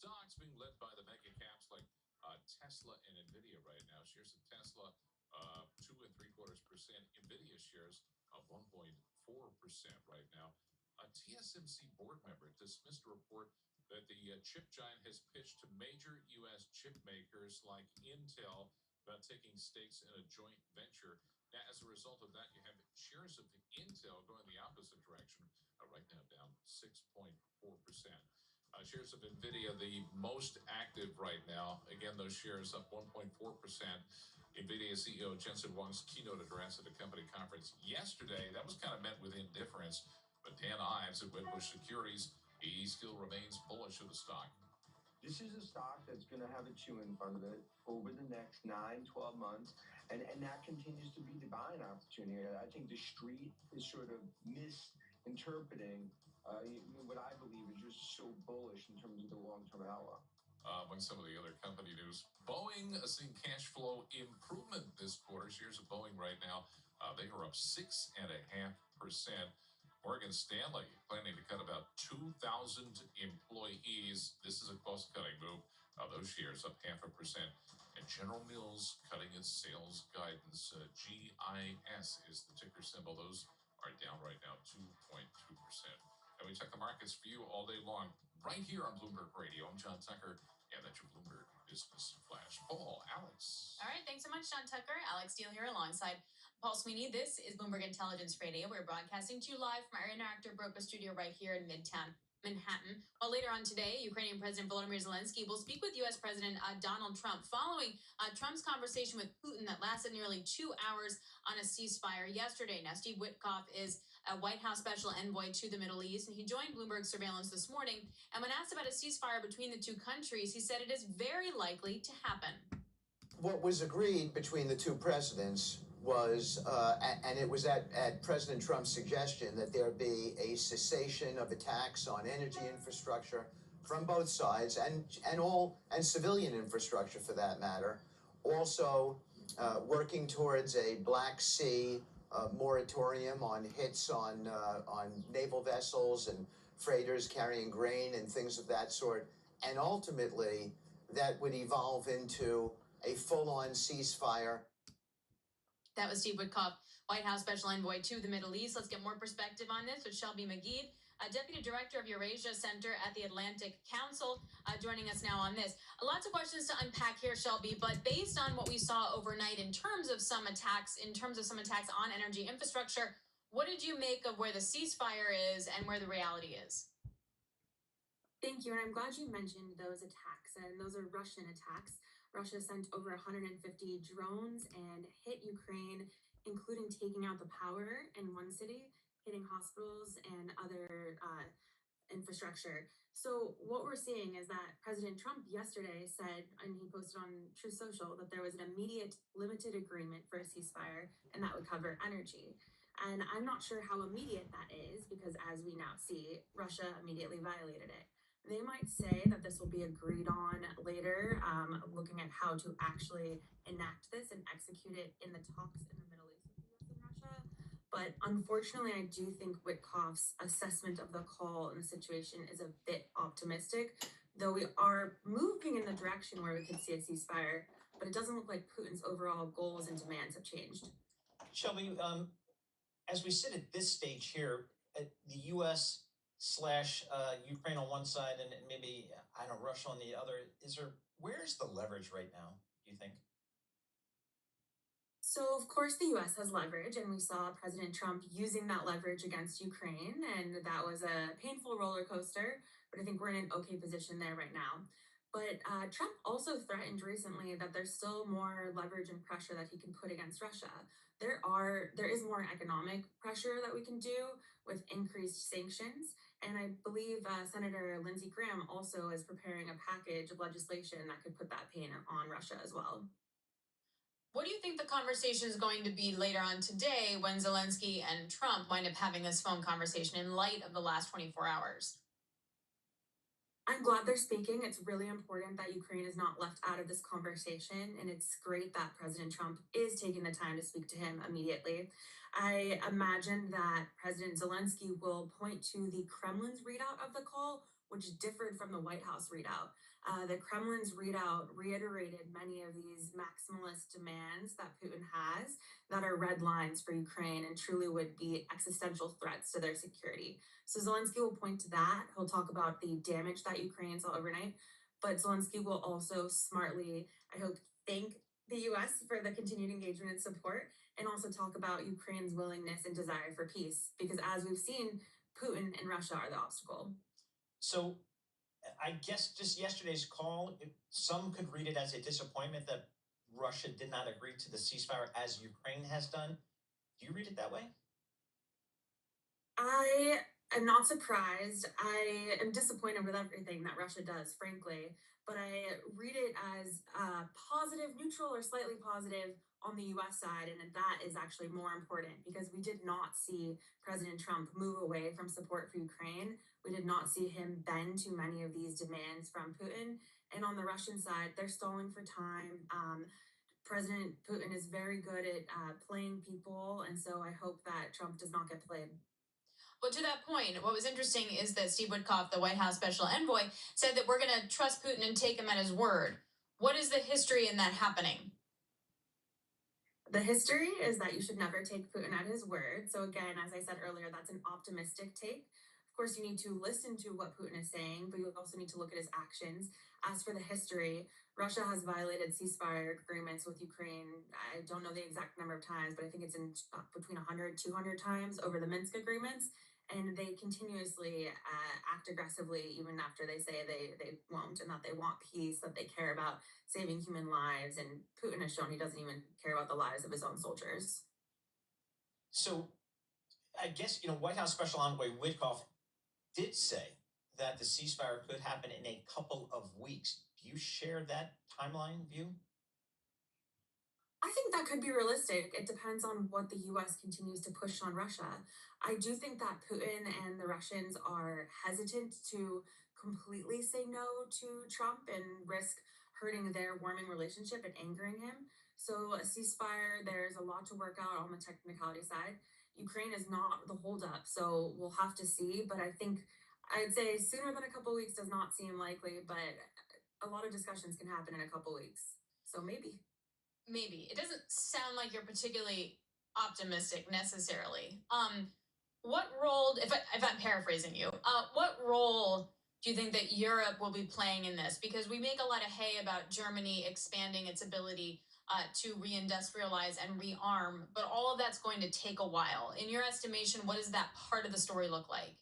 stocks being led by the mega caps like Tesla and Nvidia right now. Shares of Tesla 2.75%. Nvidia shares of 1.4% right now. A TSMC board member dismissed a report that the chip giant has pitched to major U.S. chip makers like Intel about taking stakes in a joint venture. Now, as a result of that, you have shares of Intel going the opposite direction, right now down 6.4%. Shares of Nvidia, the most active right now. Again, those shares up 1.4%. Nvidia CEO Jensen Huang's keynote address at a company conference yesterday, that was kind of met with indifference. But Dan Ives at Wedbush Securities, he still remains bullish of the stock. This is a stock that's going to have a 2 in front of it over the next 9-12 months, and that continues to be the buying opportunity. I think the street is sort of misinterpreting what I believe is just so bullish in terms of the long-term outlook. Among some of the other company news, Boeing has seen cash flow improvement this quarter. Shares of Boeing right now, they are up 6.5%. Morgan Stanley planning to cut about 2,000 employees. This is a cost-cutting move. Those shares up 0.5%. And General Mills cutting its sales guidance. GIS is the ticker symbol. Those are down right now 2.2%. And we check the markets for you all day long right here on Bloomberg Radio. I'm John Tucker, and that's your Bloomberg Business Flash. Paul, Alex. All right, thanks so much, John Tucker. Alex Steele here alongside Paul Sweeney. This is Bloomberg Intelligence Radio. We're broadcasting to you live from our Interactive Broker studio right here in Midtown Manhattan. Well, later on today, Ukrainian President Volodymyr Zelensky will speak with U.S. President Donald Trump following Trump's conversation with Putin that lasted nearly 2 hours on a ceasefire yesterday. Now, Steve Witkoff is a White House special envoy to the Middle East, and he joined Bloomberg Surveillance this morning. And when asked about a ceasefire between the two countries, he said it is very likely to happen. What was agreed between the two presidents was, and it was at President Trump's suggestion, that there be a cessation of attacks on energy infrastructure from both sides, and civilian infrastructure for that matter. Also, working towards a Black Sea moratorium on hits on naval vessels and freighters carrying grain and things of that sort, and ultimately that would evolve into a full-on ceasefire. That was Steve Witkoff, White House Special Envoy to the Middle East. Let's get more perspective on this with Shelby McGee, Deputy Director of Eurasia Center at the Atlantic Council, joining us now on this. Lots of questions to unpack here, Shelby, but based on what we saw overnight in terms of some attacks on energy infrastructure, what did you make of where the ceasefire is and where the reality is? Thank you, and I'm glad you mentioned those attacks, and those are Russian attacks. Russia sent over 150 drones and hit Ukraine, including taking out the power in one city, hitting hospitals and other infrastructure. So what we're seeing is that President Trump yesterday said, and he posted on Truth Social, that there was an immediate limited agreement for a ceasefire, and that would cover energy. And I'm not sure how immediate that is, because as we now see, Russia immediately violated it. They might say that this will be agreed on later, looking at how to actually enact this and execute it in the talks in the Middle East with the US and Russia. But unfortunately, I do think Witkoff's assessment of the call and the situation is a bit optimistic, though we are moving in the direction where we could see a ceasefire, but it doesn't look like Putin's overall goals and demands have changed. Shelby, as we sit at this stage here, the U.S. / Ukraine on one side and maybe, Russia on the other, where's the leverage right now, do you think? So, of course, the U.S. has leverage, and we saw President Trump using that leverage against Ukraine, and that was a painful roller coaster, but I think we're in an okay position there right now. But Trump also threatened recently that there's still more leverage and pressure that he can put against Russia. There is more economic pressure that we can do with increased sanctions, and I believe Senator Lindsey Graham also is preparing a package of legislation that could put that pain on Russia as well. What do you think the conversation is going to be later on today when Zelensky and Trump wind up having this phone conversation in light of the last 24 hours? I'm glad they're speaking. It's really important that Ukraine is not left out of this conversation, and it's great that President Trump is taking the time to speak to him immediately. I imagine that President Zelensky will point to the Kremlin's readout of the call, which differed from the White House readout. The Kremlin's readout reiterated many of these maximalist demands that Putin has that are red lines for Ukraine and truly would be existential threats to their security. So Zelensky will point to that. He'll talk about the damage that Ukraine saw overnight, but Zelensky will also smartly, I hope, thank the US for the continued engagement and support, and also talk about Ukraine's willingness and desire for peace, because as we've seen, Putin and Russia are the obstacle. So I guess just yesterday's call, some could read it as a disappointment that Russia did not agree to the ceasefire as Ukraine has done. Do you read it that way? I am not surprised. I am disappointed with everything that Russia does, frankly, but I read it as positive, neutral, or slightly positive on the US side, and that is actually more important because we did not see President Trump move away from support for Ukraine. We did not see him bend to many of these demands from Putin. And on the Russian side, they're stalling for time. President Putin is very good at playing people, and so I hope that Trump does not get played. Well, to that point, what was interesting is that Steve Witkoff, the White House special envoy, said that we're going to trust Putin and take him at his word. What is the history in that happening? The history is that you should never take Putin at his word. So again, as I said earlier, that's an optimistic take. Of course, you need to listen to what Putin is saying, but you also need to look at his actions. As for the history, Russia has violated ceasefire agreements with Ukraine. I don't know the exact number of times, but I think it's in between 100, 200 times over the Minsk agreements. And they continuously act aggressively even after they say they won't, and that they want peace, that they care about saving human lives. And Putin has shown he doesn't even care about the lives of his own soldiers. So I guess, White House Special Envoy Witkoff did say that the ceasefire could happen in a couple of weeks. Do you share that timeline view? I think that could be realistic. It depends on what the US continues to push on Russia. I do think that Putin and the Russians are hesitant to completely say no to Trump and risk hurting their warming relationship and angering him. So a ceasefire, there's a lot to work out on the technicality side. Ukraine is not the holdup, so we'll have to see. But I think I'd say sooner than a couple weeks does not seem likely, but a lot of discussions can happen in a couple weeks. So maybe. Maybe. It doesn't sound like you're particularly optimistic necessarily. What role, if I'm paraphrasing you, what role do you think that Europe will be playing in this? Because we make a lot of hay about Germany expanding its ability to reindustrialize and rearm, but all of that's going to take a while. In your estimation, what does that part of the story look like?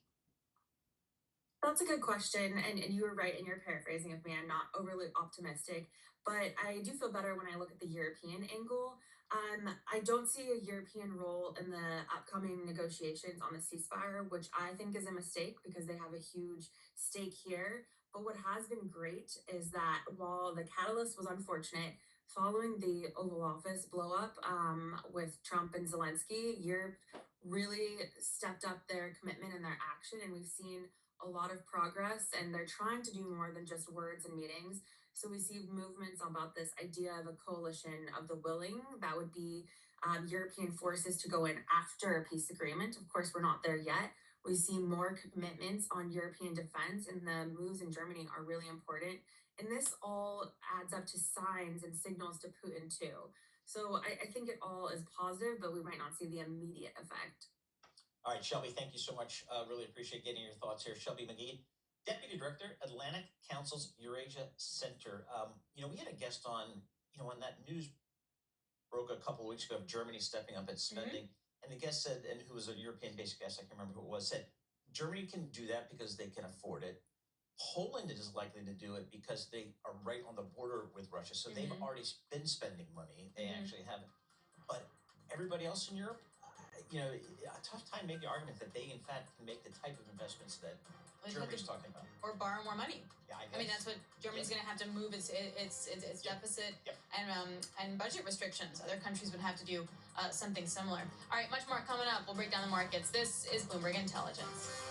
That's a good question, and you were right in your paraphrasing of me. I'm not overly optimistic, but I do feel better when I look at the European angle. I don't see a European role in the upcoming negotiations on the ceasefire, which I think is a mistake because they have a huge stake here. But what has been great is that while the catalyst was unfortunate, following the Oval Office blow up with Trump and Zelensky, Europe really stepped up their commitment and their action, and we've seen a lot of progress, and they're trying to do more than just words and meetings. So we see movements about this idea of a coalition of the willing that would be European forces to go in after a peace agreement. Of course, we're not there yet. We see more commitments on European defense, and the moves in Germany are really important. And this all adds up to signs and signals to Putin too. So I think it all is positive, but we might not see the immediate effect. All right, Shelby, thank you so much. Really appreciate getting your thoughts here. Shelby McGee, Deputy Director, Atlantic Council's Eurasia Center. We had a guest on, when that news broke a couple of weeks ago of Germany stepping up its spending, and the guest said, and who was a European-based guest, I can't remember who it was, said Germany can do that because they can afford it. Poland is likely to do it because they are right on the border with Russia, so they've already been spending money. They actually have, but everybody else in Europe, a tough time making the argument that they, in fact, can make the type of investments that Germany's talking about. Or borrow more money. Yeah, I guess. I mean, that's what Germany's going to have to move its deficit and budget restrictions. Other countries would have to do something similar. All right, much more coming up. We'll break down the markets. This is Bloomberg Intelligence.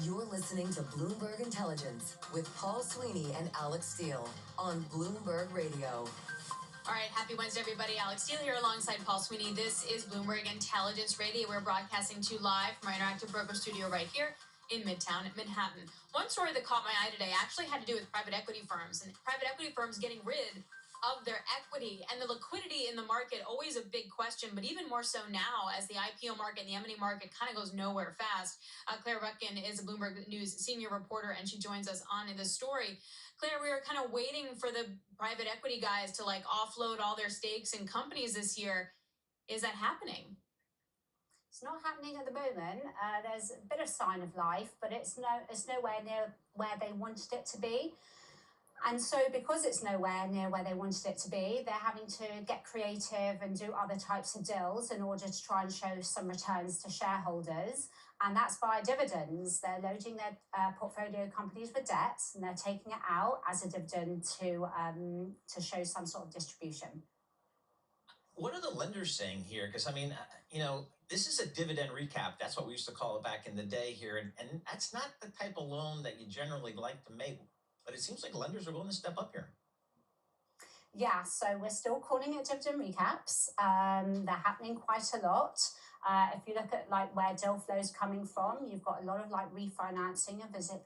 You're listening to Bloomberg Intelligence with Paul Sweeney and Alex Steele on Bloomberg Radio. All right, happy Wednesday, everybody. Alex Steele here alongside Paul Sweeney. This is Bloomberg Intelligence Radio. We're broadcasting to you live from our interactive broker studio right here in Midtown Manhattan. One story that caught my eye today actually had to do with private equity firms and private equity firms getting rid of their equity, and the liquidity in the market, always a big question, but even more so now as the IPO market and the M&A market kind of goes nowhere fast. Claire Buckin is a Bloomberg News senior reporter, and she joins us on this story. Claire, we were kind of waiting for the private equity guys to offload all their stakes in companies this year. Is that happening? It's not happening at the moment. There's a bit of sign of life, but it's nowhere near where they wanted it to be. And so because it's nowhere near where they wanted it to be, they're having to get creative and do other types of deals in order to try and show some returns to shareholders. And that's via dividends. They're loading their portfolio companies with debts, and they're taking it out as a dividend to show some sort of distribution. What are the lenders saying here? Because, this is a dividend recap. That's what we used to call it back in the day here. And that's not the type of loan that you generally like to make. But it seems like lenders are willing to step up here. Yeah, so we're still calling it dividend recaps. They're happening quite a lot. If you look at where deal flow is coming from, you've got a lot of refinancing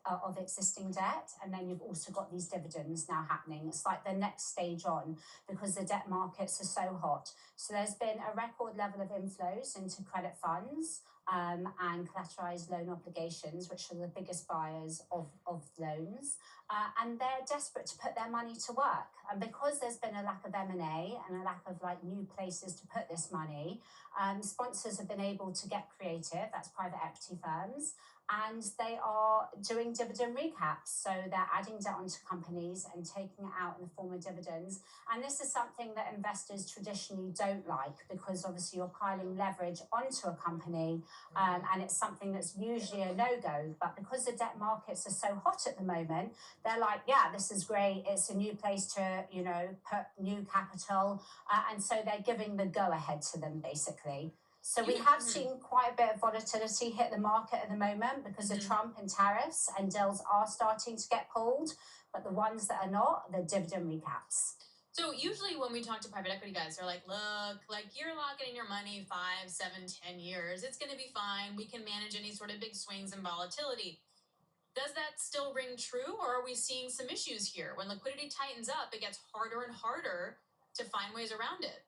of existing debt, and then you've also got these dividends now happening. It's like the next stage on because the debt markets are so hot. So there's been a record level of inflows into credit funds and collateralized loan obligations, which are the biggest buyers of loans. And they're desperate to put their money to work. And because there's been a lack of M&A and a lack of new places to put this money, sponsors have been able to get creative, that's private equity firms, and they are doing dividend recaps. So they're adding debt onto companies and taking it out in the form of dividends. And this is something that investors traditionally don't like because obviously you're piling leverage onto a company and it's something that's usually a no-go. But because the debt markets are so hot at the moment, they're like, yeah, this is great. It's a new place to, put new capital. And so they're giving the go-ahead to them, basically. So we have seen quite a bit of volatility hit the market at the moment because of Trump and tariffs, and deals are starting to get pulled, but the ones that are not, the dividend recaps. So usually when we talk to private equity guys, they're like, look, you're locking in your money 5, 7, 10 years. It's going to be fine. We can manage any sort of big swings and volatility. Does that still ring true, or are we seeing some issues here? When liquidity tightens up, it gets harder and harder to find ways around it.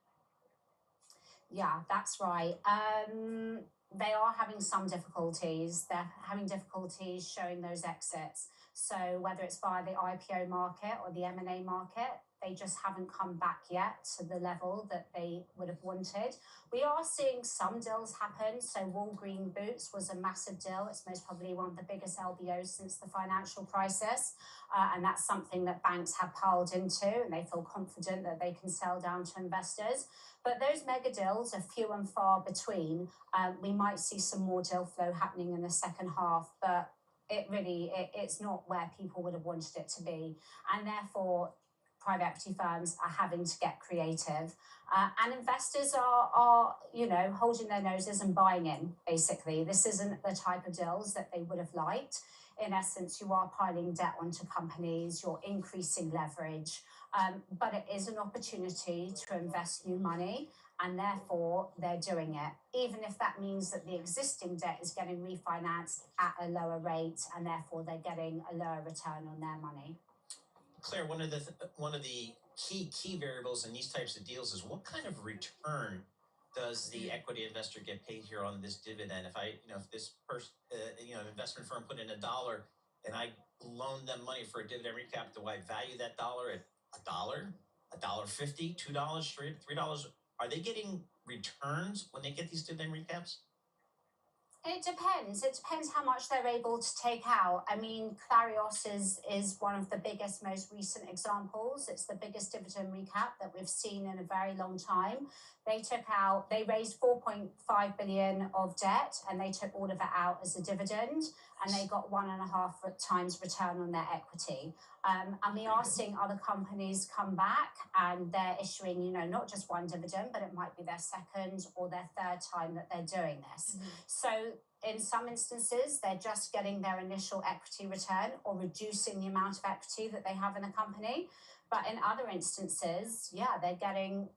Yeah, that's right. They are having some difficulties. They're having difficulties showing those exits. So whether it's via the IPO market or the M&A market, they just haven't come back yet to the level that they would have wanted. We are seeing some deals happen. So Walgreen Boots was a massive deal. It's most probably one of the biggest LBOs since the financial crisis. And that's something that banks have piled into, and they feel confident that they can sell down to investors. But those mega deals are few and far between. We might see some more deal flow happening in the second half, but it's not where people would have wanted it to be. And therefore, private equity firms are having to get creative. And investors are holding their noses and buying in, basically. This isn't the type of deals that they would have liked. In essence, you are piling debt onto companies, you're increasing leverage, but it is an opportunity to invest new money, and therefore they're doing it, even if that means that the existing debt is getting refinanced at a lower rate, and therefore they're getting a lower return on their money. Claire, one of the key variables in these types of deals is what kind of return does the equity investor get paid here on this dividend? If this person, investment firm put in $1 and I loan them money for a dividend recap, do I value that dollar at $1, $1.50, $2, $3? Are they getting returns when they get these dividend recaps? It depends. It depends how much they're able to take out. I mean, Clarios is one of the biggest, most recent examples. It's the biggest dividend recap that we've seen in a very long time. They raised 4.5 billion of debt, and they took all of it out as a dividend, and they got 1.5 times return on their equity. And we are seeing other companies come back, and they're issuing, not just one dividend, but it might be their second or their third time that they're doing this. So in some instances, they're just getting their initial equity return or reducing the amount of equity that they have in a company. But in other instances, yeah, they're getting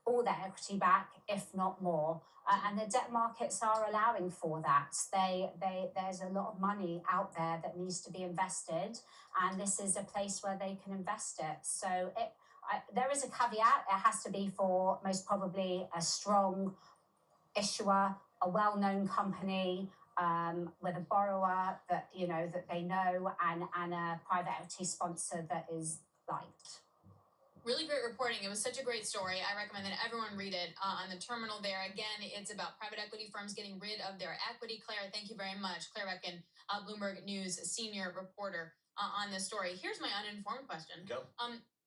all their equity back, if not more. And the debt markets are allowing for that. There's a lot of money out there that needs to be invested, and this is a place where they can invest it. So there is a caveat. It has to be for most probably a strong issuer, a well-known company, with a borrower that that they know, and a private equity sponsor that is liked. Really great reporting. It was such a great story. I recommend that everyone read it on the terminal there. Again, it's about private equity firms getting rid of their equity. Claire, thank you very much. Claire Recken, Bloomberg News senior reporter on this story. Here's my uninformed question. Go.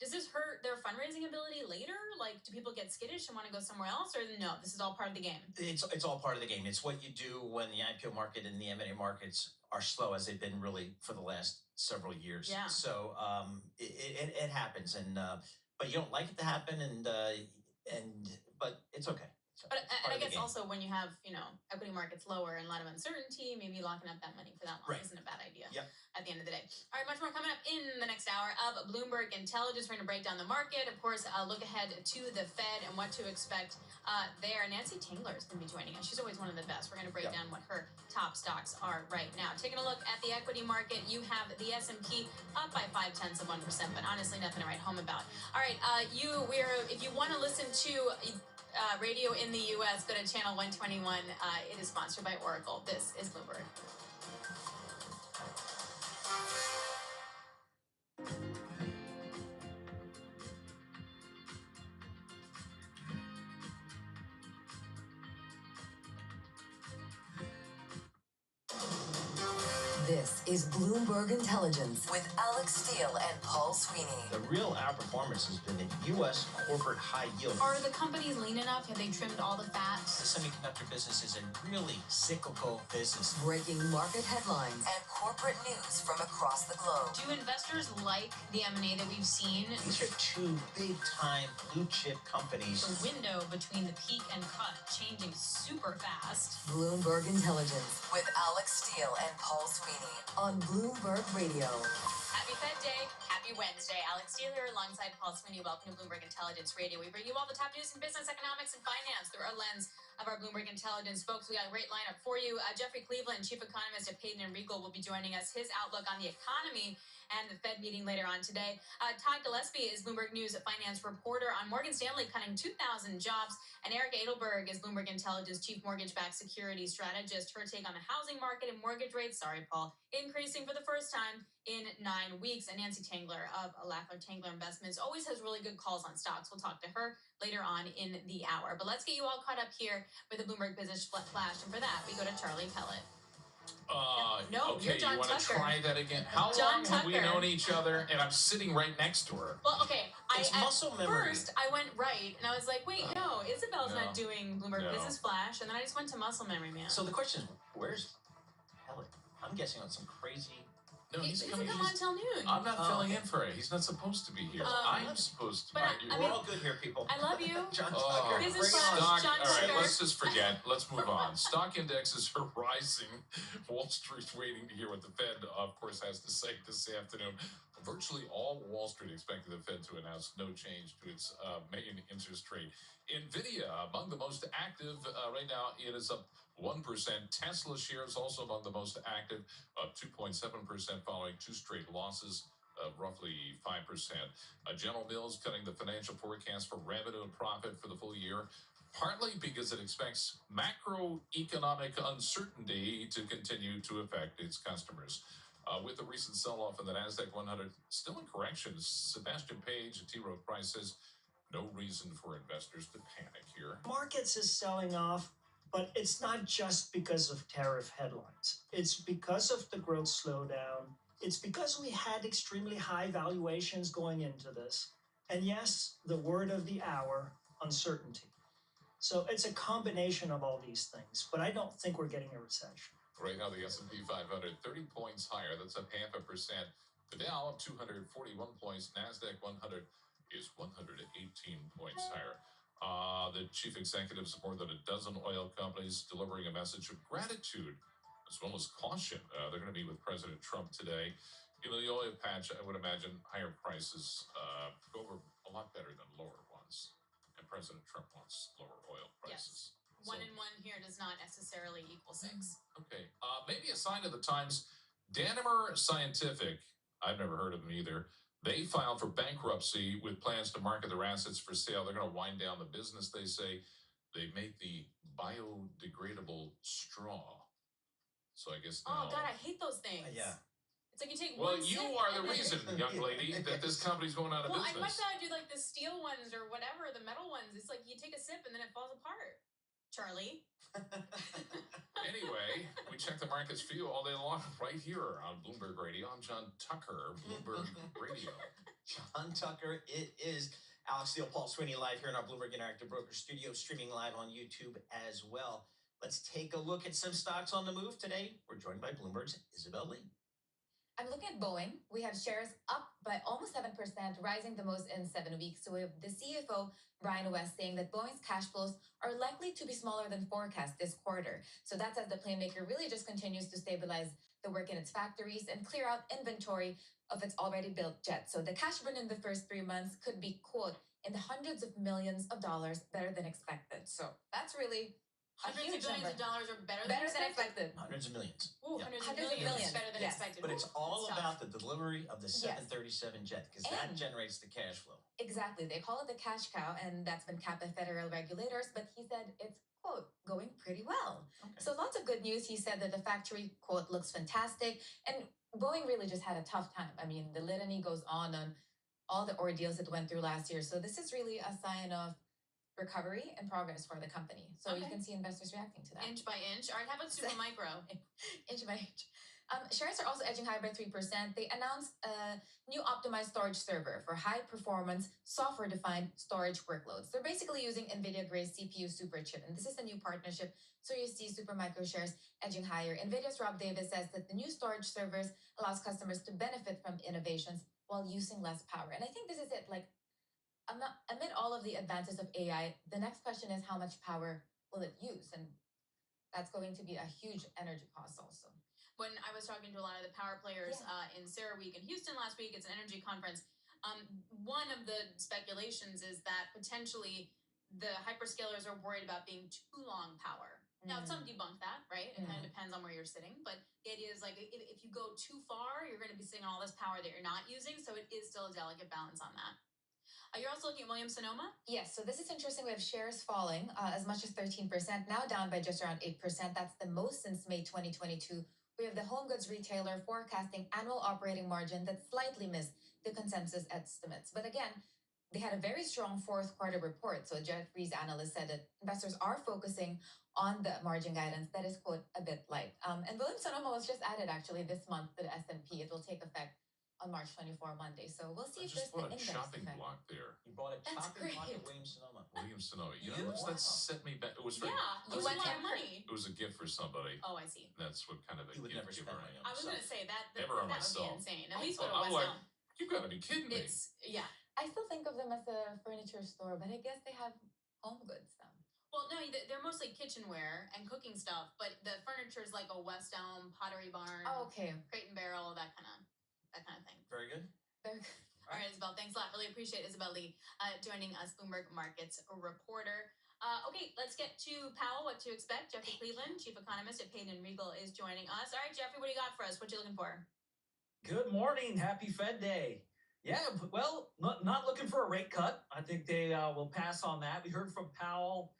Does this hurt their fundraising ability later? Like, do people get skittish and want to go somewhere else, or no? This is all part of the game. It's all part of the game. It's what you do when the IPO market and the M&A markets are slow, as they've been really for the last several years. Yeah. So it happens, and but you don't like it to happen, but it's okay. But and I guess also when you have equity markets lower and a lot of uncertainty, maybe locking up that money for that long isn't a bad idea. Yep. At the end of the day. All right, much more coming up in the next hour of Bloomberg Intelligence. We're going to break down the market, of course, look ahead to the Fed and what to expect there. Nancy Tangler is going to be joining us. She's always one of the best. We're going to break down what her top stocks are right now. Taking a look at the equity market, you have the S&P up by 0.5%, but honestly nothing to write home about. All right, if you want to listen to radio in the U.S., go to channel 121. It is sponsored by Oracle. This is Bloomberg. This is Bloomberg Intelligence with Alex Steele and Paul Sweeney. The real outperformance has been the U.S. corporate high yield. Are the companies lean enough? Have they trimmed all the fat? The semiconductor business is a really cyclical business. Breaking market headlines and corporate news from across the globe. Do investors like the M&A that we've seen? These are two big-time blue-chip companies. The window between the peak and cut changing super fast. Bloomberg Intelligence with Alex Steele and Paul Sweeney on Bloomberg Radio. Happy Fed Day. Happy Wednesday. Alex Steele here alongside Paul Sweeney. Welcome to Bloomberg Intelligence Radio. We bring you all the top news in business, economics, and finance through our lens of our Bloomberg Intelligence folks. We got a great lineup for you. Jeffrey Cleveland, chief economist at Payton & Regal, will be joining us. His outlook on the economy and the Fed meeting later on today. Todd Gillespie is Bloomberg News finance reporter on Morgan Stanley cutting 2,000 jobs. And Eric Edelberg is Bloomberg Intelligence chief mortgage-backed security strategist. Her take on the housing market and mortgage rates, Paul, increasing for the first time in 9 weeks. And Nancy Tangler of Lackler Tangler Investments always has really good calls on stocks. We'll talk to her later on in the hour. But let's get you all caught up here with the Bloomberg Business Flash. And for that, we go to Charlie Pellet. No, okay, you're John you want to Tucker. try that again? How John long have we Tucker. known each other? And I'm sitting right next to her. Well, okay. It's muscle memory. First, I went right, and I was like, wait, no, Isabel's No. not doing Bloomberg No. Business Flash. And then I just went to muscle memory, man. So the question is, where's Pellet? I'm guessing on some crazy. No, he's he's going to coming. come on till noon. I'm not filling okay. in for it. He's not supposed to be here. I'm supposed to but be I here. We're all good here, people. I love you. John Oh, Tucker. Business bring it on. Flash, Stock, John all right, Tucker. let's just forget. Let's move on. Stock indexes are rising. Wall Street's waiting to hear what the Fed, of course, has to say this afternoon. Virtually all Wall Street expected the Fed to announce no change to its main interest rate. NVIDIA, among the most active right now, it is up 1%. Tesla shares also among the most active, up 2.7% following two straight losses of roughly 5%. General Mills cutting the financial forecast for revenue and profit for the full year, partly because it expects macroeconomic uncertainty to continue to affect its customers. With the recent sell-off in the NASDAQ 100 still in corrections, Sebastian Page at T. Rowe Price says no reason for investors to panic here. Markets is selling off, but it's not just because of tariff headlines. It's because of the growth slowdown. It's because we had extremely high valuations going into this. And yes, the word of the hour, uncertainty. So it's a combination of all these things, but I don't think we're getting a recession. Right now, the S&P 500, 30 points higher. That's up 0.5%. The Dow up 241 points. NASDAQ 100 is 118 points higher. The chief executives of more than a dozen oil companies delivering a message of gratitude as well as caution. They're going to meet with President Trump today. You know, the oil patch, I would imagine higher prices go over a lot better than lower ones. And President Trump wants lower oil prices. Yes. One and one here does not necessarily equal 6. Okay. Maybe a sign of the times. Danimer Scientific, I've never heard of them either. They filed for bankruptcy with plans to market their assets for sale. They're going to wind down the business. They say they make the biodegradable straw. So I guess now... Oh, God, I hate those things. Yeah. It's like you take Well, one you sip are and the then- reason, young lady, that this company's going out of Well, business. I'd much rather do like the steel ones or whatever, the metal ones. It's like you take a sip and then it falls apart. Charlie. Anyway, we check the markets for you all day long right here on Bloomberg Radio. I'm John Tucker, Bloomberg Radio. John Tucker, it is Alex Steele, Paul Sweeney live here in our Bloomberg Interactive Broker Studio, streaming live on YouTube as well. Let's take a look at some stocks on the move today. We're joined by Bloomberg's Isabel Lee. I'm looking at Boeing. We have shares up by almost 7%, rising the most in 7 weeks. So we have the CFO, Brian West, saying that Boeing's cash flows are likely to be smaller than forecast this quarter. So that's as the playmaker really just continues to stabilize the work in its factories and clear out inventory of its already built jets. So the cash burn in the first 3 months could be, quote, in the hundreds of millions of dollars better than expected. So that's really Hundreds of billions of dollars are better than expected. expected. Hundreds of millions. Ooh, Yeah. hundreds of millions better than Yes. expected. But it's Ooh, all that's about tough. the delivery of the 737 jet, because that And- generates the cash flow. Exactly. They call it the cash cow, and that's been capped by federal regulators. But he said it's, quote, going pretty well. Okay. So lots of good news. He said that the factory, quote, looks fantastic. And Boeing really just had a tough time. I mean, the litany goes on all the ordeals it went through last year. So this is really a sign of recovery and progress for the company. So you Okay. can see investors reacting to that. Inch by inch. All right, how about super micro? Inch by inch. Shares are also edging higher by 3%. They announced a new optimized storage server for high performance software defined storage workloads. They're basically using NVIDIA grade CPU superchip, and this is a new partnership. So you see Supermicro shares edging higher. NVIDIA's Rob Davis says that the new storage servers allows customers to benefit from innovations while using less power. And I think this is it. Like, amid all of the advances of AI, the next question is how much power will it use? And that's going to be a huge energy cost also. When I was talking to a lot of the power players in CERAWeek in Houston last week, it's an energy conference. One of the speculations is that potentially the hyperscalers are worried about being too long power. Now, some debunk that, right? It kind of depends on where you're sitting. But the idea is like if you go too far, you're going to be sitting on all this power that you're not using. So it is still a delicate balance on that. You're also looking at Williams-Sonoma? Yes, so this is interesting. We have shares falling as much as 13%, now down by just around 8%. That's the most since May 2022. We have the home goods retailer forecasting annual operating margin that slightly missed the consensus estimates. But again, they had a very strong fourth quarter report. So Jefferies analyst said that investors are focusing on the margin guidance that is, quote, a bit light. And Williams-Sonoma was just added actually this month to the S&P. It will take effect on March 24, Monday. So we'll see I if just there's the bought a index shopping effect. block there. You bought a That's chopping block great. at Williams-Sonoma. Williams-Sonoma. You You? know, that Wow. set me back. It was very, Yeah, you was won a lot of never- money. it was a gift for somebody. Oh, I see. That's what kind of a You would gift never giver spend I money am. on I was going to say that Never on that would myself. be insane. At I least thought- go to I'm West like, Elm. you gotta be kidding me. It's, yeah. I still think of them as a furniture store, but I guess they have home goods now. Well, no, they're mostly kitchenware and cooking stuff, but the furniture is like a West Elm, Pottery Barn, Oh, okay. Crate and Barrel, that kind of thing. Very good. Very good. All right, Isabel, thanks a lot. Really appreciate Isabel Lee joining us, Bloomberg Markets reporter. Okay, let's get to Powell, what to expect. Jeffrey Cleveland, chief economist at Payne & Regal, is joining us. All right, Jeffrey, what do you got for us? What you looking for? Good morning. Happy Fed Day. Yeah, well, not looking for a rate cut. I think they will pass on that. We heard from Powell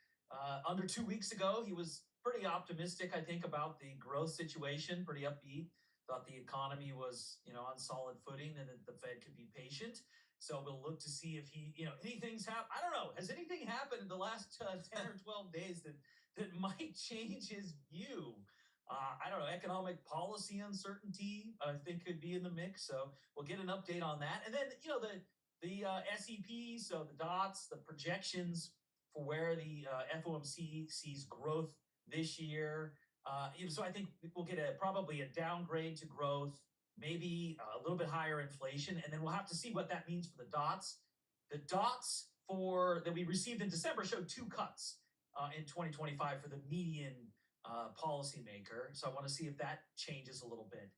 under 2 weeks ago. He was pretty optimistic, I think, about the growth situation, pretty upbeat. Thought the economy was, on solid footing and that the Fed could be patient. So we'll look to see if he, anything's happened. I don't know. Has anything happened in the last 10 or 12 days that might change his view? I don't know, economic policy uncertainty, I think could be in the mix. So we'll get an update on that. And then, the SEP, so the dots, the projections for where the FOMC sees growth this year. So I think we'll get probably a downgrade to growth, maybe a little bit higher inflation. And then we'll have to see what that means for the dots. The dots that we received in December showed 2 cuts in 2025 for the median policymaker. So I want to see if that changes a little bit.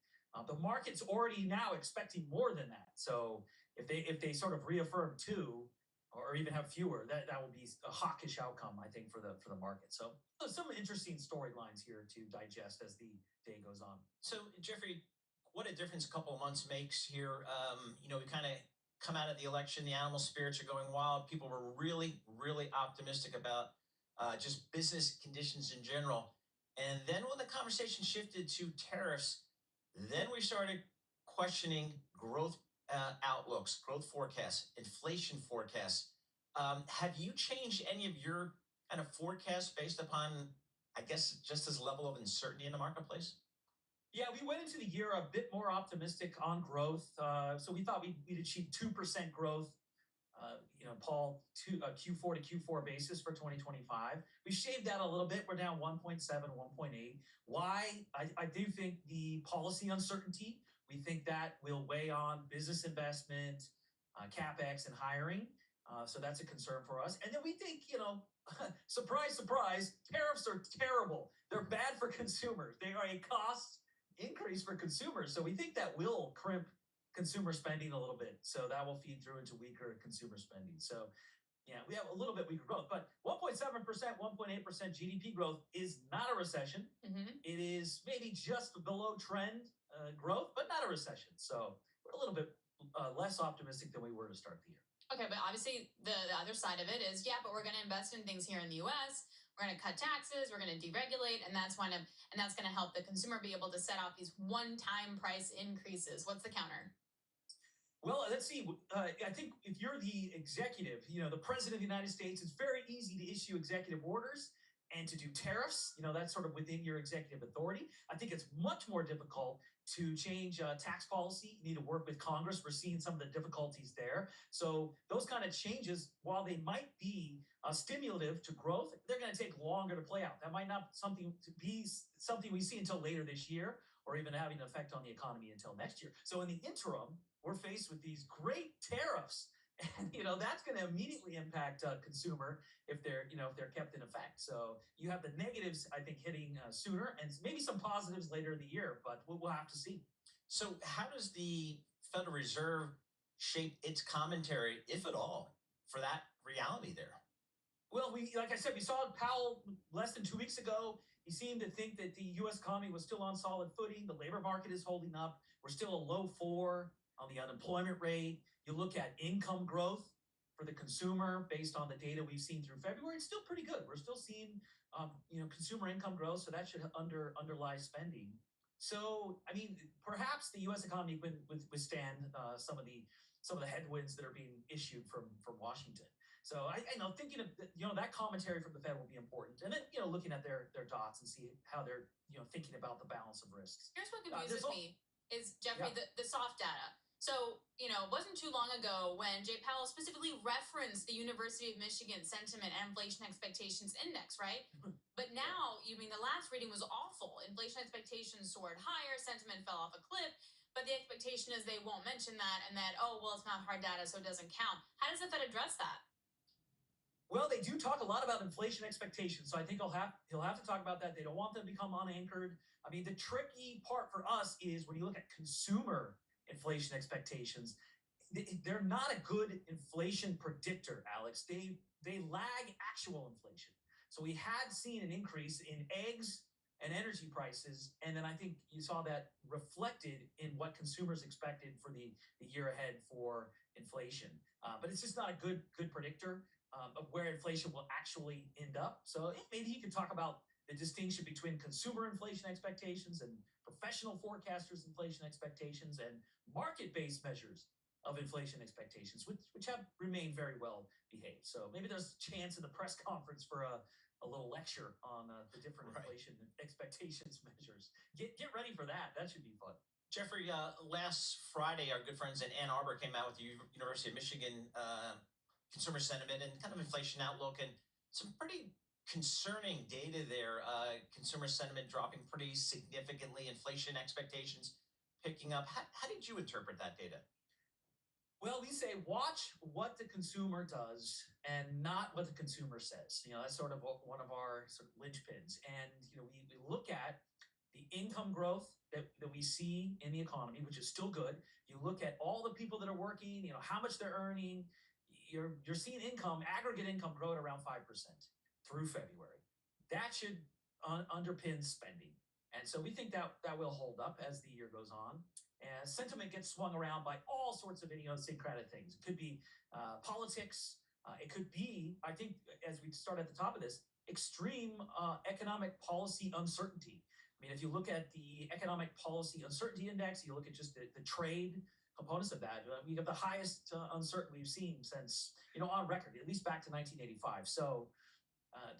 The market's already now expecting more than that. So if they sort of reaffirm 2 or even have fewer, that will be a hawkish outcome, I think, for the market. So some interesting storylines here to digest as the day goes on. So Jeffrey, what a difference a couple of months makes here. We kind of come out of the election, the animal spirits are going wild. People were really, really optimistic about just business conditions in general. And then when the conversation shifted to tariffs, then we started questioning growth outlooks, growth forecasts, inflation forecasts. Have you changed any of your kind of forecasts based upon, I guess, just this level of uncertainty in the marketplace? Yeah, we went into the year a bit more optimistic on growth. So we thought we'd achieve 2% growth, Paul, Q4 to Q4 basis for 2025. We shaved that a little bit. We're down 1.7, 1.8. Why? I do think the policy uncertainty, we think that will weigh on business investment, CapEx, and hiring. So that's a concern for us. And then we think, surprise, surprise, tariffs are terrible. They're bad for consumers. They are a cost increase for consumers. So we think that will crimp consumer spending a little bit. So that will feed through into weaker consumer spending. So yeah, we have a little bit weaker growth, but 1.7%, 1.8% GDP growth is not a recession. It is maybe just below trend growth, but not a recession. So we're a little bit less optimistic than we were to start the year. Okay, but obviously the other side of it is, but we're going to invest in things here in the U.S. We're going to cut taxes. We're going to deregulate, and that's going to help the consumer be able to set off these one-time price increases. What's the counter? Well, let's see. I think if you're the executive, the president of the United States, it's very easy to issue executive orders and to do tariffs. That's sort of within your executive authority. I think it's much more difficult to change tax policy. You need to work with Congress. We're seeing some of the difficulties there. So those kind of changes, while they might be stimulative to growth, they're going to take longer to play out. That might not be something we see until later this year, or even having an effect on the economy until next year. So in the interim, we're faced with these great tariffs, and that's going to immediately impact consumer if they're kept in effect. So you have the negatives, I think, hitting sooner, and maybe some positives later in the year, but we'll have to see. So how does the Federal Reserve shape its commentary, if at all, for that reality there? Well, like I said, we saw Powell less than 2 weeks ago. He seemed to think that the U.S. economy was still on solid footing. The labor market is holding up. We're still a low 4 on the unemployment rate. You look at income growth for the consumer based on the data we've seen through February, it's still pretty good. We're still seeing, consumer income growth, so that should underlie spending. So, perhaps the U.S. economy would withstand some of the headwinds that are being issued from Washington. So I thinking of that commentary from the Fed will be important, and then looking at their dots and see how they're thinking about the balance of risks. Here's what confuses me is, Jeffrey, the soft data. So it wasn't too long ago when Jay Powell specifically referenced the University of Michigan Sentiment and Inflation Expectations Index, right? But now, the last reading was awful. Inflation expectations soared higher, sentiment fell off a cliff. But the expectation is they won't mention that, and that, it's not hard data, so it doesn't count. How does the Fed address that? Well, they do talk a lot about inflation expectations, so I think he'll have to talk about that. They don't want them to become unanchored. The tricky part for us is when you look at consumer inflation expectations, they're not a good inflation predictor, Alex. They lag actual inflation. So we had seen an increase in eggs and energy prices, and then I think you saw that reflected in what consumers expected for the year ahead for inflation. But it's just not a good predictor of where inflation will actually end up. So maybe he could talk about the distinction between consumer inflation expectations and professional forecasters' inflation expectations and market-based measures of inflation expectations, which have remained very well behaved. So maybe there's a chance in the press conference for a little lecture on the different inflation expectations measures. Get ready for that. That should be fun. Jeffrey, last Friday, our good friends in Ann Arbor came out with the University of Michigan consumer sentiment and kind of inflation outlook, and some pretty concerning data there. Consumer sentiment dropping pretty significantly, inflation expectations picking up. How did you interpret that data? Well, we say watch what the consumer does and not what the consumer says. That's sort of one of our sort of linchpins. And we look at the income growth that we see in the economy, which is still good. You look at all the people that are working, how much they're earning. You're seeing aggregate income grow at around 5% through February. That should underpin spending. And so we think that will hold up as the year goes on. And sentiment gets swung around by all sorts of idiosyncratic things. It could be politics. It could be, I think, as we start at the top of this, extreme economic policy uncertainty. I mean, if you look at the economic policy uncertainty index, you look at just the trade components of that, we have the highest uncertainty we've seen since, on record, at least back to 1985. So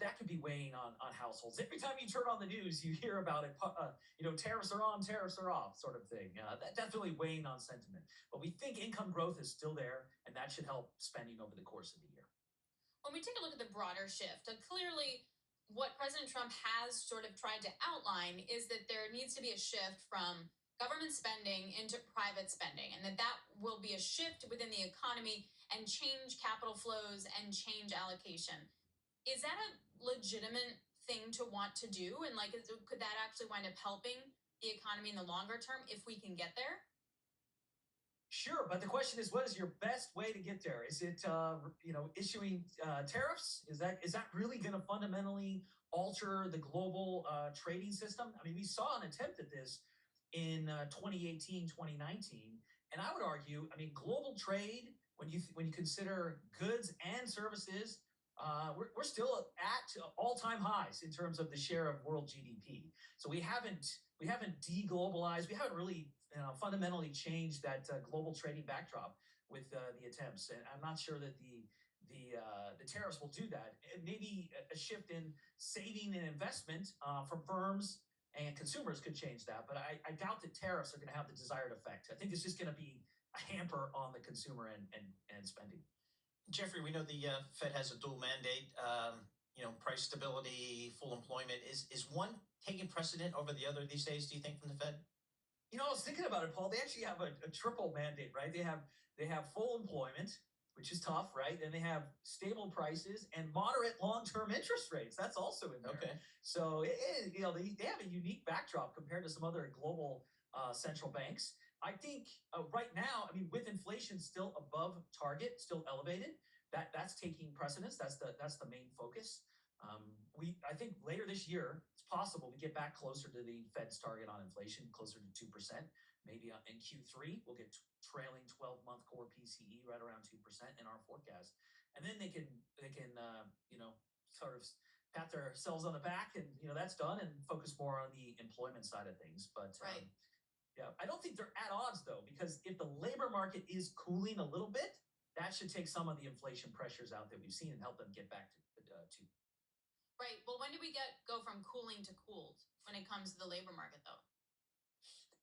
that could be weighing on households. Every time you turn on the news, you hear about it, tariffs are on, tariffs are off sort of thing. That definitely weighing on sentiment. But we think income growth is still there, and that should help spending over the course of the year. When we take a look at the broader shift, clearly what President Trump has sort of tried to outline is that there needs to be a shift from government spending into private spending, and that will be a shift within the economy and change capital flows and change allocation. Is that a legitimate thing to want to do? And could that actually wind up helping the economy in the longer term if we can get there? Sure, but the question is, what is your best way to get there? Is it, issuing tariffs? Is that really going to fundamentally alter the global trading system? I mean, we saw an attempt at this in 2018, 2019, and I would argue, global trade, when you consider goods and services, we're still at all-time highs in terms of the share of world GDP. So we haven't deglobalized. We haven't really fundamentally changed that global trading backdrop with the attempts. And I'm not sure that the tariffs will do that. And maybe a shift in saving and investment from firms and consumers could change that. But I doubt that tariffs are going to have the desired effect. I think it's just going to be a hamper on the consumer and spending. Jeffrey, we know the Fed has a dual mandate, price stability, full employment. Is one taking precedent over the other these days, do you think, from the Fed? I was thinking about it, Paul. They actually have a triple mandate, right? They have full employment, which is tough, right? And they have stable prices and moderate long-term interest rates. That's also in there. Okay. So they have a unique backdrop compared to some other global central banks. I think right now, with inflation still above target, still elevated, that's taking precedence. That's the main focus. I think later this year, it's possible we get back closer to the Fed's target on inflation, closer to 2%. Maybe in Q3, we'll get trailing 12-month core PCE right around 2% in our forecast, and then they can sort of pat themselves on the back, and that's done, and focus more on the employment side of things. But right. Yeah, I don't think they're at odds though, because if the labor market is cooling a little bit, that should take some of the inflation pressures out that we've seen and help them get back to 2. Right. Well, when do we go from cooling to cooled when it comes to the labor market, though?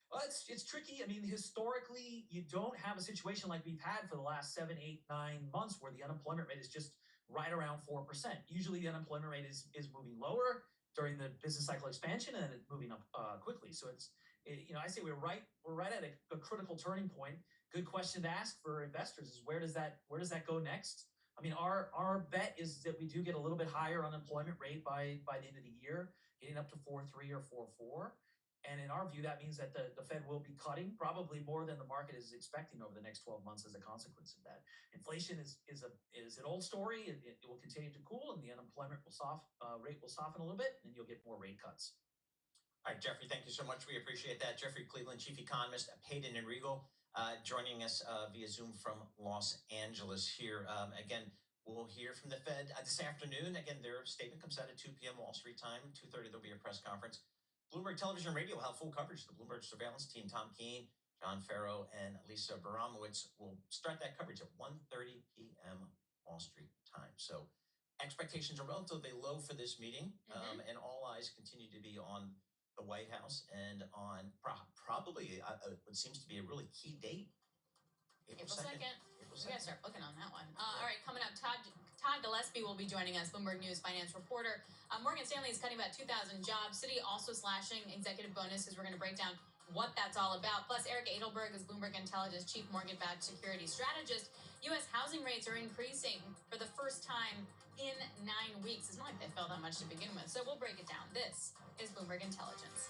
Well, it's tricky. Historically, you don't have a situation like we've had for the last 7, 8, 9 months where the unemployment rate is just right around 4%. Usually, the unemployment rate is moving lower during the business cycle expansion, and then it's moving up quickly. So I say we're right at a critical turning point. Good question to ask for investors is where does that go next? Our bet is that we do get a little bit higher unemployment rate by the end of the year, getting up to 4.3 or 4.4. And in our view, that means that the Fed will be cutting probably more than the market is expecting over the next 12 months as a consequence of that. Inflation is an old story. It will continue to cool, and the unemployment rate will soften a little bit, and you'll get more rate cuts. All right, Jeffrey, thank you so much. We appreciate that. Jeffrey Cleveland, Chief Economist at Payton & Regal, joining us via Zoom from Los Angeles here. Again, we'll hear from the Fed this afternoon. Again, their statement comes out at 2 p.m. Wall Street time. 2:30, there'll be a press conference. Bloomberg Television and Radio will have full coverage. The Bloomberg surveillance team, Tom Keene, John Farrow, and Lisa Baramowitz will start that coverage at 1:30 p.m. Wall Street time. So expectations are relatively low for this meeting, and all eyes continue to be on the White House and on probably what seems to be a really key date, April 2nd. We gotta start looking on that one. All right, coming up, Todd Gillespie will be joining us, Bloomberg News finance reporter. Morgan Stanley is cutting about 2,000 jobs. Citi also slashing executive bonuses. We're going to break down what that's all about. Plus, Eric Edelberg is Bloomberg Intelligence chief mortgage-backed security strategist. U.S. housing rates are increasing for the first time in 9 weeks. It's not like they fell that much to begin with. So we'll break it down. This is Bloomberg Intelligence.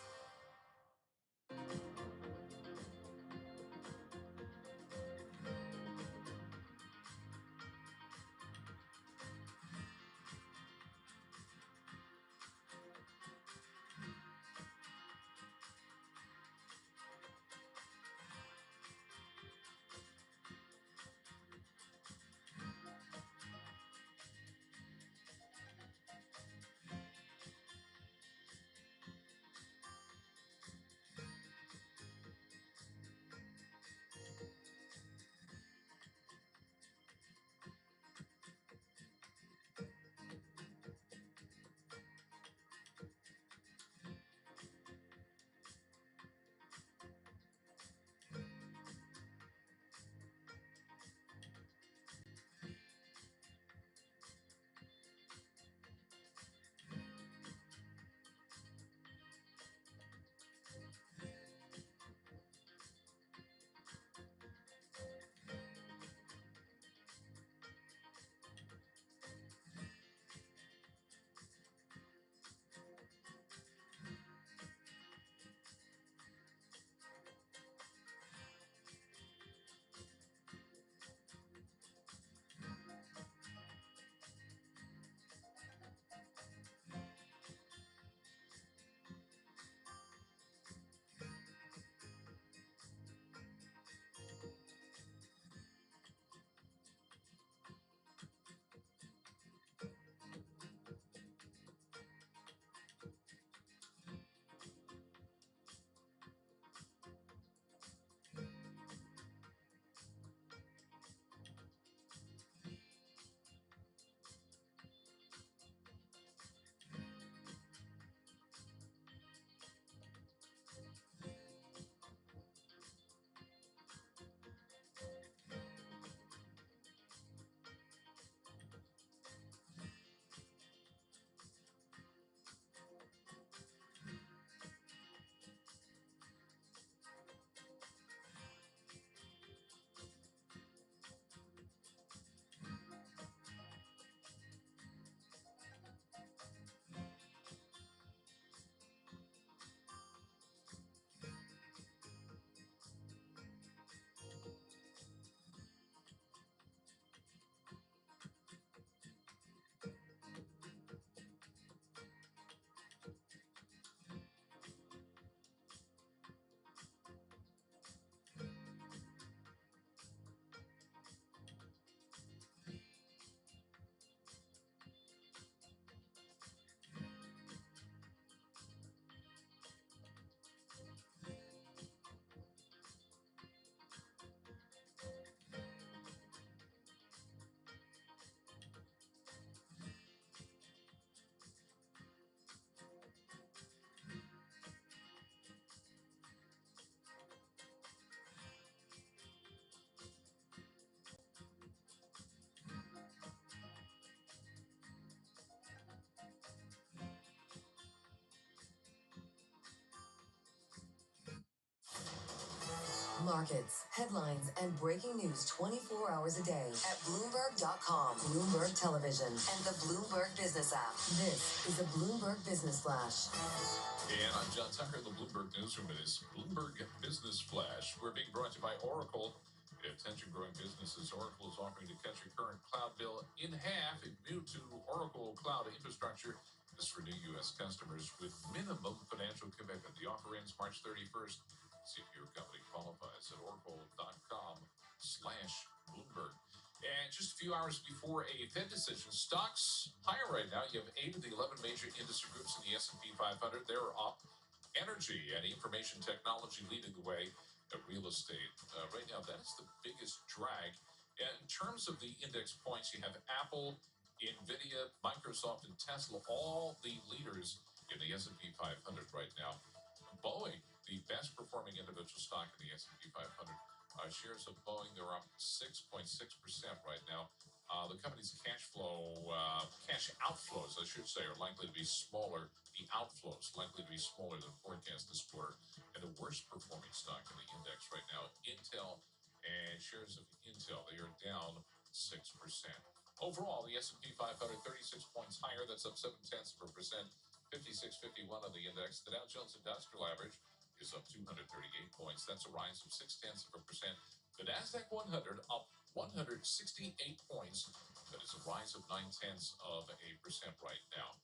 Markets, headlines, and breaking news 24 hours a day at Bloomberg.com, Bloomberg Television, and the Bloomberg Business app. This is a Bloomberg Business Flash. And I'm John Tucker, the Bloomberg Newsroom. It is Bloomberg Business Flash. We're being brought to you by Oracle. Attention growing businesses, Oracle is offering to cut your current cloud bill in half if new to Oracle Cloud Infrastructure. This is for new U.S. customers with minimum financial commitment. The offer ends March 31st. See if your company qualifies at oracle.com/Bloomberg. And just a few hours before a Fed decision, stocks higher right now. You have 8 of the 11 major industry groups in the S&P 500. They're up. Energy and information technology leading the way. Real estate. Right now, that is the biggest drag. In terms of the index points, you have Apple, NVIDIA, Microsoft, and Tesla, all the leaders in the S&P 500 right now. Boeing, the best performing individual stock in the S&P 500. Shares of Boeing, they're up 6.6% right now. The company's cash outflows, I should say, are likely to be smaller. The outflows likely to be smaller than forecast this quarter. And the worst performing stock in the index right now, Intel, and shares of Intel, they are down 6%. Overall, the S&P 500, 36 points higher. That's up 0.7%. 5651 on the index. The Dow Jones Industrial Average is up 238 points. That's a rise of 0.6%. The Nasdaq 100 up 168 points. That is a rise of 0.9% right now.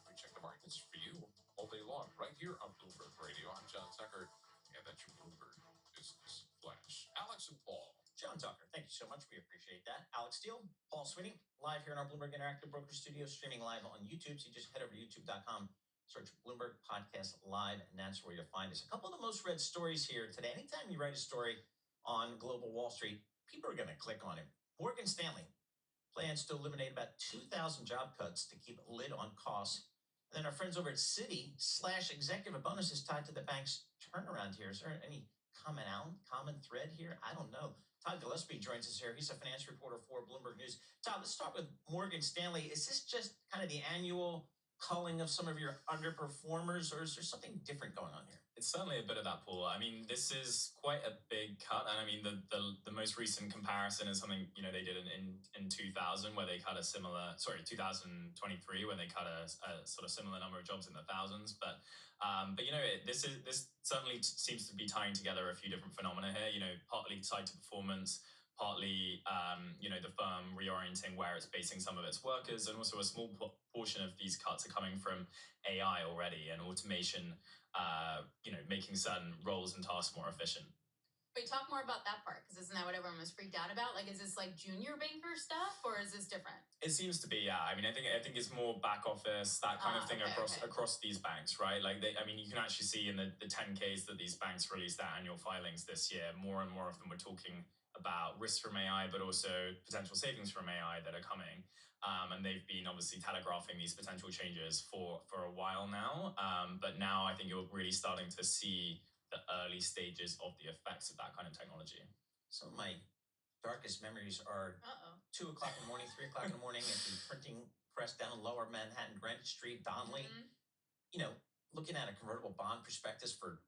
We check the markets for you all day long, right here on Bloomberg Radio. I'm John Tucker, and that's your Bloomberg Business Flash. Alex and Paul. John Tucker, thank you so much. We appreciate that. Alex Steele, Paul Sweeney, live here in our Bloomberg Interactive Broker Studio, streaming live on YouTube. So you just head over to youtube.com, search Bloomberg Podcast Live, and that's where you'll find us. A couple of the most read stories here today. Anytime you write a story on global Wall Street, people are going to click on it. Morgan Stanley plans to eliminate about 2,000 job cuts to keep a lid on costs. And then our friends over at Citi/executive bonuses tied to the bank's turnaround here. Is there any common thread here? I don't know. Todd Gillespie joins us here. He's a finance reporter for Bloomberg News. Todd, let's start with Morgan Stanley. Is this just kind of the annual culling of some of your underperformers, or is there something different going on here? It's certainly a bit of that, Paul. I mean, this is quite a big cut, and I mean the most recent comparison is something they did in 2000 where they cut 2023 when they cut a sort of similar number of jobs in the thousands. But this certainly seems to be tying together a few different phenomena here. Partly tied to performance, partly the firm reorienting where it's basing some of its workers, and also a small portion of these cuts are coming from AI already and automation. Making certain roles and tasks more efficient. Wait, talk more about that part, because isn't that what everyone was freaked out about? Like, is this like junior banker stuff, or is this different? It seems to be, yeah. I mean, I think it's more back office, that kind of thing across these banks, right? Like, you can actually see in the 10Ks that these banks released their annual filings this year. More and more of them were talking about risks from AI, but also potential savings from AI that are coming. And they've been obviously telegraphing these potential changes for a while now. But now I think you're really starting to see the early stages of the effects of that kind of technology. Some of my darkest memories are 2 o'clock in the morning, 3 o'clock in the morning at the printing press down in Lower Manhattan, Greenwich Street, Donnelly. Mm-hmm. Looking at a convertible bond prospectus for,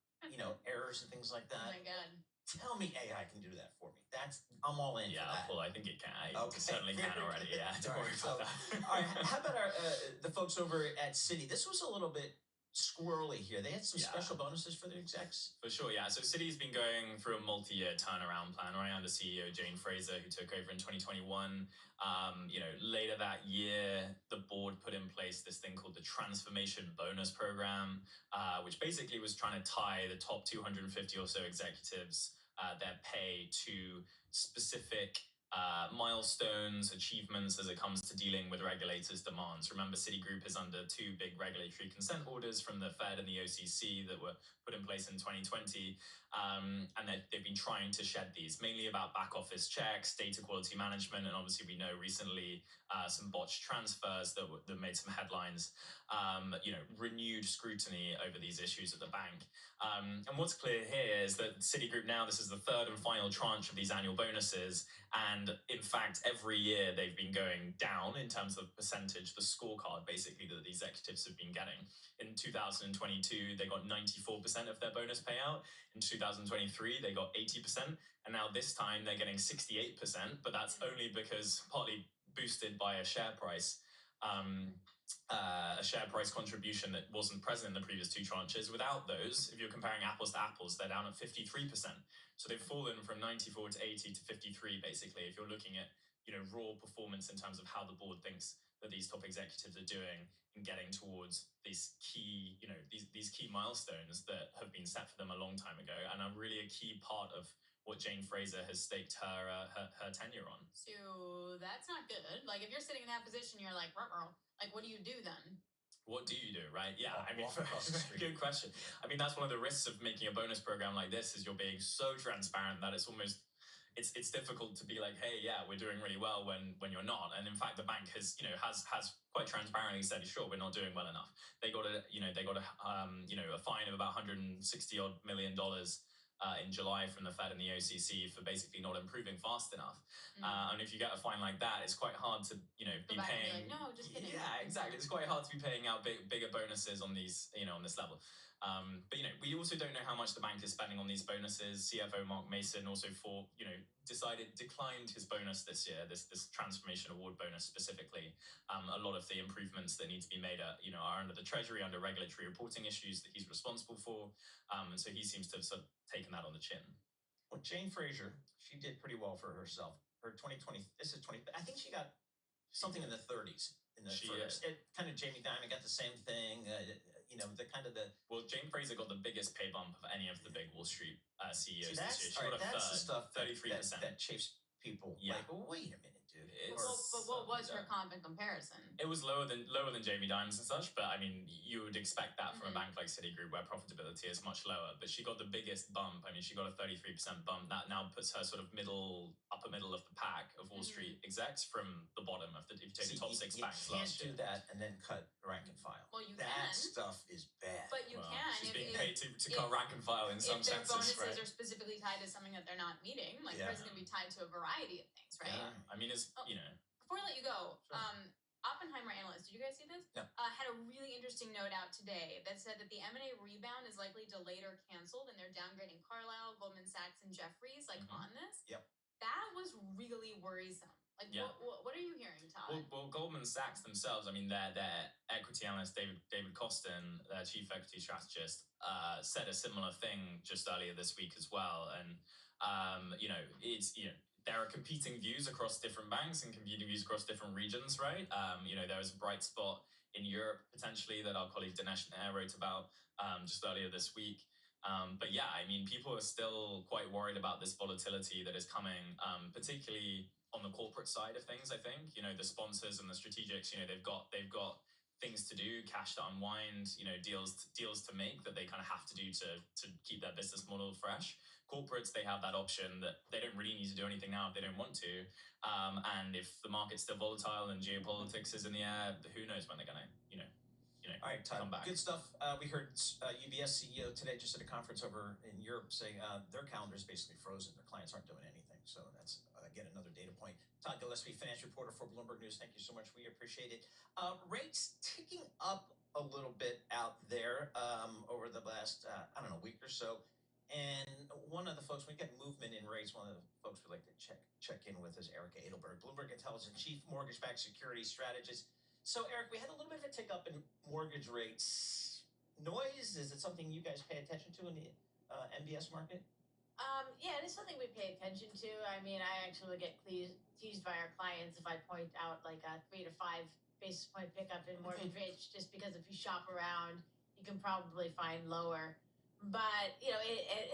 errors and things like that. Oh my God. Tell me AI can do that for me. I'm all in for that. Well, I think it can. It certainly can already. Yeah. All right. How about the folks over at Citi? This was a little bit squirrely here. They had some special bonuses for their execs. For sure, yeah. So Citi's been going through a multi-year turnaround plan, right, under CEO Jane Fraser, who took over in 2021. Later that year, the board put in place this thing called the Transformation Bonus Program, which basically was trying to tie the top 250 or so executives, their pay to specific milestones, achievements as it comes to dealing with regulators' demands. Remember, Citigroup is under 2 big regulatory consent orders from the Fed and the OCC that were put in place in 2020. And they've been trying to shed these, mainly about back office checks, data quality management, and obviously we know recently some botched transfers that made some headlines. Renewed scrutiny over these issues at the bank. And what's clear here is that Citigroup now, this is the 3rd and final tranche of these annual bonuses. And in fact, every year they've been going down in terms of percentage, the scorecard basically that the executives have been getting. In 2022, they got 94% of their bonus payout. In 2023, they got 80%. And now this time they're getting 68%, but that's only because partly boosted by a share price contribution that wasn't present in the previous 2 tranches. Without those, if you're comparing apples to apples, they're down at 53%. So they've fallen from 94 to 80 to 53, basically, if you're looking at raw performance in terms of how the board thinks that these top executives are doing in getting towards these key, these key milestones that have been set for them a long time ago, and are really a key part of what Jane Fraser has staked her tenure on. So that's not good. Like, if you're sitting in that position, you're like, ruh-roh. Like, what do you do then? What do you do, right? Yeah, I mean, good question. I mean, that's one of the risks of making a bonus program like this, is you're being so transparent that it's almost, it's difficult to be like, hey, yeah, we're doing really well when you're not. And in fact, the bank has quite transparently said, sure, we're not doing well enough. They got a fine of about $160 odd million in July from the Fed and the OCC for basically not improving fast enough. And if you get a fine like that, it's quite hard to, be paying. Like, no, just kidding. Yeah, exactly. It's quite hard to be paying out bigger bonuses on these, on this level. But we also don't know how much the bank is spending on these bonuses. CFO Mark Mason also declined his bonus this year, this transformation award bonus specifically. A lot of the improvements that need to be made are under the Treasury, under regulatory reporting issues that he's responsible for. And so he seems to have sort of taken that on the chin. Well, Jane Fraser, she did pretty well for herself. Her 2020, I think she got something in the 30s. Kind of Jamie Dimon got the same thing. Well, Jane Fraser got the biggest pay bump of any of the big Wall Street CEOs this year. She got a that's the stuff 33%. that chafes people. Yeah. Like, well, wait a minute, dude. But what was her comp in comparison? It was lower than Jamie Dimon's and such, but I mean, you would expect that from a bank like Citigroup, where profitability is much lower. But she got the biggest bump. I mean, she got a 33% bump. That now puts her sort of upper middle of the pack of Wall Street execs from the bottom of if you take the top 6 banks last year. You can't do that and then cut rank and file. Well, you that can. stuff is bad. But you can. She's being paid to cut rank and file in some senses, if their bonuses right? are specifically tied to something that they're not meeting, like hers is going to be tied to a variety of things, right? Yeah. I mean, Before I let you go, Oppenheimer analyst, did you guys see this? No. Had a really interesting note out today that said that the M&A rebound is likely delayed or canceled, and they're downgrading Carlyle, Goldman Sachs, and Jefferies on this. Yep. That was really worrisome. Like, what are you hearing, Todd? Well, Goldman Sachs themselves, I mean, their equity analyst, David Costin, their chief equity strategist, said a similar thing just earlier this week as well. And, there are competing views across different banks and competing views across different regions, right? There was a bright spot in Europe, potentially, that our colleague Dinesh Nair wrote about just earlier this week. But yeah, I mean, people are still quite worried about this volatility that is coming, particularly on the corporate side of things, I think. The sponsors and the strategics, they've got things to do, cash to unwind, deals to make that they kind of have to do to keep their business model fresh. Corporates, they have that option that they don't really need to do anything now if they don't want to. And if the market's still volatile and geopolitics is in the air, who knows when they're going to, all right, Todd, come back. Good stuff. We heard UBS CEO today just at a conference over in Europe saying their calendar is basically frozen. Their clients aren't doing anything. So that's, again, another data point. Todd Gillespie, financial reporter for Bloomberg News. Thank you so much. We appreciate it. Rates ticking up a little bit out there over the last, week or so. And one of the folks, we get movement in rates. One of the folks we'd like to check in with is Erica Edelberg, Bloomberg Intelligence Chief Mortgage-Backed Securities Strategist. So, Eric, we had a little bit of a tick up in mortgage rates. Noise? Is it something you guys pay attention to in the MBS market? Yeah, it is something we pay attention to. I mean, I actually get teased by our clients if I point out like a 3 to 5 basis point pickup in mortgage rates, just because if you shop around, you can probably find lower. But,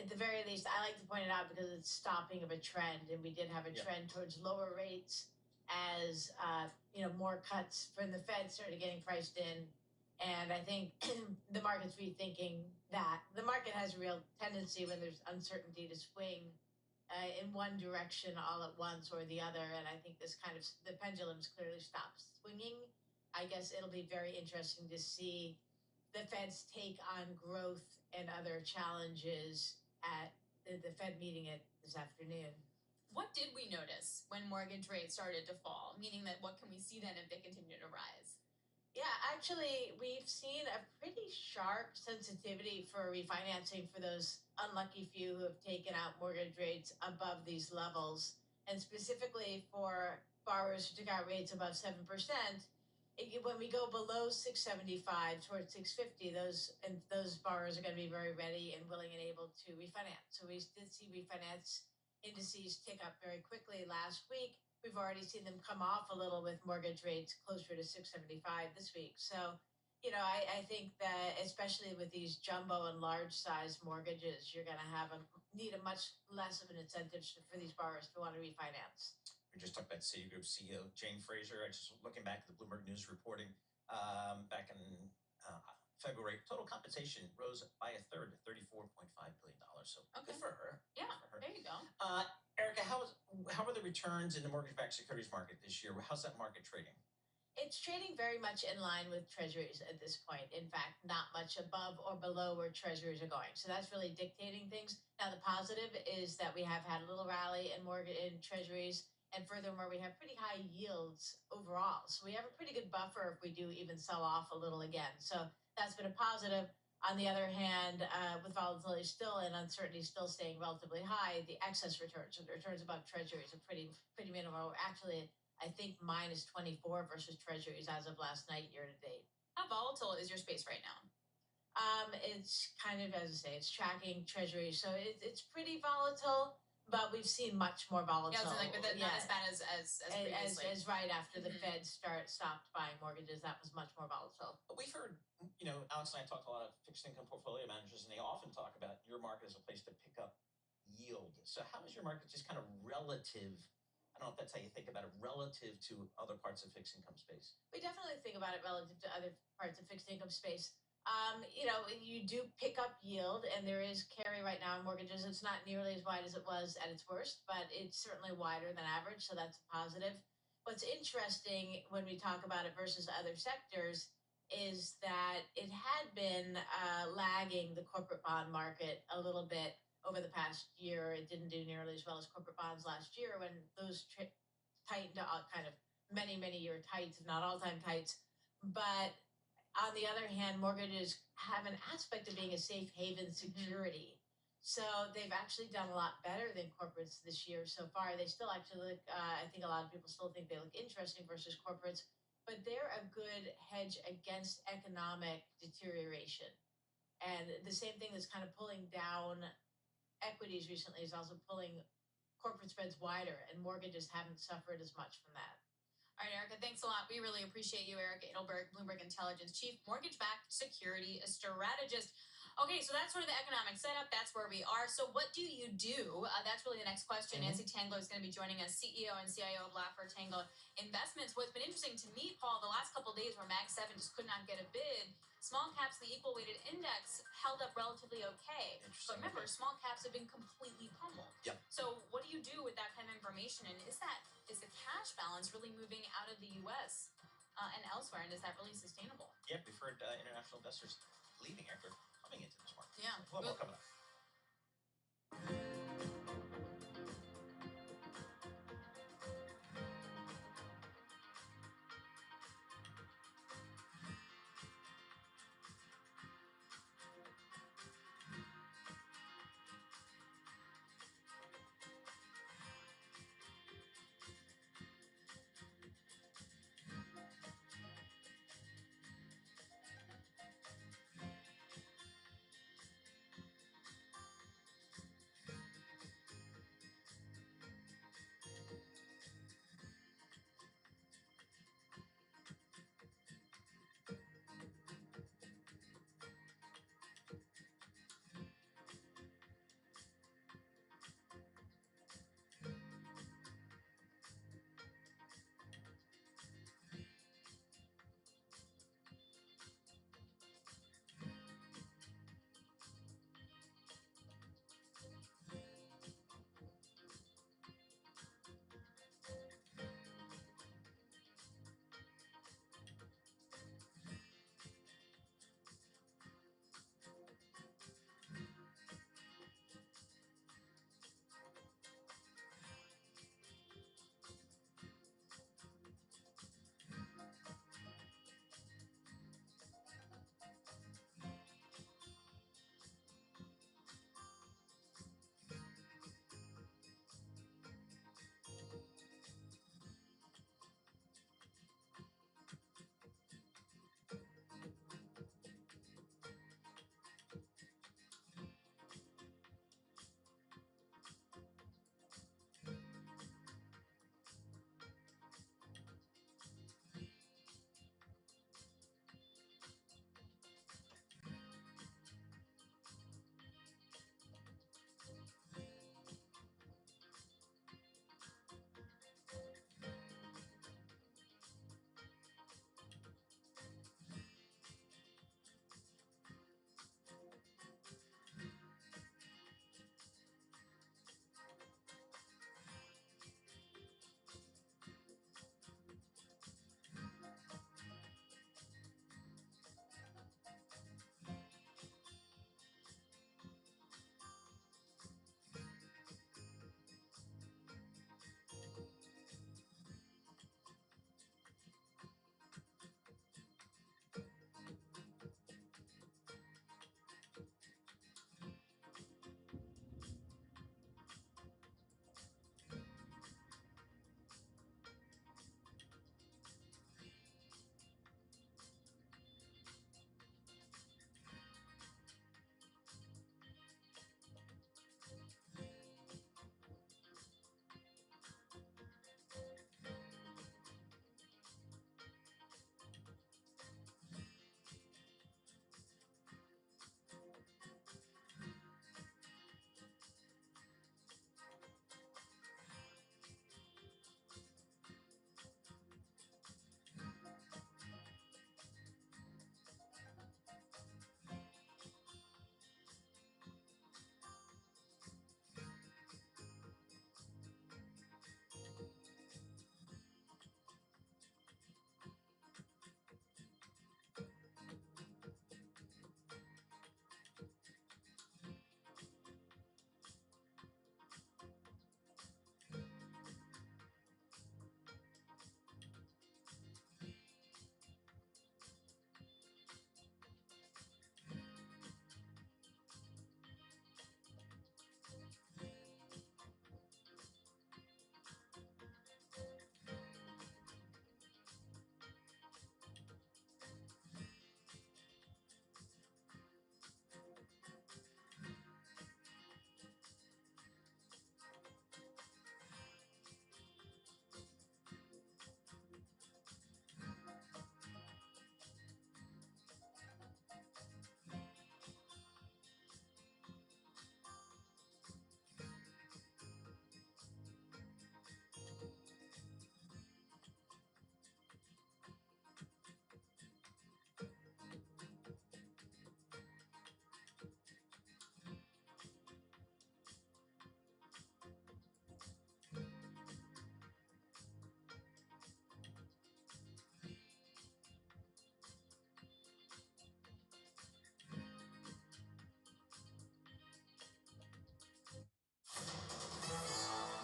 at the very least, I like to point it out because it's stopping of a trend, and we did have a trend towards lower rates as, more cuts from the Fed started getting priced in. And I think the market's rethinking that. The market has a real tendency when there's uncertainty to swing in one direction all at once or the other. And I think the pendulum's clearly stopped swinging. I guess it'll be very interesting to see the Fed's take on growth and other challenges at the Fed meeting this afternoon. What did we notice when mortgage rates started to fall? Meaning that what can we see then if they continue to rise? Yeah, actually, we've seen a pretty sharp sensitivity for refinancing for those unlucky few who have taken out mortgage rates above these levels. And specifically for borrowers who took out rates above 7%, when we go below 675 towards 650, those borrowers are going to be very ready and willing and able to refinance. So we did see refinance indices tick up very quickly last week. We've already seen them come off a little with mortgage rates closer to 675 this week. So, I think that especially with these jumbo and large size mortgages, you're going to need a much less of an incentive for these borrowers to want to refinance. We just talked about Citigroup CEO Jane Fraser. I just looking back at the Bloomberg News reporting back in February. Total compensation rose by a third to $34.5 billion. So good for her. Yeah, good for her. There you go. Erica, how are the returns in the mortgage-backed securities market this year? How's that market trading? It's trading very much in line with treasuries at this point. In fact, not much above or below where treasuries are going. So that's really dictating things. Now, the positive is that we have had a little rally in treasuries, and furthermore, we have pretty high yields overall. So we have a pretty good buffer if we do even sell off a little again. So that's been a positive. On the other hand, with volatility still and uncertainty still staying relatively high, the excess returns, so the returns above treasuries are pretty minimal. Actually, I think minus 24 versus treasuries as of last night, year to date. How volatile is your space right now? It's kind of, as I say, it's tracking treasuries, so it's pretty volatile. But we've seen much more volatile. Yeah, so like, but not as bad as previously. As right after the Fed stopped buying mortgages, that was much more volatile. But we've heard, Alex and I talk to a lot of fixed income portfolio managers, and they often talk about your market as a place to pick up yield. So how is your market just kind of relative? I don't know if that's how you think about it, relative to other parts of fixed income space. We definitely think about it relative to other parts of fixed income space. You do pick up yield, and there is carry right now in mortgages. It's not nearly as wide as it was at its worst, but it's certainly wider than average, so that's a positive. What's interesting when we talk about it versus other sectors is that it had been lagging the corporate bond market a little bit over the past year. It didn't do nearly as well as corporate bonds last year when those tightened to kind of many, many year tights, if not all-time tights. But on the other hand, mortgages have an aspect of being a safe haven security. So they've actually done a lot better than corporates this year so far. They still actually look, I think a lot of people still think they look interesting versus corporates, but they're a good hedge against economic deterioration. And the same thing that's kind of pulling down equities recently is also pulling corporate spreads wider, and mortgages haven't suffered as much from that. All right, Erica, thanks a lot. We really appreciate you, Erica Edelberg, Bloomberg Intelligence Chief Mortgage-Backed Security Strategist. Okay, so that's sort of the economic setup. That's where we are. So what do you do? That's really the next question. Nancy Tangler is going to be joining us, CEO and CIO of Laffer Tangler Investments. What's been interesting to me, Paul, the last couple of days where Mag 7 just could not get a bid, small caps, the equal weighted index, held up relatively okay. But remember, small caps have been completely pummeled. Yep. So what do you do with that kind of information? And is the cash balance really moving out of the U.S. And elsewhere? And is that really sustainable? Yep, we've heard international investors leaving after coming into this market. Yeah. We'll have more coming up.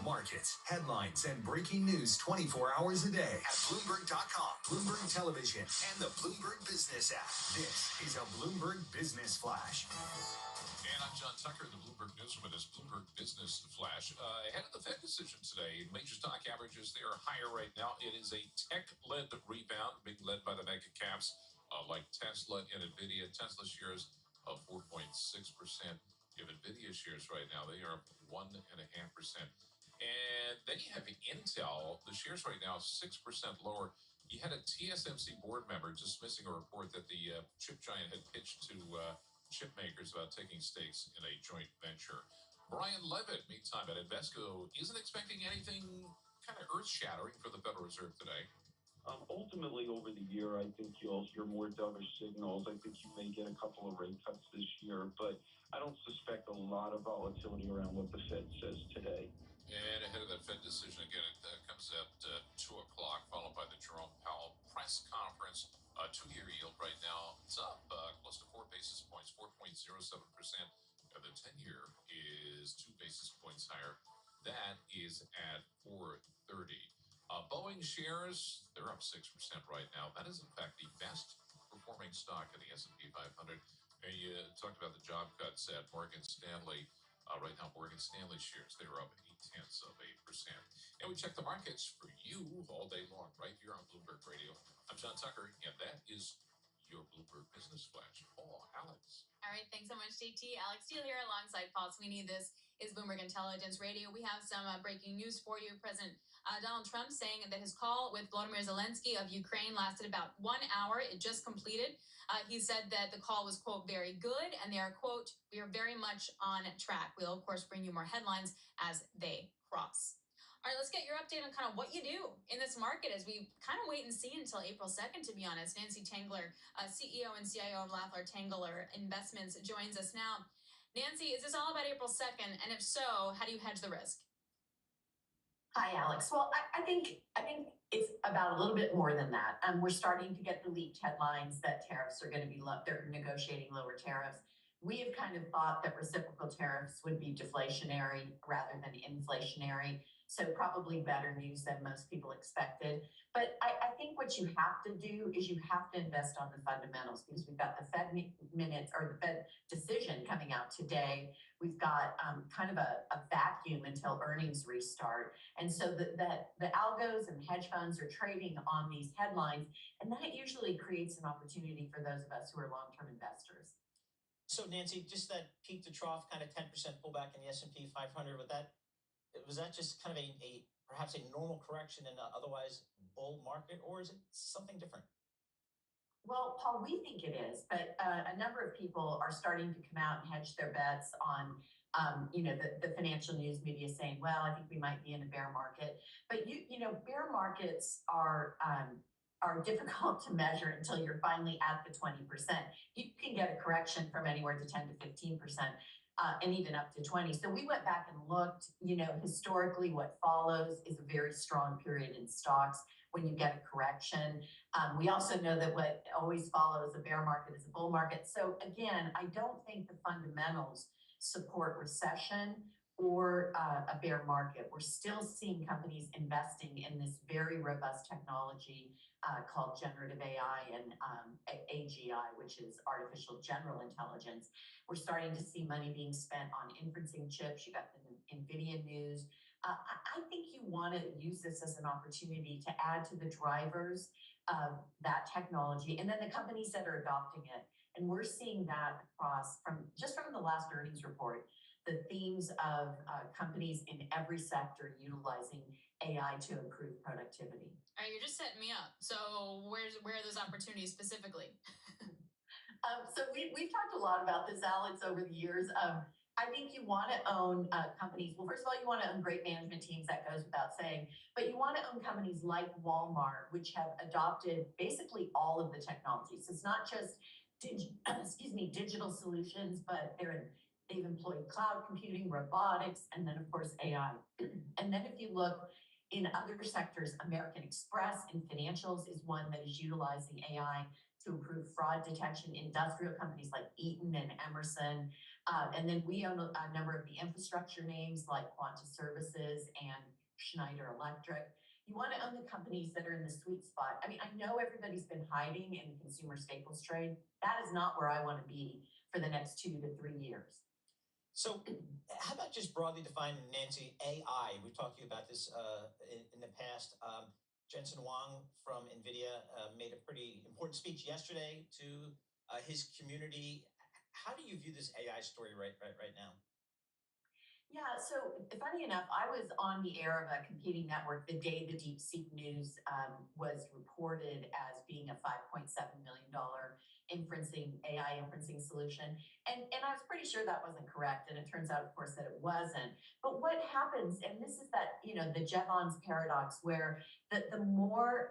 Markets, headlines, and breaking news 24 hours a day at Bloomberg.com, Bloomberg Television, and the Bloomberg Business app. This is a Bloomberg Business Flash. And I'm John Tucker, the Bloomberg Newsroom. It is Bloomberg Business Flash. Ahead of the Fed decision today, major stock averages, they are higher right now. It is a tech-led rebound, being led by the mega caps like Tesla and NVIDIA. Tesla shares of 4.6%. You have NVIDIA shares right now, they are up 1.5%. And then you have Intel, the shares right now 6% lower. You had a TSMC board member dismissing a report that the chip giant had pitched to chip makers about taking stakes in a joint venture. Brian Levitt, meantime, at Invesco, isn't expecting anything kind of earth-shattering for the Federal Reserve today. Ultimately, over the year, I think you'll hear more dovish signals. I think you may get a couple of rate cuts this year, but I don't suspect a lot of volatility around what the Fed says today. And ahead of that Fed decision, again, it comes at 2 o'clock, followed by the Jerome Powell press conference. Two-year yield right now, it's up close to 4 basis points, 4.07%. The 10-year is 2 basis points higher. That is at 4.30. Boeing shares, they're up 6% right now. That is, in fact, the best performing stock in the S&P 500. And you talked about the job cuts at Morgan Stanley. Right now, Morgan Stanley shares, they were up 0.8%. And we check the markets for you all day long, right here on Bloomberg Radio. I'm John Tucker, and that is your Bloomberg Business Flash. Oh, Alex. All right, thanks so much, JT. Alex Steele here alongside Paul Sweeney. This is Bloomberg Intelligence Radio. We have some breaking news for you. President Donald Trump saying that his call with Volodymyr Zelensky of Ukraine lasted about 1 hour. It just completed. He said that the call was, quote, very good, and they are, quote, we are very much on track. We'll, of course, bring you more headlines as they cross. All right, let's get your update on kind of what you do in this market as we kind of wait and see until April 2nd, to be honest. Nancy Tangler, CEO and CIO of Lafler Tangler Investments, joins us now. Nancy, is this all about April 2nd? And if so, how do you hedge the risk? Hi, Alex. Well, I think it's about a little bit more than that. We're starting to get the leaked headlines that tariffs are going to be low. They're negotiating lower tariffs. We have kind of thought that reciprocal tariffs would be deflationary rather than inflationary. So probably better news than most people expected. But I think what you have to do is you have to invest on the fundamentals, because we've got the Fed minutes or the Fed decision coming out today. We've got kind of a vacuum until earnings restart. And so the algos and hedge funds are trading on these headlines. And that usually creates an opportunity for those of us who are long-term investors. So Nancy, just that peak to trough kind of 10% pullback in the S&P 500, was that just kind of a perhaps a normal correction in an otherwise bull market, or is it something different? Well, Paul, we think it is, but a number of people are starting to come out and hedge their bets on, the financial news media saying, well, I think we might be in a bear market. But bear markets are difficult to measure until you're finally at the 20%. You can get a correction from anywhere to 10 to 15%. And even up to 20. So we went back and looked, historically what follows is a very strong period in stocks when you get a correction. We also know that what always follows a bear market is a bull market. So again, I don't think the fundamentals support recession or a bear market. We're still seeing companies investing in this very robust technology called generative AI and AGI, which is artificial general intelligence. We're starting to see money being spent on inferencing chips. You got the NVIDIA news. I think you want to use this as an opportunity to add to the drivers of that technology and then the companies that are adopting it. And we're seeing that across from the last earnings report, the themes of companies in every sector utilizing AI to improve productivity. All right, you're just setting me up. So where are those opportunities specifically? So we've talked a lot about this, Alex, over the years. I think you want to own companies. Well, first of all, you want to own great management teams. That goes without saying. But you want to own companies like Walmart, which have adopted basically all of the technologies. So it's not just digital solutions, but they've employed cloud computing, robotics, and then of course AI. And then if you look in other sectors, American Express in financials is one that is utilizing AI to improve fraud detection, industrial companies like Eaton and Emerson. And then we own a number of the infrastructure names like Quanta Services and Schneider Electric. You want to own the companies that are in the sweet spot. I mean, I know everybody's been hiding in consumer staples trade. That is not where I want to be for the next 2 to 3 years. So how about just broadly defined, Nancy, AI? We've talked to you about this in the past. Jensen Huang from NVIDIA made a pretty important speech yesterday to his community. How do you view this AI story right now? Yeah, so funny enough, I was on the air of a competing network the day the DeepSeek news was reported as being a $5.7 million AI inferencing solution. And I was pretty sure that wasn't correct. And it turns out, of course, that it wasn't. But what happens, and this is that, the Jevons paradox, where the more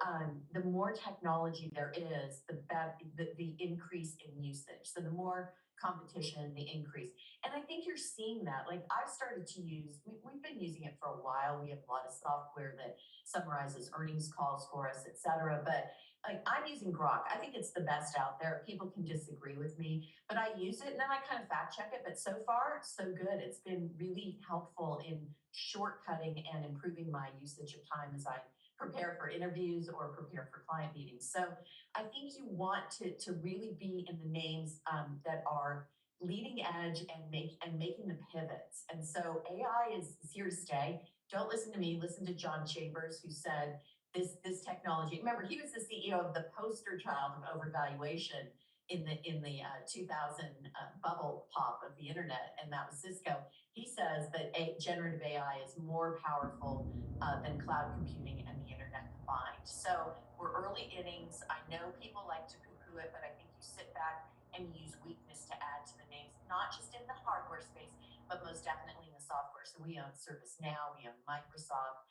technology there is, the increase in usage. So the more competition, the increase. And I think you're seeing that. Like I've started to use, we've been using it for a while. We have a lot of software that summarizes earnings calls for us, et cetera. But like I'm using Grok. I think it's the best out there. People can disagree with me, but I use it and then I kind of fact check it. But so far, so good. It's been really helpful in shortcutting and improving my usage of time as I prepare for interviews or prepare for client meetings. So I think you want to really be in the names that are leading edge and making the pivots. And so AI is here to stay. Don't listen to me. Listen to John Chambers, who said this technology. Remember, he was the CEO of the poster child of overvaluation in the 2000 bubble pop of the internet, and that was Cisco. He says that generative AI is more powerful than cloud computing and the internet combined. So we're early innings. I know people like to poo-poo it, but I think you sit back and use weakness to add to the names, not just in the hardware space, but most definitely in the software. So we own ServiceNow, we own Microsoft,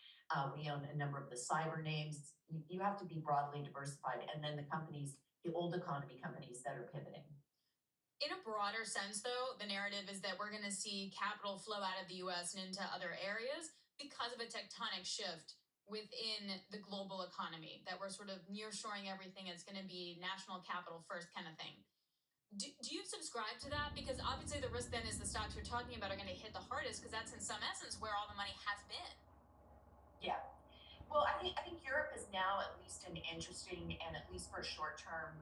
we own a number of the cyber names. You have to be broadly diversified, and then the companies, the old economy companies that are pivoting. In a broader sense, though, the narrative is that we're going to see capital flow out of the U.S. and into other areas because of a tectonic shift within the global economy, that we're sort of nearshoring everything. It's going to be national capital first kind of thing. Do you subscribe to that? Because obviously the risk then is the stocks you're talking about are going to hit the hardest, because that's in some essence where all the money has been. Yeah. Well, I think Europe is now at least an interesting, and at least for a short term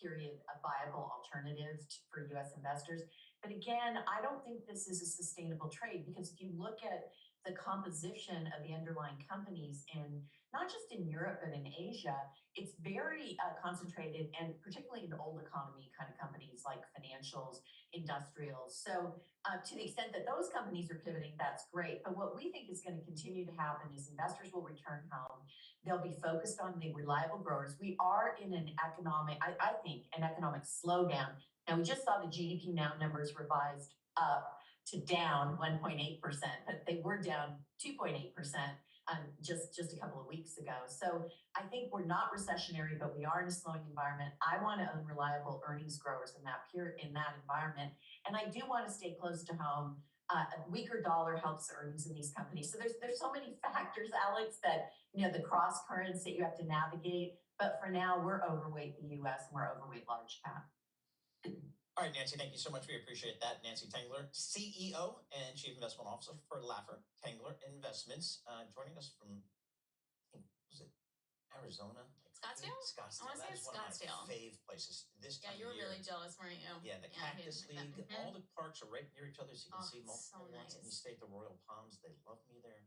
period, a viable alternative for U.S. investors. But again, I don't think this is a sustainable trade, because if you look at the composition of the underlying companies in not just in Europe but in Asia, it's very concentrated, and particularly in old economy kind of companies like financials, industrials. So to the extent that those companies are pivoting, that's great. But what we think is going to continue to happen is investors will return home. They'll be focused on the reliable growers. We are in an economic, I think, an economic slowdown. Now, we just saw the GDP Now numbers revised up to down 1.8%, but they were down 2.8% just a couple of weeks ago. So I think we're not recessionary, but we are in a slowing environment. I want to own reliable earnings growers in that environment, and I do want to stay close to home. A weaker dollar helps earnings in these companies. So there's so many factors, Alex, that the cross currents that you have to navigate. But for now, we're overweight the U.S. and we're overweight large cap. All right, Nancy, thank you so much. We appreciate that. Nancy Tengler, CEO and Chief Investment Officer for Laffer Tengler Investments, joining us from, was it Arizona? Scottsdale? Scottsdale. I want to say That is it's one of Scottsdale. my fave places this time Yeah, you were of year. really jealous, weren't you? Yeah, the Cactus League, all the parks are right near each other, so you can see it's multiple so ones. And you nice. stay at the Royal Palms. They love me there.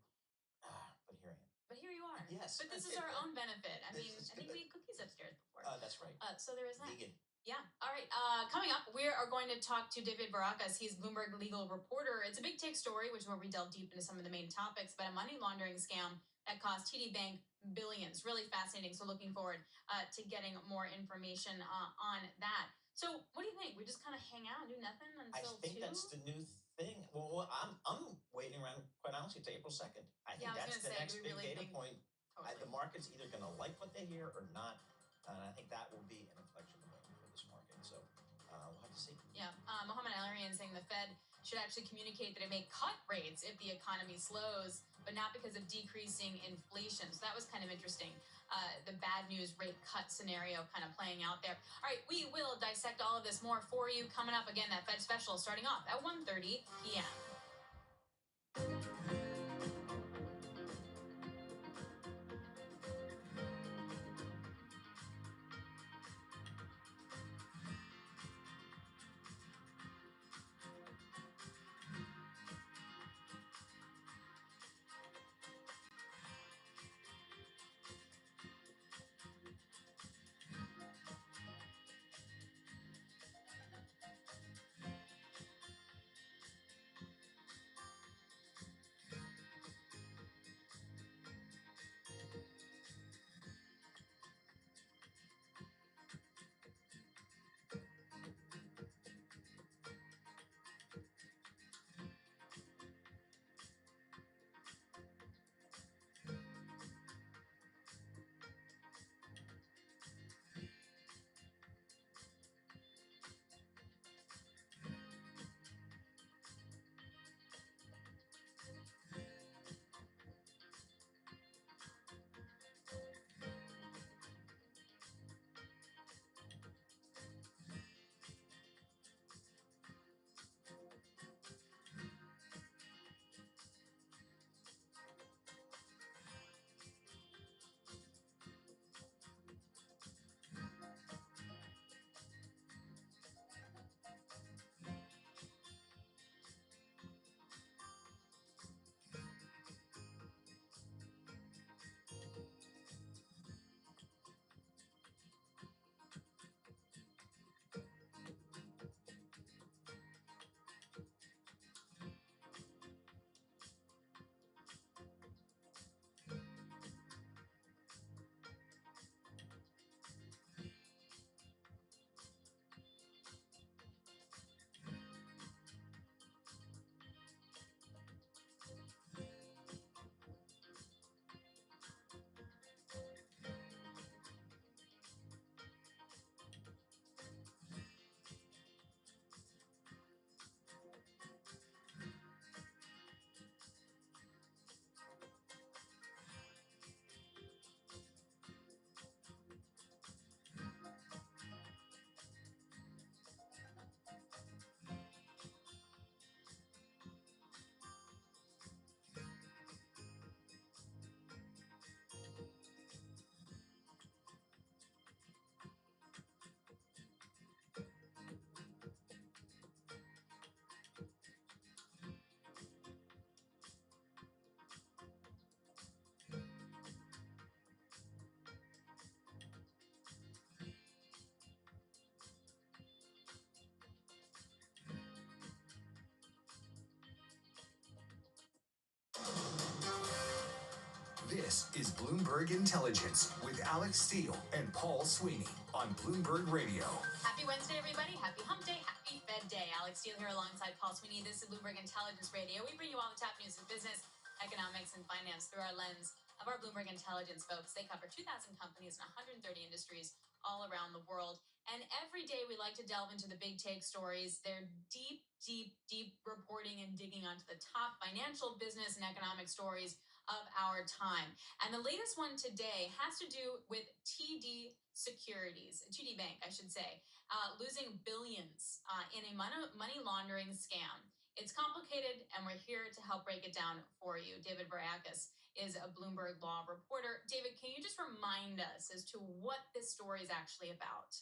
But here I am. But here you are. Yes. But this is our own benefit. I mean, This is I think good. we had cookies upstairs before. That's right. So there is that. Vegan. Yeah. All right. Coming up, we are going to talk to David Baracus. He's Bloomberg legal reporter. It's a big take story, which is where we delve deep into some of the main topics, but a money laundering scam that cost TD Bank billions. Really fascinating. So looking forward to getting more information on that. So what do you think? We just kind of hang out and do nothing until 2? I think that's the new thing. Well, I'm waiting around, quite honestly, to April 2nd. I think that's the next big data point. Totally. The market's either going to like what they hear or not. And I think that will be an inflection point for this market. So we'll have to see. Yeah. Mohammed Al-Arian saying the Fed should actually communicate that it may cut rates if the economy slows. but not because of decreasing inflation. So that was kind of interesting. The bad news rate cut scenario kind of playing out there. All right, we will dissect all of this more for you coming up. Again, that Fed special starting off at 1:30 p.m. This is Bloomberg Intelligence with Alex Steele and Paul Sweeney on Bloomberg Radio. Happy Wednesday, everybody. Happy Hump Day. Happy Fed Day. Alex Steele here alongside Paul Sweeney. This is Bloomberg Intelligence Radio. We bring you all the top news in business, economics, and finance through our lens of our Bloomberg Intelligence folks. They cover 2,000 companies and 130 industries all around the world. And every day we like to delve into the big take stories. They're deep, deep, deep reporting and digging onto the top financial, business, and economic stories of our time. And the latest one today has to do with TD Securities, TD Bank, I should say, losing billions in a money laundering scam. It's complicated, and we're here to help break it down for you. David Varakis is a Bloomberg Law reporter. David, can you just remind us as to what this story is actually about?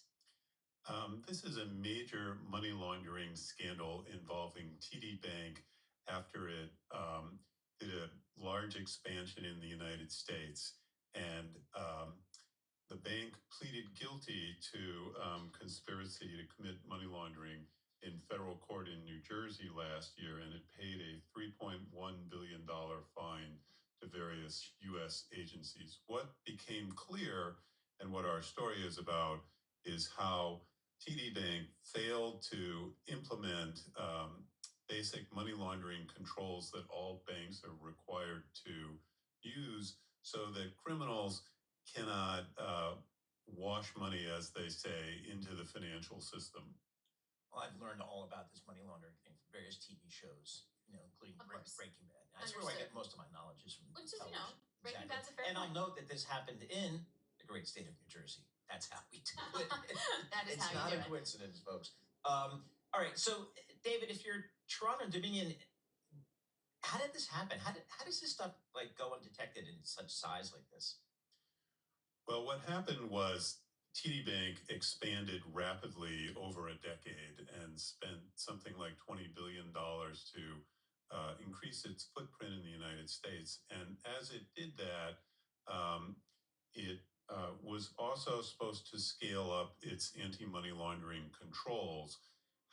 This is a major money laundering scandal involving TD Bank after it did a large expansion in the United States. And the bank pleaded guilty to conspiracy to commit money laundering in federal court in New Jersey last year, and it paid a $3.1 billion fine to various U.S. agencies. What became clear, and what our story is about, is how TD Bank failed to implement basic money laundering controls that all banks are required to use so that criminals cannot wash money, as they say, into the financial system. Well, I've learned all about this money laundering thing from various TV shows. including Of course. Breaking Bad. That's where I get Understood. most of my knowledge is from Which is, television. Breaking Exactly. Bad's a fair And point. I'll note that this happened in the great state of New Jersey. That's how we do it. That is it's how you not do a it. coincidence, folks. All right, so David, if you're Toronto Dominion, how did this happen? How does this stuff like go undetected in such size like this? Well, what happened was TD Bank expanded rapidly over a decade and spent something like $20 billion to increase its footprint in the United States. And as it did that, it was also supposed to scale up its anti-money laundering controls.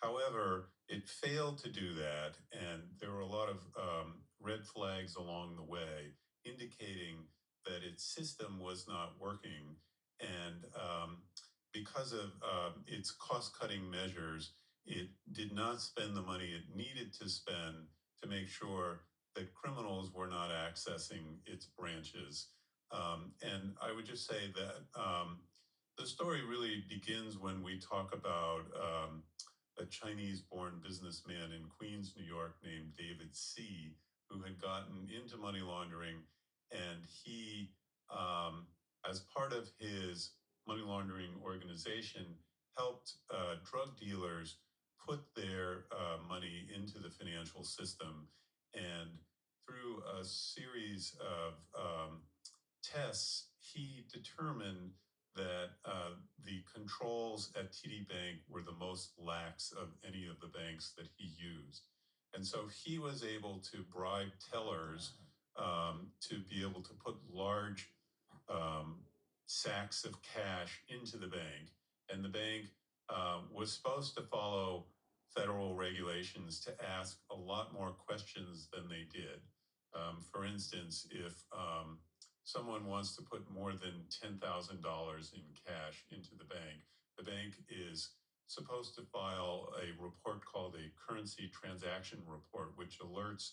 However, it failed to do that, and there were a lot of red flags along the way indicating that its system was not working. And because of its cost-cutting measures, it did not spend the money it needed to spend to make sure that criminals were not accessing its branches. And I would just say that the story really begins when we talk about a Chinese-born businessman in Queens, New York, named David C., who had gotten into money laundering, and he, as part of his money laundering organization, helped drug dealers put their money into the financial system. And through a series of tests, he determined that the controls at TD Bank were the most lax of any of the banks that he used. And so he was able to bribe tellers to be able to put large sacks of cash into the bank. And the bank was supposed to follow federal regulations to ask a lot more questions than they did. For instance, if someone wants to put more than $10,000 in cash into the bank is supposed to file a report called a currency transaction report, which alerts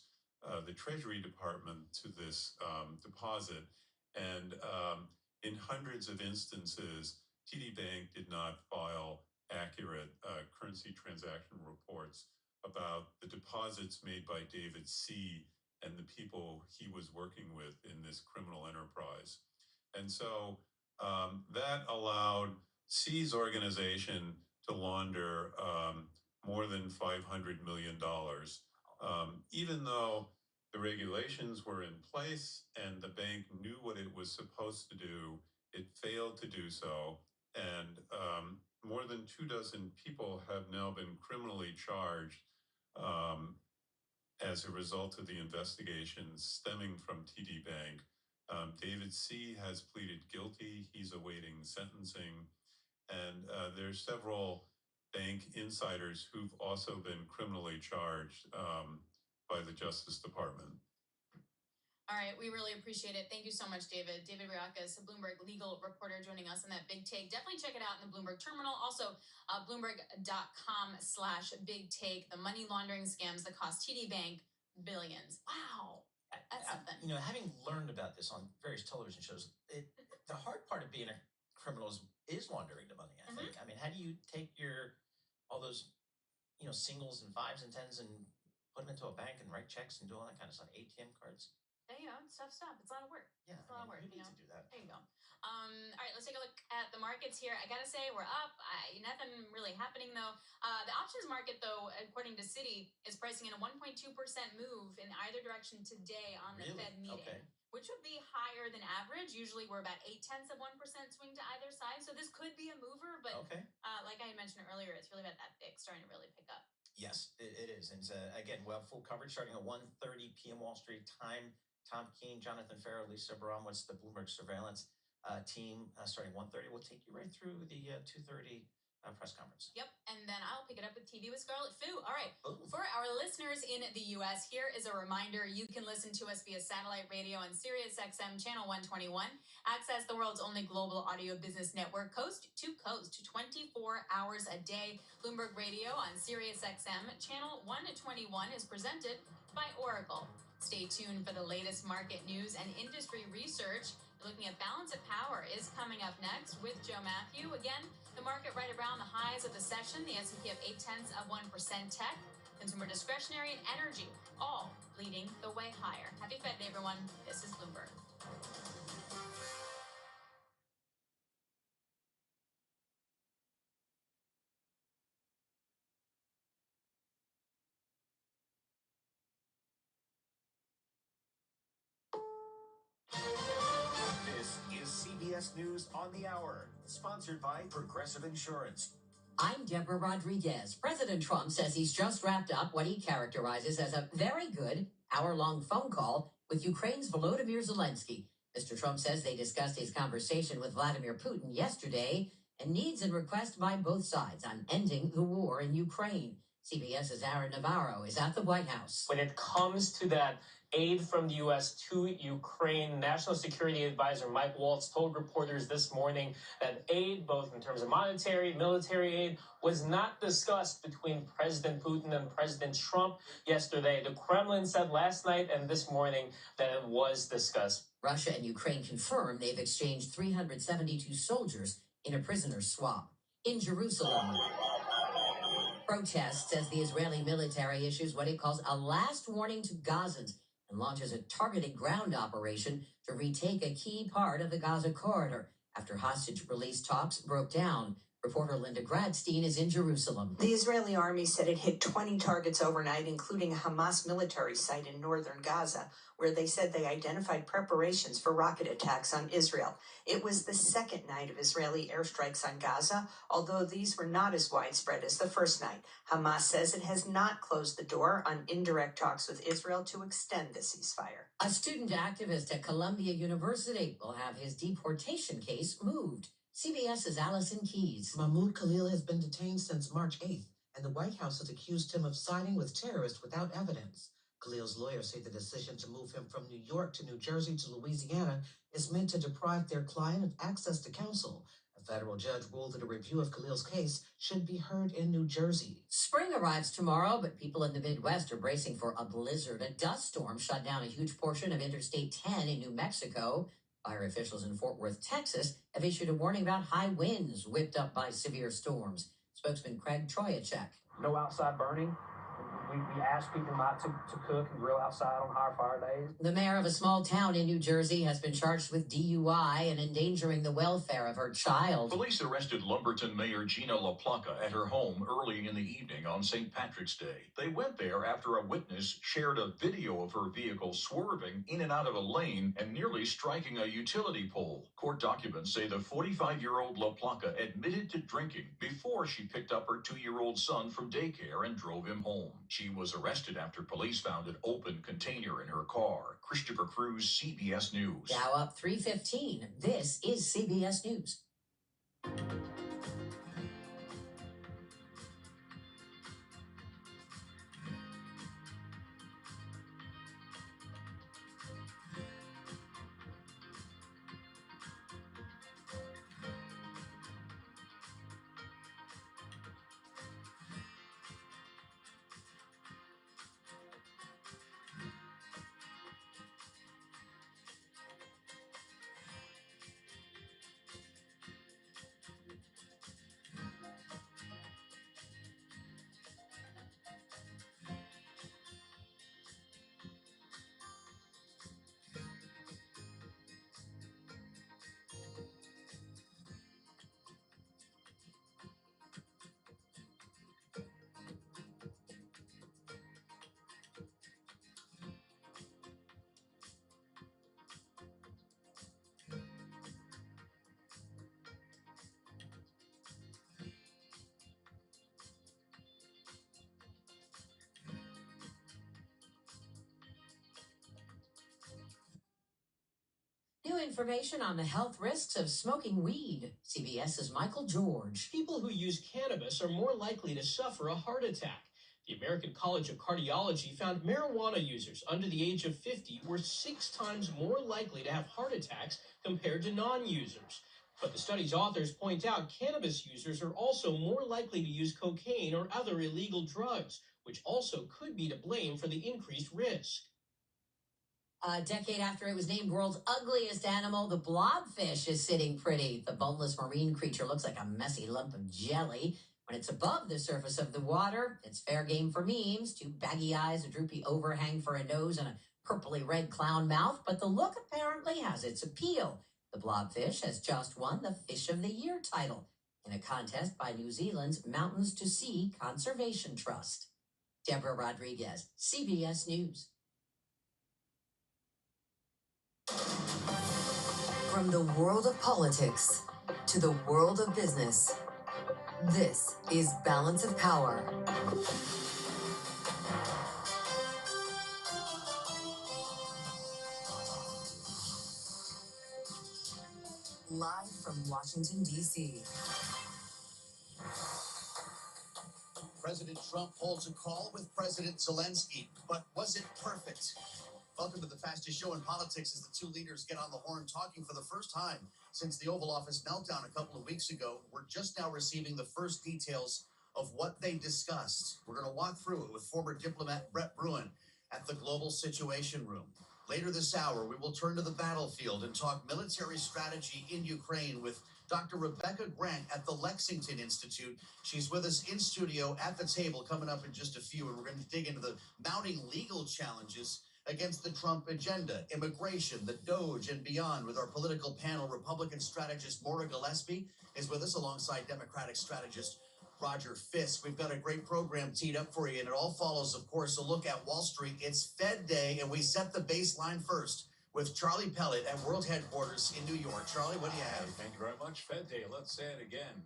the Treasury Department to this deposit. And in hundreds of instances, TD Bank did not file accurate currency transaction reports about the deposits made by David C. and the people he was working with in this criminal enterprise. And so that allowed C's organization to launder more than $500 million, even though the regulations were in place and the bank knew what it was supposed to do. It failed to do so. And more than 24 people have now been criminally charged as a result of the investigations stemming from TD Bank. David C. has pleaded guilty. He's awaiting sentencing. And there's several bank insiders who've also been criminally charged by the Justice Department. All right, we really appreciate it. Thank you so much, David. David Riakas, a Bloomberg legal reporter, joining us on that big take. Definitely check it out in the Bloomberg terminal. Also, Bloomberg.com/big take, the money laundering scams that cost TD Bank billions. Wow, that's something. Having learned about this on various television shows, the hard part of being a criminal is laundering the money, I think. I mean, how do you take all those, singles and fives and tens and put them into a bank and write checks and do all that kind of stuff, ATM cards? It's tough stuff. It's a lot of work. Yeah, it's a lot of work. You need to do that. There you go. All right, let's take a look at the markets here. I gotta say, we're up. Nothing really happening though. The options market, though, according to Citi, is pricing in a 1.2% move in either direction today on the Fed meeting, which would be higher than average. Usually, we're about 0.8% swing to either side, so this could be a mover. But like I mentioned earlier, it's really about that VIX starting to really pick up. Yes, it is. And again, we'll have full coverage starting at 1:30 p.m. Wall Street time. Tom Keene, Jonathan Farrow, Lisa Baramowitz, the Bloomberg surveillance team, starting 1:30. We'll take you right through the 2:30 press conference. Yep, and then I'll pick it up with TV with Scarlet Fu. All right, for our listeners in the U.S., here is a reminder. You can listen to us via satellite radio on Sirius XM Channel 121. Access the world's only global audio business network, coast to coast, 24 hours a day. Bloomberg Radio on Sirius XM Channel 121 is presented by Oracle. Stay tuned for the latest market news and industry research. Looking at Balance of Power is coming up next with Joe Matthew. Again, the market right around the highs of the session. The S&P up 0.8% tech. The consumer discretionary, and energy, all leading the way higher. Happy Fed Day, everyone. This is Bloomberg. This is CBS News on the Hour, sponsored by Progressive Insurance. I'm Deborah Rodriguez. President Trump says he's just wrapped up what he characterizes as a very good hour-long phone call with Ukraine's Volodymyr Zelensky. Mr. Trump says they discussed his conversation with Vladimir Putin yesterday and needs and requests by both sides on ending the war in Ukraine. CBS's Aaron Navarro is at the White House. When it comes to that aid from the U.S. to Ukraine, National Security Advisor Mike Waltz told reporters this morning that aid, both in terms of monetary, military aid, was not discussed between President Putin and President Trump yesterday. The Kremlin said last night and this morning that it was discussed. Russia and Ukraine confirm they've exchanged 372 soldiers in a prisoner swap. In Jerusalem, protests as the Israeli military issues what it calls a last warning to Gazans and launches a targeted ground operation to retake a key part of the Gaza corridor after hostage release talks broke down. Reporter Linda Gradstein is in Jerusalem. The Israeli army said it hit 20 targets overnight, including a Hamas military site in northern Gaza, where they said they identified preparations for rocket attacks on Israel. It was the second night of Israeli airstrikes on Gaza, although these were not as widespread as the first night. Hamas says it has not closed the door on indirect talks with Israel to extend the ceasefire. A student activist at Columbia University will have his deportation case moved. CBS's Allison Keyes. Mahmoud Khalil has been detained since March 8th, and the White House has accused him of siding with terrorists without evidence. Khalil's lawyers say the decision to move him from New York to New Jersey to Louisiana is meant to deprive their client of access to counsel. A federal judge ruled that a review of Khalil's case should be heard in New Jersey. Spring arrives tomorrow, but people in the Midwest are bracing for a blizzard. A dust storm shut down a huge portion of Interstate 10 in New Mexico. Fire officials in Fort Worth, Texas, have issued a warning about high winds whipped up by severe storms. Spokesman Craig Troyachek. No outside burning. We ask people not to cook and grill outside on high fire days. The mayor of a small town in New Jersey has been charged with DUI and endangering the welfare of her child. Police arrested Lumberton Mayor Gina LaPlaca at her home early in the evening on St. Patrick's Day. They went there after a witness shared a video of her vehicle swerving in and out of a lane and nearly striking a utility pole. Court documents say the 45-year-old LaPlaca admitted to drinking before she picked up her 2-year-old son from daycare and drove him home. She was arrested after police found an open container in her car. Christopher Cruz, CBS News. Dow up 315. This is CBS News. New information on the health risks of smoking weed. CBS's Michael George. People who use cannabis are more likely to suffer a heart attack. The American College of Cardiology found marijuana users under the age of 50 were 6 times more likely to have heart attacks compared to non-users. But the study's authors point out cannabis users are also more likely to use cocaine or other illegal drugs, which also could be to blame for the increased risk. A decade after it was named world's ugliest animal, the blobfish is sitting pretty. The boneless marine creature looks like a messy lump of jelly. When it's above the surface of the water, it's fair game for memes. Two baggy eyes, a droopy overhang for a nose, and a purpley red clown mouth. But the look apparently has its appeal. The blobfish has just won the Fish of the Year title in a contest by New Zealand's Mountains to Sea Conservation Trust. Deborah Rodriguez, CBS News. From the world of politics to the world of business, this is Balance of Power. Live from Washington, D.C. President Trump holds a call with President Zelensky, but was it perfect? Welcome to the fastest show in politics as the two leaders get on the horn talking for the first time since the Oval Office meltdown a couple of weeks ago. We're just now receiving the first details of what they discussed. We're going to walk through it with former diplomat Brett Bruen at the Global Situation Room. Later this hour, we will turn to the battlefield and talk military strategy in Ukraine with Dr. Rebecca Grant at the Lexington Institute. She's with us in studio at the table coming up in just a few, and we're going to dig into the mounting legal challenges against the Trump agenda, immigration, the Doge, and beyond with our political panel. Republican strategist Maura Gillespie is with us alongside Democratic strategist Roger Fisk. We've got a great program teed up for you, and it all follows, of course, a look at Wall Street. It's Fed Day, and we set the baseline first with Charlie Pellet at World Headquarters in New York. Charlie, what do you have? Thank you very much. Fed Day, let's say it again.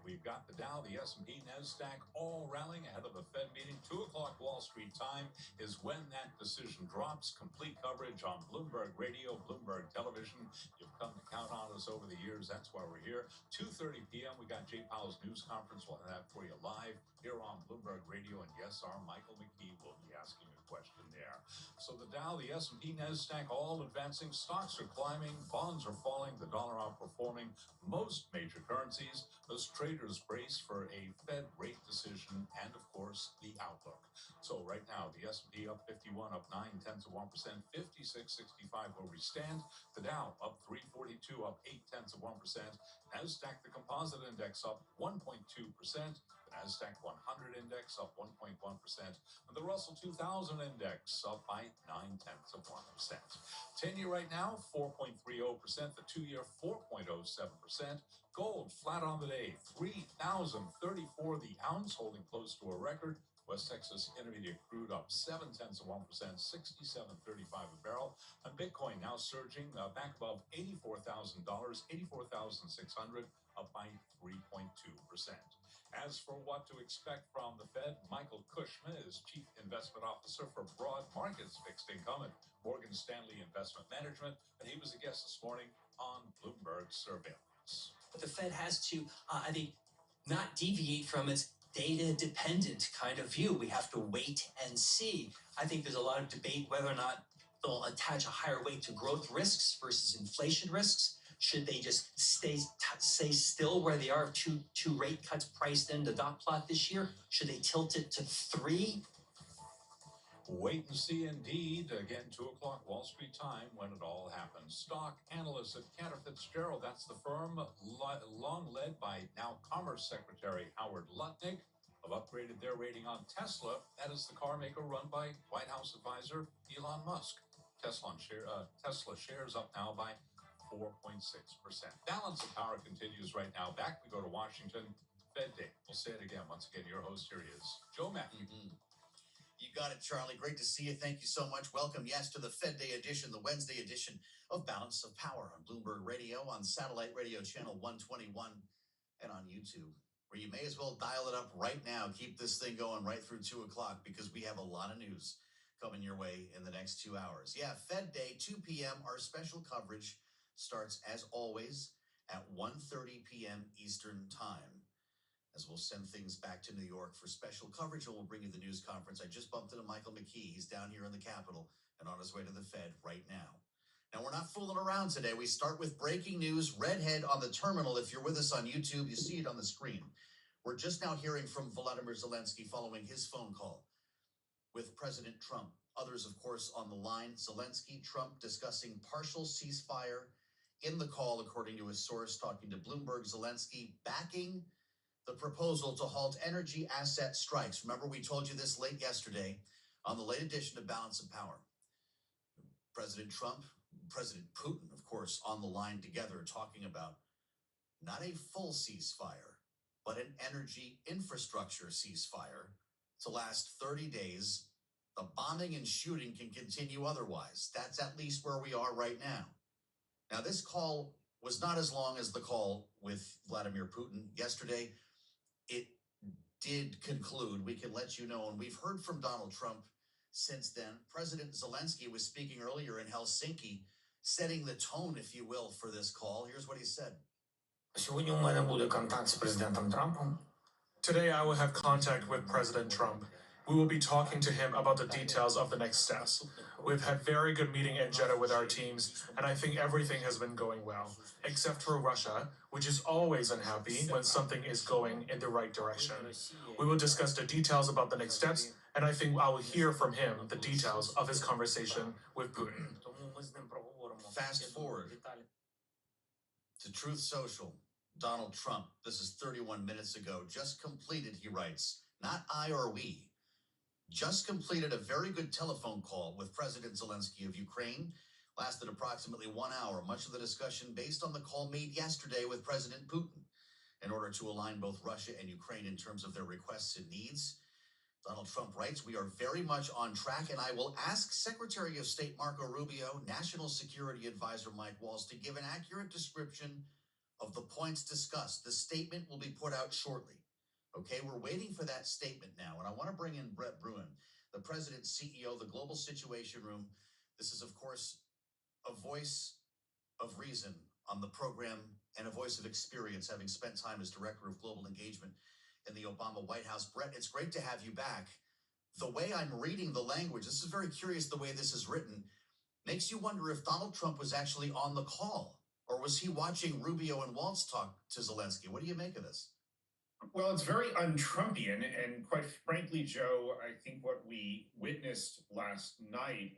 We've got the Dow, the S&P, NASDAQ all rallying ahead of the Fed meeting. 2 o'clock Wall Street time is when that decision drops. Complete coverage on Bloomberg Radio, Bloomberg Television. You've come to count on us over the years. That's why we're here. 2:30 p.m. We got Jay Powell's news conference. We'll have that for you live here on Bloomberg Radio. And yes, our Michael McKee will be asking a question there. So the Dow, the S&P, NASDAQ all advancing. Stocks are climbing. Bonds are falling. The dollar outperforming most major currencies. Those traders brace for a Fed rate decision and, of course, the outlook. So right now, the S&P up 51, up 0.9%, 56.65 where we stand. The Dow up 342, up 0.8%. NASDAQ, the composite index, up 1.2%. The NASDAQ 100 index up 1.1%. And the Russell 2000 index up by 0.9%. 10-year right now, 4.30%. The 2-year, 4.07%. Gold flat on the day, $3,034 the ounce, holding close to a record. West Texas Intermediate crude up 0.7%, $67.35 a barrel. And Bitcoin now surging back above $84,000, $84,600, up by 3.2%. As for what to expect from the Fed, Michael Cushman is Chief Investment Officer for Broad Markets Fixed Income at Morgan Stanley Investment Management, and he was a guest this morning on Bloomberg Surveillance. But the Fed has to, I think, not deviate from its data-dependent kind of view. We have to wait and see. I think there's a lot of debate whether or not they'll attach a higher weight to growth risks versus inflation risks. Should they just stay still where they are, two rate cuts priced in the dot plot this year? Should they tilt it to 3? Wait and see indeed. Again, 2 o'clock Wall Street time when it all happens. Stock analysts at Cantor Fitzgerald, that's the firm long led by now Commerce Secretary Howard Lutnick, have upgraded their rating on Tesla. That is the car maker run by White House advisor Elon Musk. Tesla shares up now by 4.6%. Balance of Power continues right now. Back we go to Washington. Fed Day. We'll say it again. Once again, your host here is Joe Matthew. You got it, Charlie. Great to see you. Thank you so much. Welcome, yes, to the Fed Day edition, the Wednesday edition of Balance of Power on Bloomberg Radio, on Satellite Radio Channel 121, and on YouTube, where you may as well dial it up right now. Keep this thing going right through 2 o'clock because we have a lot of news coming your way in the next 2 hours. Yeah, Fed Day, 2 p.m. Our special coverage starts, as always, at 1:30 p.m. Eastern Time, as we'll send things back to New York for special coverage, and we'll bring you the news conference. I just bumped into Michael McKee. He's down here in the Capitol and on his way to the Fed right now. Now, we're not fooling around today. We start with breaking news. Redhead on the terminal. If you're with us on YouTube, you see it on the screen. We're just now hearing from Volodymyr Zelensky following his phone call with President Trump. Others, of course, on the line. Zelensky, Trump discussing partial ceasefire in the call, according to a source talking to Bloomberg. Zelensky backing the proposal to halt energy asset strikes. Remember, we told you this late yesterday on the late edition of Balance of Power. President Trump, President Putin, of course, on the line together talking about not a full ceasefire, but an energy infrastructure ceasefire to last 30 days. The bombing and shooting can continue otherwise. That's at least where we are right now. Now, this call was not as long as the call with Vladimir Putin yesterday. It did conclude, we can let you know, and we've heard from Donald Trump since then. President Zelensky was speaking earlier in Helsinki, setting the tone, if you will, for this call. Here's what he said. Сьогодні у мене буде контакт з президентом Трампом. Today I will have contact with President Trump. We will be talking to him about the details of the next steps. We've had very good meeting in Jeddah with our teams, and I think everything has been going well, except for Russia, which is always unhappy when something is going in the right direction. We will discuss the details about the next steps, and I think I will hear from him the details of his conversation with Putin. Fast forward to Truth Social. Donald Trump, this is 31 minutes ago, just completed, he writes, not I or we, just completed a very good telephone call with President Zelensky of Ukraine. Lasted approximately 1 hour, much of the discussion based on the call made yesterday with President Putin in order to align both Russia and Ukraine in terms of their requests and needs. Donald Trump writes, we are very much on track, and I will ask Secretary of State Marco Rubio, National Security Advisor Mike Waltz to give an accurate description of the points discussed. The statement will be put out shortly. Okay, we're waiting for that statement now, and I want to bring in Brett Bruin, the President's CEO of the Global Situation Room. This is, of course, a voice of reason on the program and a voice of experience, having spent time as Director of Global Engagement in the Obama White House. Brett, it's great to have you back. The way I'm reading the language, this is very curious the way this is written, makes you wonder if Donald Trump was actually on the call, or was he watching Rubio and Waltz talk to Zelensky? What do you make of this? Well, it's very un-Trumpian, and quite frankly, Joe, I think what we witnessed last night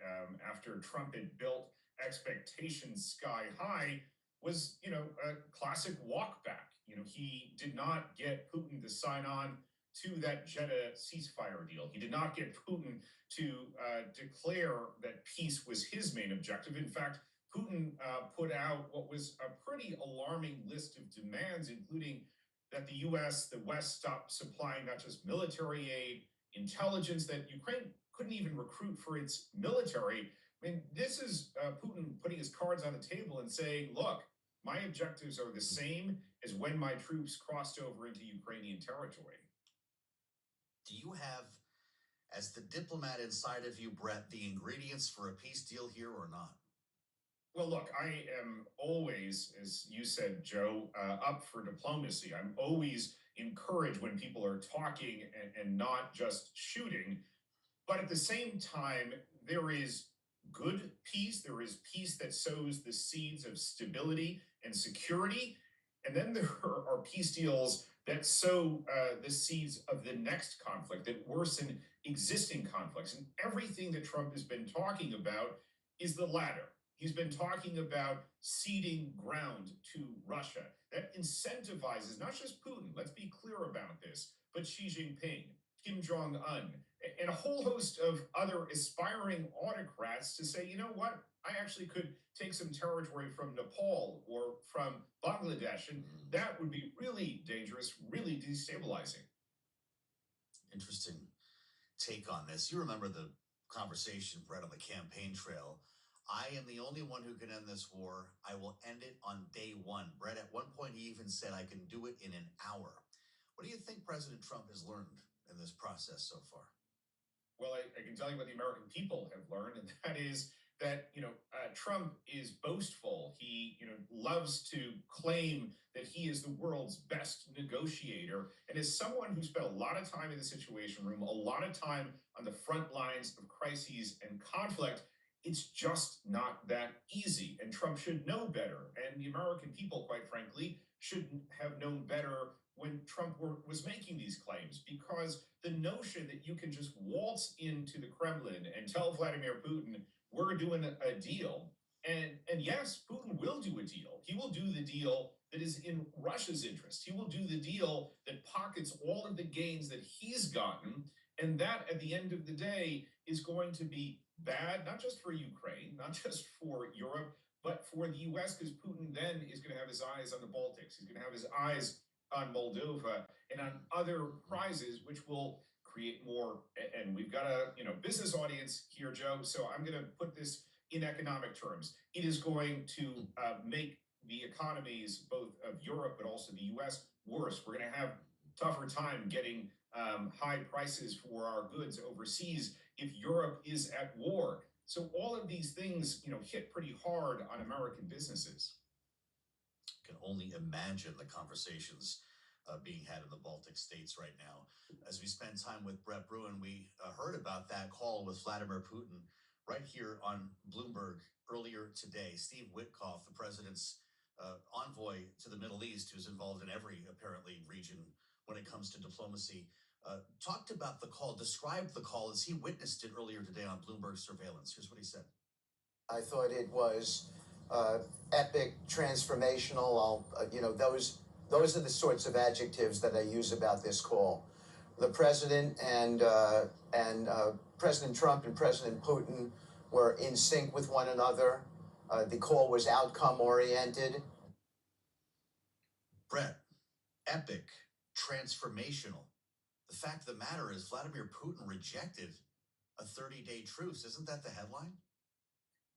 after Trump had built expectations sky high was, a classic walk back. He did not get Putin to sign on to that Jeddah ceasefire deal. He did not get Putin to declare that peace was his main objective. In fact, Putin put out what was a pretty alarming list of demands, including that the U.S., the West, stop supplying not just military aid, intelligence, that Ukraine couldn't even recruit for its military. I mean, this is Putin putting his cards on the table and saying, look, my objectives are the same as when my troops crossed over into Ukrainian territory. Do you have, as the diplomat inside of you, Brett, the ingredients for a peace deal here or not? Well, look, I am always, as you said, Joe, up for diplomacy. I'm always encouraged when people are talking and not just shooting. But at the same time, there is good peace. There is peace that sows the seeds of stability and security. And then there are peace deals that sow the seeds of the next conflict, that worsen existing conflicts. And everything that Trump has been talking about is the latter. He's been talking about ceding ground to Russia. That incentivizes not just Putin, let's be clear about this, but Xi Jinping, Kim Jong-un, and a whole host of other aspiring autocrats to say, you know what, I actually could take some territory from Nepal or from Bangladesh, and that would be really dangerous, really destabilizing. Interesting take on this. You remember the conversation, Brett, on the campaign trail. I am the only one who can end this war. I will end it on day one. Brett, at one point, he even said, I can do it in an hour. What do you think President Trump has learned in this process so far? Well, I can tell you what the American people have learned, and that is that, Trump is boastful. He, loves to claim that he is the world's best negotiator. And as someone who spent a lot of time in the Situation Room, a lot of time on the front lines of crises and conflict, it's just not that easy, and Trump should know better. And the American people, quite frankly, should have known better when Trump was making these claims, because the notion that you can just waltz into the Kremlin and tell Vladimir Putin, we're doing a deal, and yes, Putin will will do a deal. He will do the deal that is in Russia's interest. He will do the deal that pockets all of the gains that he's gotten. And that, at the end of the day, is going to be bad, not just for Ukraine, not just for Europe, but for the US, because Putin then is going to have his eyes on the Baltics. He's going to have his eyes on Moldova and on other prizes, which will create more. And we've got a business audience here, Joe. So I'm going to put this in economic terms. It is going to make the economies, both of Europe, but also the US, worse. We're going to have tougher time getting high prices for our goods overseas if Europe is at war. So all of these things, hit pretty hard on American businesses. Can only imagine the conversations being had in the Baltic states right now. As we spend time with Brett Bruin, we heard about that call with Vladimir Putin right here on Bloomberg earlier today. Steve Witkoff, the president's envoy to the Middle East, who's involved in every, apparently, region when it comes to diplomacy, talked about the call, described the call as he witnessed it earlier today on Bloomberg surveillance. Here's what he said. I thought it was epic, transformational. Those are the sorts of adjectives that I use about this call. The president and President Trump and President Putin were in sync with one another. The call was outcome oriented. Brett, epic, transformational. The fact of the matter is Vladimir Putin rejected a 30-day truce. Isn't that the headline?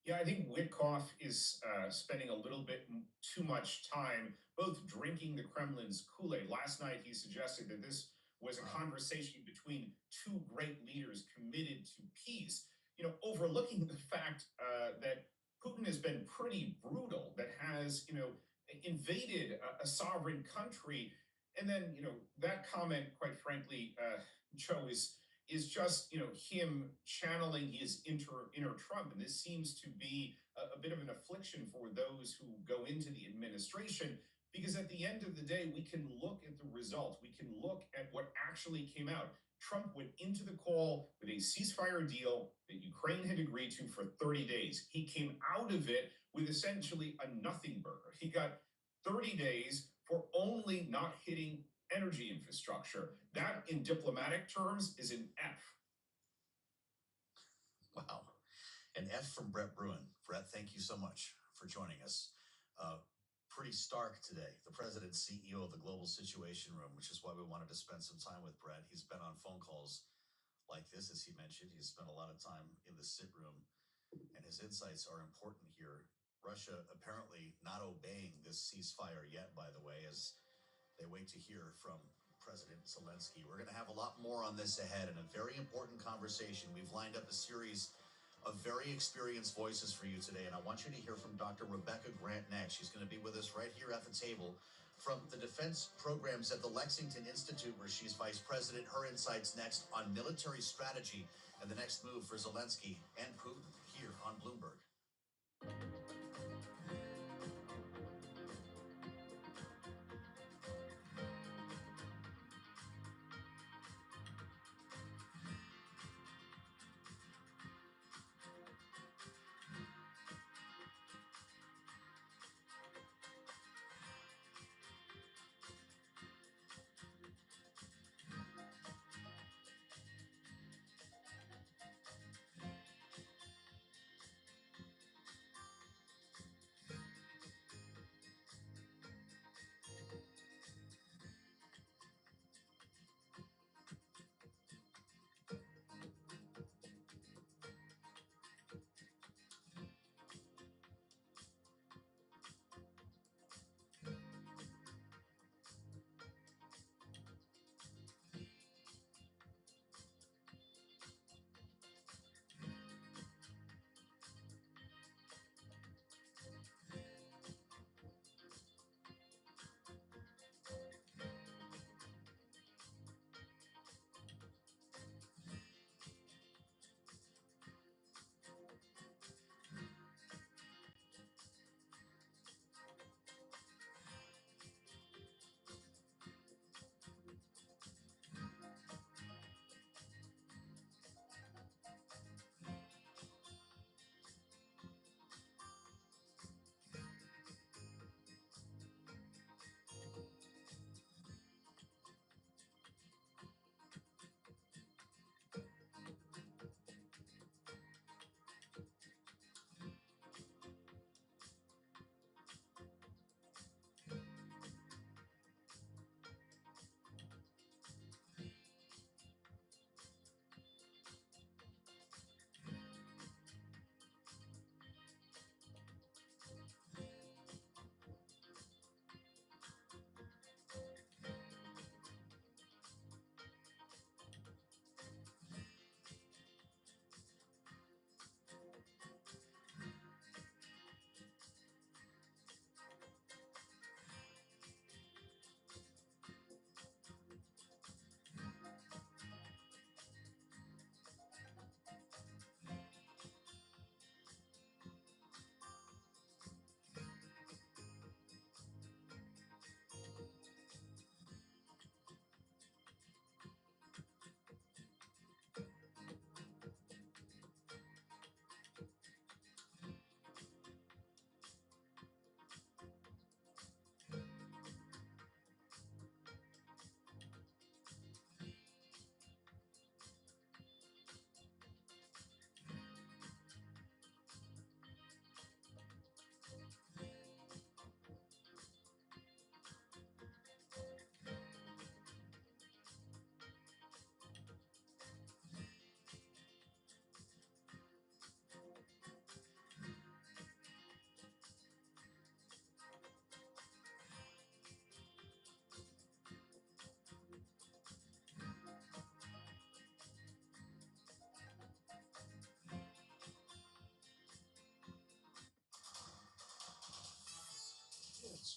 Yeah, I think Witkoff is spending a little bit too much time both drinking the Kremlin's Kool-Aid. Last night, he suggested that this was a conversation between two great leaders committed to peace, overlooking the fact that Putin has been pretty brutal, that has, invaded a sovereign country. And then, that comment, quite frankly, Joe, is just, him channeling his inner Trump. And this seems to be a bit of an affliction for those who go into the administration, because at the end of the day, we can look at the result. We can look at what actually came out. Trump went into the call with a ceasefire deal that Ukraine had agreed to for 30 days. He came out of it with essentially a nothing burger. He got 30 days for only not hitting energy infrastructure. That, in diplomatic terms, is an F. Wow. An F from Brett Bruin. Brett, thank you so much for joining us. Pretty stark today. The president's CEO of the Global Situation Room, which is why we wanted to spend some time with Brett. He's been on phone calls like this, as he mentioned. He's spent a lot of time in the sit room, and his insights are important here. Russia apparently not obeying this ceasefire yet, by the way, as they wait to hear from President Zelensky. We're going to have a lot more on this ahead, and a very important conversation. We've lined up a series of very experienced voices for you today, and I want you to hear from Dr. Rebecca Grant next. She's going to be with us right here at the table from the defense programs at the Lexington Institute, where she's vice president. Her insights next on military strategy and the next move for Zelensky and Putin here on Bloomberg.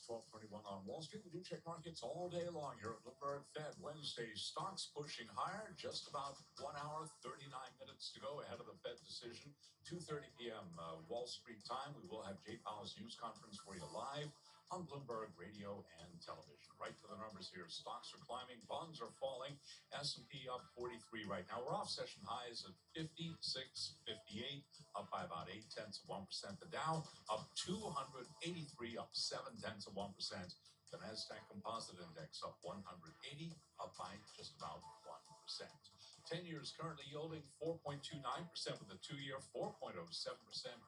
12:21 on Wall Street. We do check markets all day long here at Bloomberg Fed. Wednesday, stocks pushing higher. Just about 1 hour, 39 minutes to go ahead of the Fed decision. 2:30 p.m. Wall Street time. We will have Jay Powell's news conference for you live on Bloomberg Radio and television. Right to the numbers here. Stocks are climbing. Bonds are falling. S&P up 43 right now. We're off session highs at 56.58, up by about 0.8%. The Dow up 283, up 0.7%. The Nasdaq Composite Index up 180, up by just about 1%. 10 years currently yielding 4.29% with a 2-year 4.07%.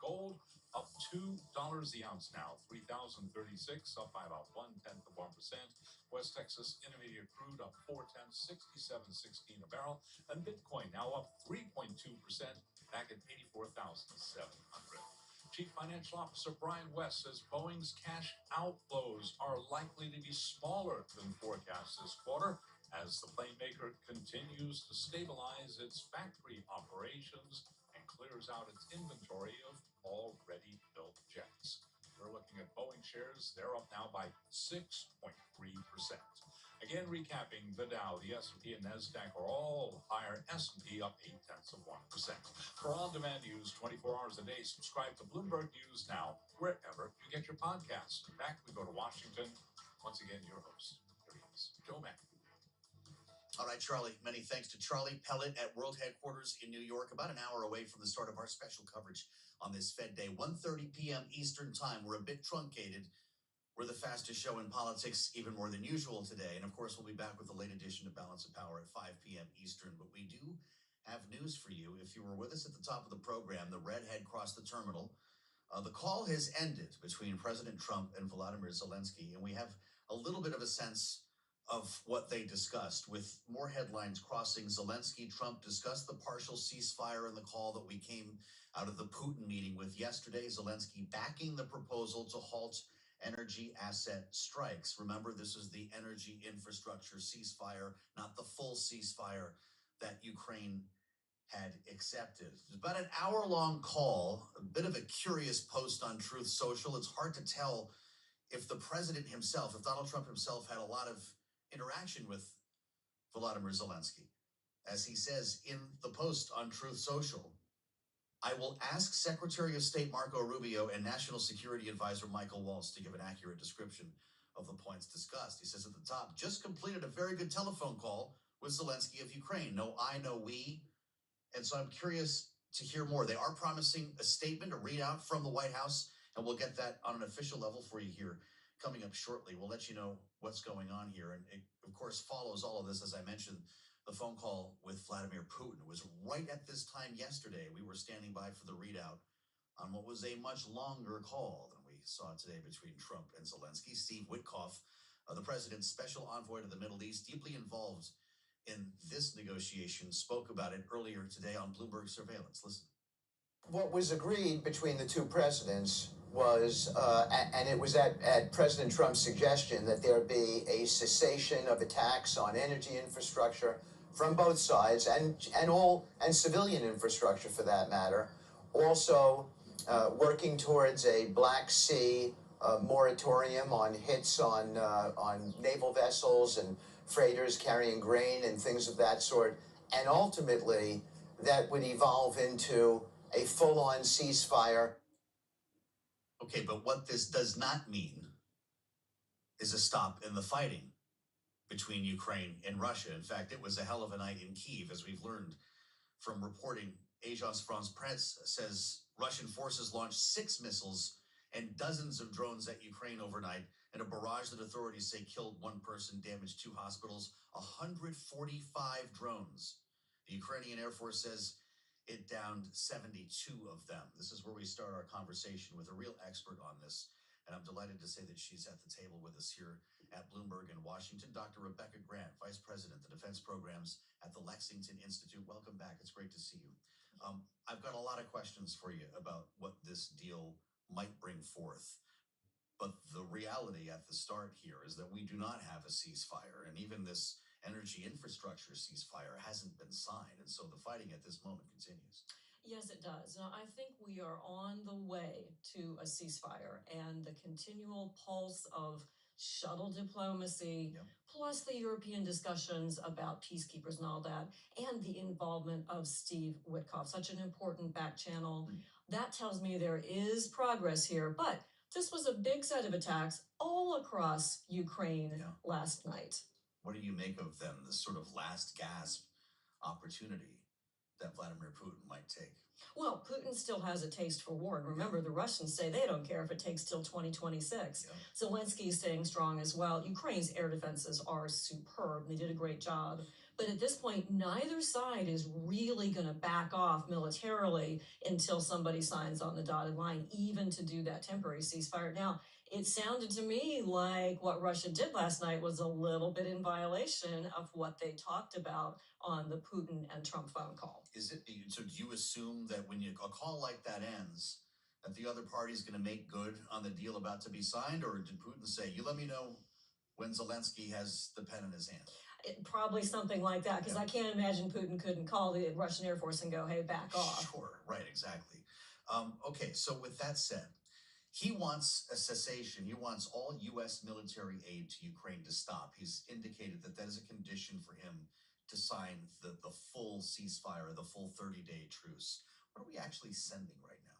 Gold up $2 the ounce now, $3,036, up by about 0.1%. West Texas Intermediate crude up 4.10, 67.16 a barrel, and Bitcoin now up 3.2%, back at 84,700. Chief Financial Officer Brian West says Boeing's cash outflows are likely to be smaller than forecast this quarter as the plane maker continues to stabilize its factory operations and clears out its inventory of already built jets. We're looking at Boeing shares. They're up now by 6.3%. Again, recapping the Dow, the S&P and Nasdaq are all higher. S&P up 0.8%. For on-demand news 24 hours a day, subscribe to Bloomberg News Now, wherever you get your podcasts. Back we go to Washington. Once again, your host, here he is, Joe Mack. All right, Charlie, many thanks to Charlie Pellet at World Headquarters in New York, about an hour away from the start of our special coverage on this Fed Day. 1:30 p.m. Eastern Time. We're a bit truncated. We're the fastest show in politics, even more than usual today. And of course, we'll be back with the late edition of Balance of Power at 5 p.m. Eastern. But we do have news for you. If you were with us at the top of the program, the red had crossed the terminal. The call has ended between President Trump and Volodymyr Zelensky, and we have a little bit of a sense of what they discussed, with more headlines crossing. Zelensky, Trump discussed the partial ceasefire and the call that we came out of the Putin meeting with yesterday. Zelensky backing the proposal to halt energy asset strikes. Remember, this is the energy infrastructure ceasefire, not the full ceasefire that Ukraine had accepted. It was about an hour-long call, a bit of a curious post on Truth Social. It's hard to tell if the president himself, if Donald Trump himself, had a lot of interaction with Volodymyr Zelensky. As he says in the post on Truth Social, I will ask Secretary of State Marco Rubio and National Security Advisor Michael Waltz to give an accurate description of the points discussed. He says at the top, just completed a very good telephone call with Zelensky of Ukraine. No I, no we. And so I'm curious to hear more. They are promising a statement, a readout from the White House, and we'll get that on an official level for you here coming up shortly. We'll let you know what's going on here. And it, of course, follows all of this, as I mentioned, the phone call with Vladimir Putin. It was right at this time yesterday. We were standing by for the readout on what was a much longer call than we saw today between Trump and Zelensky. Steve Witkoff, the president's special envoy to the Middle East, deeply involved in this negotiation, spoke about it earlier today on Bloomberg Surveillance. Listen. What was agreed between the two presidents was, and it was at President Trump's suggestion, that there be a cessation of attacks on energy infrastructure from both sides, and civilian infrastructure for that matter. Also, working towards a Black Sea moratorium on hits on naval vessels and freighters carrying grain and things of that sort, and ultimately that would evolve into a full-on ceasefire. Okay, but what this does not mean is a stop in the fighting between Ukraine and Russia. In fact, it was a hell of a night in Kyiv, as we've learned from reporting. Agence France-Presse says Russian forces launched 6 missiles and dozens of drones at Ukraine overnight, and a barrage that authorities say killed 1 person, damaged 2 hospitals, 145 drones. The Ukrainian Air Force says it downed 72 of them. This is where we start our conversation with a real expert on this, and I'm delighted to say that she's at the table with us here at Bloomberg in Washington. Dr. Rebecca Grant, Vice President of Defense Programs at the Lexington Institute. Welcome back. It's great to see you. I've got a lot of questions for you about what this deal might bring forth. But the reality at the start here is that we do not have a ceasefire, and even this energy infrastructure ceasefire hasn't been signed, and so the fighting at this moment continues. Yes, it does. Now, I think we are on the way to a ceasefire, and the continual pulse of shuttle diplomacy, Yep. plus the European discussions about peacekeepers and all that, and the involvement of Steve Witkoff, such an important back channel. That tells me there is progress here, but this was a big set of attacks all across Ukraine last night. What do you make of them, the sort of last gasp opportunity that Vladimir Putin might take? Well, Putin still has a taste for war. And remember, the Russians say they don't care if it takes till 2026. Zelensky is staying strong as well. Ukraine's air defenses are superb. They did a great job. But at this point, neither side is really going to back off militarily until somebody signs on the dotted line, even to do that temporary ceasefire. Now, it sounded to me like what Russia did last night was a little bit in violation of what they talked about on the Putin and Trump phone call. Is it so? Do you assume that when a call like that ends, that the other party is going to make good on the deal about to be signed, or did Putin say, "You let me know when Zelensky has the pen in his hand"? Probably something like that, because I can't imagine Putin couldn't call the Russian Air Force and go, "Hey, back off." Sure, right, exactly. Okay, so with that said, he wants a cessation. He wants all U.S. military aid to Ukraine to stop. He's indicated that that is a condition for him to sign the full ceasefire, the full 30-day truce. What are we actually sending right now?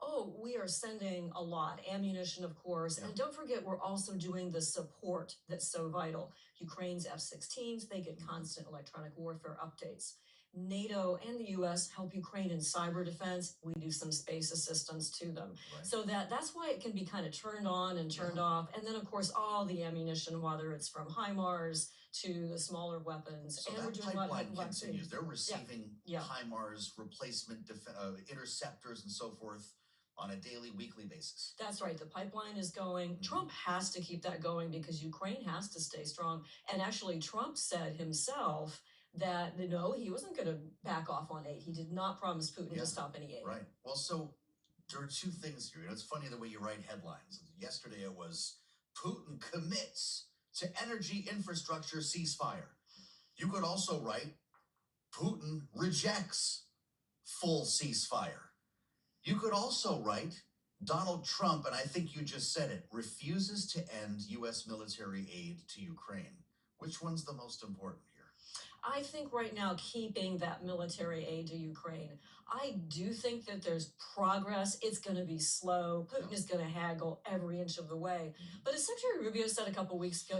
Oh, we are sending a lot. Ammunition, of course. And don't forget, we're also doing the support that's so vital. Ukraine's F-16s, they get constant electronic warfare updates. NATO and the U.S. help Ukraine in cyber defense. We do some space assistance to them. Right. So that's why it can be kind of turned on and turned off. And then, of course, all the ammunition, whether it's from HIMARS to the smaller weapons. So and we're that doing a lot of pipeline Black Sea. continues. They're receiving Yeah. HIMARS, replacement interceptors and so forth on a daily, weekly basis. That's right. The pipeline is going. Trump has to keep that going because Ukraine has to stay strong. And actually, Trump said himself that, no, he wasn't going to back off on aid. He did not promise Putin to stop any aid. Right. Well, so there are two things here. It's funny the way you write headlines. Yesterday it was Putin commits to energy infrastructure ceasefire. You could also write Putin rejects full ceasefire. You could also write Donald Trump, and I think you just said it, refuses to end U.S. military aid to Ukraine. Which one's the most important here? I think right now, keeping that military aid to Ukraine, I do think that there's progress. It's going to be slow. Putin is going to haggle every inch of the way. But as Secretary Rubio said a couple weeks ago,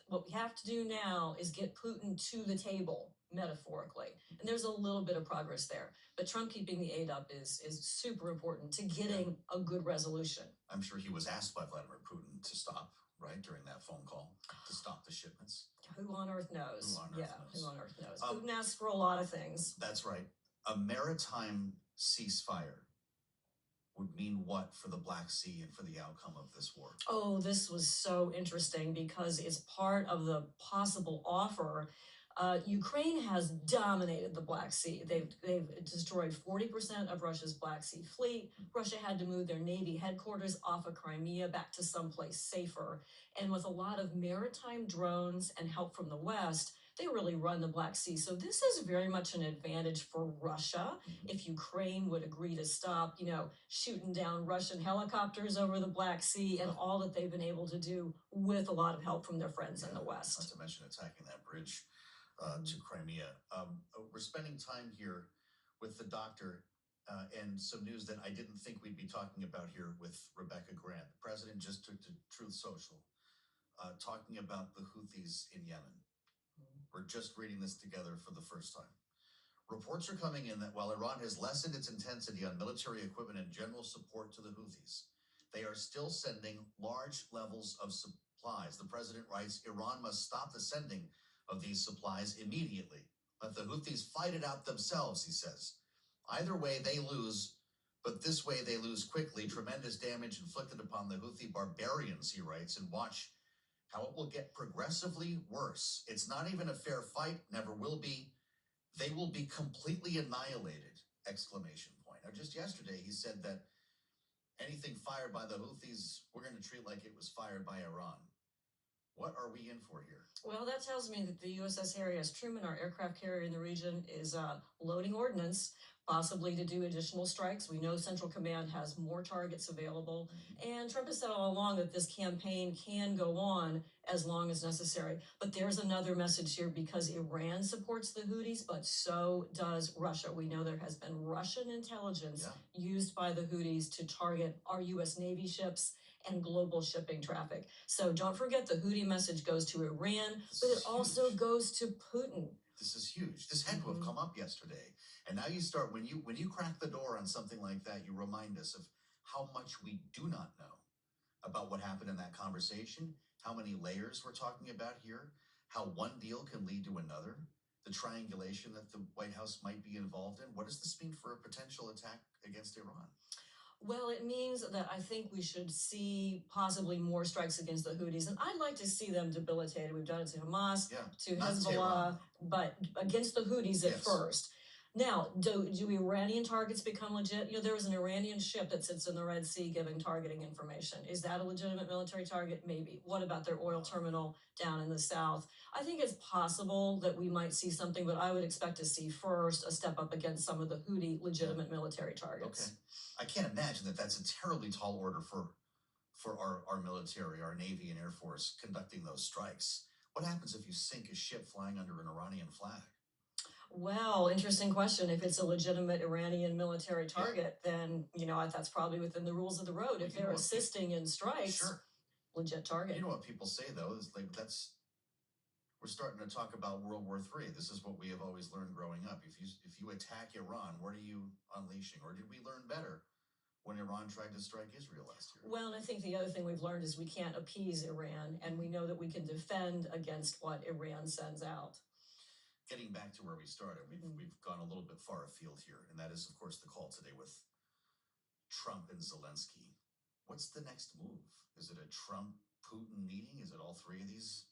what we have to do now is get Putin to the table, metaphorically. And there's a little bit of progress there. But Trump keeping the aid up is super important to getting a good resolution. I'm sure he was asked by Vladimir Putin to stop, right, during that phone call, to stop the shipments. Who on earth knows? Who on earth knows? Who on earth knows? Putin asks for a lot of things. That's right. A maritime ceasefire would mean what for the Black Sea and for the outcome of this war? Oh, this was so interesting because it's part of the possible offer. Ukraine has dominated the Black Sea. They've destroyed 40% of Russia's Black Sea fleet. Russia had to move their Navy headquarters off of Crimea back to someplace safer. And with a lot of maritime drones and help from the West, they really run the Black Sea. So this is very much an advantage for Russia if Ukraine would agree to stop, shooting down Russian helicopters over the Black Sea and all that they've been able to do with a lot of help from their friends in the West. Not to mention attacking that bridge to Crimea. We're spending time here with the doctor and some news that I didn't think we'd be talking about here with Rebecca Grant. The president just took to Truth Social talking about the Houthis in Yemen. We're just reading this together for the first time. Reports are coming in that while Iran has lessened its intensity on military equipment and general support to the Houthis, they are still sending large levels of supplies. The president writes, Iran must stop the sending of these supplies immediately. Let the Houthis fight it out themselves, he says. Either way, they lose, but this way they lose quickly. Tremendous damage inflicted upon the Houthi barbarians, he writes, and watch how it will get progressively worse. It's not even a fair fight, never will be. They will be completely annihilated, exclamation point. Now, just yesterday, he said that anything fired by the Houthis, we're going to treat like it was fired by Iran. What are we in for here? Well, that tells me that the USS Harry S. Truman, our aircraft carrier in the region, is loading ordnance, possibly to do additional strikes. We know Central Command has more targets available. And Trump has said all along that this campaign can go on as long as necessary. But there's another message here, because Iran supports the Houthis, but so does Russia. We know there has been Russian intelligence used by the Houthis to target our U.S. Navy ships and global shipping traffic. So don't forget, the Houthi message goes to Iran, but it also goes to Putin. This is huge. This had to have come up yesterday. And now you start, when you crack the door on something like that, you remind us of how much we do not know about what happened in that conversation, how many layers we're talking about here, how one deal can lead to another, the triangulation that the White House might be involved in. What does this mean for a potential attack against Iran? Well, it means that I think we should see possibly more strikes against the Houthis. And I'd like to see them debilitated. We've done it to Hamas, to Hezbollah, but against the Houthis at first. Now, do Iranian targets become legit? You know, there was an Iranian ship that sits in the Red Sea giving targeting information. Is that a legitimate military target? Maybe. What about their oil terminal down in the south? I think it's possible that we might see something, but I would expect to see first a step up against some of the Houthi legitimate military targets. Okay. I can't imagine that that's a terribly tall order for our military, our Navy and Air Force conducting those strikes. What happens if you sink a ship flying under an Iranian flag? Well, interesting question. If it's a legitimate Iranian military target, then, you know, that's probably within the rules of the road. If they're assisting in strikes, legit target. You know what people say, though, is like we're starting to talk about World War III. This is what we have always learned growing up. If you attack Iran, what are you unleashing? Or did we learn better when Iran tried to strike Israel last year? Well, and I think the other thing we've learned is we can't appease Iran, and we know that we can defend against what Iran sends out. Getting back to where we started, we've gone a little bit far afield here, and that is, of course, the call today with Trump and Zelensky. What's the next move? Is it a Trump-Putin meeting? Is it all three of these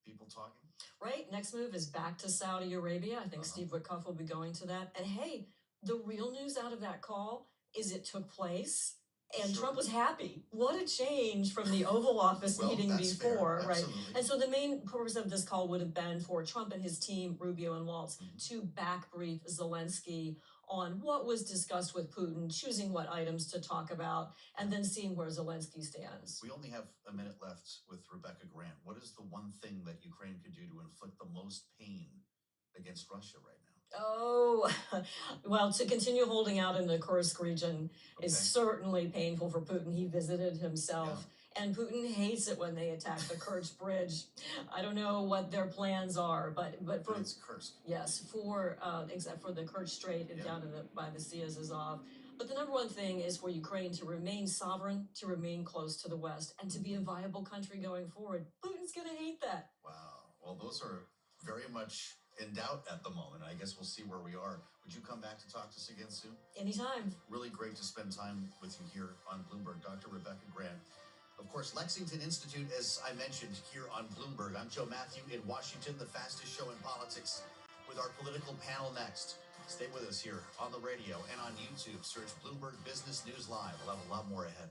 people talking? Right. Next move is back to Saudi Arabia. I think Steve Witkoff will be going to that. And hey, the real news out of that call is it took place. And Trump was happy. What a change from the Oval Office meeting before, right? And so the main purpose of this call would have been for Trump and his team, Rubio and Waltz, to back brief Zelensky on what was discussed with Putin, choosing what items to talk about, and then seeing where Zelensky stands. We only have a minute left with Rebecca Grant. What is the one thing that Ukraine could do to inflict the most pain against Russia right now? Oh, well, to continue holding out in the Kursk region is certainly painful for Putin. He visited himself, and Putin hates it when they attack the Kerch Bridge. I don't know what their plans are, but for it's Kursk. Yes, for except for the Kerch Strait and down by the Sea of Azov. But the number one thing is for Ukraine to remain sovereign, to remain close to the West, and to be a viable country going forward. Putin's going to hate that. Wow. Well, those are very much in doubt at the moment. I guess we'll see where we are. Would you come back to talk to us again soon? Anytime. Really great to spend time with you here on Bloomberg. Dr. Rebecca Grant. Of course, Lexington Institute, as I mentioned, here on Bloomberg. I'm Joe Matthew in Washington, the fastest show in politics, with our political panel next. Stay with us here on the radio and on YouTube. Search Bloomberg Business News Live. We'll have a lot more ahead.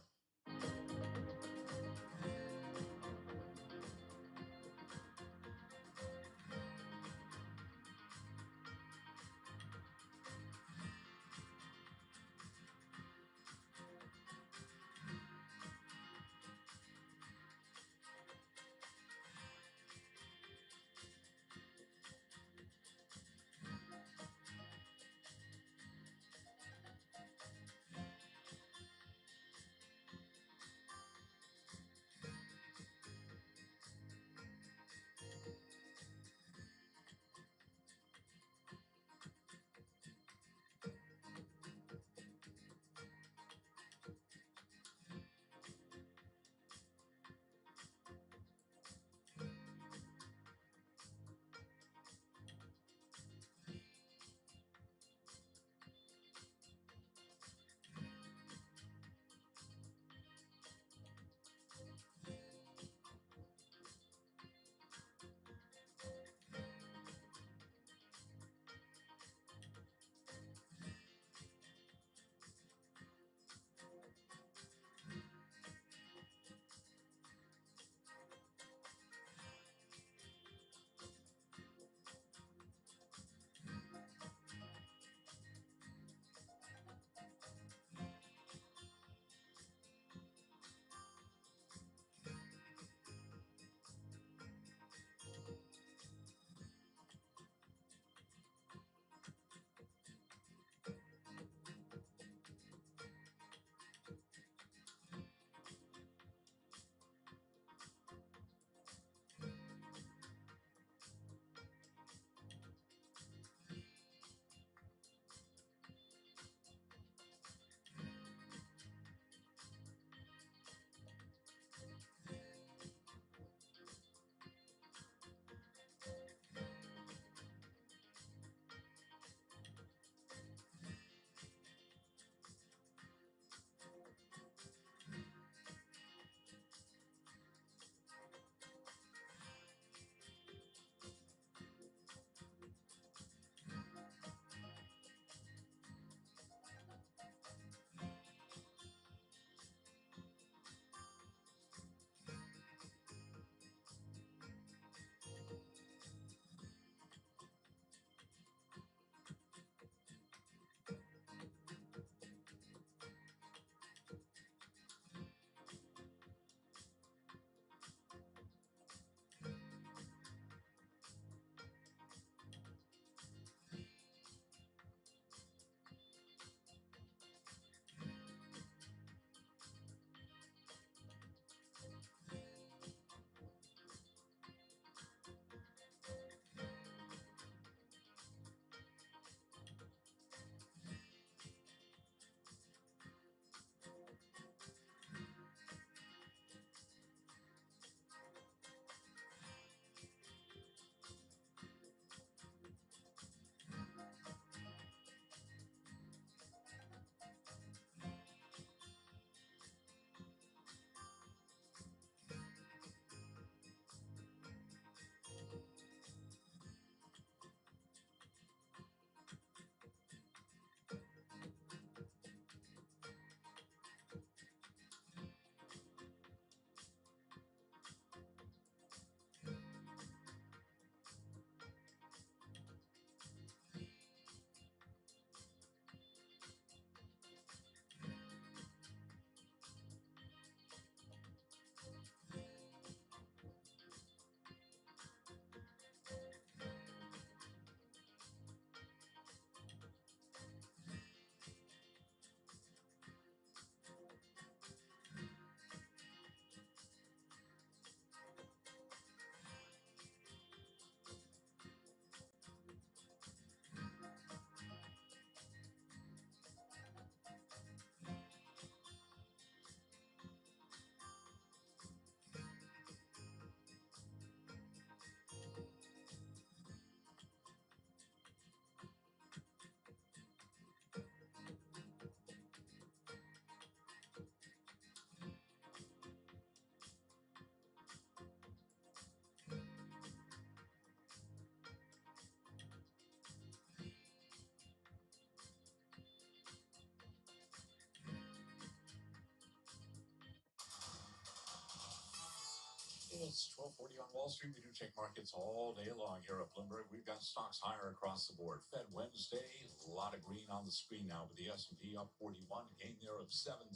It's 12:40 on Wall Street. We do check markets all day long here at Bloomberg. We've got stocks higher across the board. Fed Wednesday, a lot of green on the screen now, with the S&P up 41, gain there of 0.7%.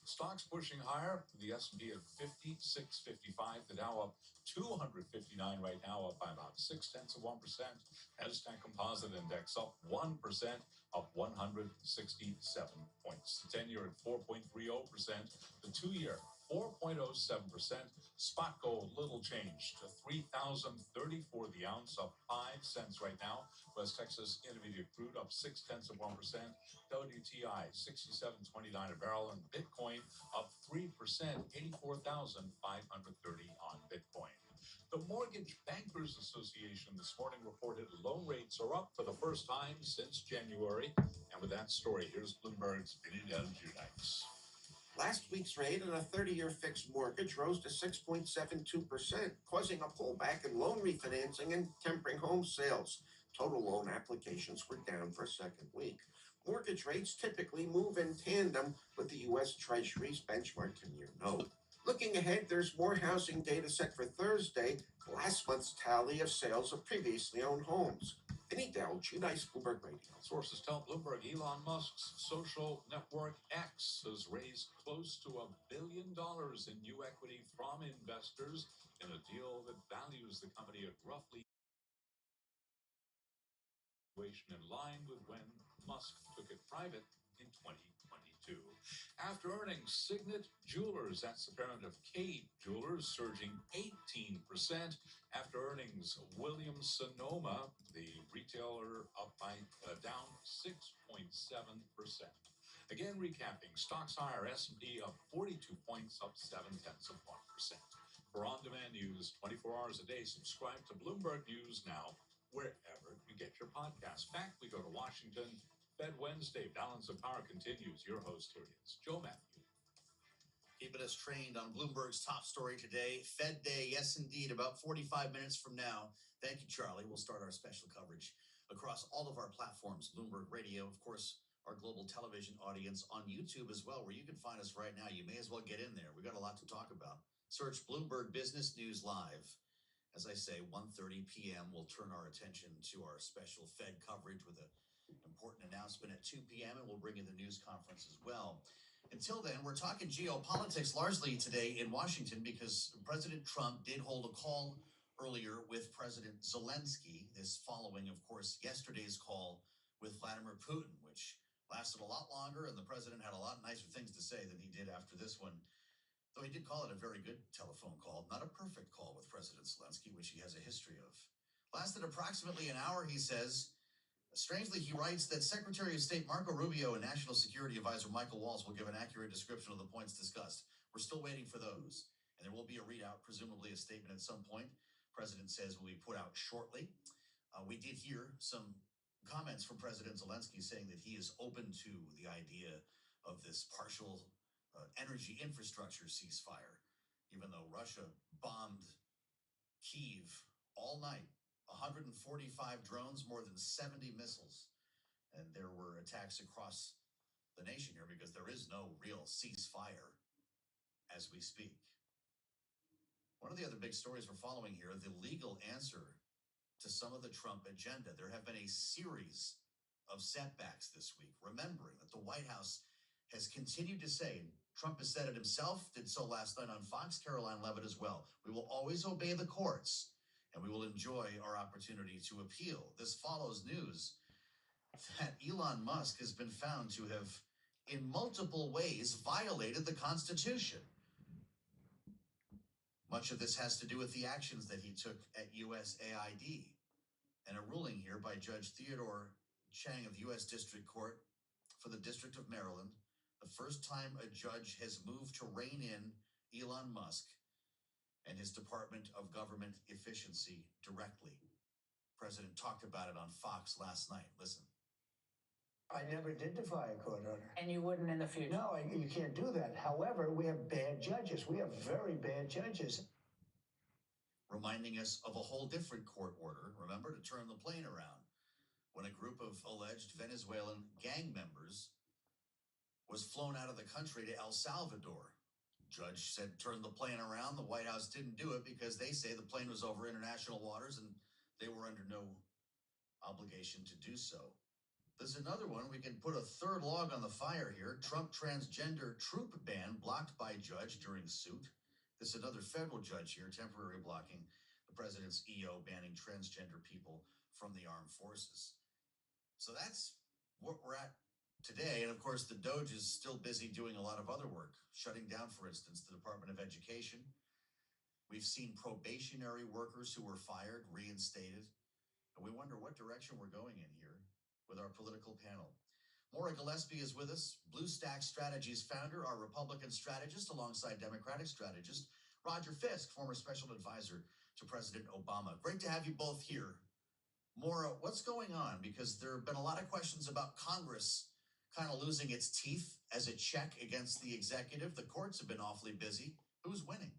Stocks pushing higher. The S&P at 56.55. The Dow up 259 right now, up by about 0.6%. Nasdaq Composite Index up 1%, up 167 points. The 10-year at 4.30%. The 2-year 4.07%. Spot gold, little change to $3,034 the ounce, up 5 cents right now. West Texas Intermediate crude up 0.6%. WTI 67.29 a barrel, and Bitcoin up 3%, 84,530 on Bitcoin. The Mortgage Bankers Association this morning reported loan rates are up for the first time since January. And with that story, here's Bloomberg's Vinny Del Giudice. Last week's rate on a 30-year fixed mortgage rose to 6.72%, causing a pullback in loan refinancing and tempering home sales. Total loan applications were down for a second week. Mortgage rates typically move in tandem with the U.S. Treasury's benchmark 10-year note. Looking ahead, there's more housing data set for Thursday, last month's tally of sales of previously owned homes. Vinny Del Giudice, Bloomberg Radio. Sources tell Bloomberg Elon Musk's social network X has raised close to $1 billion in new equity from investors in a deal that values the company at roughly in line with when Musk took it private in 2022. After earnings, Signet Jewelers, that's the parent of Cade Jewelers, surging 18%. After earnings, Williams-Sonoma, the retailer, up by down 6.7%. Again, recapping, stocks higher, S&P up 42 points, up 0.7%. For on-demand news 24 hours a day, subscribe to Bloomberg News now, wherever you get your podcasts. Back we go to Washington. Fed Wednesday, balance of power continues. Your host here is Joe Matthew. Keeping us trained on Bloomberg's top story today, Fed Day. Yes, indeed, about 45 minutes from now. Thank you, Charlie. We'll start our special coverage across all of our platforms, Bloomberg Radio, of course, our global television audience on YouTube as well, where you can find us right now. You may as well get in there. We got a lot to talk about. Search Bloomberg Business News Live. As I say, 1:30 p.m. we'll turn our attention to our special Fed coverage with an important announcement at 2 p.m. and we'll bring you the news conference as well. Until then, we're talking geopolitics largely today in Washington because President Trump did hold a call earlier with President Zelensky, this following, of course, yesterday's call with Vladimir Putin, which lasted a lot longer, and the president had a lot nicer things to say than he did after this one. Though he did call it a very good telephone call, not a perfect call with President Zelensky, which he has a history of. Lasted approximately an hour, he says. Strangely, he writes that Secretary of State Marco Rubio and National Security Advisor Michael Waltz will give an accurate description of the points discussed. We're still waiting for those. And there will be a readout, presumably a statement at some point. President says will be put out shortly. We did hear some comments from President Zelensky saying that he is open to the idea of this partial energy infrastructure ceasefire, even though Russia bombed Kyiv all night, 145 drones, more than 70 missiles, and there were attacks across the nation here because there is no real ceasefire as we speak. One of the other big stories we're following here, the legal answer to some of the Trump agenda. There have been a series of setbacks this week, remembering that the White House has continued to say, and Trump has said it himself, did so last night on Fox, Caroline Levitt as well, we will always obey the courts and we will enjoy our opportunity to appeal. This follows news that Elon Musk has been found to have, in multiple ways, violated the Constitution. Much of this has to do with the actions that he took at USAID, and a ruling here by Judge Theodore Chang of the U.S. District Court for the District of Maryland, the first time a judge has moved to rein in Elon Musk and his Department of Government Efficiency directly. The president talked about it on Fox last night. Listen. I never did defy a court order. And you wouldn't in the future? No, you can't do that. However, we have bad judges. We have very bad judges. Reminding us of a whole different court order, remember, to turn the plane around when a group of alleged Venezuelan gang members was flown out of the country to El Salvador. Judge said turn the plane around. The White House didn't do it because they say the plane was over international waters and they were under no obligation to do so. There's another one. We can put a third log on the fire here. Trump transgender troop ban blocked by judge during suit. This is another federal judge here, temporary blocking the president's EO banning transgender people from the armed forces. So that's what we're at today. And of course, the Doge is still busy doing a lot of other work, shutting down, for instance, the Department of Education. We've seen probationary workers who were fired reinstated. And we wonder what direction we're going in here with our political panel. Maura Gillespie is with us, Blue Stack Strategies founder, our Republican strategist, alongside Democratic strategist Roger Fisk, former special advisor to President Obama. Great to have you both here. Maura, what's going on? Because there have been a lot of questions about Congress kind of losing its teeth as a check against the executive. The courts have been awfully busy. Who's winning?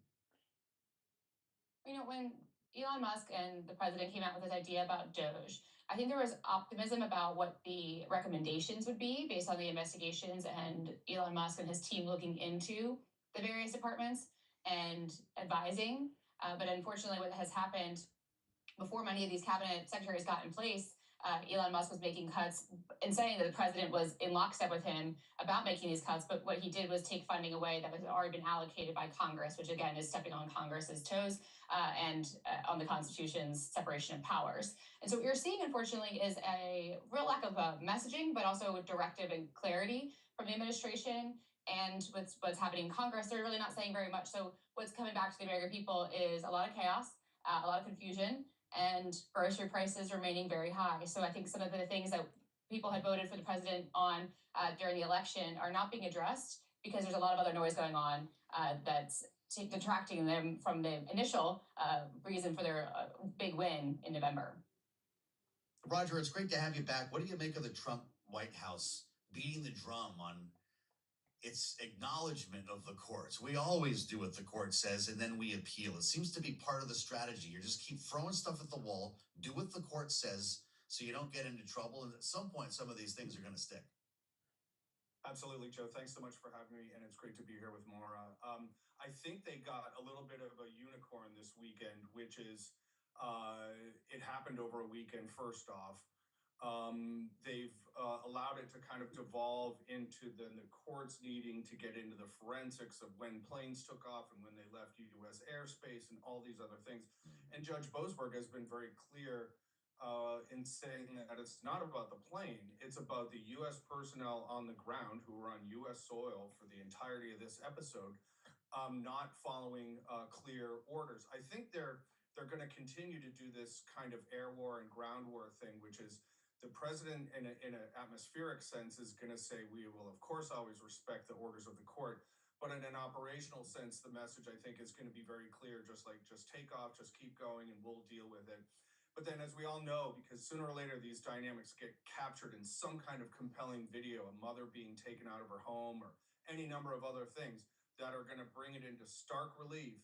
You know, when Elon Musk and the president came out with this idea about Doge, I think there was optimism about what the recommendations would be based on the investigations and Elon Musk and his team looking into the various departments and advising. But unfortunately, what has happened before many of these cabinet secretaries got in place, Elon Musk was making cuts and saying that the president was in lockstep with him about making these cuts. But what he did was take funding away that was already been allocated by Congress, which again is stepping on Congress's toes and on the Constitution's separation of powers. And so what you're seeing, unfortunately, is a real lack of messaging, but also directive and clarity from the administration. And with what's happening in Congress, they're really not saying very much. So what's coming back to the American people is a lot of chaos, a lot of confusion, and grocery prices remaining very high. So I think some of the things that people had voted for the president on during the election are not being addressed because there's a lot of other noise going on that's detracting them from the initial reason for their big win in November. Roger, it's great to have you back. What do you make of the Trump White House beating the drum on its acknowledgement of the courts? We always do what the court says, and then we appeal. It seems to be part of the strategy. You just keep throwing stuff at the wall, do what the court says, so you don't get into trouble. And at some point, some of these things are going to stick. Absolutely, Joe. Thanks so much for having me, and it's great to be here with Maura. I think they got a little bit of a unicorn this weekend, which is it happened over a weekend, first off. They've allowed it to kind of devolve into the courts needing to get into the forensics of when planes took off and when they left U.S. airspace and all these other things. And Judge Boasberg has been very clear in saying that it's not about the plane, it's about the U.S. personnel on the ground who were on U.S. soil for the entirety of this episode, not following clear orders. I think they're going to continue to do this kind of air war and ground war thing, which is the president in an atmospheric sense is going to say, we will, of course, always respect the orders of the court. But in an operational sense, the message, I think, is going to be very clear, just take off, just keep going, and we'll deal with it. But then, as we all know, because sooner or later, these dynamics get captured in some kind of compelling video, a mother being taken out of her home or any number of other things that are going to bring it into stark relief.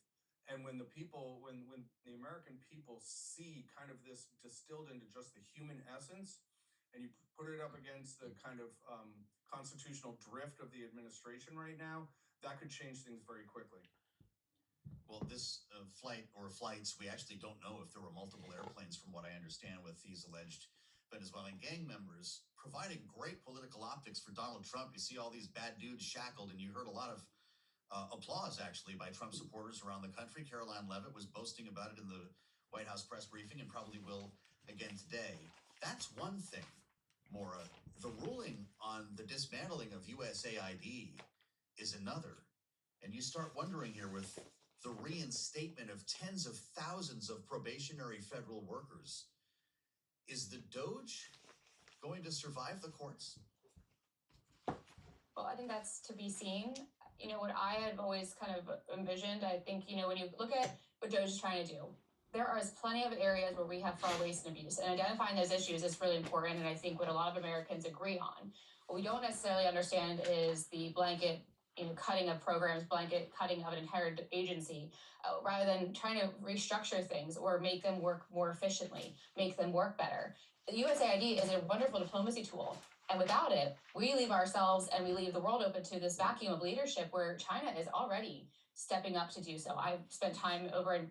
And when the people, when the American people see kind of this distilled into just the human essence, and you put it up against the kind of constitutional drift of the administration right now, that could change things very quickly. Well, this flight or flights, we actually don't know if there were multiple airplanes, from what I understand, with these alleged Venezuelan gang members providing great political optics for Donald Trump. You see all these bad dudes shackled, and you heard a lot of applause, actually, by Trump supporters around the country. Caroline Leavitt was boasting about it in the White House press briefing and probably will again today. That's one thing, Maura. The ruling on the dismantling of USAID is another. And you start wondering here with the reinstatement of tens of thousands of probationary federal workers. Is the Doge going to survive the courts? Well, I think that's to be seen. You know, what I have always kind of envisioned, I think, you know, when you look at what Doge is trying to do, there are plenty of areas where we have fraud, waste, and abuse. And identifying those issues is really important, and I think what a lot of Americans agree on. What we don't necessarily understand is the blanket, you know, cutting of programs, blanket cutting of an entire agency, rather than trying to restructure things or make them work more efficiently, make them work better. The USAID is a wonderful diplomacy tool, And without it, we leave ourselves and we leave the world open to this vacuum of leadership where China is already stepping up to do so. I've spent time over in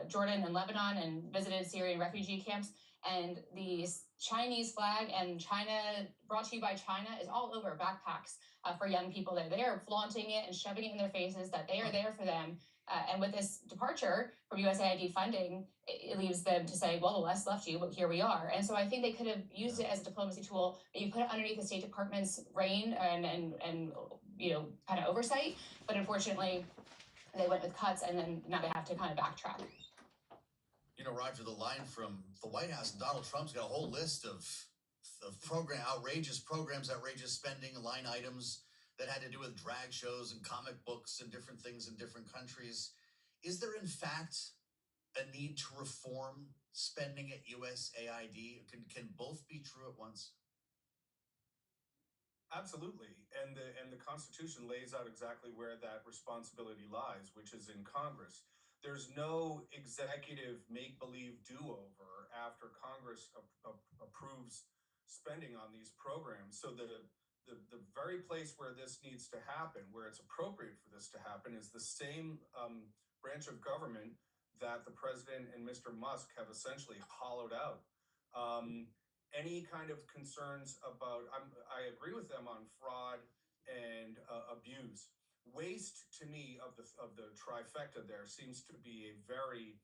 Jordan and Lebanon and visited Syrian refugee camps, and the Chinese flag and China, brought to you by China, is all over backpacks for young people. They are flaunting it and shoving it in their faces that they are there for them. And with this departure from USAID funding, it leaves them to say, well, the West left you, but here we are. And so I think they could have used it as a diplomacy tool, maybe put it underneath the State Department's reign and kind of oversight. But unfortunately, they went with cuts, and then now they have to kind of backtrack. You know, Roger, the line from the White House and Donald Trump's got a whole list of outrageous programs, outrageous spending line items that had to do with drag shows and comic books and different things in different countries. Is there, in fact, a need to reform spending at USAID? Can both be true at once? Absolutely, and the Constitution lays out exactly where that responsibility lies, which is in Congress. There's no executive make-believe do-over after Congress approves spending on these programs. So the very place where this needs to happen, where it's appropriate for this to happen, is the same branch of government that the president and Mr. Musk have essentially hollowed out. Any kind of concerns about, I agree with them on fraud and abuse. Waste, to me, of the trifecta there seems to be a very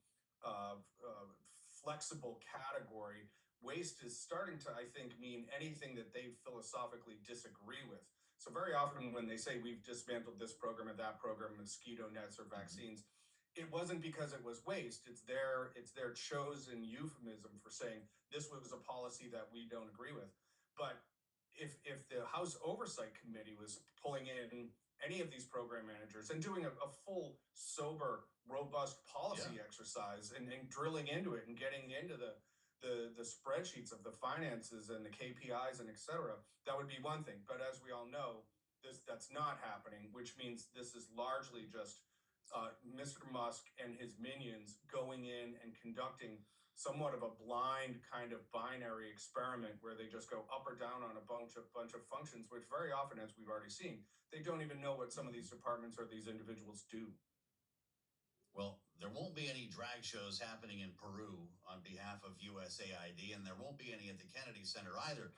flexible category. Waste is starting to, I think, mean anything that they philosophically disagree with. So very often when they say we've dismantled this program or that program, mosquito nets or vaccines, it wasn't because it was waste. It's their chosen euphemism for saying this was a policy that we don't agree with. But if the House Oversight Committee was pulling in any of these program managers and doing a full, sober, robust policy exercise and drilling into it and getting into the spreadsheets of the finances and the KPIs and et cetera, that would be one thing. But as we all know, that's not happening, which means this is largely just Mr. Musk and his minions going in and conducting somewhat of a blind kind of binary experiment where they just go up or down on a bunch of functions, which very often, as we've already seen, they don't even know what some of these departments or these individuals do. Well, there won't be any drag shows happening in Peru on behalf of USAID, and there won't be any at the Kennedy Center either.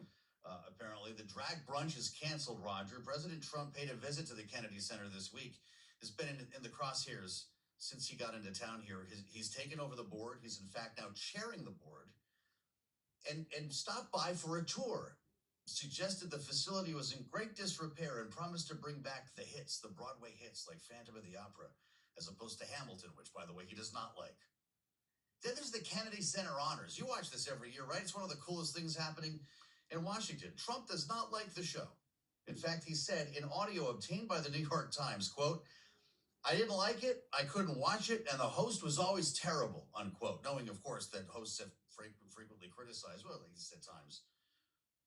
Apparently, the drag brunch is canceled, Roger. President Trump paid a visit to the Kennedy Center this week. Has been in the crosshairs since he got into town here. He's taken over the board. He's, in fact, now chairing the board. And stopped by for a tour. Suggested the facility was in great disrepair and promised to bring back the hits, the Broadway hits like Phantom of the Opera, as opposed to Hamilton, which, by the way, he does not like. Then there's the Kennedy Center Honors. You watch this every year, right? It's one of the coolest things happening in Washington. Trump does not like the show. In fact, he said in audio obtained by the New York Times, quote, "I didn't like it, I couldn't watch it, and the host was always terrible," unquote. Knowing, of course, that hosts have frequently criticized, well, at least at times,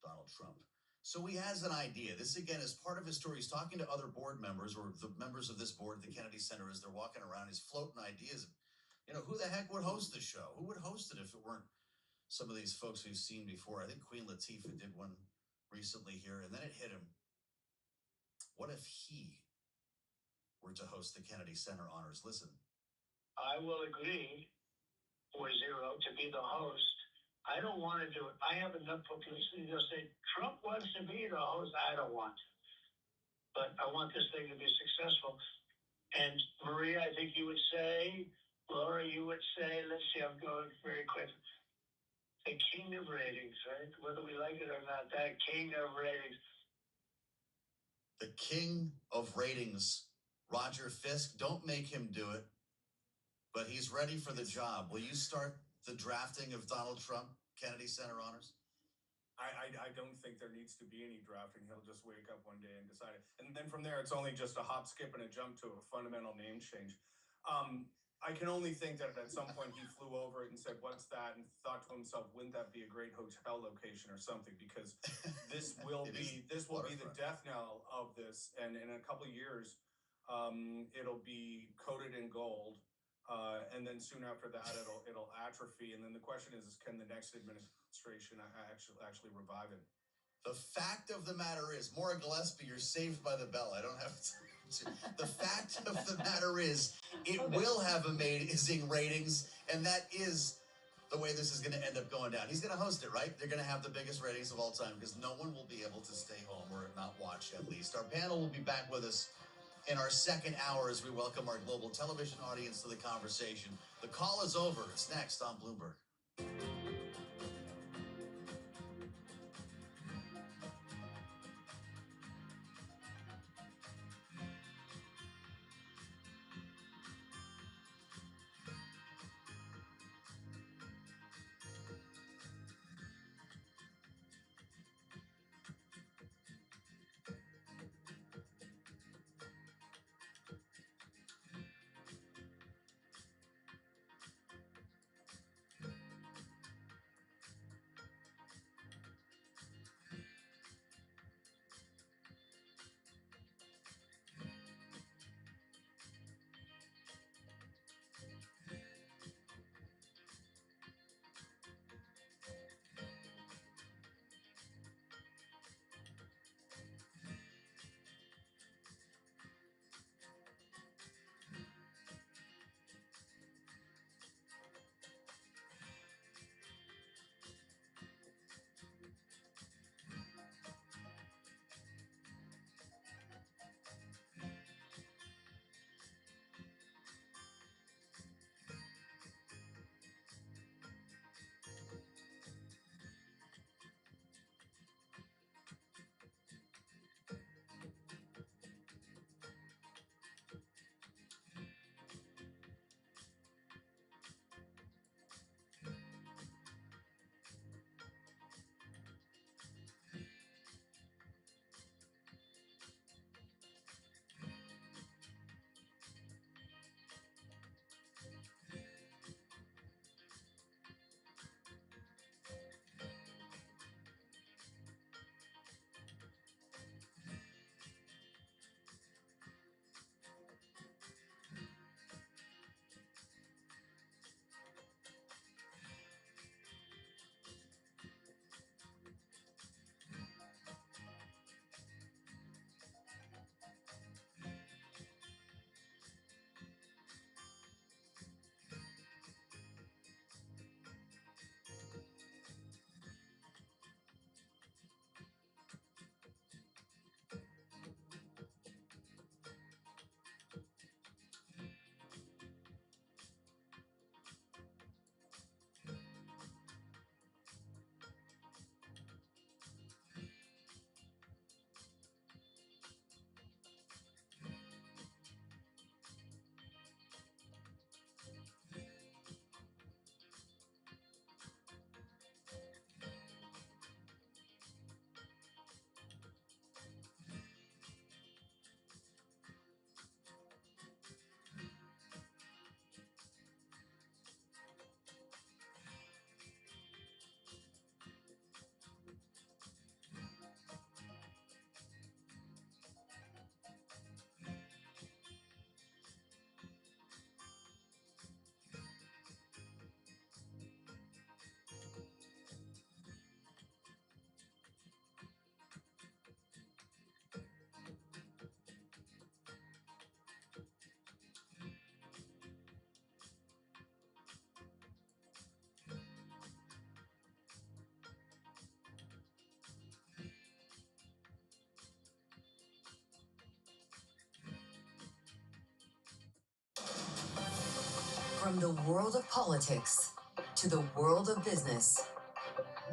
Donald Trump. So he has an idea. This, again, is part of his story. He's talking to other board members or the members of this board at the Kennedy Center as they're walking around. He's floating ideas. You know, who the heck would host the show? Who would host it if it weren't some of these folks we've seen before? I think Queen Latifah did one recently here, and then it hit him. What if he were to host the Kennedy Center Honors? Listen. I will agree for Zero to be the host. I don't want to do it. I have enough publicity. They'll say, Trump wants to be the host. I don't want to. But I want this thing to be successful. And Maria, I think you would say, Laura, you would say, let's see, I'm going very quick. The king of ratings, right? Whether we like it or not, that king of ratings. The king of ratings, Roger Fisk. Don't make him do it, but he's ready for the job. Will you start the drafting of Donald Trump Kennedy Center Honors? I don't think there needs to be any drafting. He'll just wake up one day and decide it. And then from there, it's only just a hop, skip, and a jump to a fundamental name change. I can only think that at some point he flew over it and said, "What's that?" and thought to himself, "Wouldn't that be a great hotel location or something?" Because this will be the death knell of this, and in a couple of years, it'll be coated in gold, and then soon after that, it'll atrophy. And then the question is can the next administration actually revive it? The fact of the matter is, Maura Gillespie, you're saved by the bell. I don't have to. The fact of the matter is, it will have amazing ratings, and that is the way this is going to end up going down. He's going to host it, right? They're going to have the biggest ratings of all time because no one will be able to stay home or not watch, at least. Our panel will be back with us in our second hour as we welcome our global television audience to the conversation. The call is over. It's next on Bloomberg. From the world of politics to the world of business,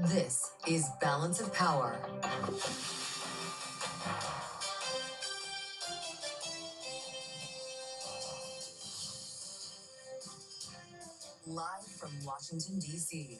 this is Balance of Power. Live from Washington, D.C.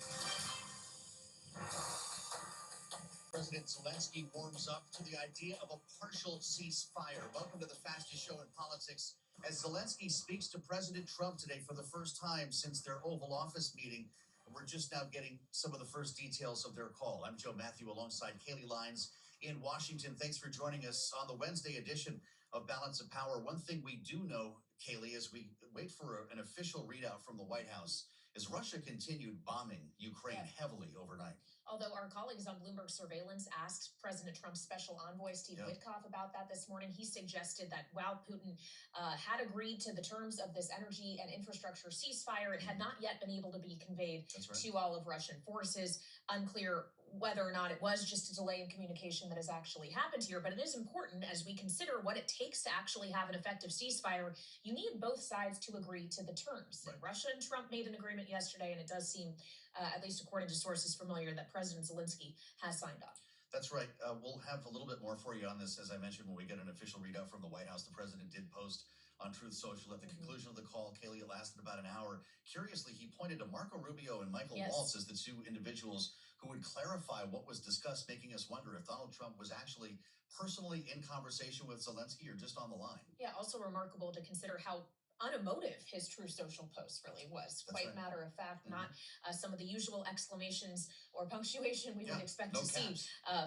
President Zelensky warms up to the idea of a partial ceasefire. Welcome to the fastest show in politics. As Zelensky speaks to President Trump today for the first time since their Oval Office meeting, we're just now getting some of the first details of their call. I'm Joe Matthew alongside Kaylee Lyons in Washington. Thanks for joining us on the Wednesday edition of Balance of Power. One thing we do know, Kaylee, as we wait for an official readout from the White House, is Russia continued bombing Ukraine heavily overnight. Although our colleagues on Bloomberg Surveillance asked President Trump's special envoy, Steve Witkoff, about that this morning, he suggested that while Putin had agreed to the terms of this energy and infrastructure ceasefire, it had not yet been able to be conveyed to all of Russian forces. Unclear whether or not it was just a delay in communication that has actually happened here, but it is important as we consider what it takes to actually have an effective ceasefire. You need both sides to agree to the terms. And Russia and Trump made an agreement yesterday, and it does seem, at least according to sources familiar, that President Zelensky has signed off. That's right. We'll have a little bit more for you on this, as I mentioned, when we get an official readout from the White House. The president did post on Truth Social at the conclusion of the call. Kaylee, it lasted about an hour. Curiously, he pointed to Marco Rubio and Michael Waltz as the two individuals who would clarify what was discussed, making us wonder if Donald Trump was actually personally in conversation with Zelensky or just on the line. Yeah, also remarkable to consider how unemotive his True Social post really was. Quite matter of fact, not some of the usual exclamations or punctuation we would expect to see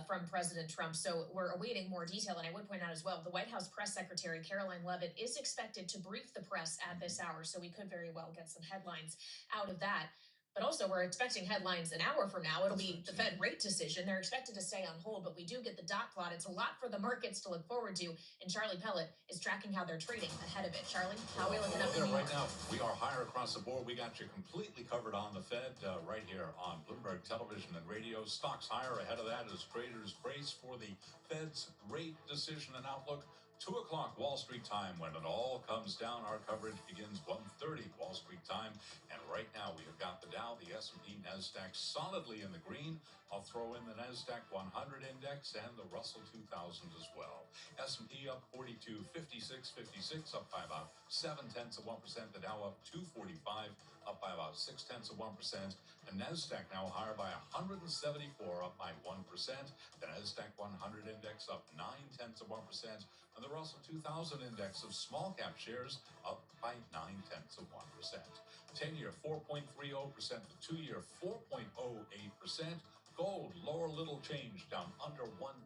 from President Trump. So we're awaiting more detail. And I would point out as well, the White House press secretary, Caroline Leavitt, is expected to brief the press at this hour. So we could very well get some headlines out of that. But also, we're expecting headlines an hour from now. It'll be the Fed rate decision. They're expected to stay on hold, but we do get the dot plot. It's a lot for the markets to look forward to. And Charlie Pellet is tracking how they're trading ahead of it. Charlie, how are we looking up in New York? Right now, we are higher across the board. We got you completely covered on the Fed right here on Bloomberg Television and Radio. Stocks higher ahead of that as traders brace for the Fed's rate decision and outlook. 2 o'clock Wall Street time when it all comes down. Our coverage begins 1:30 Wall Street time. And right now we have got the Dow, the S&P, NASDAQ solidly in the green. I'll throw in the NASDAQ 100 index and the Russell 2000 as well. S&P up 42.56, up by about 0.7%. The Dow up 245, up by about 0.6%. And NASDAQ now higher by 174, up by 1%. The NASDAQ 100 index up 0.9%. And the Russell 2000 index of small cap shares up by 0.9%. 10-year 4.30%, the 2-year 4.08%. Gold lower little change, down under 0.1%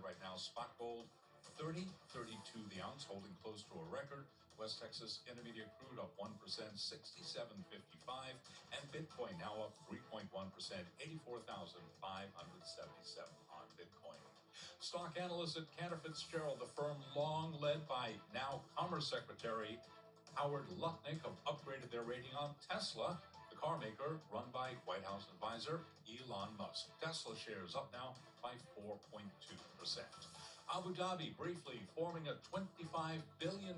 right now. Spot gold 30.32 the ounce, holding close to a record. West Texas Intermediate crude up 1%, 67.55, and Bitcoin now up 3.1%, 84,577 on Bitcoin. Stock analyst at Cantor Fitzgerald, the firm long led by now Commerce Secretary Howard Lutnick, have upgraded their rating on Tesla, the car maker run by White House advisor Elon Musk. Tesla shares up now by 4.2%. Abu Dhabi briefly forming a $25 billion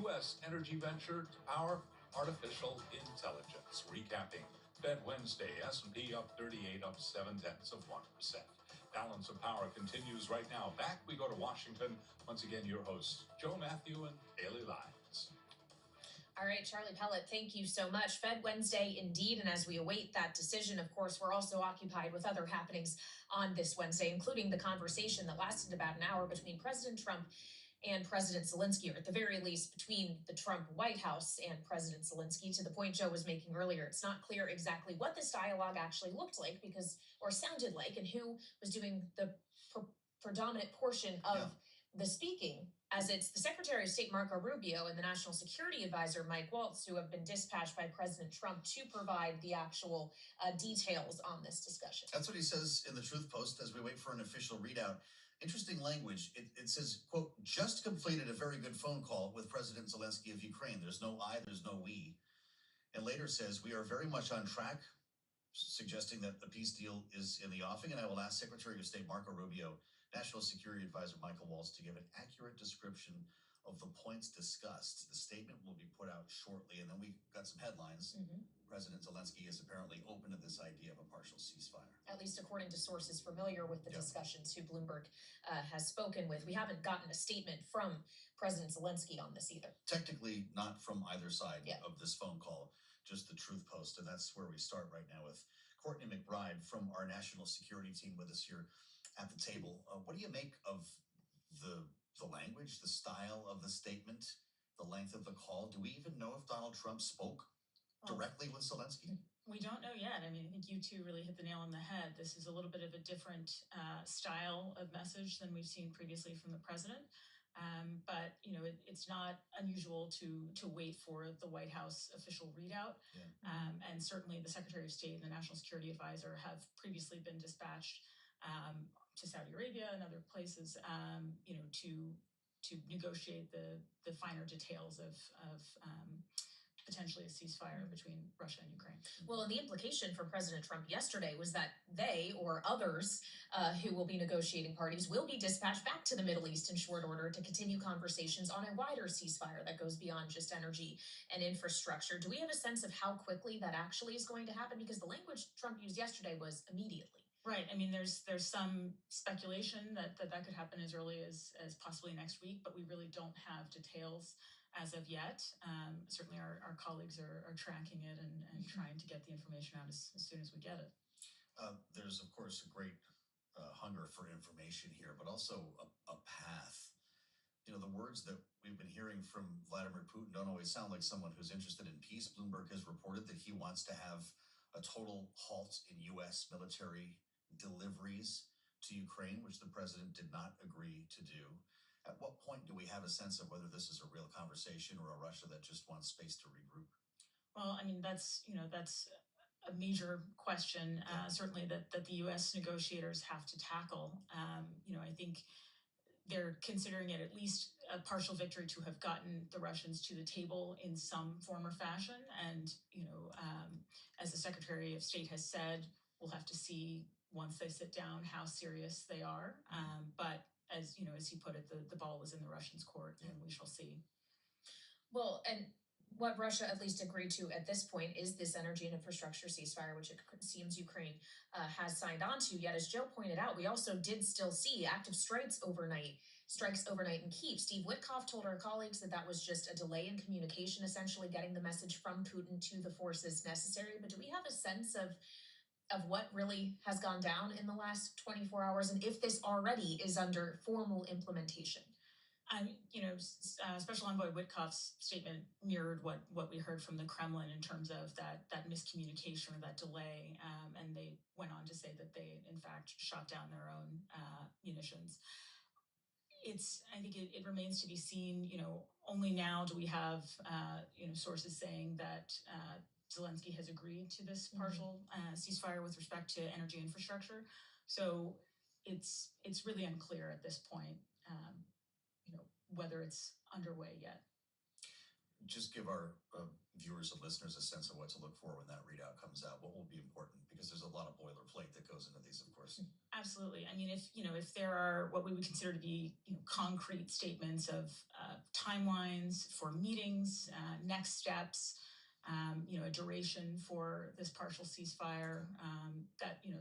U.S. energy venture to power artificial intelligence. Recapping Fed Wednesday, S&P up 38, up 0.7%. Balance of Power continues right now. Back we go to Washington. Once again, your hosts, Joe Matthew and Daily Lives. All right, Charlie Pellet, thank you so much. Fed Wednesday indeed, and as we await that decision, of course, we're also occupied with other happenings on this Wednesday, including the conversation that lasted about an hour between President Trump and President Zelensky, or at the very least between the Trump White House and President Zelensky. To the point Joe was making earlier, it's not clear exactly what this dialogue actually looked like or sounded like, and who was doing the predominant portion of the speaking, as it's the Secretary of State Marco Rubio and the National Security Advisor Mike Waltz who have been dispatched by President Trump to provide the actual details on this discussion. That's what he says in the Truth Post as we wait for an official readout. Interesting language. It says, quote, just completed a very good phone call with President Zelensky of Ukraine. There's no I, there's no we. And later says, we are very much on track, suggesting that the peace deal is in the offing. And I will ask Secretary of State Marco Rubio, National Security Advisor Michael Waltz to give an accurate description of the points discussed. The statement will be put out shortly. And then we got some headlines. President Zelensky is apparently open to this idea of a partial ceasefire. At least according to sources familiar with the discussions who Bloomberg has spoken with. We haven't gotten a statement from President Zelensky on this either. Technically not from either side of this phone call, just the Truth Post. And that's where we start right now with Courtney McBride from our national security team with us here at the table. What do you make of the language, the style of the statement, the length of the call? Do we even know if Donald Trump spoke directly with Zelensky? We don't know yet. I mean, I think you two really hit the nail on the head. This is a little bit of a different style of message than we've seen previously from the president. But it's not unusual to wait for the White House official readout. And certainly the Secretary of State and the National Security Advisor have previously been dispatched to Saudi Arabia and other places, to negotiate the finer details of potentially a ceasefire between Russia and Ukraine. Well, and the implication from President Trump yesterday was that they or others who will be negotiating parties will be dispatched back to the Middle East in short order to continue conversations on a wider ceasefire that goes beyond just energy and infrastructure. Do we have a sense of how quickly that actually is going to happen? Because the language Trump used yesterday was immediately. Right. I mean, there's some speculation that could happen as early as possibly next week, but we really don't have details as of yet. Certainly our colleagues are tracking it and trying to get the information out as soon as we get it. There's, of course, a great hunger for information here, but also a path. The words that we've been hearing from Vladimir Putin don't always sound like someone who's interested in peace. Bloomberg has reported that he wants to have a total halt in U.S. military deliveries to Ukraine, which the president did not agree to do. At what point do we have a sense of whether this is a real conversation or a Russia that just wants space to regroup? Well, I mean, that's a major question, certainly that the U.S. negotiators have to tackle. I think they're considering it at least a partial victory to have gotten the Russians to the table in some form or fashion. And, as the Secretary of State has said, we'll have to see once they sit down how serious they are. But as he put it, the ball was in the Russians' court, and we shall see. Well, and what Russia at least agreed to at this point is this energy and infrastructure ceasefire, which it seems Ukraine has signed on to. Yet, as Joe pointed out, we also did still see active strikes overnight in Kyiv. Steve Witkoff told our colleagues that was just a delay in communication, essentially getting the message from Putin to the forces necessary. But do we have a sense of what really has gone down in the last 24 hours, and if this already is under formal implementation? Special Envoy Witkoff's statement mirrored what we heard from the Kremlin in terms of that miscommunication or that delay, and they went on to say that they, in fact, shot down their own munitions. I think it remains to be seen. Only now do we have sources saying that Zelensky has agreed to this partial ceasefire with respect to energy infrastructure. So it's really unclear at this point, whether it's underway yet. Just give our viewers and listeners a sense of what to look for when that readout comes out. What will be important? Because there's a lot of boilerplate that goes into these, of course. Absolutely. I mean, if there are what we would consider to be concrete statements of timelines for meetings, next steps, a duration for this partial ceasefire,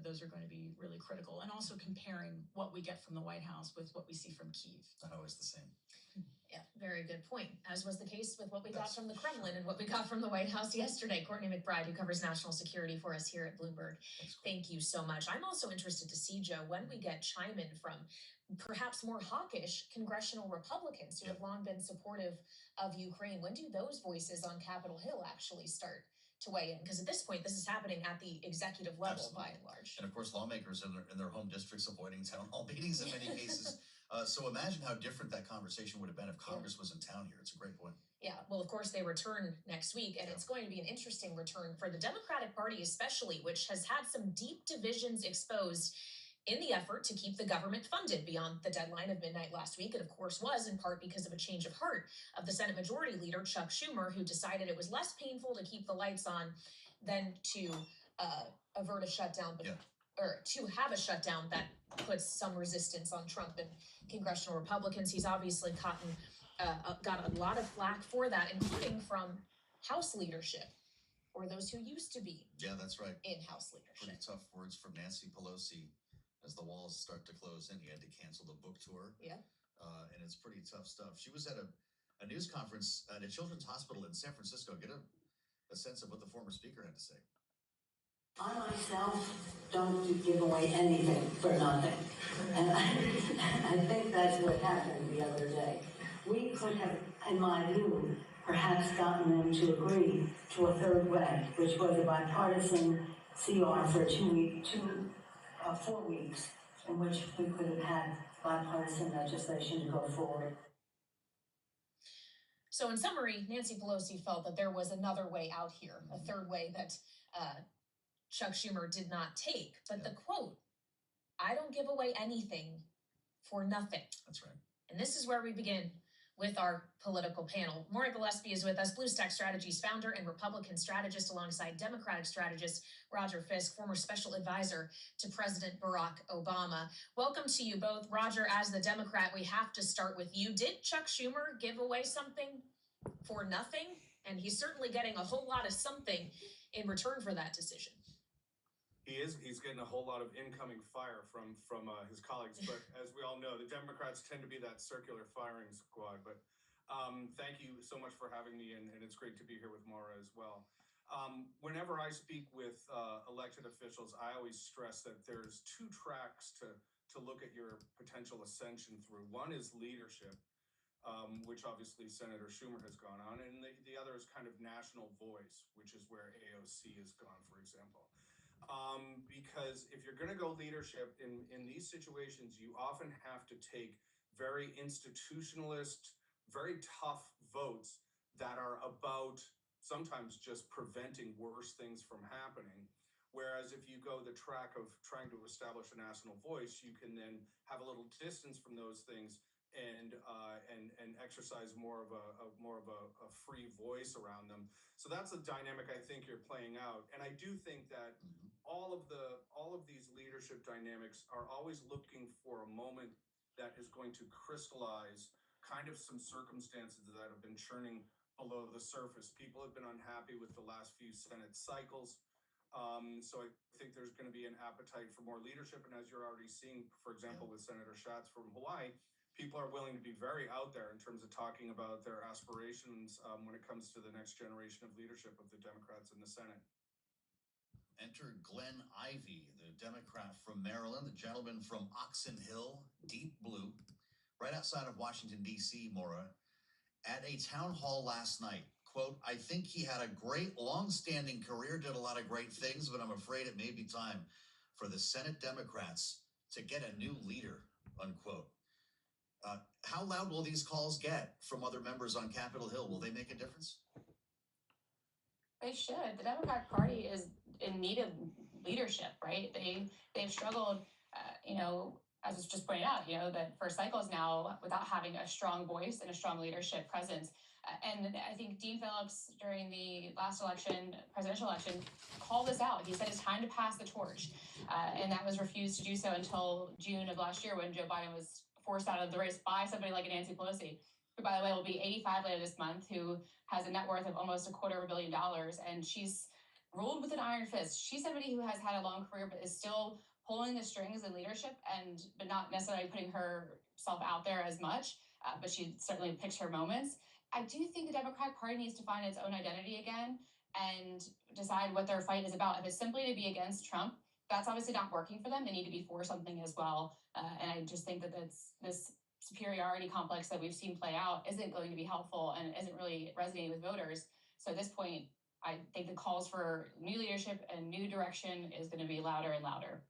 those are going to be really critical. And also comparing what we get from the White House with what we see from Kyiv. Not always the same. Yeah, very good point. As was the case with what we got from the Kremlin and what we got from the White House yesterday. Courtney McBride, who covers national security for us here at Bloomberg. Thank you so much. I'm also interested to see, Joe, when we get chime in from perhaps more hawkish congressional Republicans who have long been supportive of Ukraine. When do those voices on Capitol Hill actually start to weigh in? Because at this point, this is happening at the executive level by and large. And of course, lawmakers in their home districts avoiding town hall meetings in many cases. So imagine how different that conversation would have been if Congress was in town here. It's a great point. Yeah, well, of course, they return next week, and it's going to be an interesting return for the Democratic Party especially, which has had some deep divisions exposed in the effort to keep the government funded beyond the deadline of midnight last week. It, of course, was in part because of a change of heart of the Senate Majority Leader, Chuck Schumer, who decided it was less painful to keep the lights on than to avert a shutdown, or to have a shutdown that puts some resistance on Trump and congressional Republicans. He's obviously got a lot of flack for that, including from House leadership, or those who used to be that's right. in House leadership. Pretty tough words from Nancy Pelosi. As the walls start to close in, he had to cancel the book tour. And it's pretty tough stuff. She was at a news conference at a children's hospital in San Francisco. Get a sense of what the former speaker had to say. I myself don't give away anything for nothing. And I think that's what happened the other day. We could have, in my view, perhaps gotten them to agree to a third way, which was a bipartisan CR for 4 weeks, in which we could have had bipartisan legislation to go forward. So in summary, Nancy Pelosi felt that there was another way out here, a third way that Chuck Schumer did not take. But the quote, "I don't give away anything for nothing." That's right. And this is where we begin with our political panel. Maura Gillespie is with us, Blue Stack Strategies founder and Republican strategist, alongside Democratic strategist Roger Fisk, former special advisor to President Barack Obama. Welcome to you both. Roger, as the Democrat, we have to start with you. Did Chuck Schumer give away something for nothing? And he's certainly getting a whole lot of something in return for that decision. He's getting a whole lot of incoming fire from his colleagues, but as we all know, the Democrats tend to be that circular firing squad. But thank you so much for having me, and it's great to be here with Maura as well. Whenever I speak with elected officials, I always stress that there's two tracks to look at your potential ascension through. One is leadership, which obviously Senator Schumer has gone on, and the other is kind of national voice, which is where AOC has gone, for example. Because if you're going to go leadership in these situations, you often have to take very institutionalist, very tough votes that are about sometimes just preventing worse things from happening. Whereas if you go the track of trying to establish a national voice, you can then have a little distance from those things and exercise more of a free voice around them. So that's a dynamic I think you're playing out. And I do think that all of these leadership dynamics are always looking for a moment that is going to crystallize kind of some circumstances that have been churning below the surface. People have been unhappy with the last few Senate cycles. So I think there's going to be an appetite for more leadership. And as you're already seeing, for example, with Senator Schatz from Hawaii, people are willing to be very out there in terms of talking about their aspirations when it comes to the next generation of leadership of the Democrats in the Senate. Enter Glenn Ivey, the Democrat from Maryland, the gentleman from Oxon Hill, deep blue, right outside of Washington, D.C., Maura, at a town hall last night. Quote, "I think he had a great long-standing career, did a lot of great things, but I'm afraid it may be time for the Senate Democrats to get a new leader," unquote. How loud will these calls get from other members on Capitol Hill? Will they make a difference? They should. The Democratic Party is in need of leadership, right? They've struggled, as was just pointed out, that for cycles now without having a strong voice and a strong leadership presence. And I think Dean Phillips during the last election, presidential election, called this out. He said it's time to pass the torch. And that was refused to do so until June of last year when Joe Biden was forced out of the race by somebody like Nancy Pelosi, who, by the way, will be 85 later this month, who has a net worth of almost $250 million. And she's ruled with an iron fist. She's somebody who has had a long career, but is still pulling the strings in leadership, but not necessarily putting herself out there as much. But she certainly picks her moments. I do think the Democratic Party needs to find its own identity again and decide what their fight is about. If it's simply to be against Trump, that's obviously not working for them. They need to be for something as well. And I just think that this superiority complex that we've seen play out isn't going to be helpful and isn't really resonating with voters. So at this point, I think the calls for new leadership and new direction is going to be louder and louder.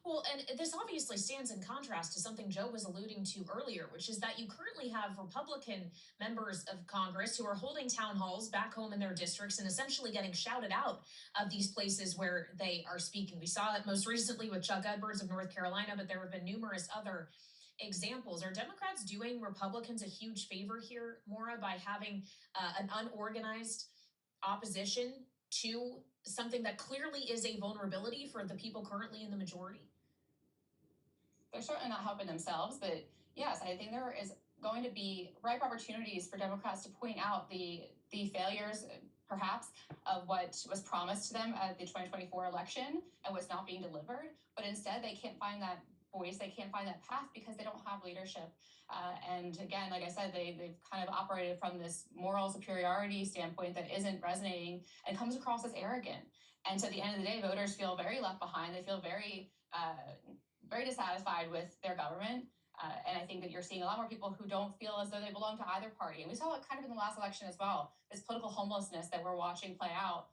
Well, and this obviously stands in contrast to something Joe was alluding to earlier, which is that you currently have Republican members of Congress who are holding town halls back home in their districts and essentially getting shouted out of these places where they are speaking. We saw it most recently with Chuck Edwards of North Carolina, but there have been numerous other examples. Are Democrats doing Republicans a huge favor here, Maura, by having an unorganized opposition to something that clearly is a vulnerability for the people currently in the majority? They're certainly not helping themselves, but yes, I think there is going to be ripe opportunities for Democrats to point out the failures, perhaps, of what was promised to them at the 2024 election and what's not being delivered. But instead, they can't find that voice, they can't find that path because they don't have leadership. And again, like I said, they've kind of operated from this moral superiority standpoint that isn't resonating and comes across as arrogant. And so at the end of the day, voters feel very left behind. They feel very dissatisfied with their government. And I think that you're seeing a lot more people who don't feel as though they belong to either party. And we saw it kind of in the last election as well, this political homelessness that we're watching play out.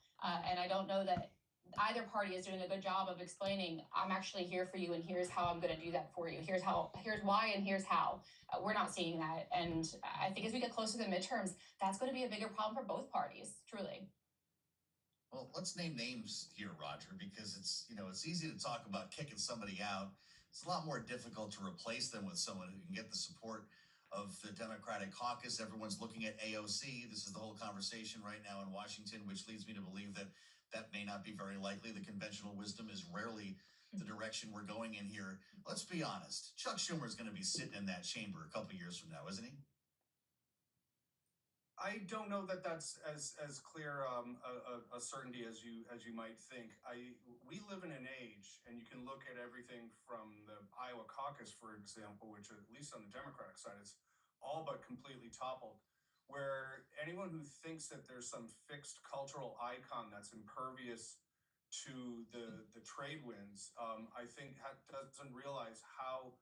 And I don't know that either party is doing a good job of explaining, I'm actually here for you and here's how I'm going to do that for you. Here's why, and here's how. We're not seeing that. And I think as we get closer to the midterms, that's going to be a bigger problem for both parties, truly. Well, let's name names here, Roger, because it's easy to talk about kicking somebody out. It's a lot more difficult to replace them with someone who can get the support of the Democratic caucus. Everyone's looking at AOC. This is the whole conversation right now in Washington, which leads me to believe that that may not be very likely. The conventional wisdom is rarely the direction we're going in here. Let's be honest. Chuck Schumer is going to be sitting in that chamber a couple years from now, isn't he? I don't know that that's as clear a certainty as you might think. We live in an age, and you can look at everything from the Iowa caucus, for example, which at least on the Democratic side is all but completely toppled, where anyone who thinks that there's some fixed cultural icon that's impervious to the trade winds, I think doesn't realize how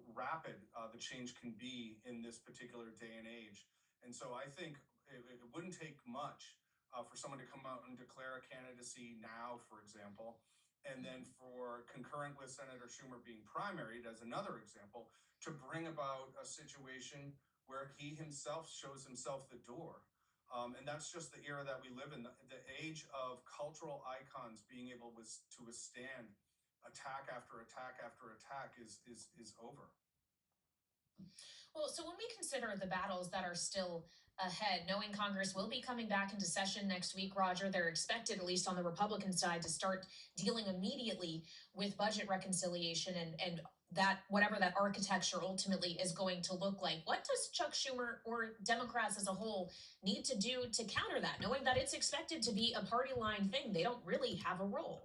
rapid the change can be in this particular day and age. And so I think it wouldn't take much for someone to come out and declare a candidacy now, for example, and then for concurrent with Senator Schumer being primaried as another example, to bring about a situation where he himself shows himself the door. And that's just the era that we live in. The age of cultural icons being able to withstand attack after attack after attack is over. Well, so when we consider the battles that are still ahead, knowing Congress will be coming back into session next week, Roger, they're expected, at least on the Republican side, to start dealing immediately with budget reconciliation and that whatever that architecture ultimately is going to look like. What does Chuck Schumer or Democrats as a whole need to do to counter that, knowing that it's expected to be a party line thing? They don't really have a role.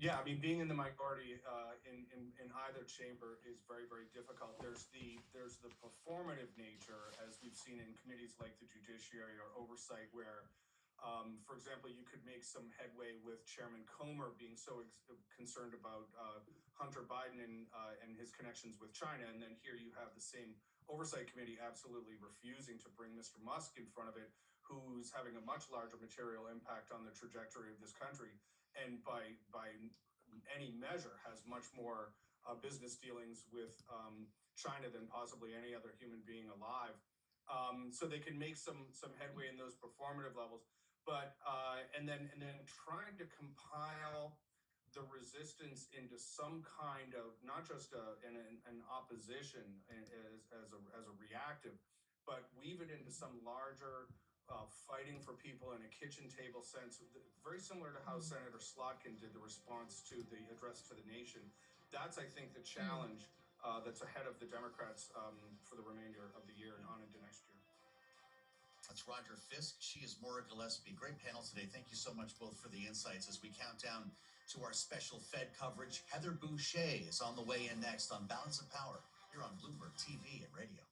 Yeah, I mean, being in the minority in either chamber is very, very difficult. There's the performative nature, as we've seen in committees like the Judiciary or Oversight, where, for example, you could make some headway with Chairman Comer being so concerned about Hunter Biden and his connections with China, and then here you have the same Oversight Committee absolutely refusing to bring Mr. Musk in front of it, who's having a much larger material impact on the trajectory of this country, and by any measure has much more business dealings with China than possibly any other human being alive. So they can make some headway in those performative levels, but and then trying to compile the resistance into some kind of not just an opposition as a reactive, but weave it into some larger fighting for people in a kitchen table sense, very similar to how Senator Slotkin did the response to the address to the nation. That's, I think, the challenge that's ahead of the Democrats for the remainder of the year and on into next year. That's Roger Fisk. She is Maura Gillespie. Great panel today. Thank you so much both for the insights as we count down to our special Fed coverage. Heather Boucher is on the way in next on Balance of Power here on Bloomberg TV and radio.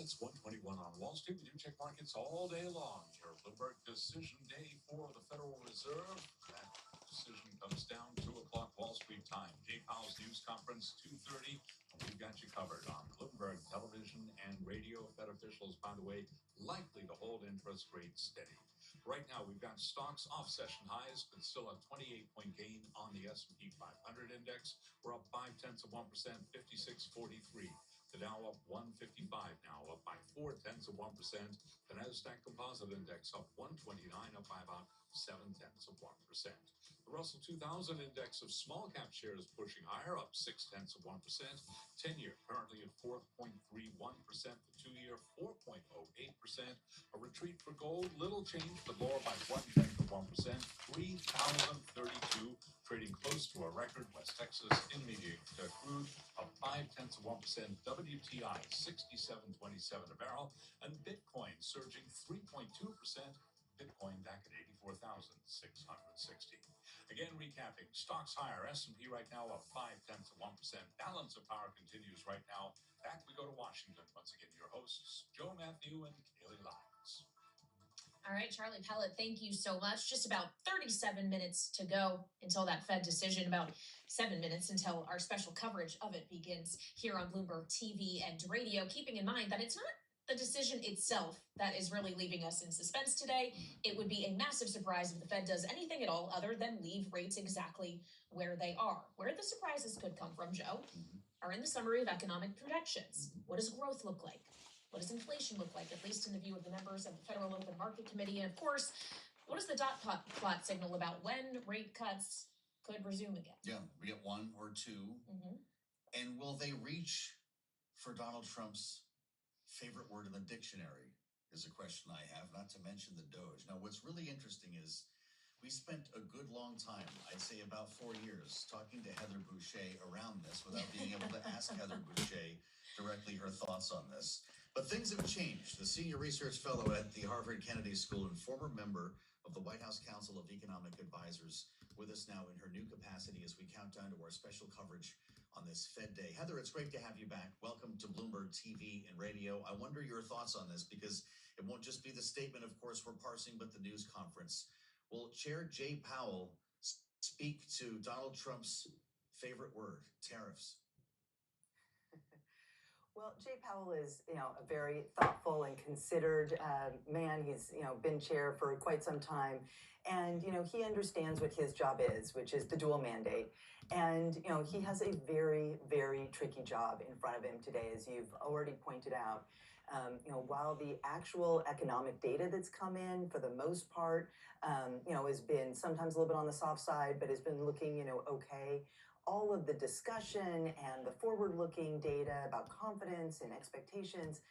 It's 1:21 on Wall Street. We do check markets all day long. Your Bloomberg decision day for the Federal Reserve. That decision comes down 2 o'clock Wall Street time. Jay Powell's news conference 2:30. We've got you covered on Bloomberg television and radio. Fed officials, by the way, likely to hold interest rates steady. Right now, we've got stocks off session highs, but still a 28-point gain on the S&P 500 index. We're up 0.5%, 56.43. The Dow up 155 now, up by 0.4%. The Nasdaq Composite Index up 129, up by about 0.7%. The Russell 2000 Index of small cap shares pushing higher, up 0.6%. 10-year currently at 4.31%. The 2-year 4.08%. A retreat for gold, little change, but lower by 0.1%. 3,032, trading close to a record. West Texas Intermediate crude up 0.5%. WTI 67.27 a barrel, and Bitcoin surging 3.2%. Bitcoin back at 84,660. Again, recapping, stocks higher. S&P right now up 0.5%. Balance of power continues right now. Back we go to Washington. Once again, your hosts, Joe Matthew and Kaylee Lyons. All right, Charlie Pellet, thank you so much. Just about 37 minutes to go until that Fed decision, about 7 minutes until our special coverage of it begins here on Bloomberg TV and radio, keeping in mind that it's not the decision itself that is really leaving us in suspense today. It would be a massive surprise if the Fed does anything at all other than leave rates exactly where they are. Where the surprises could come from, Joe, are in the summary of economic projections. What does growth look like? What does inflation look like, at least in the view of the members of the Federal Open Market Committee? And of course, what does the dot plot signal about when rate cuts could resume again? Yeah, we get 1 or 2. And will they reach for Donald Trump's favorite word in the dictionary is a question I have, not to mention the Doge. Now, what's really interesting is we spent a good long time, I'd say about 4 years, talking to Heather Boucher around this without being able to ask Heather Boucher directly her thoughts on this. But things have changed. The senior research fellow at the Harvard Kennedy School and former member of the White House Council of Economic Advisors with us now in her new capacity as we count down to our special coverage on this Fed Day. Heather, it's great to have you back. Welcome to Bloomberg TV and radio. I wonder your thoughts on this because it won't just be the statement, of course, we're parsing, but the news conference. Will Chair Jay Powell speak to Donald Trump's favorite word, tariffs? Well, Jay Powell is, a very thoughtful and considered man. He's, been chair for quite some time. And, he understands what his job is, which is the dual mandate. And, he has a very, very tricky job in front of him today, as you've already pointed out. While the actual economic data that's come in, for the most part, has been sometimes a little bit on the soft side, but has been looking, okay. All of the discussion and the forward-looking data about confidence and expectations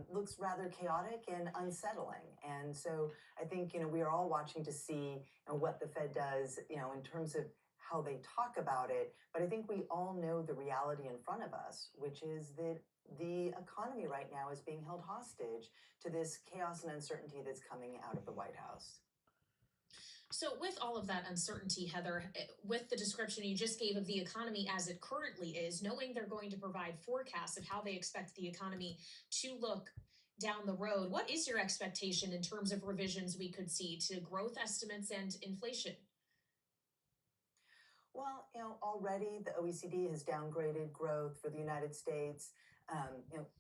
looks rather chaotic and unsettling. And so I think, we are all watching to see what the Fed does, in terms of how they talk about it. But I think we all know the reality in front of us, which is that the economy right now is being held hostage to this chaos and uncertainty that's coming out of the White House. So with all of that uncertainty, Heather, with the description you just gave of the economy as it currently is, knowing they're going to provide forecasts of how they expect the economy to look down the road, what is your expectation in terms of revisions we could see to growth estimates and inflation? Well, already the OECD has downgraded growth for the United States.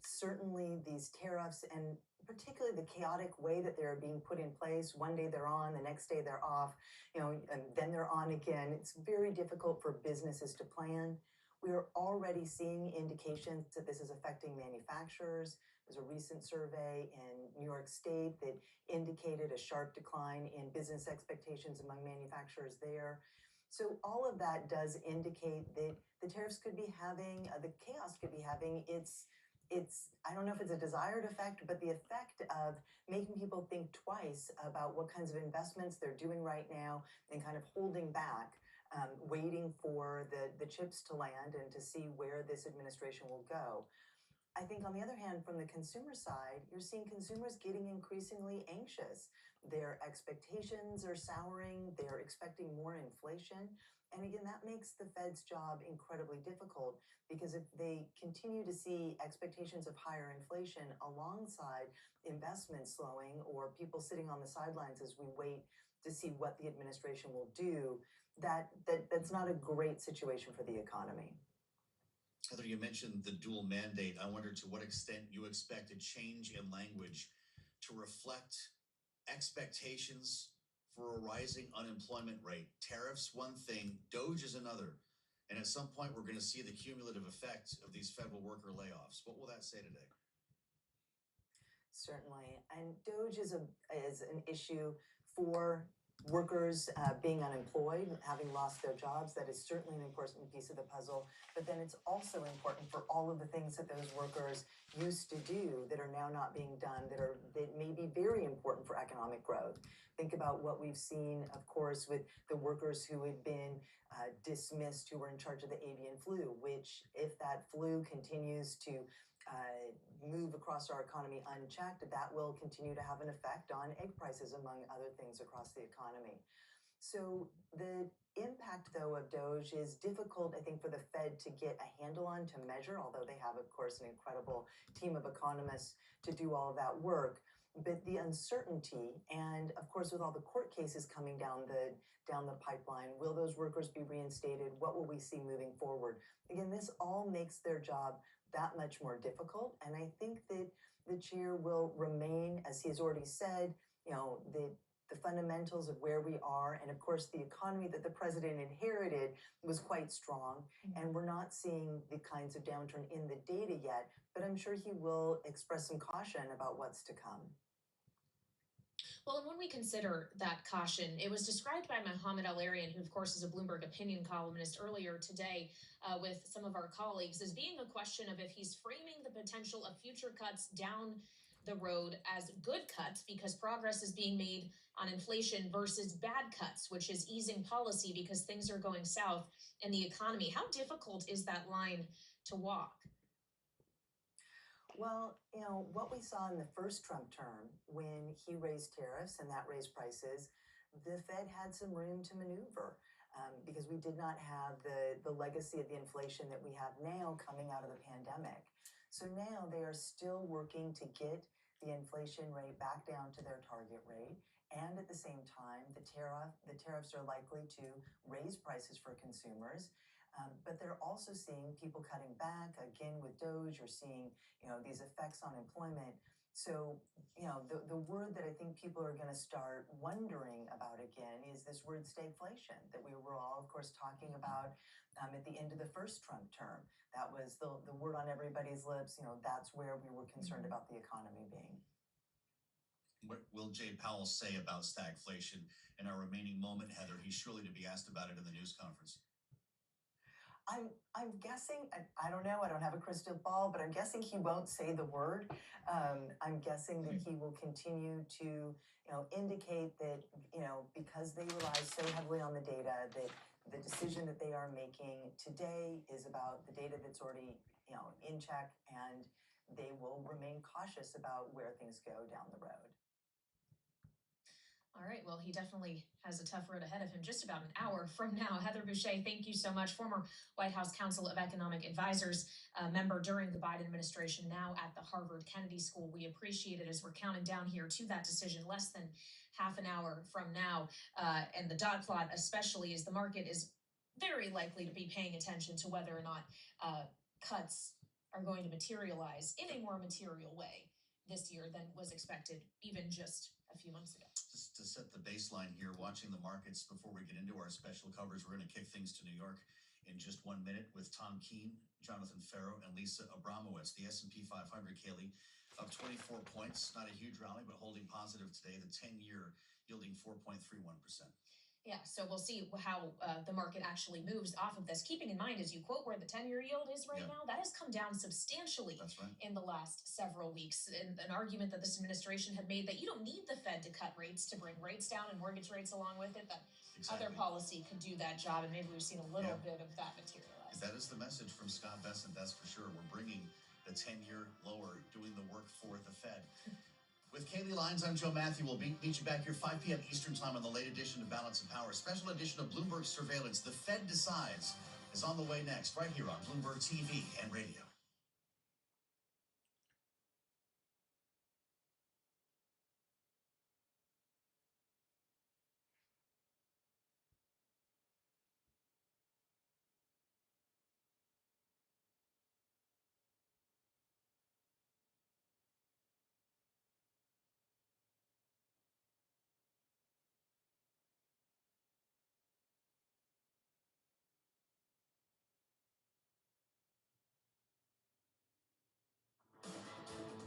Certainly these tariffs and particularly the chaotic way that they're being put in place. One day they're on, the next day they're off, and then they're on again. It's very difficult for businesses to plan. We are already seeing indications that this is affecting manufacturers. There's a recent survey in New York State that indicated a sharp decline in business expectations among manufacturers there. So all of that does indicate that the tariffs could be having, the chaos could be having its, I don't know if it's a desired effect, but the effect of making people think twice about what kinds of investments they're doing right now and kind of holding back, waiting for the chips to land and to see where this administration will go. I think on the other hand, from the consumer side, you're seeing consumers getting increasingly anxious. Their expectations are souring. They're expecting more inflation. And again, that makes the Fed's job incredibly difficult because if they continue to see expectations of higher inflation alongside investment slowing or people sitting on the sidelines as we wait to see what the administration will do, that's not a great situation for the economy. Heather, you mentioned the dual mandate. I wonder to what extent you expect a change in language to reflect expectations for a rising unemployment rate. Tariffs, one thing, DOGE is another. And at some point, we're going to see the cumulative effect of these federal worker layoffs. What will that say today? Certainly. And DOGE is an issue for workers being unemployed, having lost their jobs. That is certainly an important piece of the puzzle. But then it's also important for all of the things that those workers used to do that are now not being done, that may be very important for economic growth. Think about what we've seen, of course, with the workers who had been dismissed, who were in charge of the avian flu, which if that flu continues to move across our economy unchecked, that will continue to have an effect on egg prices, among other things across the economy. So the impact, though, of DOGE is difficult, I think, for the Fed to get a handle on, to measure, although they have, of course, an incredible team of economists to do all of that work. But the uncertainty, and of course, with all the court cases coming down the pipeline, will those workers be reinstated? What will we see moving forward? Again, this all makes their job that much more difficult. And I think that the chair will remain, as he has already said, the fundamentals of where we are. And of course, the economy that the president inherited was quite strong. And we're not seeing the kinds of downturn in the data yet, but I'm sure he will express some caution about what's to come. Well, and when we consider that caution, it was described by Mohamed El-Arian, who, of course, is a Bloomberg opinion columnist, earlier today with some of our colleagues, as being a question of if he's framing the potential of future cuts down the road as good cuts because progress is being made on inflation versus bad cuts, which is easing policy because things are going south in the economy. How difficult is that line to walk? Well, what we saw in the first Trump term when he raised tariffs and that raised prices, the Fed had some room to maneuver because we did not have the legacy of the inflation that we have now coming out of the pandemic. So now they are still working to get the inflation rate back down to their target rate. And at the same time, the tariffs are likely to raise prices for consumers. But they're also seeing people cutting back. Again, with DOGE, you're seeing, these effects on employment. So, the word that I think people are going to start wondering about again is this word stagflation that we were all, of course, talking about at the end of the first Trump term. That was the word on everybody's lips. That's where we were concerned about the economy being. What will Jay Powell say about stagflation in our remaining moment, Heather? He's surely to be asked about it in the news conference. I'm guessing, I don't know, I don't have a crystal ball, but I'm guessing he won't say the word. I'm guessing that he will continue to, indicate that, because they rely so heavily on the data, that the decision that they are making today is about the data that's already, in check, and they will remain cautious about where things go down the road. All right, well, he definitely has a tough road ahead of him just about an hour from now. Heather Boushey, thank you so much. Former White House Council of Economic Advisors, member during the Biden administration, now at the Harvard Kennedy School. We appreciate it as we're counting down here to that decision less than half an hour from now. And the dot plot especially, is the market is very likely to be paying attention to whether or not cuts are going to materialize in a more material way this year than was expected even just a few months ago. Just to set the baseline here, watching the markets before we get into our special coverage, we're going to kick things to New York in just 1 minute with Tom Keene, Jonathan Farrow, and Lisa Abramowitz. The S&P 500, Kaylee, up 24 points. Not a huge rally, but holding positive today. The 10-year yielding 4.31%. Yeah, so we'll see how the market actually moves off of this. Keeping in mind, as you quote, where the 10-year yield is right now, that has come down substantially in the last several weeks. And an argument that this administration had made that you don't need the Fed to cut rates to bring rates down and mortgage rates along with it, that other policy could do that job. And maybe we've seen a little bit of that materialize. That is the message from Scott Bessent, that's for sure. We're bringing the 10-year lower, doing the work for the Fed. With Kaylee Lyons, I'm Joe Matthew. We'll meet you back here 5 p.m. Eastern Time on the late edition of Balance of Power. Special edition of Bloomberg Surveillance. The Fed Decides is on the way next, right here on Bloomberg TV and radio.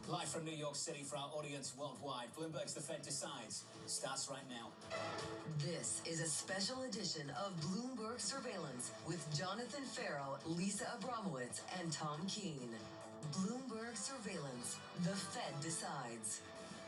Live from New York City for our audience worldwide, Bloomberg's The Fed Decides starts right now. This is a special edition of Bloomberg Surveillance with Jonathan Farrow, Lisa Abramowitz, and Tom Keene. Bloomberg Surveillance, The Fed Decides.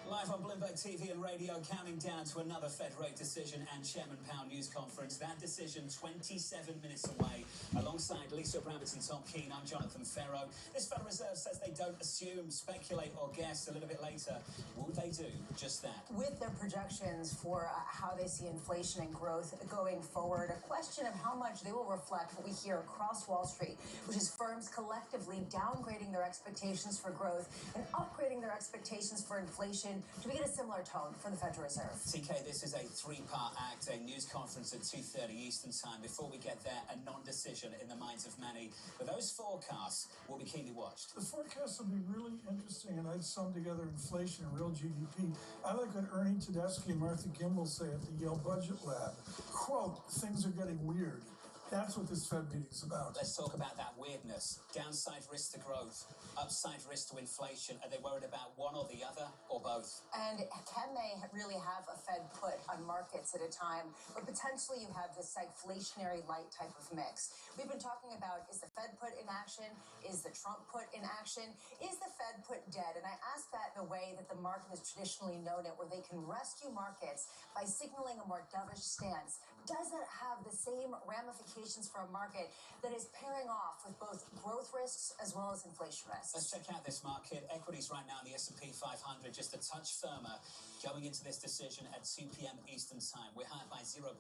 Live on Bloomberg TV and radio, counting down to another Fed rate decision and Chairman Powell news conference. That decision 27 minutes away. Alongside Lisa Abramowitz and Tom Keene, I'm Jonathan Farrow. This Federal Reserve says they don't assume, speculate, or guess. A little bit later, will they do just that? With their projections for how they see inflation and growth going forward, a question of how much they will reflect what we hear across Wall Street, which is firms collectively downgrading their expectations for growth and upgrading their expectations for inflation to begin a similar tone from the Federal Reserve. TK, this is a three-part act, a news conference at 2:30 Eastern Time. Before we get there, a non-decision in the minds of many. But those forecasts will be keenly watched. The forecasts will be really interesting, and I'd sum together inflation and real GDP. I like what Ernie Tedeschi and Martha Gimbel say at the Yale Budget Lab. Quote, things are getting weird. That's what this Fed meeting's about. Let's talk about that weirdness. Downside risk to growth, upside risk to inflation. Are they worried about one or the other, or both? And can they really have a Fed put on markets at a time where potentially you have this stagflationary light type of mix? We've been talking about, is the Fed put in action? Is the Trump put in action? Is the Fed put dead? And I ask that in the way that the market has traditionally known it, where they can rescue markets by signaling a more dovish stance. Does it have the same ramifications for a market that is pairing off with both growth risks as well as inflation risks? Let's check out this market. Equities right now in the S&P 500 just a touch firmer going into this decision at 2 p.m. Eastern Time. We're higher by 0.5%.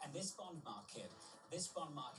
And this bond market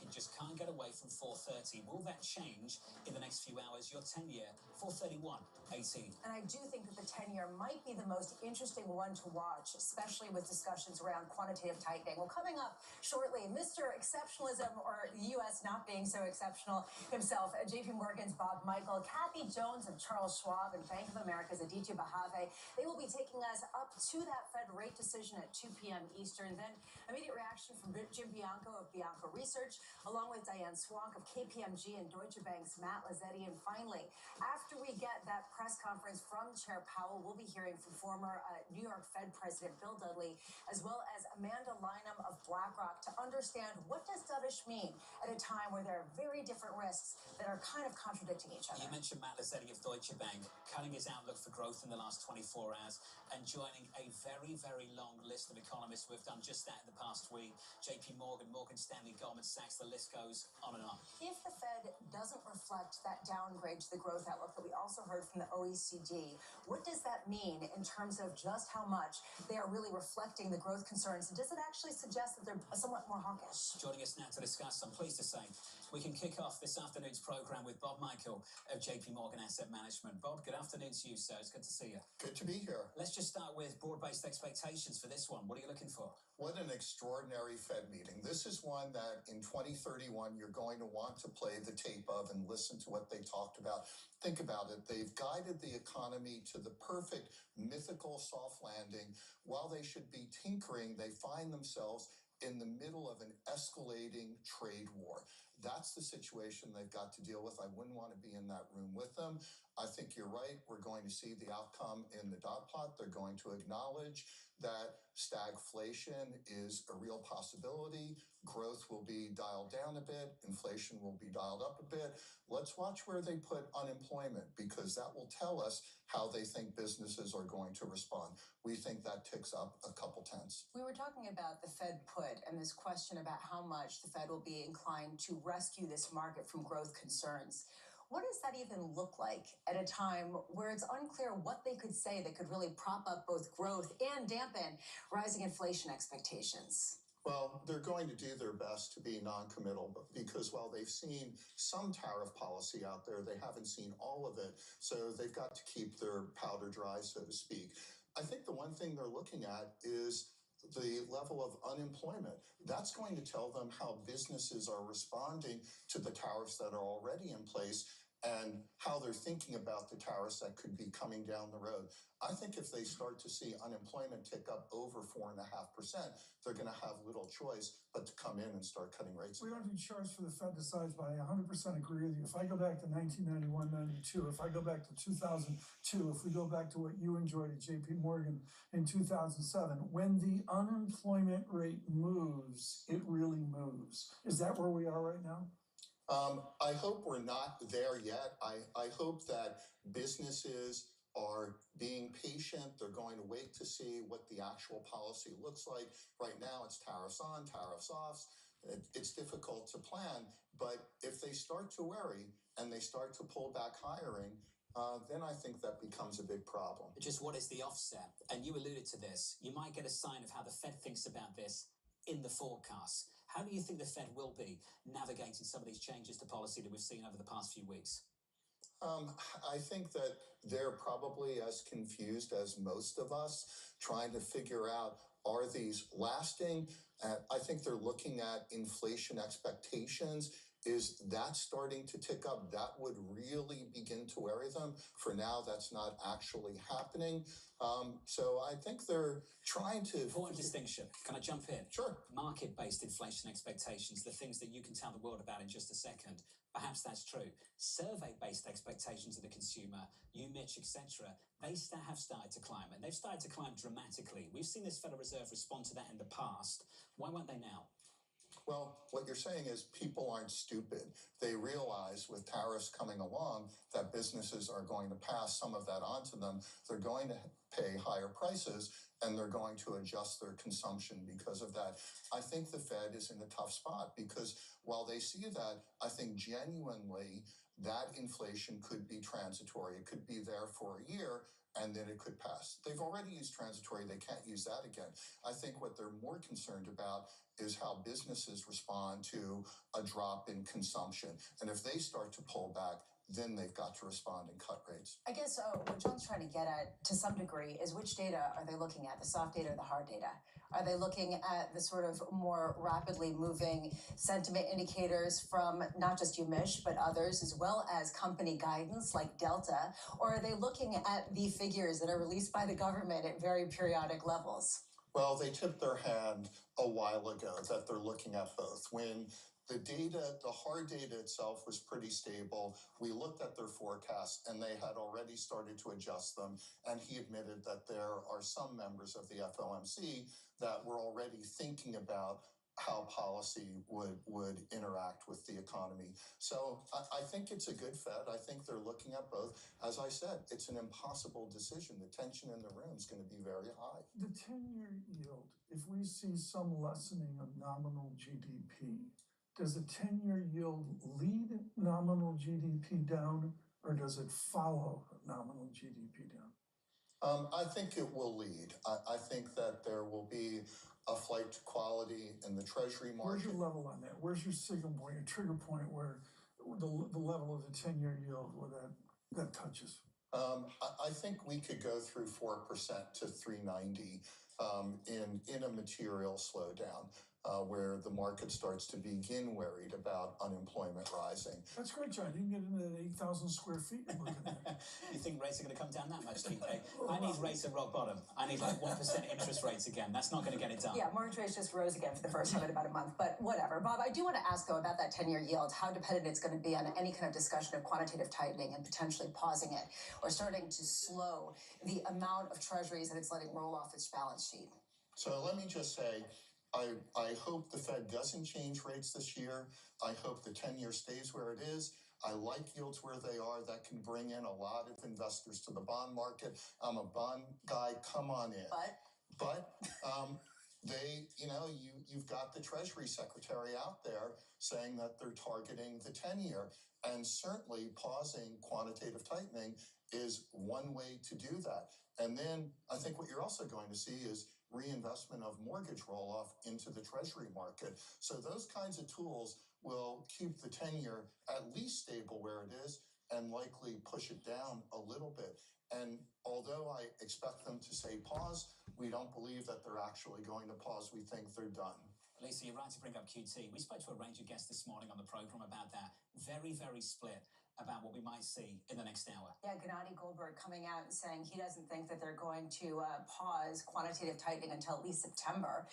just can't get away from 430. Will that change in the next few hours? Your 10-year, 431.18. And I do think that the 10-year might be the most interesting one to watch, especially with discussions around quantitative tightening. Well, coming up shortly, Mr. Exceptionalism, or the U.S. not being so exceptional himself, J.P. Morgan's Bob Michael, Kathy Jones of Charles Schwab, and Bank of America's Aditya Bahave. They will be taking us up to that Fed rate decision at 2 p.m. Eastern. Then immediate reaction from Jim Bianco of Bianco Research, along with Diane Swank of KPMG and Deutsche Bank's Matt Lazzetti. And finally, after we get that press conference from Chair Powell, we'll be hearing from former New York Fed President Bill Dudley, as well as Amanda Lynham of BlackRock, to understand what does dovish mean at a time where there are very different risks that are kind of contradicting each other. You mentioned Matt Lazzetti of Deutsche Bank cutting his outlook for growth in the last 24 hours and joining a very, very long list of economists who have done just that in the past week. JP Morgan, Morgan Stanley, Goldman Sachs, the list goes on and on. If the Fed doesn't reflect that downgrade to the growth outlook that we also heard from the OECD, what does that mean in terms of just how much they are really reflecting the growth concerns? And does it actually suggest that they're somewhat more hawkish? Joining us now to discuss, I'm pleased to say, we can kick off this afternoon's program with Bob Michael of JP Morgan Asset Management. Bob, good afternoon to you, sir. It's good to see you. Good to be here. Let's just start with broad-based expectations for this one. What are you looking for? What an extraordinary Fed meeting. This is one that in 2031 you're going to want to play the tape of and listen to what they talked about. Think about it. They've guided the economy to the perfect mythical soft landing. While they should be tinkering, they find themselves in the middle of an escalating trade war. That's the situation they've got to deal with. I wouldn't want to be in that room with them. I think you're right. We're going to see the outcome in the dot plot. They're going to acknowledge that stagflation is a real possibility. Growth will be dialed down a bit. Inflation will be dialed up a bit. Let's watch where they put unemployment, because that will tell us how they think businesses are going to respond. We think that ticks up a couple tenths. We were talking about the Fed put and this question about how much the Fed will be inclined to rescue this market from growth concerns. What does that even look like at a time where it's unclear what they could say that could really prop up both growth and dampen rising inflation expectations? Well, they're going to do their best to be non-committal, but because while they've seen some tariff policy out there, they haven't seen all of it. So they've got to keep their powder dry, so to speak. I think the one thing they're looking at is the level of unemployment. That's going to tell them how businesses are responding to the tariffs that are already in place and how they're thinking about the tariffs that could be coming down the road. I think if they start to see unemployment tick up over 4.5%, they're going to have little choice but to come in and start cutting rates. We don't do charts for the Fed decides, but I 100% agree with you. If I go back to 1991, 92, if I go back to 2002, if we go back to what you enjoyed at JP Morgan in 2007, when the unemployment rate moves, it really moves. Is that where we are right now? I hope we're not there yet. I hope that businesses are being patient. They're going to wait to see what the actual policy looks like. Right now, it's tariffs on, tariffs off. It's difficult to plan, but if they start to worry and they start to pull back hiring, then I think that becomes a big problem. Just what is the offset? And you alluded to this. You might get a sign of how the Fed thinks about this in the forecast. How do you think the Fed will be navigating some of these changes to policy that we've seen over the past few weeks? I think that they're probably as confused as most of us, trying to figure out, are these lasting? I think they're looking at inflation expectations. Is that starting to tick up? That would really begin to worry them. For now, that's not actually happening. So I think they're trying to... Important distinction. Can I jump in? Sure. Market-based inflation expectations, the things that you can tell the world about in just a second. Perhaps that's true. Survey-based expectations of the consumer, you, Mitch, etc., they have started to climb, and they've started to climb dramatically. We've seen this Federal Reserve respond to that in the past. Why won't they now? Well, what you're saying is people aren't stupid. They realize with tariffs coming along that businesses are going to pass some of that on to them. They're going to pay higher prices, and they're going to adjust their consumption because of that. I think the Fed is in a tough spot because while they see that, I think genuinely that inflation could be transitory. It could be there for a year, and then it could pass. They've already used transitory. They can't use that again. I think what they're more concerned about is how businesses respond to a drop in consumption. And if they start to pull back, then they've got to respond and cut rates. I guess what John's trying to get at, to some degree, is which data are they looking at, the soft data or the hard data? Are they looking at the sort of more rapidly moving sentiment indicators from not just you, Mish, but others, as well as company guidance like Delta? Or are they looking at the figures that are released by the government at very periodic levels? Well, they tipped their hand a while ago that they're looking at both. When the data, the hard data itself was pretty stable. We looked at their forecasts and they had already started to adjust them. And he admitted that there are some members of the FOMC that were already thinking about how policy would interact with the economy. So I think it's a good Fed. I think they're looking at both. As I said, it's an impossible decision. The tension in the room is going to be very high. The 10-year yield, if we see some lessening of nominal GDP, does the 10-year yield lead nominal GDP down, or does it follow nominal GDP down? I think it will lead. I think that there will be a flight to quality in the Treasury market. Where's your level on that? Where's your signal point, your trigger point where the level of the 10-year yield where that touches? I think we could go through 4% to 390 in a material slowdown. Where the market starts to begin worried about unemployment rising. That's great, John. You can get into that 8,000 square feet you're looking at. You think rates are going to come down that much, TK? I need rates at rock bottom. I need like 1% interest rates again. That's not going to get it done. Yeah, mortgage rates just rose again for the first time in about a month, but whatever. Bob, I do want to ask, though, about that 10-year yield, how dependent it's going to be on any kind of discussion of quantitative tightening and potentially pausing it or starting to slow the amount of treasuries that it's letting roll off its balance sheet. So let me just say, I hope the Fed doesn't change rates this year. I hope the 10-year stays where it is. I like yields where they are. That can bring in a lot of investors to the bond market. I'm a bond guy. Come on in. But you've got the Treasury Secretary out there saying that they're targeting the 10-year. And certainly pausing quantitative tightening is one way to do that. And then I think what you're also going to see is reinvestment of mortgage roll-off into the Treasury market. So those kinds of tools will keep the 10-year at least stable where it is and likely push it down a little bit. And although I expect them to say pause, we don't believe that they're actually going to pause. We think they're done. Lisa, you're right to bring up QT. We spoke to a range of guests this morning on the program about that. Very, very split about what we might see in the next hour. Yeah, Gennady Goldberg coming out and saying he doesn't think that they're going to pause quantitative tightening until at least September.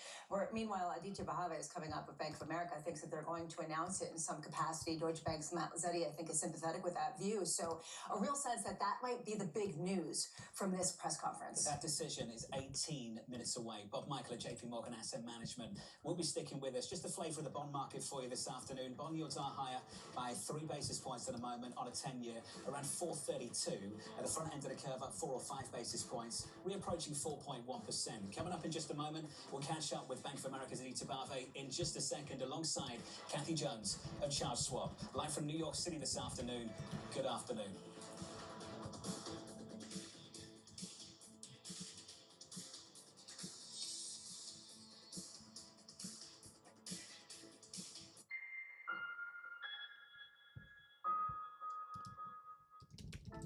Meanwhile, Aditya Bhave is coming up with Bank of America, thinks that they're going to announce it in some capacity. Deutsche Bank's Matt Lazzetti, I think, is sympathetic with that view. So a real sense that that might be the big news from this press conference. That decision is 18 minutes away. Bob Michael at JP Morgan Asset Management will be sticking with us. Just the flavour of the bond market for you this afternoon. Bond yields are higher by 3 basis points at the moment on a 10-year, around 432. At the front end of the curve, up 4 or 5 basis points, reapproaching 4.1%. Coming up in just a moment, we'll catch up with Bank of America's Aditya Bhave in just a second, alongside Kathy Jones of Charles Schwab. Live from New York City this afternoon. Good afternoon.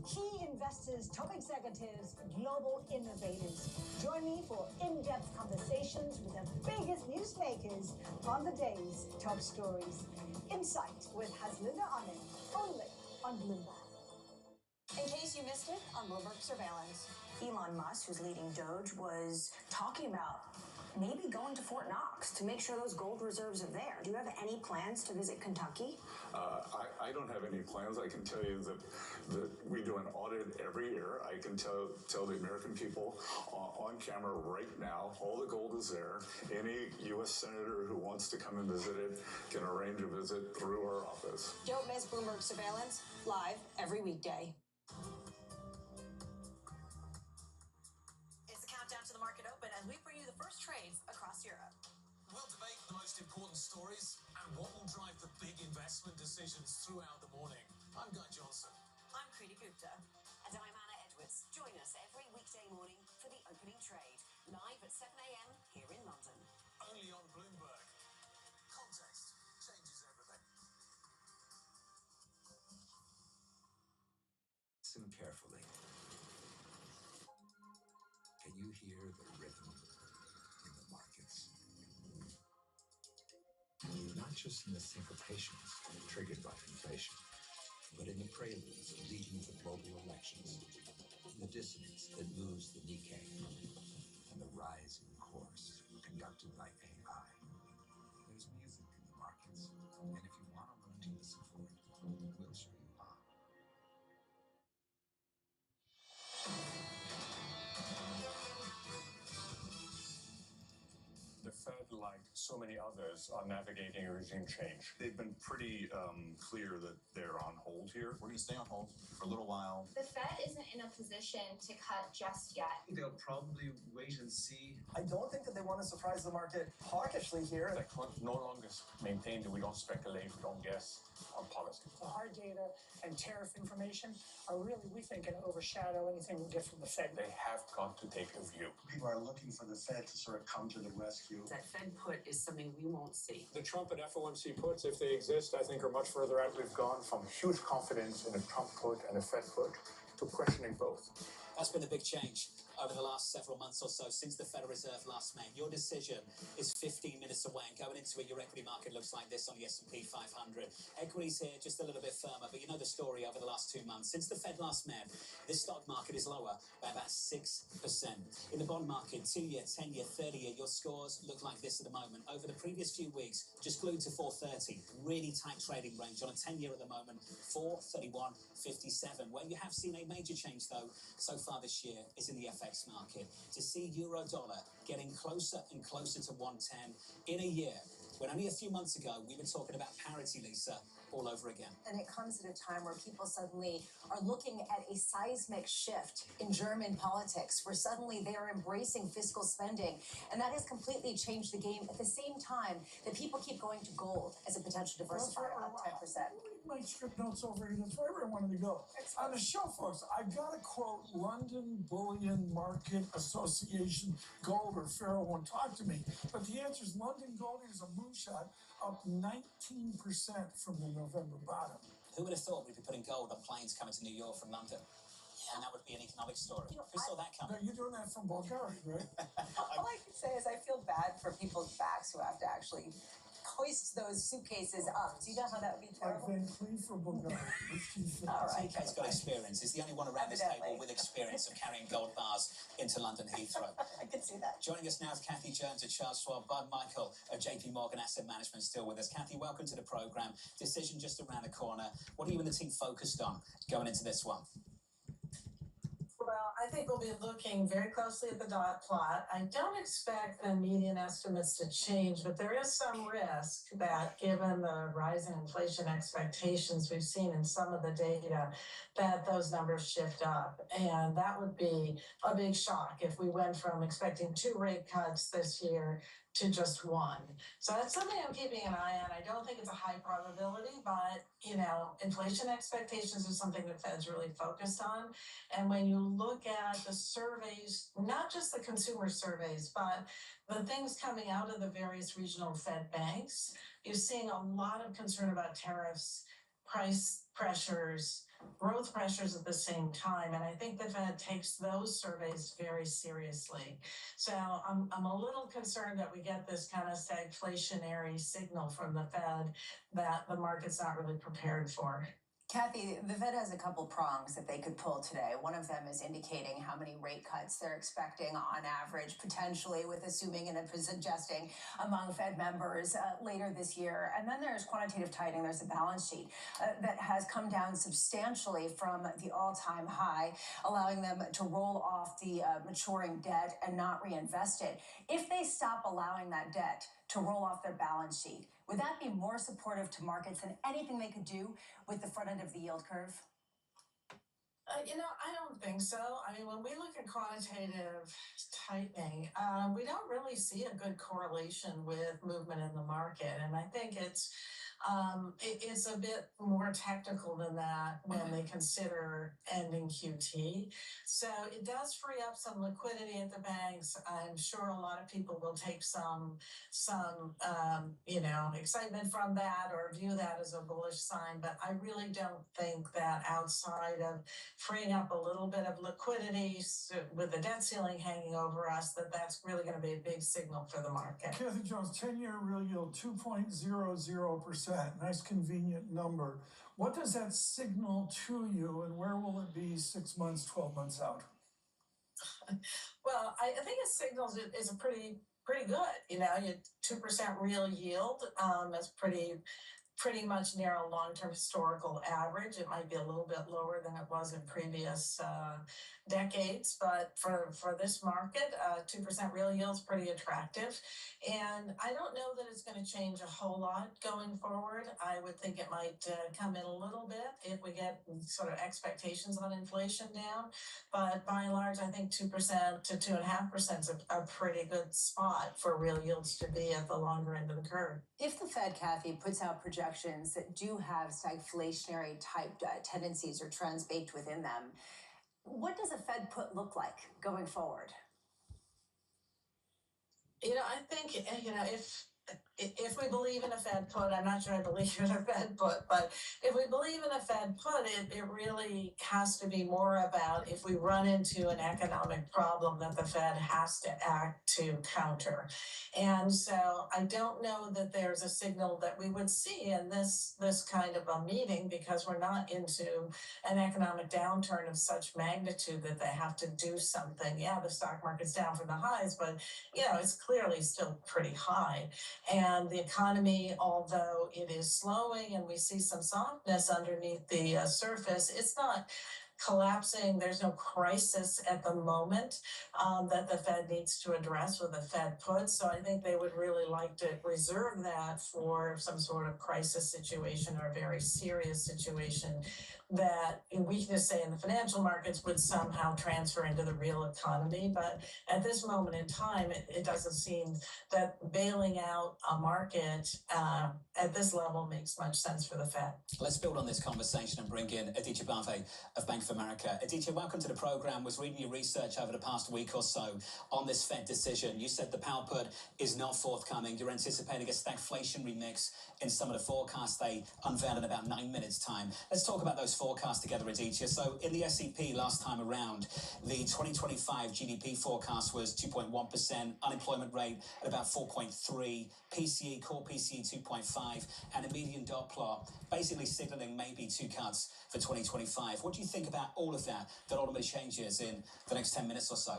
Key investors, top executives, global innovators. Join me for in-depth conversations with the biggest newsmakers on the day's top stories. Insight with Haslinda Amin, only on Bloomberg. In case you missed it, on Bloomberg Surveillance, Elon Musk, who's leading Doge, was talking about maybe going to Fort Knox to make sure those gold reserves are there. Do you have any plans to visit Kentucky? I don't have any plans. I can tell you that we do an audit every year. I can tell the American people on camera right now, all the gold is there. Any U.S. senator who wants to come and visit it can arrange a visit through our office. Don't miss Bloomberg Surveillance, live every weekday. It's the countdown to the market open as we bring you the first trades across Europe. We'll debate the most important stories and what will drive the big investment decisions throughout the morning. I'm Guy Johnson. I'm Kriti Gupta. And I'm Anna Edwards. Join us every weekday morning for the opening trade, live at 7 a.m. here in London. Only on Bloomberg. Context changes everything. Listen carefully. Can you hear the rhythm in the markets? Not just in the syncopations triggered by inflation, but in the preludes leading to global elections, in the dissonance that moves the Nikkei, and the rising course conducted by AI. There's music in the markets, and if you want to learn to listen for it, we'll show you how. The Fed, like so many others, are navigating a regime change. They've been pretty clear that they're on hold here. We're going to stay on hold for a little while. The Fed isn't in a position to cut just yet. They'll probably wait and see. I don't think that they want to surprise the market hawkishly here. They could no longer maintain that we don't speculate, we don't guess on policy. The hard data and tariff information are really, we think, going to overshadow anything we get from the Fed. They have got to take a view. People are looking for the Fed to sort of come to the rescue. That Fed put is something we won't see. The Trump and FOMC puts, if they exist, I think are much further out. We've gone from huge confidence in a Trump put and a Fed put to questioning both. That's been the big change over the last several months or so since the Federal Reserve last met. Your decision is 15 minutes away, and going into it, your equity market looks like this on the S&P 500. Equities here just a little bit firmer, but you know the story over the last 2 months. Since the Fed last met, this stock market is lower by about 6%. In the bond market, 2-year, 10-year, 30-year, your scores look like this at the moment. Over the previous few weeks, just glued to 430. Really tight trading range. On a 10-year at the moment, 431.57. Where you have seen a major change, though, so far this year is in the FX market. To see euro dollar getting closer and closer to 110 in a year, when only a few months ago we were talking about parity, Lisa, all over again. And it comes at a time where people suddenly are looking at a seismic shift in German politics, where suddenly they are embracing fiscal spending. And that has completely changed the game at the same time that people keep going to gold as a potential diversifier, up 10%. My script notes over here. That's right where I wanted to go. On the show, folks, I've got to quote London Bullion Market Association Gold, or Pharaoh won't talk to me. But the answer is London Gold is a moonshot, up 19% from the November bottom. Who would have thought we'd be putting gold on planes coming to New York from London? And that would be an economic story. Who saw that coming? Now, you're doing that from Bulgaria, right? All I can say is I feel bad for people's backs who have to actually hoist those suitcases up. Do you know how that would be terrible? I've been clean for Bulgaria. All right. TK's got experience. He's the only one around this table with experience of carrying gold bars into London Heathrow. I can see that. Joining us now is Kathy Jones at Charles Schwab. Bob Michael of JP Morgan Asset Management still with us. Kathy, welcome to the program. Decision just around the corner. What are you and the team focused on going into this one? Well, I think we'll be looking very closely at the dot plot. I don't expect the median estimates to change, but there is some risk that given the rising inflation expectations we've seen in some of the data, that those numbers shift up. And that would be a big shock if we went from expecting 2 rate cuts this year to just 1. So that's something I'm keeping an eye on. I don't think it's a high probability, but, inflation expectations are something the Fed's really focused on. And when you look at the surveys, not just the consumer surveys, but the things coming out of the various regional Fed banks, you're seeing a lot of concern about tariffs, price pressures, growth pressures at the same time. And I think the Fed takes those surveys very seriously. So I'm a little concerned that we get this kind of stagflationary signal from the Fed that the market's not really prepared for. Kathy, the Fed has a couple prongs that they could pull today. One of them is indicating how many rate cuts they're expecting on average, potentially, with assuming and suggesting among Fed members later this year. And then there's quantitative tightening. There's a balance sheet that has come down substantially from the all-time high, allowing them to roll off the maturing debt and not reinvest it. If they stop allowing that debt to roll off their balance sheet, would that be more supportive to markets than anything they could do with the front end of the yield curve? I don't think so. I mean, when we look at quantitative tightening, we don't really see a good correlation with movement in the market. And I think it's a bit more technical than that when they consider ending QT. So it does free up some liquidity at the banks. I'm sure a lot of people will take some excitement from that or view that as a bullish sign. But I really don't think that outside of freeing up a little bit of liquidity with the debt ceiling hanging over us, that's really going to be a big signal for the market. Kathy Jones, 10-year real yield, 2.00%. Nice, convenient number. What does that signal to you, and where will it be 6 months, 12 months out? Well, I think it signals it is a pretty good. You 2% real yield. That's pretty much near a long-term historical average. It might be a little bit lower than it was in previous decades, but for this market, 2% real yield is pretty attractive. And I don't know that it's going to change a whole lot going forward. I would think it might come in a little bit if we get sort of expectations on inflation down. But by and large, I think 2% to 2.5% is a pretty good spot for real yields to be at the longer end of the curve. If the Fed, Kathy, puts out projections that do have stagflationary type tendencies or trends baked within them, what does a Fed put look like going forward? I think, if we believe in a Fed put, I'm not sure I believe in a Fed put, but if we believe in a Fed put, it really has to be more about if we run into an economic problem that the Fed has to act to counter. And so I don't know that there's a signal that we would see in this kind of a meeting, because we're not into an economic downturn of such magnitude that they have to do something. Yeah, the stock market's down from the highs, but it's clearly still pretty high. And the economy, although it is slowing and we see some softness underneath the surface, it's not collapsing. There's no crisis at the moment that the Fed needs to address with the Fed put. So I think they would really like to reserve that for some sort of crisis situation or a very serious situation that weakness, say, in the financial markets would somehow transfer into the real economy. But at this moment in time, it doesn't seem that bailing out a market at this level makes much sense for the Fed. Let's build on this conversation and bring in Aditya Bave of Bank of America. Aditya, welcome to the program. Was reading your research over the past week or so on this Fed decision. You said the power put is not forthcoming. You're anticipating a stagflationary mix in some of the forecasts they unveiled in about 9 minutes' time. Let's talk about those forecasts together, Aditya. So in the SEP last time around, the 2025 GDP forecast was 2.1%, unemployment rate at about 4.3, PCE, core PCE 2.5, and a median dot plot basically signaling maybe 2 cuts for 2025. What do you think about all of that ultimately changes in the next 10 minutes or so?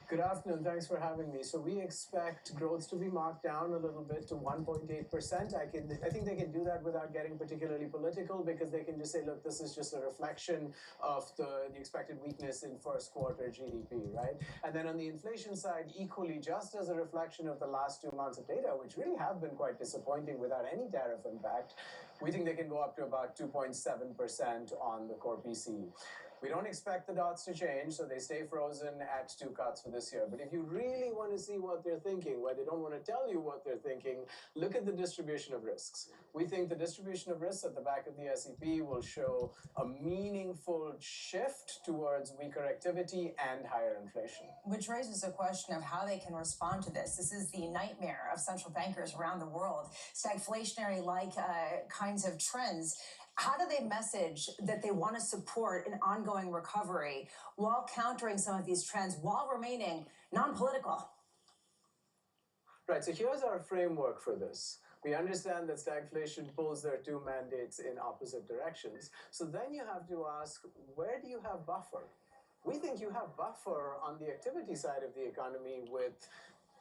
Good afternoon. Thanks for having me. So we expect growth to be marked down a little bit to 1.8%. I think they can do that without getting particularly political, because they can just say, look, this is just a reflection of the expected weakness in first quarter GDP, right? And then on the inflation side, equally, just as a reflection of the last 2 months of data, which really have been quite disappointing without any tariff impact, we think they can go up to about 2.7% on the core PCE. We don't expect the dots to change, so they stay frozen at 2 cuts for this year. But if you really want to see what they're thinking, where they don't want to tell you what they're thinking, look at the distribution of risks. We think the distribution of risks at the back of the SEP will show a meaningful shift towards weaker activity and higher inflation. Which raises a question of how they can respond to this. This is the nightmare of central bankers around the world. Stagflationary-like kinds of trends. How do they message that they want to support an ongoing recovery while countering some of these trends, while remaining non-political? Right, so here's our framework for this. We understand that stagflation pulls their 2 mandates in opposite directions. So then you have to ask, where do you have buffer? We think you have buffer on the activity side of the economy with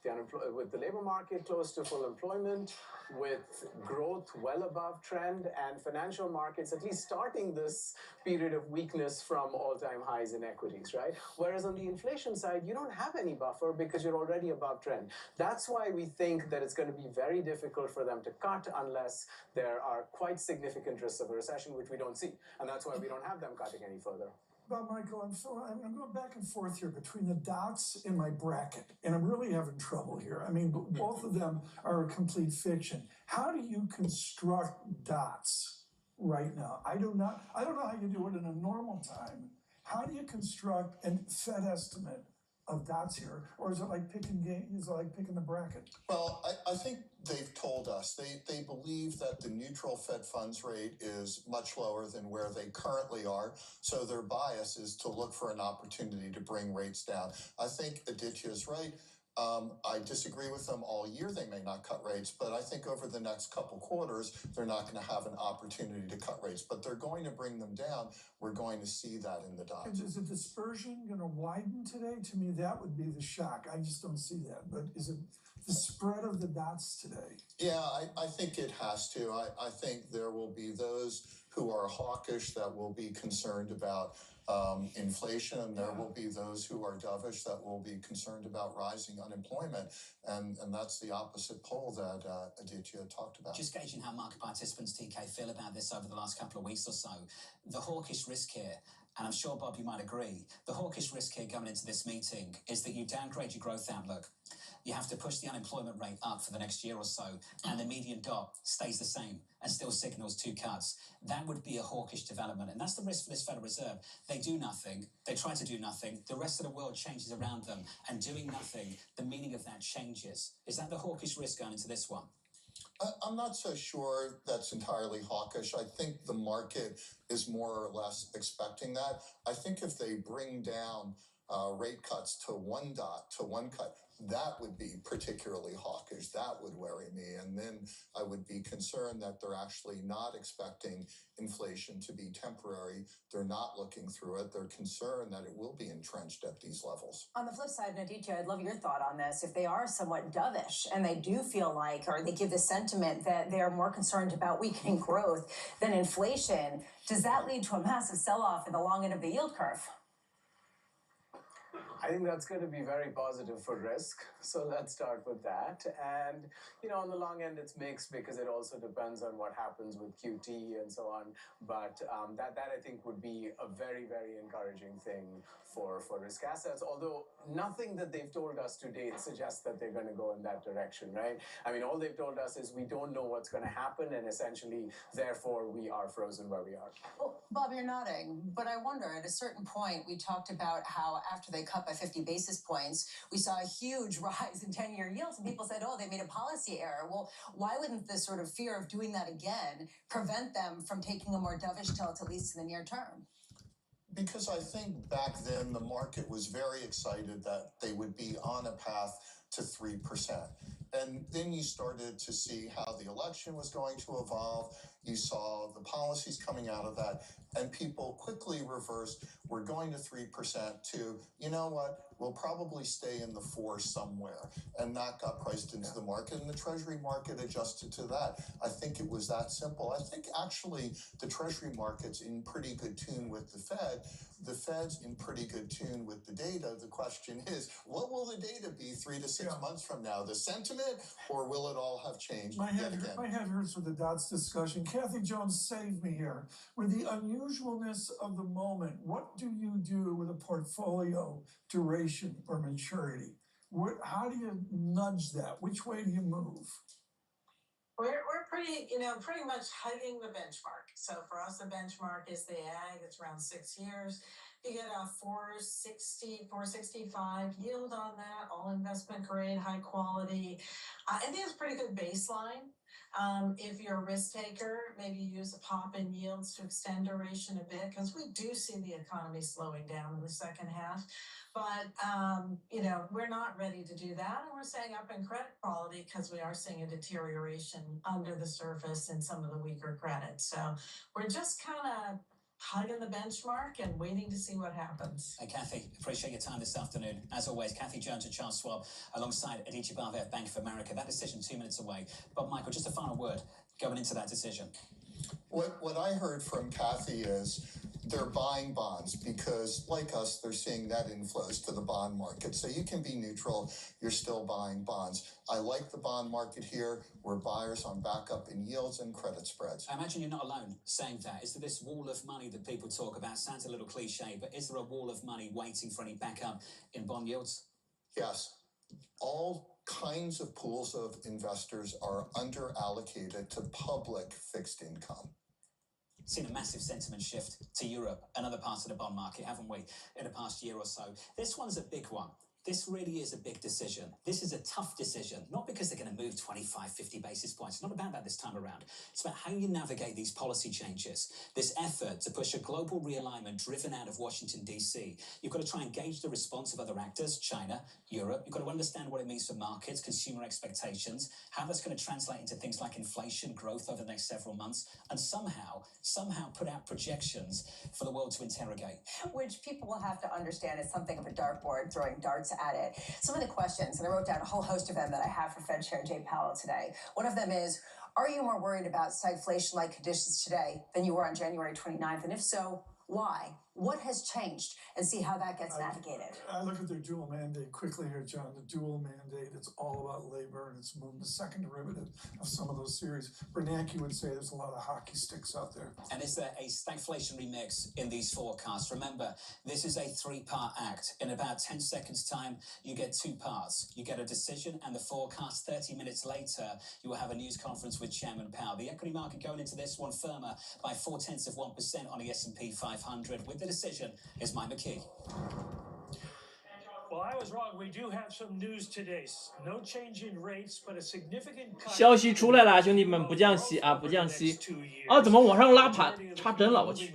the labor market close to full employment, with growth well above trend, and financial markets at least starting this period of weakness from all-time highs in equities, right? Whereas on the inflation side, you don't have any buffer because you're already above trend. That's why we think that it's going to be very difficult for them to cut unless there are quite significant risks of a recession, which we don't see. And that's why we don't have them cutting any further. Well, Michael, I'm going back and forth here between the dots in my bracket, and I'm really having trouble here. I mean, both of them are a complete fiction. How do you construct dots right now? I don't know how you do it in a normal time. How do you construct a Fed estimate of dots here, or is it like picking the bracket? Well, I think they've told us they believe that the neutral Fed funds rate is much lower than where they currently are. So their bias is to look for an opportunity to bring rates down. I think Aditya is right. I disagree with them all year. They may not cut rates, but I think over the next couple quarters, they're not going to have an opportunity to cut rates, but they're going to bring them down. We're going to see that in the dots. Is the dispersion going to widen today? To me, that would be the shock. I just don't see that. But is it the spread of the dots today? Yeah, I think it has to. I think there will be those who are hawkish that will be concerned about inflation, and there will be those who are dovish that will be concerned about rising unemployment, and that's the opposite pole that Aditya talked about. Just gauging how market participants, TK, feel about this over the last couple of weeks or so, the hawkish risk here, and I'm sure, Bob, you might agree, the hawkish risk here going into this meeting is that you downgrade your growth outlook. You have to push the unemployment rate up for the next year or so, and the median dot stays the same and still signals 2 cuts. That would be a hawkish development, and that's the risk for this Federal Reserve. They do nothing, they try to do nothing, the rest of the world changes around them, and doing nothing, the meaning of that changes. Is that the hawkish risk going into this one? I'm not so sure that's entirely hawkish. I think the market is more or less expecting that. I think if they bring down rate cuts to one cut. That would be particularly hawkish. That would worry me. And then I would be concerned that they're actually not expecting inflation to be temporary. They're not looking through it. They're concerned that it will be entrenched at these levels. On the flip side, Naditya, I'd love your thought on this. If they are somewhat dovish and they do feel like, or they give the sentiment that they're more concerned about weakening growth than inflation, does that lead to a massive sell-off in the long end of the yield curve? I think that's going to be very positive for risk. So let's start with that. And, on the long end, it's mixed because it also depends on what happens with QT and so on. But that I think would be a very, very encouraging thing for risk assets, although nothing that they've told us to date suggests that they're going to go in that direction, right? I mean, all they've told us is we don't know what's going to happen, and essentially, therefore, we are frozen where we are. Well, Bob, you're nodding, but I wonder, at a certain point, we talked about how after they cut by 50 basis points, we saw a huge rise in 10-year yields, and people said, oh, they made a policy error. Well, why wouldn't this sort of fear of doing that again prevent them from taking a more dovish tilt, at least in the near term? Because I think back then the market was very excited that they would be on a path to 3%. And then you started to see how the election was going to evolve. You saw the policies coming out of that, and people quickly reversed, we're going to 3% to, you know what, we'll probably stay in the 4 somewhere. And that got priced into the market, and the Treasury market adjusted to that. I think it was that simple. I think actually the Treasury market's in pretty good tune with the Fed. The Fed's in pretty good tune with the data. The question is, what will the data be 3 to 6 months from now? The sentiment, or will it all have changed yet again? My head hurts with the dots discussion. Kathy Jones, save me here. With the unusualness of the moment, what do you do with a portfolio duration or maturity? How do you nudge that? Which way do you move? We're pretty much hugging the benchmark. So for us, the benchmark is the ag. It's around 6 years. You get a 460, 465 yield on that, all investment grade, high quality. I think it's a pretty good baseline. If you're a risk taker, maybe use a pop in yields to extend duration a bit, because we do see the economy slowing down in the second half. But, we're not ready to do that. And we're staying up in credit quality because we are seeing a deterioration under the surface in some of the weaker credit. So we're just kind of hugging the benchmark and waiting to see what happens. Hey, Kathy, appreciate your time this afternoon. As always, Kathy Jones at Charles Schwab, alongside Aditya Bhavev, Bank of America. That decision 2 minutes away. But Michael, just a final word going into that decision. What I heard from Kathy is they're buying bonds because, like us, they're seeing net inflows to the bond market. So you can be neutral. You're still buying bonds. I like the bond market here. We're buyers on backup in yields and credit spreads. I imagine you're not alone saying that. Is there this wall of money that people talk about? Sounds a little cliche, but is there a wall of money waiting for any backup in bond yields? Yes. All kinds of pools of investors are under-allocated to public fixed income. Seen a massive sentiment shift to Europe and other parts of the bond market, haven't we, in the past year or so? This one's a big one. This really is a big decision. This is a tough decision, not because they're going to move 25, 50 basis points. It's not about that this time around. It's about how you navigate these policy changes, this effort to push a global realignment driven out of Washington, D.C. You've got to try and gauge the response of other actors, China, Europe. You've got to understand what it means for markets, consumer expectations, how that's going to translate into things like inflation, growth over the next several months, and somehow put out projections for the world to interrogate. Which people will have to understand is something of a dartboard, throwing darts at it. Some of the questions, and I wrote down a whole host of them that I have for Fed Chair Jay Powell today. One of them is, are you more worried about stagflation-like conditions today than you were on January 29th? And if so, why? What has changed? And see how that gets navigated. I look at their dual mandate quickly here, John. The dual mandate, it's all about labor, and it's moved the second derivative of some of those series. Bernanke would say there's a lot of hockey sticks out there. And is there a stagflationary mix in these forecasts? Remember, this is a 3-part act. In about 10 seconds' time, you get 2 parts. You get a decision and the forecast. 30 minutes later, you will have a news conference with Chairman Powell. The equity market going into this one firmer by 0.4% on the S&P 500. With the decision is Mike McKee. Well, I was wrong. We do have some news today. No change in rates, but a significant cut. 消息出来了，兄弟们，不降息啊，不降息。啊，怎么往上拉盘？插针了，我去。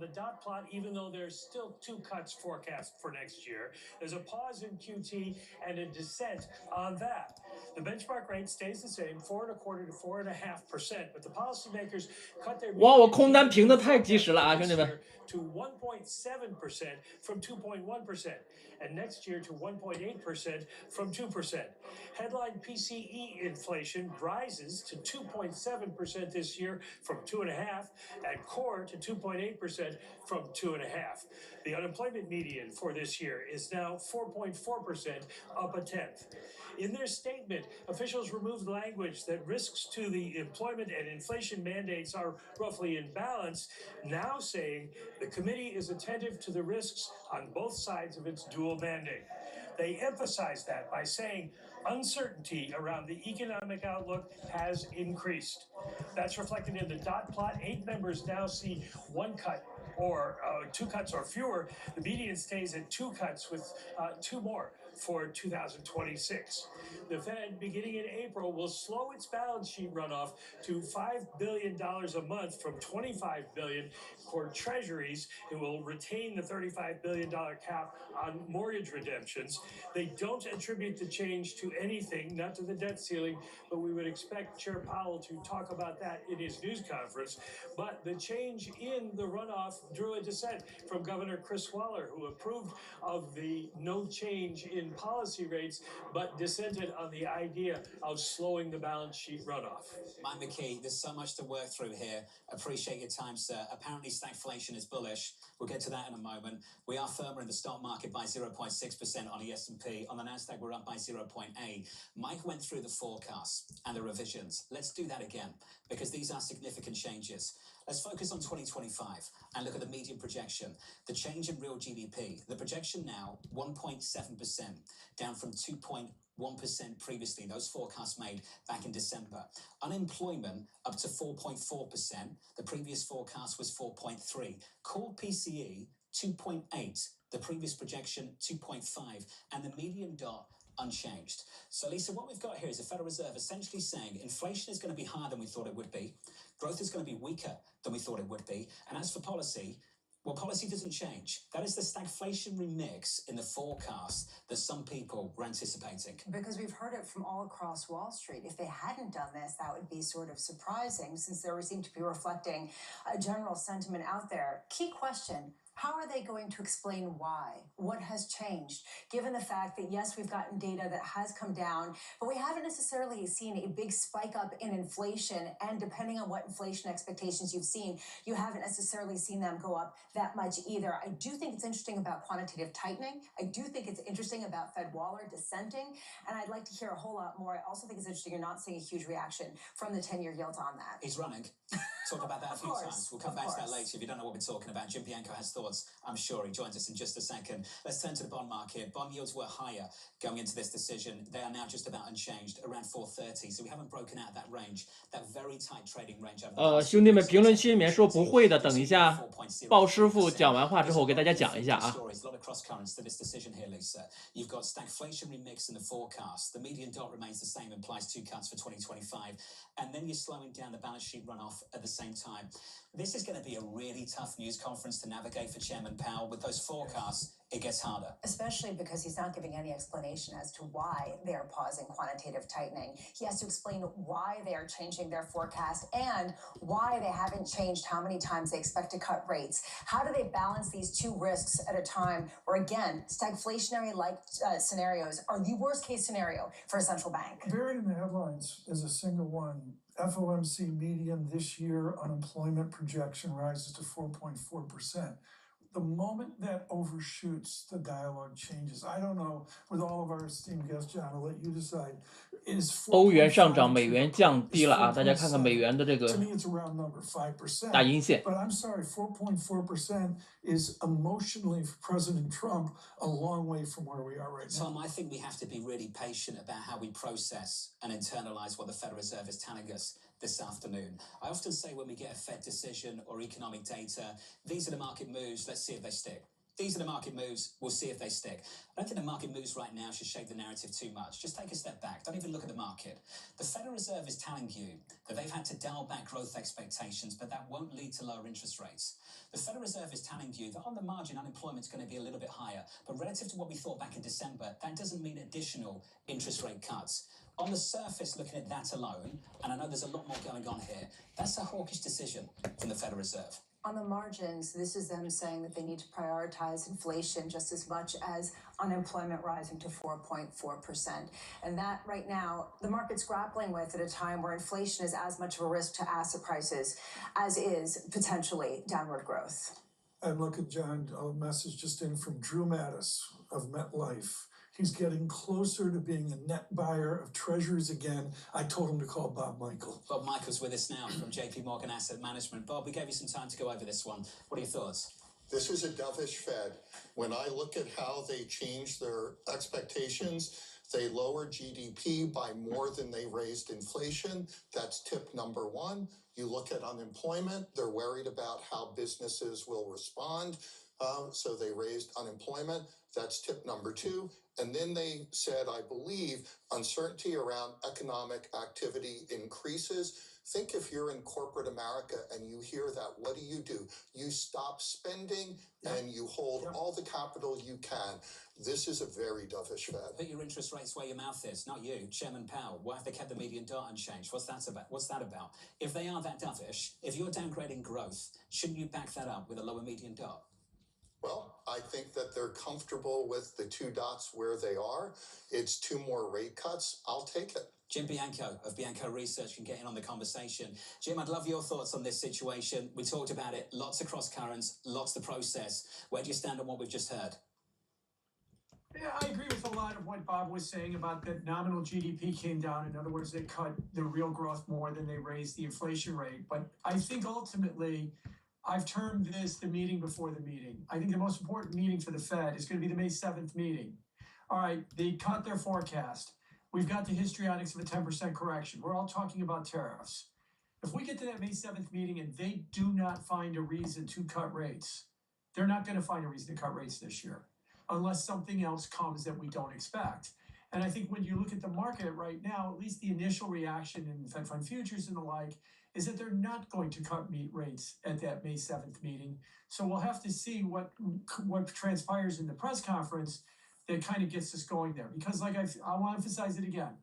the dot plot, even though there's still 2 cuts forecast for next year. There's a pause in QT and a descent on that. The benchmark rate stays the same, 4.25% to 4.5%, but the policymakers cut their 哇，我空单平的太及时了啊，兄弟们！ to 1.7% from 2.1%, and next year to 1.8% from 2%. Headline PCE inflation rises to 2.7% this year from 2.5%, and core to 2.8% from 2.5%. The unemployment median for this year is now 4.4%, up 1/10. In their statement, officials removed language that risks to the employment and inflation mandates are roughly in balance, now saying the committee is attentive to the risks on both sides of its dual mandate. They emphasized that by saying uncertainty around the economic outlook has increased. That's reflected in the dot plot. 8 members now see 1 cut or 2 cuts or fewer. The median stays at 2 cuts with 2 more for 2026. The Fed, beginning in April, will slow its balance sheet runoff to $5 billion a month from $25 billion for treasuries. It will retain the $35 billion cap on mortgage redemptions. They don't attribute the change to anything, not to the debt ceiling, but we would expect Chair Powell to talk about that in his news conference. But the change in the runoff drew a dissent from Governor Chris Waller, who approved of the no change in policy rates, but dissented on the idea of slowing the balance sheet runoff. Mike McKee, there's so much to work through here. Appreciate your time, sir. Apparently, stagflation is bullish. We'll get to that in a moment. We are firmer in the stock market by 0.6% on the S&P. On the Nasdaq, we're up by 0.8%. Mike went through the forecasts and the revisions. Let's do that again, because these are significant changes. Let's focus on 2025 and look at the median projection. The change in real GDP. The projection now, 1.7%, down from 2.1% previously. Those forecasts made back in December. Unemployment up to 4.4%. The previous forecast was 4.3%. Core PCE, 2.8%. The previous projection, 2.5%. And the median dot, unchanged. So, Lisa, what we've got here is the Federal Reserve essentially saying inflation is going to be higher than we thought it would be. Growth is going to be weaker than we thought it would be. And as for policy, well, policy doesn't change. That is the stagflationary mix in the forecast that some people were anticipating. Because we've heard it from all across Wall Street. If they hadn't done this, that would be sort of surprising, since they seem to be reflecting a general sentiment out there. Key question. How are they going to explain why? What has changed? Given the fact that, yes, we've gotten data that has come down, but we haven't necessarily seen a big spike up in inflation. And depending on what inflation expectations you've seen, you haven't necessarily seen them go up that much either. I do think it's interesting about quantitative tightening. I do think it's interesting about Fed Waller dissenting. And I'd like to hear a whole lot more. I also think it's interesting you're not seeing a huge reaction from the 10-year yields on that. He's running. Talked about that a few times. We'll come back to that later. If you don't know what we're talking about, Jim Bianco has thoughts. I'm sure he joins us in just a second. Let's turn to the bond market. Bond yields were higher going into this decision. They are now just about unchanged, around 430. So we haven't broken out that range, that very tight trading range. 兄弟们，评论区里面说不会的，等一下鲍师傅讲完话之后，我给大家讲一下啊。A lot of cross currents to this decision here, Lisa. You've got stagflationary mix in the forecast. The median dot remains the same, implies 2 cuts for 2025, and then you're slowing down the balance sheet runoff at the same time. This is going to be a really tough news conference to navigate for Chairman Powell. With those forecasts, it gets harder. Especially because he's not giving any explanation as to why they're pausing quantitative tightening. He has to explain why they are changing their forecast and why they haven't changed how many times they expect to cut rates. How do they balance these two risks at a time where, again, stagflationary-like scenarios are the worst-case scenario for a central bank? Buried in the headlines is a single one. FOMC median this year unemployment projection rises to 4.4%. The moment that overshoots, the dialogue changes. I don't know, with all of our esteemed guests, John, I'll let you decide. 欧元上涨，美元降低了啊！大家看看美元的这个大阴线。But I'm sorry, 4.4% is emotionally for President Trump a long way from where we are right now. Tom, I think we have to be really patient about how we process and internalize what the Federal Reserve is telling us this afternoon. I often say when we get a Fed decision or economic data, these are the market moves, let's see if they stick. These are the market moves. We'll see if they stick. I don't think the market moves right now should shake the narrative too much. Just take a step back. Don't even look at the market. The Federal Reserve is telling you that they've had to dial back growth expectations, but that won't lead to lower interest rates. The Federal Reserve is telling you that on the margin, unemployment's going to be a little bit higher. But relative to what we thought back in December, that doesn't mean additional interest rate cuts. On the surface, looking at that alone, and I know there's a lot more going on here, that's a hawkish decision from the Federal Reserve. On the margins, this is them saying that they need to prioritize inflation just as much as unemployment rising to 4.4%. And that right now, the market's grappling with at a time where inflation is as much of a risk to asset prices as is potentially downward growth. And look at John, a message just in from Drew Mattis of MetLife. He's getting closer to being a net buyer of treasuries again. I told him to call Bob Michael. Bob Michael's with us now from JP Morgan Asset Management. Bob, we gave you some time to go over this one. What are your thoughts? This is a dovish Fed. When I look at how they changed their expectations, they lowered GDP by more than they raised inflation. That's tip number one. You look at unemployment, they're worried about how businesses will respond. So they raised unemployment. That's tip number two. And then they said, I believe, uncertainty around economic activity increases. Think if you're in corporate America and you hear that, what do? You stop spending and you hold all the capital you can. This is a very dovish Fed. Put your interest rates where your mouth is, not you, Chairman Powell. Why have they kept the median dot unchanged? What's that about? If they are that dovish, if you're downgrading growth, shouldn't you back that up with a lower median dot? Well, I think that they're comfortable with the two dots where they are. It's 2 more rate cuts. I'll take it. Jim Bianco of Bianco Research can get in on the conversation. Jim, I'd love your thoughts on this situation. We talked about it, lots of cross currents, lots to process. Where do you stand on what we've just heard? Yeah, I agree with a lot of what Bob was saying about that nominal GDP came down. In other words, they cut the real growth more than they raised the inflation rate. But I think ultimately, I've termed this the meeting before the meeting. I think the most important meeting for the Fed is going to be the May 7th meeting. All right, they cut their forecast. We've got the histrionics of a 10% correction. We're all talking about tariffs. If we get to that May 7th meeting and they do not find a reason to cut rates, they're not going to find a reason to cut rates this year, unless something else comes that we don't expect. And I think when you look at the market right now, at least the initial reaction in Fed Fund futures and the like, is that they're not going to cut rates at that May 7th meeting. So we'll have to see what transpires in the press conference that kind of gets us going there. Because like I want to emphasize it again,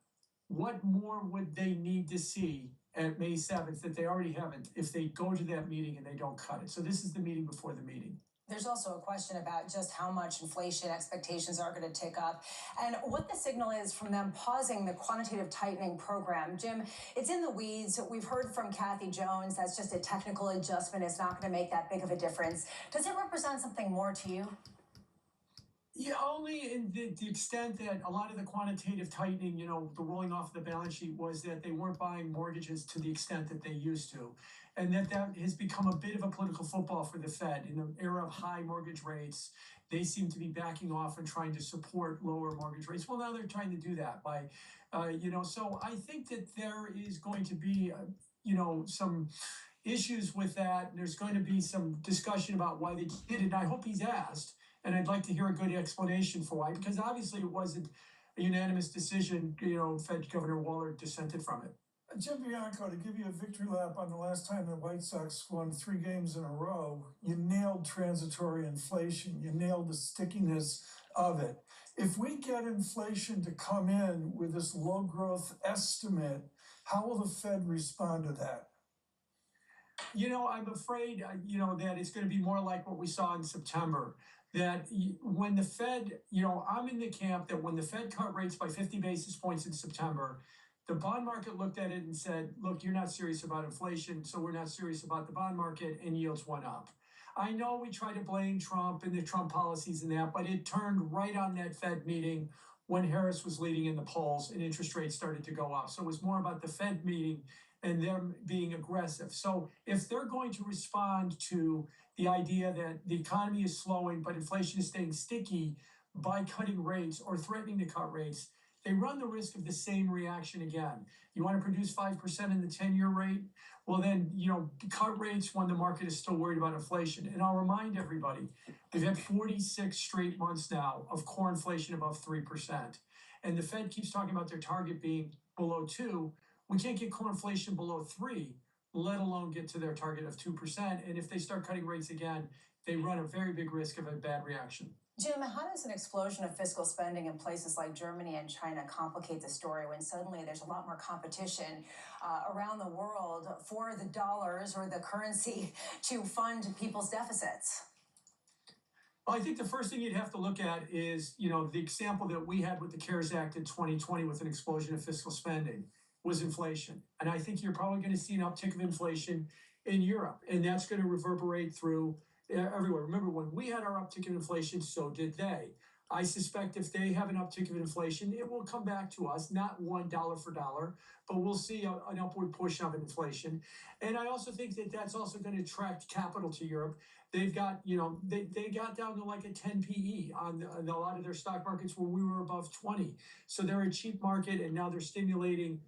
what more would they need to see at May 7th that they already haven't if they go to that meeting and they don't cut it? So this is the meeting before the meeting. There's also a question about just how much inflation expectations are going to tick up and what the signal is from them pausing the quantitative tightening program. Jim, it's in the weeds. We've heard from Kathy Jones that's just a technical adjustment. It's not going to make that big of a difference. Does it represent something more to you? Yeah, only in the extent that a lot of the quantitative tightening, the rolling off of the balance sheet was that they weren't buying mortgages to the extent that they used to. And that has become a bit of a political football for the Fed. In the era of high mortgage rates, they seem to be backing off and trying to support lower mortgage rates. Well, now they're trying to do that by, so I think that there is going to be, some issues with that. And there's going to be some discussion about why they did it. And I hope he's asked. And I'd like to hear a good explanation for why, because obviously it wasn't a unanimous decision. Fed Governor Waller dissented from it. Jim Bianco, to give you a victory lap on the last time the White Sox won 3 games in a row, you nailed transitory inflation. You nailed the stickiness of it. If we get inflation to come in with this low growth estimate, how will the Fed respond to that? I'm afraid, that it's going to be more like what we saw in September. That when the Fed, I'm in the camp that when the Fed cut rates by 50 basis points in September, the bond market looked at it and said, look, you're not serious about inflation, so we're not serious about the bond market, and yields went up. I know we try to blame Trump and the Trump policies and that, but it turned right on that Fed meeting when Harris was leading in the polls and interest rates started to go up. So it was more about the Fed meeting and them being aggressive. So if they're going to respond to the idea that the economy is slowing, but inflation is staying sticky by cutting rates or threatening to cut rates, they run the risk of the same reaction again. You want to produce 5% in the 10-year rate? Well, then, cut rates when the market is still worried about inflation. And I'll remind everybody, we've had 46 straight months now of core inflation above 3%. And the Fed keeps talking about their target being below 2. We can't get core inflation below 3, let alone get to their target of 2%. And if they start cutting rates again, they run a very big risk of a bad reaction. Jim, how does an explosion of fiscal spending in places like Germany and China complicate the story when suddenly there's a lot more competition around the world for the dollars or the currency to fund people's deficits? Well, I think the first thing you'd have to look at is, the example that we had with the CARES Act in 2020 with an explosion of fiscal spending was inflation. And I think you're probably going to see an uptick of inflation in Europe, and that's going to reverberate through everywhere. Remember, when we had our uptick in inflation, so did they. I suspect if they have an uptick of inflation, it will come back to us, not $1 for dollar, but we'll see an upward push of inflation. And I also think that that's also going to attract capital to Europe. They've got, they got down to like a 10 PE on a lot of their stock markets where we were above 20. So they're a cheap market, and now they're stimulating,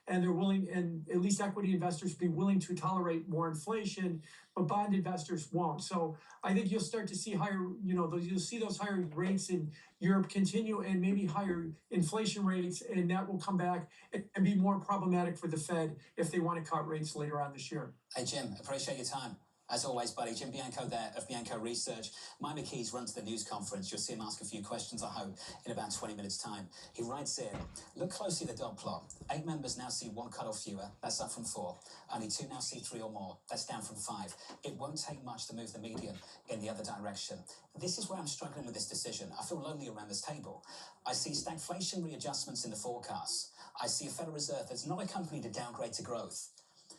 and they're willing, and at least equity investors be willing to tolerate more inflation, but bond investors won't. So I think you'll start to see higher, you'll see those higher rates in Europe continue, and maybe higher inflation rates, and that will come back and be more problematic for the Fed if they want to cut rates later on this year. Hey, Jim, appreciate your time. As always, buddy, Jim Bianco there of Bianco Research. Mike McKee's runs the news conference. You'll see him ask a few questions, I hope, in about 20 minutes' time. He writes in, look closely at the dot plot. 8 members now see 1 cut or fewer. That's up from 4. Only 2 now see 3 or more. That's down from 5. It won't take much to move the median in the other direction. This is where I'm struggling with this decision. I feel lonely around this table. I see stagflation readjustments in the forecasts. I see a Federal Reserve that's not accompanied a downgrade to growth,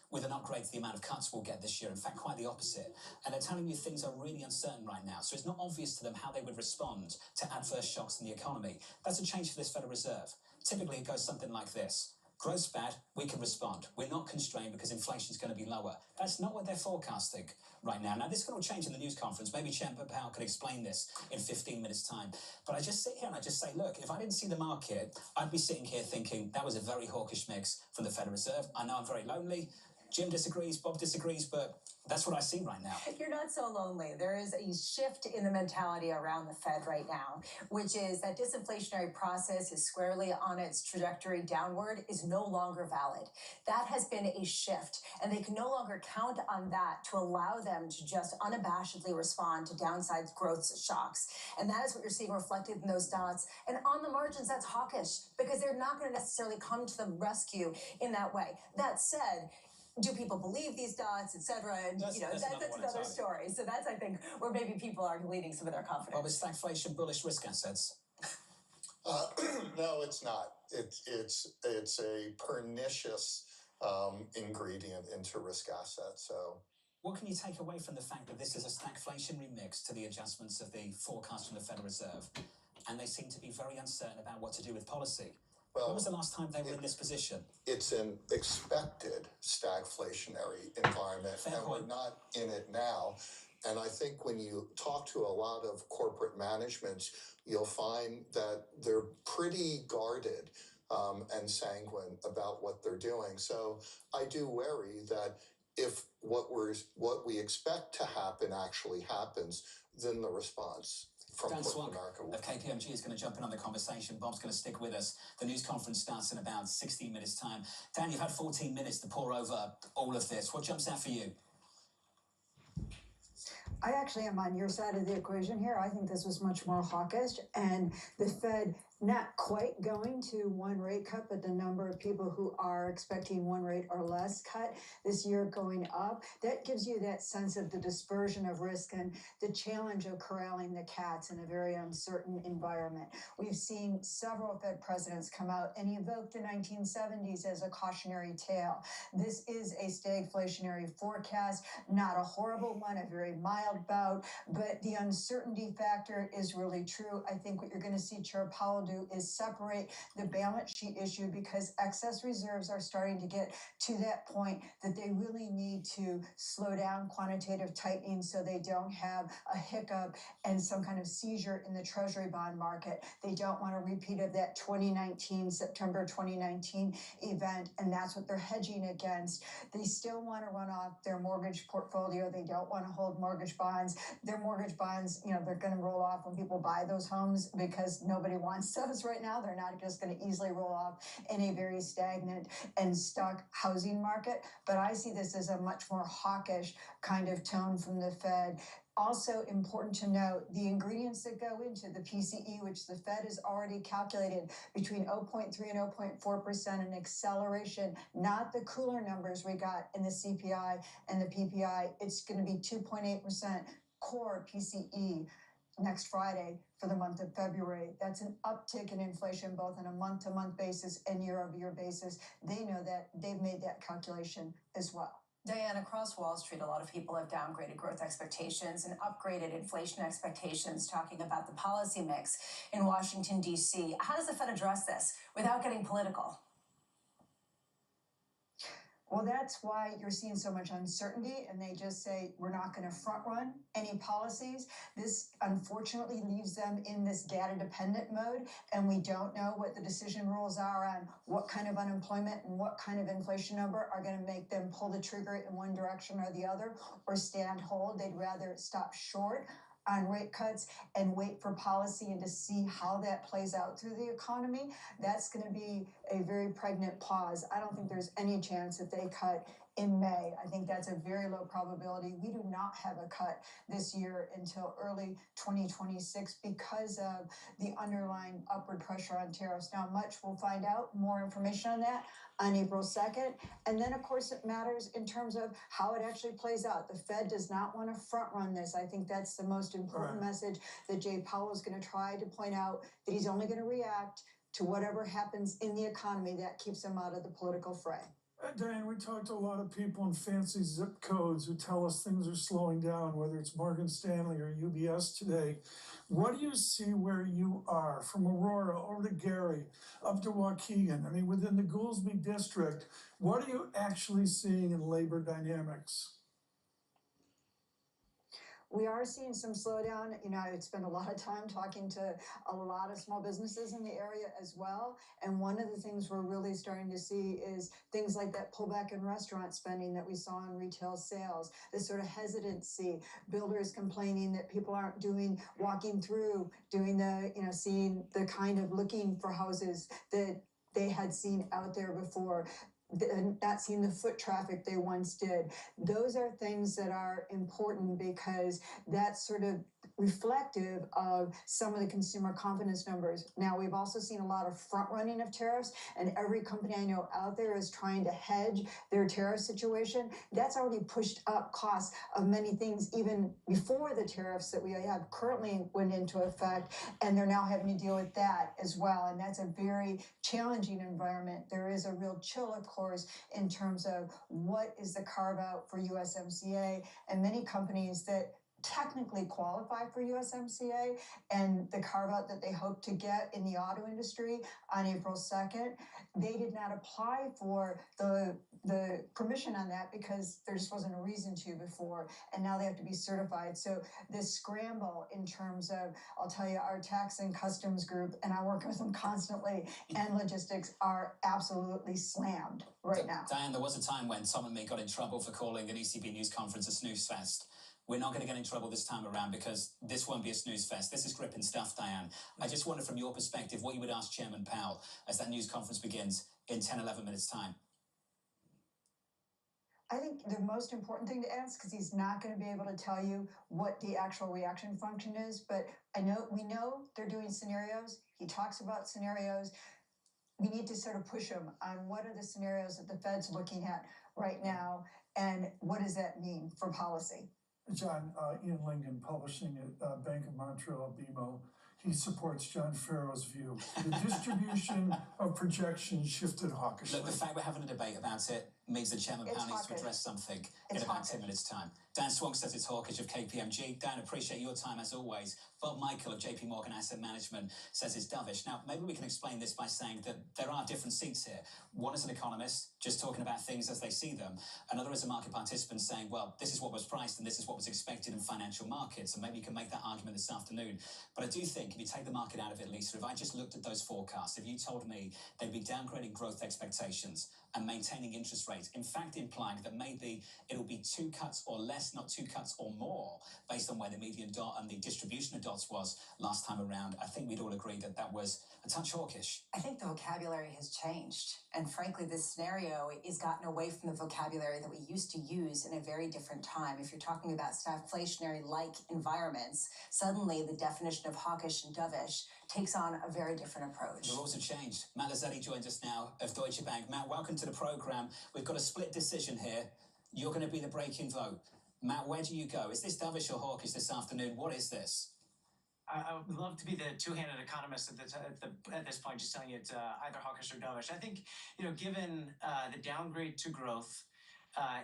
with an upgrade to the amount of cuts we'll get this year. In fact, quite the opposite. And they're telling you things are really uncertain right now. So it's not obvious to them how they would respond to adverse shocks in the economy. That's a change for this Federal Reserve. Typically, it goes something like this. Growth's bad, we can respond. We're not constrained because inflation's going to be lower. That's not what they're forecasting right now. Now, this can all change in the news conference. Maybe Chairman Powell can explain this in 15 minutes' time. But I just sit here and I just say, look, if I didn't see the market, I'd be sitting here thinking that was a very hawkish mix from the Federal Reserve. I know I'm very lonely. Jim disagrees, Bob disagrees, but that's what I see right now. You're not so lonely. There is a shift in the mentality around the Fed right now, which is that disinflationary process is squarely on its trajectory downward, is no longer valid. That has been a shift, and they can no longer count on that to allow them to just unabashedly respond to downside growth shocks. And that is what you're seeing reflected in those dots. And on the margins, that's hawkish, because they're not going to necessarily come to the rescue in that way. That said, do people believe these dots, et cetera? And that's another story. So that's, I think, where maybe people are leading some of their confidence. Well, is stagflation bullish risk assets? No, it's not. It's a pernicious ingredient into risk assets. So, what can you take away from the fact that this is a stagflationary mix to the adjustments of the forecast from the Federal Reserve, and they seem to be very uncertain about what to do with policy? Well, when was the last time they were in this position? It's an expected stagflationary environment, and we're not in it now. And I think when you talk to a lot of corporate managements, you'll find that they're pretty guarded and sanguine about what they're doing. So I do worry that if what we expect to happen actually happens, then the response from Dan Swunk America of KPMG is going to jump in on the conversation. Bob's going to stick with us. The news conference starts in about 16 minutes' time. Dan, you've had 14 minutes to pore over all of this. What jumps out for you? I actually am on your side of the equation here. I think this was much more hawkish, and the Fed not quite going to 1 rate cut, but the number of people who are expecting 1 rate or less cut this year going up, that gives you that sense of the dispersion of risk and the challenge of corralling the cats in a very uncertain environment. We've seen several Fed presidents come out and evoke the 1970s as a cautionary tale. This is a stagflationary forecast, not a horrible one, a very mild bout, but the uncertainty factor is really true. I think what you're going to see Chair Powell do do is separate the balance sheet issue, because excess reserves are starting to get to that point that they really need to slow down quantitative tightening so they don't have a hiccup and some kind of seizure in the treasury bond market. They don't want a repeat of that September 2019 event, and that's what they're hedging against. They still want to run off their mortgage portfolio. They don't want to hold mortgage bonds. Their mortgage bonds, they're going to roll off when people buy those homes because nobody wants those right now. They're not just going to easily roll off in a very stagnant and stuck housing market. But I see this as a much more hawkish kind of tone from the Fed. Also important to note, the ingredients that go into the PCE, which the Fed has already calculated between 0.3 and 0.4%, an acceleration, not the cooler numbers we got in the CPI and the PPI. It's going to be 2.8% core PCE next Friday for the month of February. That's an uptick in inflation, both on a month-to-month basis and year-over-year basis. They know that. They've made that calculation as well. Diane, across Wall Street, a lot of people have downgraded growth expectations and upgraded inflation expectations, talking about the policy mix in Washington, D.C. How does the Fed address this without getting political? Well, that's why you're seeing so much uncertainty, and they just say, we're not going to front run any policies. This, unfortunately, leaves them in this data-dependent mode, and we don't know what the decision rules are on what kind of unemployment and what kind of inflation number are going to make them pull the trigger in one direction or the other, or stand hold. They'd rather stop short on rate cuts and wait for policy and to see how that plays out through the economy. That's going to be a very pregnant pause. I don't think there's any chance that they cut in May. I think that's a very low probability. We do not have a cut this year until early 2026 because of the underlying upward pressure on tariffs. Now, much we'll find out, more information on that on April 2nd. And then, of course, it matters in terms of how it actually plays out. The Fed does not want to front run this. I think that's the most important message that Jay Powell is going to try to point out, that he's only going to react to whatever happens in the economy that keeps him out of the political fray. Diane, we talked to a lot of people in fancy zip codes who tell us things are slowing down, whether it's Morgan Stanley or UBS today. What do you see where you are, from Aurora over to Gary, up to Waukegan? I mean, within the Goolsby district, what are you actually seeing in labor dynamics? We are seeing some slowdown. I spend a lot of time talking to a lot of small businesses in the area as well. And one of the things we're really starting to see is things like that pullback in restaurant spending that we saw in retail sales, this sort of hesitancy, builders complaining that people aren't walking through, doing seeing the kind of looking for houses that they had seen out there before, not seeing the foot traffic they once did. Those are things that are important because that's sort of reflective of some of the consumer confidence numbers. Now, we've also seen a lot of front running of tariffs, and every company I know out there is trying to hedge their tariff situation. That's already pushed up costs of many things even before the tariffs that we have currently went into effect, and they're now having to deal with that as well. And that's a very challenging environment. There is a real chill, of course, in terms of what is the carve out for USMCA, and many companies that technically qualify for USMCA and the carve out that they hope to get in the auto industry on April 2nd, they did not apply for the permission on that because there just wasn't a reason to before, and now they have to be certified. So this scramble in terms of, I'll tell you, our tax and customs group, and I work with them constantly, and logistics are absolutely slammed right now. Diane, there was a time when Tom and me got in trouble for calling an ECB news conference a snooze fest. We're not going to get in trouble this time around because this won't be a snooze fest. This is gripping stuff, Diane. I just wonder from your perspective what you would ask Chairman Powell as that news conference begins in 10, 11 minutes' time. I think the most important thing to ask, because he's not going to be able to tell you what the actual reaction function is, but we know they're doing scenarios. He talks about scenarios. We need to sort of push him on what are the scenarios that the Fed's looking at right now, and what does that mean for policy? John, Ian Lincoln, publishing at Bank of Montreal, BMO, he supports John Farrow's view. The distribution of projections shifted hawkishly. Look, the fact we're having a debate about it means that Chairman Powell needs to address something in about 10 minutes' time. Dan Swank says it's hawkish of KPMG. Dan, appreciate your time as always. Bob Michael of JP Morgan Asset Management says it's dovish. Now, maybe we can explain this by saying that there are different seats here. One is an economist, just talking about things as they see them. Another is a market participant saying, well, this is what was priced and this is what was expected in financial markets. And maybe you can make that argument this afternoon. But I do think if you take the market out of it, Lisa, if I just looked at those forecasts, if you told me they'd be downgrading growth expectations and maintaining interest rates, in fact implying that maybe it'll be 2 cuts or less, not 2 cuts or more, based on where the median dot and the distribution of dots was last time around, I think we'd all agree that that was a touch hawkish. I think the vocabulary has changed. And frankly, this scenario is gotten away from the vocabulary that we used to use in a very different time. If you're talking about stagflationary-like environments, suddenly the definition of hawkish and dovish takes on a very different approach. The rules have changed. Matt Lazzetti joins us now of Deutsche Bank. Matt, welcome to the program. We've got a split decision here. You're going to be the break-in vote. Matt, where do you go? Is this dovish or hawkish this afternoon? What is this? I would love to be the two-handed economist at this point, just telling you it's either hawkish or dovish. I think, given the downgrade to growth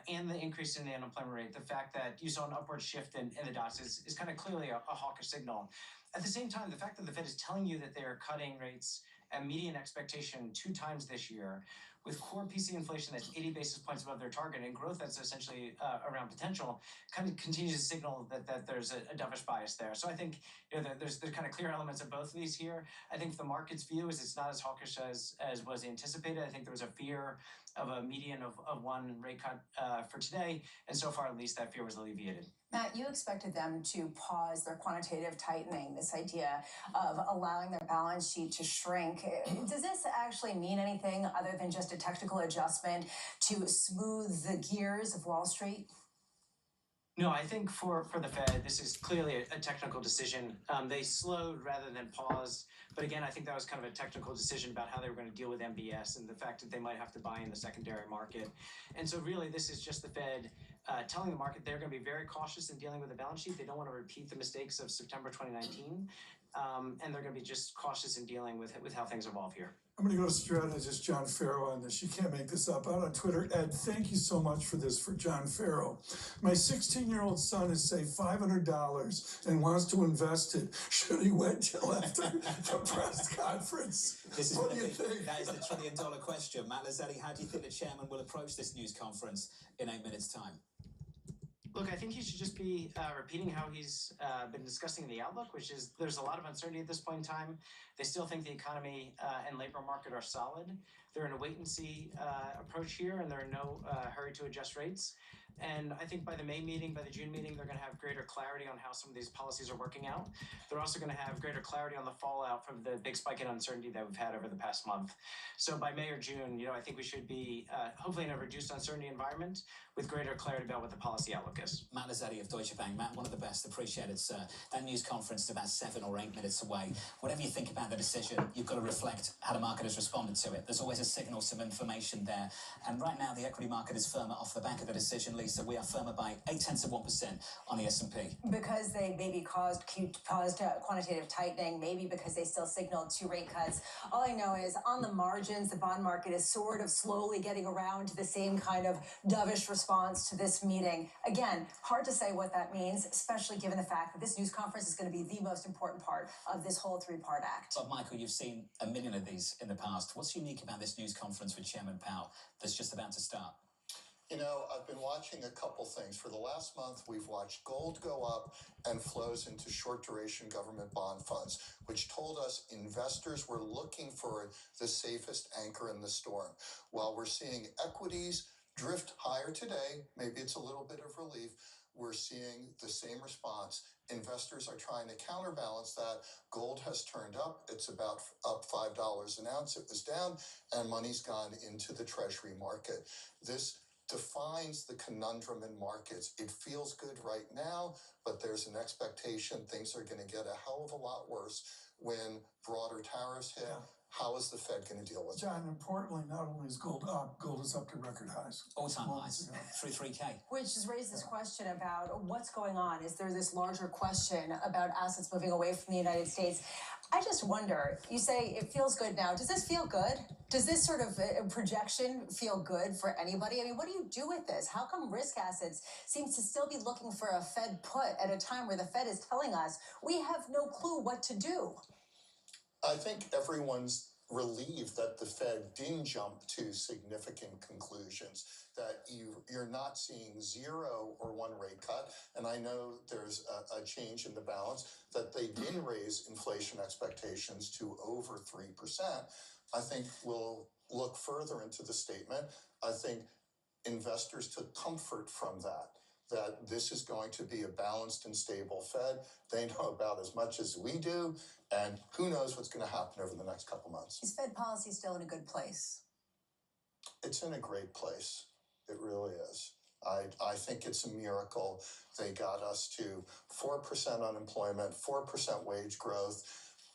and the increase in the unemployment rate, the fact that you saw an upward shift in the dots is kind of clearly a hawkish signal. At the same time, the fact that the Fed is telling you that they are cutting rates at median expectation 2 times this year, with core PCE inflation that's 80 basis points above their target and growth that's essentially around potential, kind of continues to signal that there's a dovish bias there. So I think there's kind of clear elements of both of these here. I think the market's view is it's not as hawkish as was anticipated. I think there was a fear of a median of 1 rate cut for today, and so far at least that fear was alleviated. Matt, you expected them to pause their quantitative tightening, this idea of allowing their balance sheet to shrink. Does this actually mean anything other than just a technical adjustment to smooth the gears of Wall Street? No, I think for the Fed, this is clearly a technical decision. They slowed rather than paused. But again, I think that was kind of a technical decision about how they were going to deal with MBS and the fact that they might have to buy in the secondary market. And so really, this is just the Fed telling the market they're going to be very cautious in dealing with the balance sheet. They don't want to repeat the mistakes of September 2019. And they're going to be just cautious in dealing with how things evolve here. I'm going to go to strategist John Farrow on this. You can't make this up. Out on Twitter, Ed, thank you so much for this for John Farrow. My 16-year-old son has saved $500 and wants to invest it. Should he wait till after the press conference? What do you think? That is the $1 trillion question. Matt Lazzetti, how do you think the chairman will approach this news conference in 8 minutes' time? Look, I think he should just be repeating how he's been discussing the outlook, which is there's a lot of uncertainty at this point in time. They still think the economy and labor market are solid. They're in a wait-and-see approach here, and they're in no hurry to adjust rates. And I think by the May meeting, by the June meeting, they're going to have greater clarity on how some of these policies are working out. They're also going to have greater clarity on the fallout from the big spike in uncertainty that we've had over the past month. So by May or June, I think we should be hopefully in a reduced uncertainty environment with greater clarity about what the policy outlook is. Matt Lazzetti of Deutsche Bank. Matt, one of the best. Appreciated, sir. That news conference is about 7 or 8 minutes away. Whatever you think about the decision, you've got to reflect how the market has responded to it. There's always a signal, some information there. And right now, the equity market is firmer off the back of the decision, Lisa. We are firmer by 0.8% on the S&P. Because they maybe paused quantitative tightening, maybe because they still signaled 2 rate cuts. All I know is on the margins, the bond market is sort of slowly getting around to the same kind of dovish response to this meeting. Again, hard to say what that means, especially given the fact that this news conference is going to be the most important part of this whole 3-part act. But Michael, you've seen a million of these in the past. What's unique about this news conference with Chairman Powell that's just about to start? I've been watching a couple things. For the last month, we've watched gold go up and flows into short-duration government bond funds, which told us investors were looking for the safest anchor in the storm. While we're seeing equities drift higher today, maybe it's a little bit of relief, we're seeing the same response. Investors are trying to counterbalance that. Gold has turned up. It's about up $5 an ounce. It was down, and money's gone into the Treasury market. This defines the conundrum in markets. It feels good right now, but there's an expectation things are going to get a hell of a lot worse when broader tariffs hit. Yeah. How is the Fed going to deal with it? John, importantly, not only is gold up, gold is up to record highs. All-time highs, through 3K. Which has raised this question about what's going on. Is there this larger question about assets moving away from the United States? I just wonder, you say it feels good now. Does this feel good? Does this sort of projection feel good for anybody? I mean, what do you do with this? How come risk assets seems to still be looking for a Fed put at a time where the Fed is telling us we have no clue what to do? I think everyone's relieved that the Fed didn't jump to significant conclusions, that you're not seeing 0 or 1 rate cut. And I know there's a change in the balance, that they didn't raise inflation expectations to over 3%. I think we'll look further into the statement. I think investors took comfort from that this is going to be a balanced and stable Fed. They know about as much as we do, and who knows what's going to happen over the next couple months. Is Fed policy still in a good place? It's in a great place. It really is. I think it's a miracle. They got us to 4% unemployment, 4% wage growth,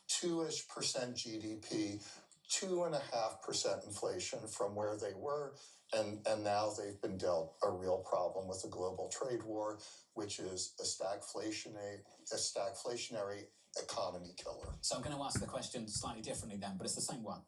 2-ish% GDP, 2.5% inflation from where they were. And now they've been dealt a real problem with a global trade war, which is a stagflationary economy killer. So I'm going to ask the question slightly differently then, but it's the same one.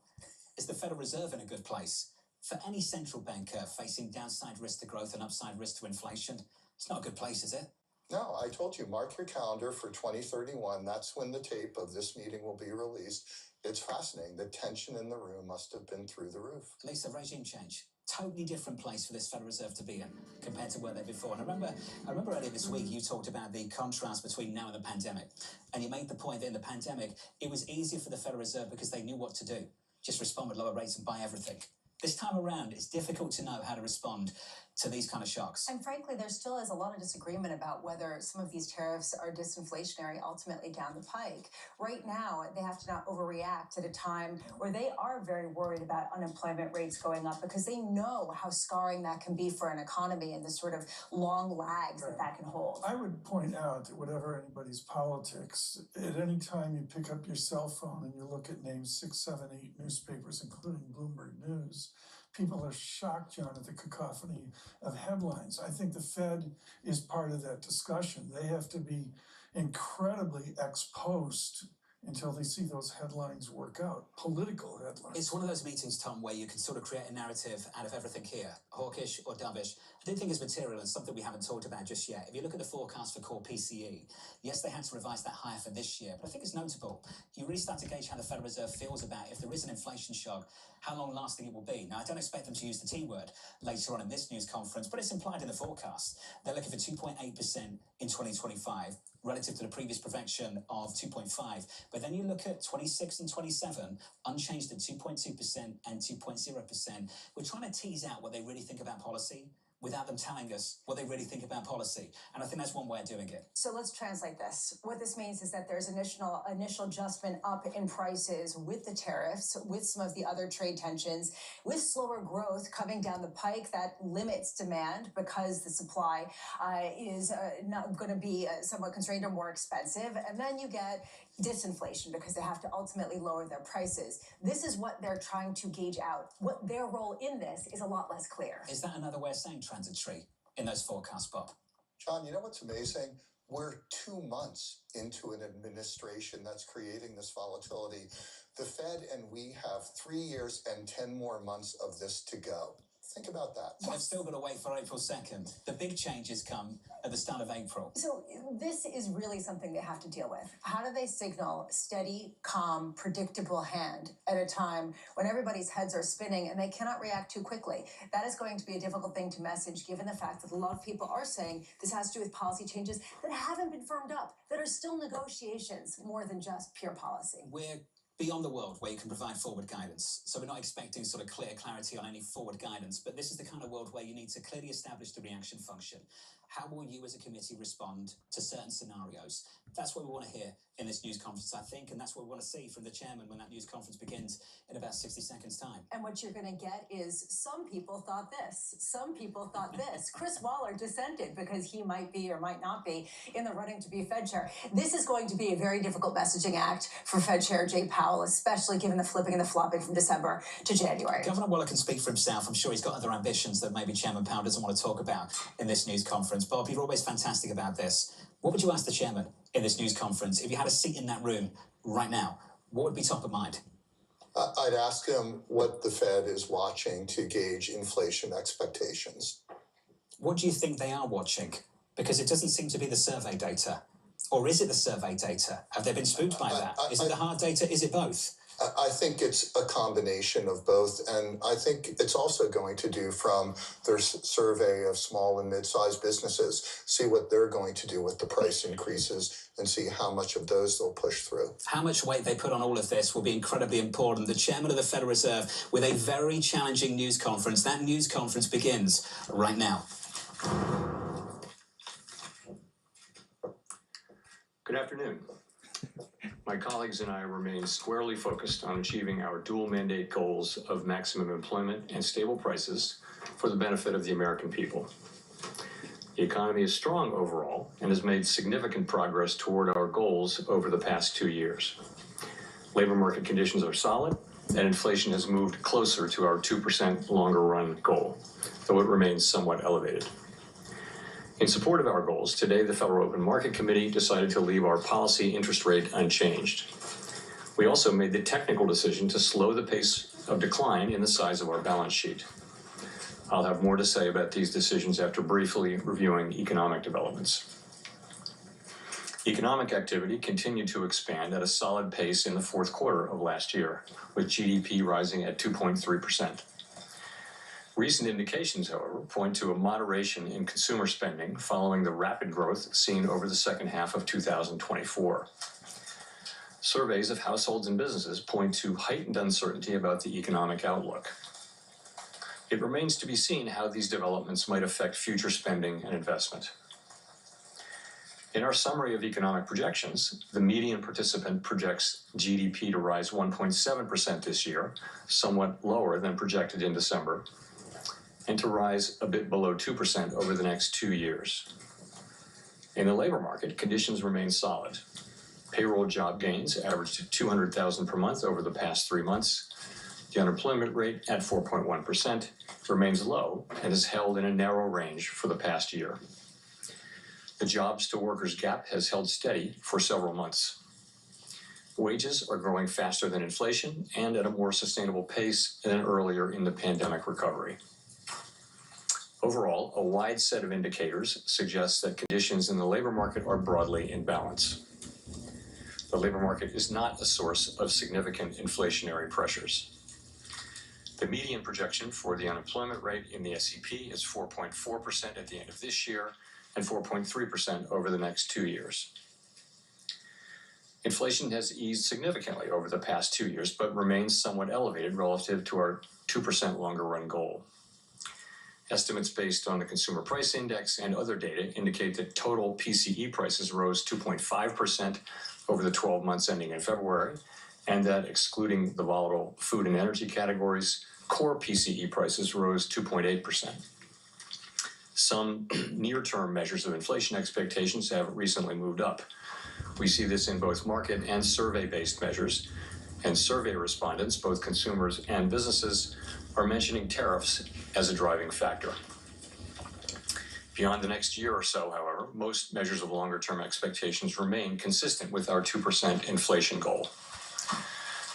Is the Federal Reserve in a good place? For any central banker facing downside risk to growth and upside risk to inflation, it's not a good place, is it? No, I told you, mark your calendar for 2031. That's when the tape of this meeting will be released. It's fascinating. The tension in the room must have been through the roof. Lisa, regime change. Totally different place for this Federal Reserve to be in compared to where they were before. And I remember earlier this week you talked about the contrast between now and the pandemic. And you made the point that in the pandemic, it was easier for the Federal Reserve because they knew what to do. Just respond with lower rates and buy everything. This time around, it's difficult to know how to respond to these kind of shocks. And frankly, there still is a lot of disagreement about whether some of these tariffs are disinflationary ultimately down the pike. Right now, they have to not overreact at a time where they are very worried about unemployment rates going up because they know how scarring that can be for an economy and the sort of long lags that can hold. I would point out that whatever anybody's politics, at any time you pick up your cell phone and you look at names 6, 7, 8 newspapers, including Bloomberg News, people are shocked, John, at the cacophony of headlines. I think the Fed is part of that discussion. They have to be incredibly ex post until they see those headlines work out, political headlines. It's one of those meetings, Tom, where you can sort of create a narrative out of everything here, hawkish or dovish. I do think it's material and something we haven't talked about just yet. If you look at the forecast for core PCE, yes, they had to revise that higher for this year, but I think it's notable. You really start to gauge how the Federal Reserve feels about if there is an inflation shock, how long lasting it will be. Now, I don't expect them to use the T word later on in this news conference, but it's implied in the forecast. They're looking for 2.8% in 2025, relative to the previous projection of 2.5. But then you look at 26 and 27, unchanged at 2.2% and 2.0%. We're trying to tease out what they really think about policy without them telling us what they really think about policy. And I think that's one way of doing it. So let's translate this. What this means is that there's initial adjustment up in prices with the tariffs, with some of the other trade tensions, with slower growth coming down the pike that limits demand because the supply is not going to be somewhat constrained or more expensive. And then you get disinflation because they have to ultimately lower their prices. This is what they're trying to gauge out. What their role in this is a lot less clear. Is that another way of saying transitory in those forecasts, Bob? John, you know what's amazing? We're 2 months into an administration that's creating this volatility. The Fed and we have 3 years and 10 more months of this to go. Think about that. So they've still got to wait for April 2nd. The big changes come at the start of April. So this is really something they have to deal with. How do they signal steady, calm, predictable hand at a time when everybody's heads are spinning and they cannot react too quickly? That is going to be a difficult thing to message, given the fact that a lot of people are saying this has to do with policy changes that haven't been firmed up, that are still negotiations more than just pure policy. We're beyond the world where you can provide forward guidance. So we're not expecting sort of clear clarity on any forward guidance, but this is the kind of world where you need to clearly establish the reaction function. How will you as a committee respond to certain scenarios? That's what we want to hear in this news conference, I think, and that's what we want to see from the chairman when that news conference begins in about 60 seconds' time. And what you're going to get is some people thought this, some people thought this. Chris Waller dissented because he might be or might not be in the running to be Fed chair. This is going to be a very difficult messaging act for Fed Chair Jay Powell, especially given the flipping and the flopping from December to January. Governor Waller can speak for himself. I'm sure he's got other ambitions that maybe Chairman Powell doesn't want to talk about in this news conference. Bob, you're always fantastic about this. What would you ask the chairman in this news conference if you had a seat in that room right now? What would be top of mind? I'd ask him what the Fed is watching to gauge inflation expectations. What do you think they are watching? Because it doesn't seem to be the survey data. Or is it the survey data? Have they been spooked by that? Is it the hard data? Is it both? I think it's a combination of both, and I think it's also going to do from their survey of small and mid-sized businesses, see what they're going to do with the price increases and see how much of those they'll push through. How much weight they put on all of this will be incredibly important. The chairman of the Federal Reserve with a very challenging news conference. That news conference begins right now. Good afternoon. My colleagues and I remain squarely focused on achieving our dual mandate goals of maximum employment and stable prices for the benefit of the American people. The economy is strong overall and has made significant progress toward our goals over the past 2 years. Labor market conditions are solid, and inflation has moved closer to our 2% longer run goal, though it remains somewhat elevated. In support of our goals, today the Federal Open Market Committee decided to leave our policy interest rate unchanged. We also made the technical decision to slow the pace of decline in the size of our balance sheet. I'll have more to say about these decisions after briefly reviewing economic developments. Economic activity continued to expand at a solid pace in the fourth quarter of last year, with GDP rising at 2.3%. Recent indications, however, point to a moderation in consumer spending following the rapid growth seen over the second half of 2024. Surveys of households and businesses point to heightened uncertainty about the economic outlook. It remains to be seen how these developments might affect future spending and investment. In our summary of economic projections, the median participant projects GDP to rise 1.7% this year, somewhat lower than projected in December, and to rise a bit below 2% over the next 2 years. In the labor market, conditions remain solid. Payroll job gains averaged 200,000 per month over the past 3 months. The unemployment rate at 4.1% remains low and is held in a narrow range for the past year. The jobs to workers gap has held steady for several months. Wages are growing faster than inflation and at a more sustainable pace than earlier in the pandemic recovery. Overall, a wide set of indicators suggests that conditions in the labor market are broadly in balance. The labor market is not a source of significant inflationary pressures. The median projection for the unemployment rate in the SEP is 4.4% at the end of this year and 4.3% over the next 2 years. Inflation has eased significantly over the past 2 years, but remains somewhat elevated relative to our 2% longer run goal. Estimates based on the Consumer Price Index and other data indicate that total PCE prices rose 2.5% over the 12 months ending in February, and that excluding the volatile food and energy categories, core PCE prices rose 2.8%. Some near-term measures of inflation expectations have recently moved up. We see this in both market and survey-based measures, and survey respondents, both consumers and businesses, are mentioning tariffs as a driving factor. Beyond the next year or so, however, most measures of longer-term expectations remain consistent with our 2% inflation goal.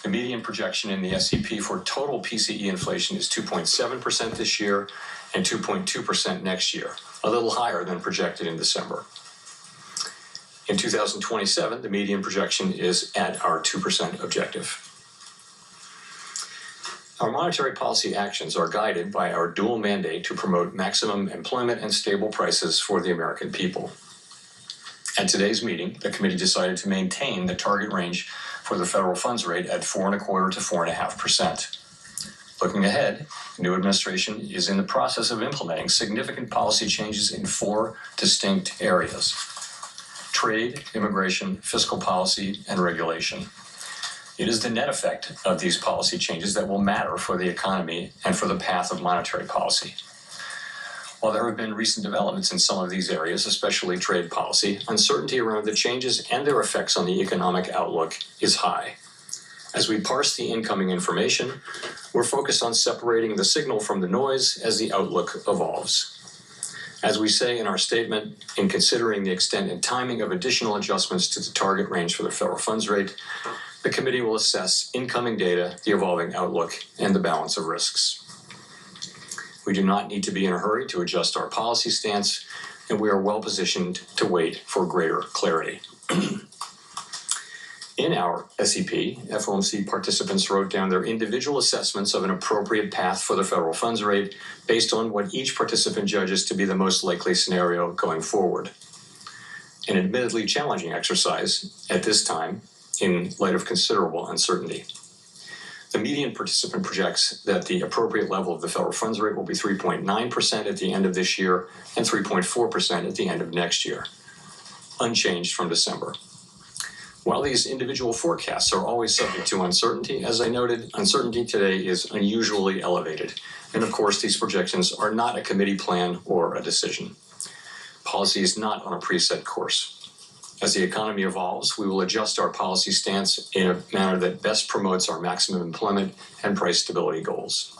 The median projection in the SEP for total PCE inflation is 2.7% this year and 2.2% next year, a little higher than projected in December. In 2027, the median projection is at our 2% objective. Our monetary policy actions are guided by our dual mandate to promote maximum employment and stable prices for the American people. At today's meeting, the committee decided to maintain the target range for the federal funds rate at 4.25% to 4.5%. Looking ahead, the new administration is in the process of implementing significant policy changes in 4 distinct areas: trade, immigration, fiscal policy, and regulation. It is the net effect of these policy changes that will matter for the economy and for the path of monetary policy. While there have been recent developments in some of these areas, especially trade policy, uncertainty around the changes and their effects on the economic outlook is high. As we parse the incoming information, we're focused on separating the signal from the noise as the outlook evolves. As we say in our statement, in considering the extent and timing of additional adjustments to the target range for the federal funds rate, The committee will assess incoming data, the evolving outlook, and the balance of risks. We do not need to be in a hurry to adjust our policy stance, and we are well positioned to wait for greater clarity. In our SEP, FOMC participants wrote down their individual assessments of an appropriate path for the federal funds rate based on what each participant judges to be the most likely scenario going forward. An admittedly challenging exercise at this time in light of considerable uncertainty. The median participant projects that the appropriate level of the federal funds rate will be 3.9% at the end of this year and 3.4% at the end of next year, unchanged from December. While these individual forecasts are always subject to uncertainty, as I noted, uncertainty today is unusually elevated. And of course, these projections are not a committee plan or a decision. Policy is not on a preset course. As the economy evolves, we will adjust our policy stance in a manner that best promotes our maximum employment and price stability goals.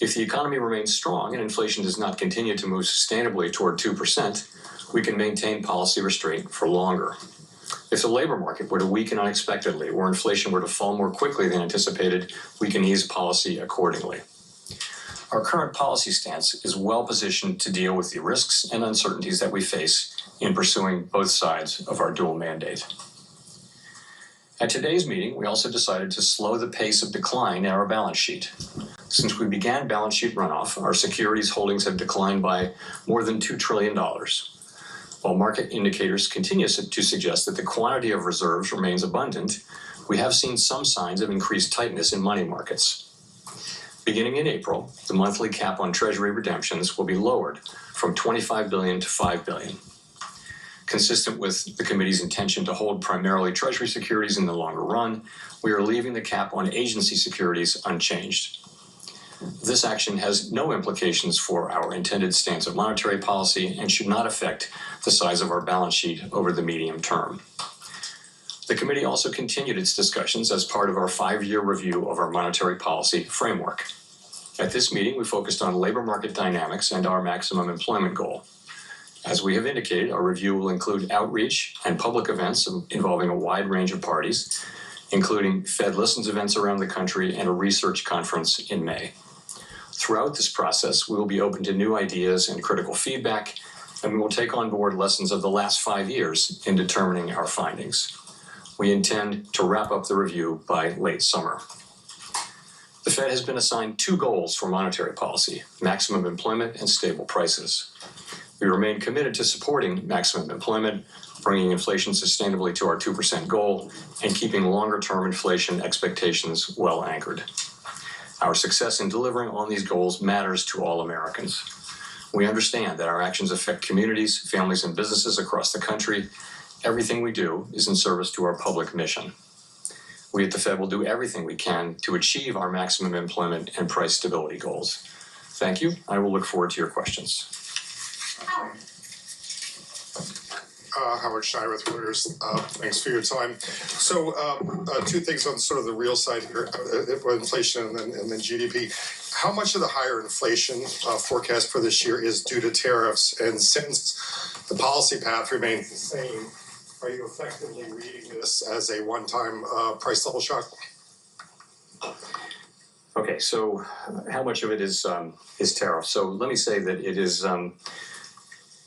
If the economy remains strong and inflation does not continue to move sustainably toward 2%, we can maintain policy restraint for longer. If the labor market were to weaken unexpectedly or inflation were to fall more quickly than anticipated, we can ease policy accordingly. Our current policy stance is well positioned to deal with the risks and uncertainties that we face in pursuing both sides of our dual mandate. At today's meeting, we also decided to slow the pace of decline in our balance sheet. Since we began balance sheet runoff, our securities holdings have declined by more than $2 trillion. While market indicators continue to suggest that the quantity of reserves remains abundant, we have seen some signs of increased tightness in money markets. Beginning in April, the monthly cap on Treasury redemptions will be lowered from $25 billion to $5 billion. Consistent with the committee's intention to hold primarily Treasury securities in the longer run, we are leaving the cap on agency securities unchanged. This action has no implications for our intended stance of monetary policy and should not affect the size of our balance sheet over the medium term. The committee also continued its discussions as part of our 5-year review of our monetary policy framework. At this meeting, we focused on labor market dynamics and our maximum employment goal. As we have indicated, our review will include outreach and public events involving a wide range of parties, including Fed Listens events around the country and a research conference in May. Throughout this process, we will be open to new ideas and critical feedback, and we will take on board lessons of the last 5 years in determining our findings. We intend to wrap up the review by late summer. The Fed has been assigned 2 goals for monetary policy: maximum employment and stable prices. We remain committed to supporting maximum employment, bringing inflation sustainably to our 2% goal, and keeping longer-term inflation expectations well anchored. Our success in delivering on these goals matters to all Americans. We understand that our actions affect communities, families, and businesses across the country. Everything we do is in service to our public mission. We at the Fed will do everything we can to achieve our maximum employment and price stability goals. Thank you. I will look forward to your questions. Howard Schneider with Reuters. Thanks for your time. So 2 things on sort of the real side here, inflation and then GDP. How much of the higher inflation forecast for this year is due to tariffs? And since the policy path remains the same, are you effectively reading this as a one-time price level shock? Okay, so how much of it is tariffs? So let me say that it is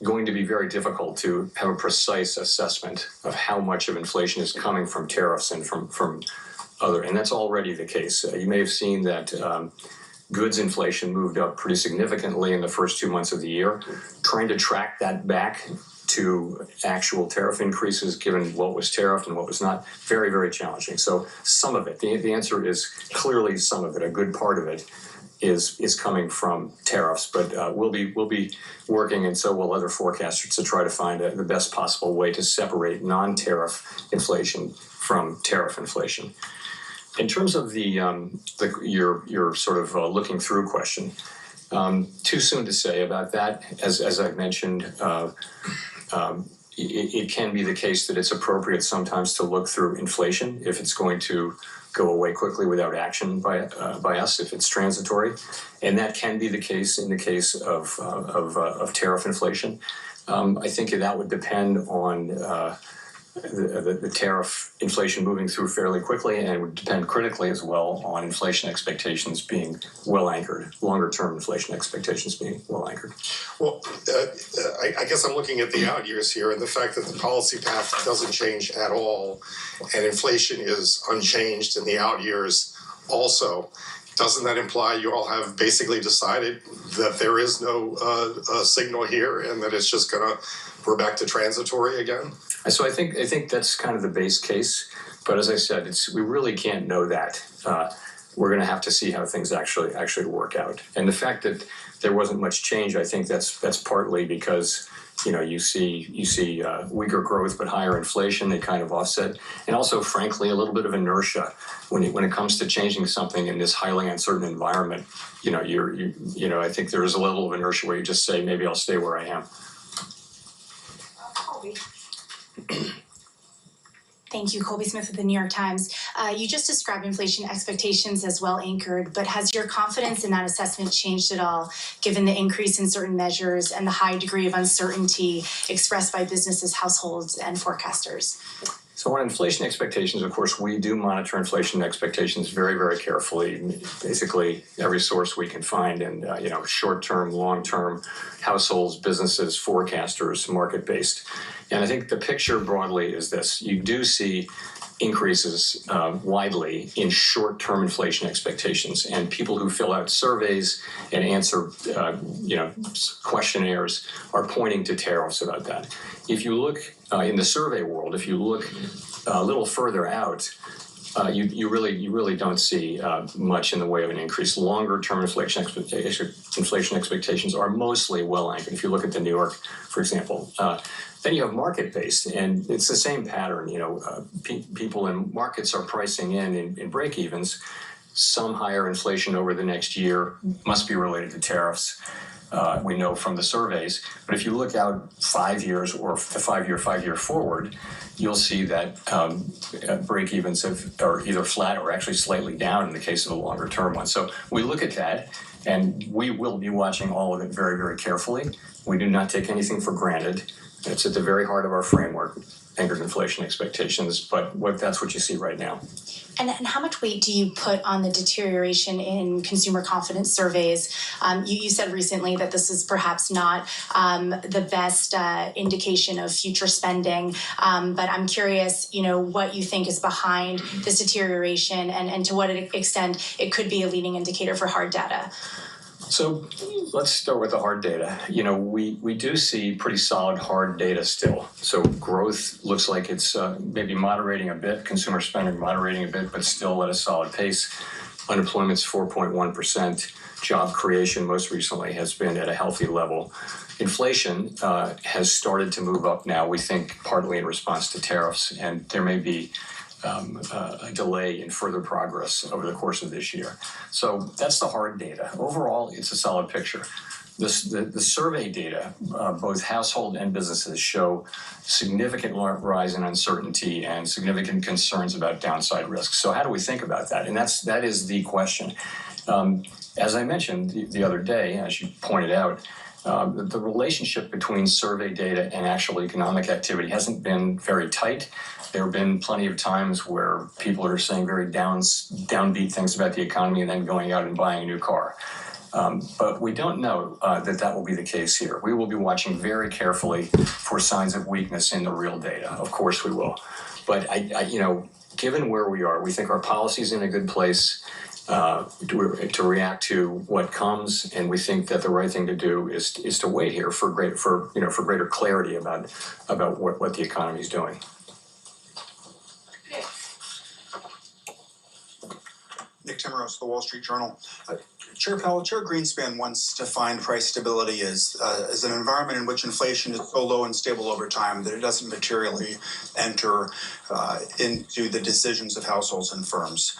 going to be very difficult to have a precise assessment of how much of inflation is coming from tariffs and from other, and that's already the case. You may have seen that goods inflation moved up pretty significantly in the first 2 months of the year. Trying to track that back to actual tariff increases, given what was tariffed and what was not, very, very challenging. So some of it, the answer is clearly some of it. A good part of it is coming from tariffs, but we'll be working, and so will other forecasters, to try to find the best possible way to separate non-tariff inflation from tariff inflation. In terms of your sort of looking through question, too soon to say about that. As I've mentioned, it can be the case that it's appropriate sometimes to look through inflation if it's going to go away quickly without action by us, if it's transitory, and that can be the case in the case of tariff inflation. I think that would depend on the tariff inflation moving through fairly quickly, and it would depend critically as well on inflation expectations being well anchored, longer term inflation expectations being well anchored. Well, I guess I'm looking at the out years here, and the fact that the policy path doesn't change at all, and inflation is unchanged in the out years also. Doesn't that imply you all have basically decided that there is no signal here, and that it's just we're back to transitory again? So I think that's kind of the base case, but as I said, we really can't know that. We're going to have to see how things actually work out. And the fact that there wasn't much change, I think that's partly because you see weaker growth but higher inflation. They kind of offset, and also, frankly, a little bit of inertia when it comes to changing something in this highly uncertain environment. I think there is a level of inertia where you just say, maybe I'll stay where I am. Thank you. Colby Smith with the New York Times. You just described inflation expectations as well anchored, but has your confidence in that assessment changed at all, given the increase in certain measures and the high degree of uncertainty expressed by businesses, households, and forecasters? So on inflation expectations, of course, we do monitor inflation expectations very, very carefully. Basically, every source we can find, and short-term, long-term, households, businesses, forecasters, market-based. And I think the picture broadly is this: you do see increases widely in short-term inflation expectations, and people who fill out surveys and answer, questionnaires are pointing to tariffs about that. If you look in the survey world, if you look a little further out, you really don't see much in the way of an increase. Longer-term inflation expectations are mostly well anchored. If you look at the New York, for example. Then you have market-based, and it's the same pattern. People in markets are pricing in break-evens. Some higher inflation over the next year must be related to tariffs. We know from the surveys. But if you look out 5 years or the 5-year forward, you'll see that break-evens are either flat or actually slightly down in the case of the longer-term one. So we look at that, and we will be watching all of it very, very carefully. We do not take anything for granted. It's at the very heart of our framework, anchored inflation expectations, but that's what you see right now. And how much weight do you put on the deterioration in consumer confidence surveys? You said recently that this is perhaps not the best indication of future spending, but I'm curious, what you think is behind this deterioration and to what extent it could be a leading indicator for hard data. So let's start with the hard data. We do see pretty solid hard data still. So growth looks like it's maybe moderating a bit, consumer spending moderating a bit, but still at a solid pace. Unemployment's 4.1%. Job creation most recently has been at a healthy level. Inflation has started to move up now, we think partly in response to tariffs, and there may be a delay in further progress over the course of this year. So that's the hard data. Overall, it's a solid picture. The survey data, both household and businesses, show significant rise in uncertainty and significant concerns about downside risks. So how do we think about that? And that is the question. As I mentioned the other day, as you pointed out, the relationship between survey data and actual economic activity hasn't been very tight. There have been plenty of times where people are saying very downbeat things about the economy and then going out and buying a new car. But we don't know that will be the case here. We will be watching very carefully for signs of weakness in the real data. Of course we will. But given where we are, we think our policy is in a good place to react to what comes, and we think that the right thing to do is to wait here for greater clarity about what the economy is doing. Nick Timmeros, The Wall Street Journal. Chair Powell, Chair Greenspan once defined price stability as an environment in which inflation is so low and stable over time that it doesn't materially enter into the decisions of households and firms.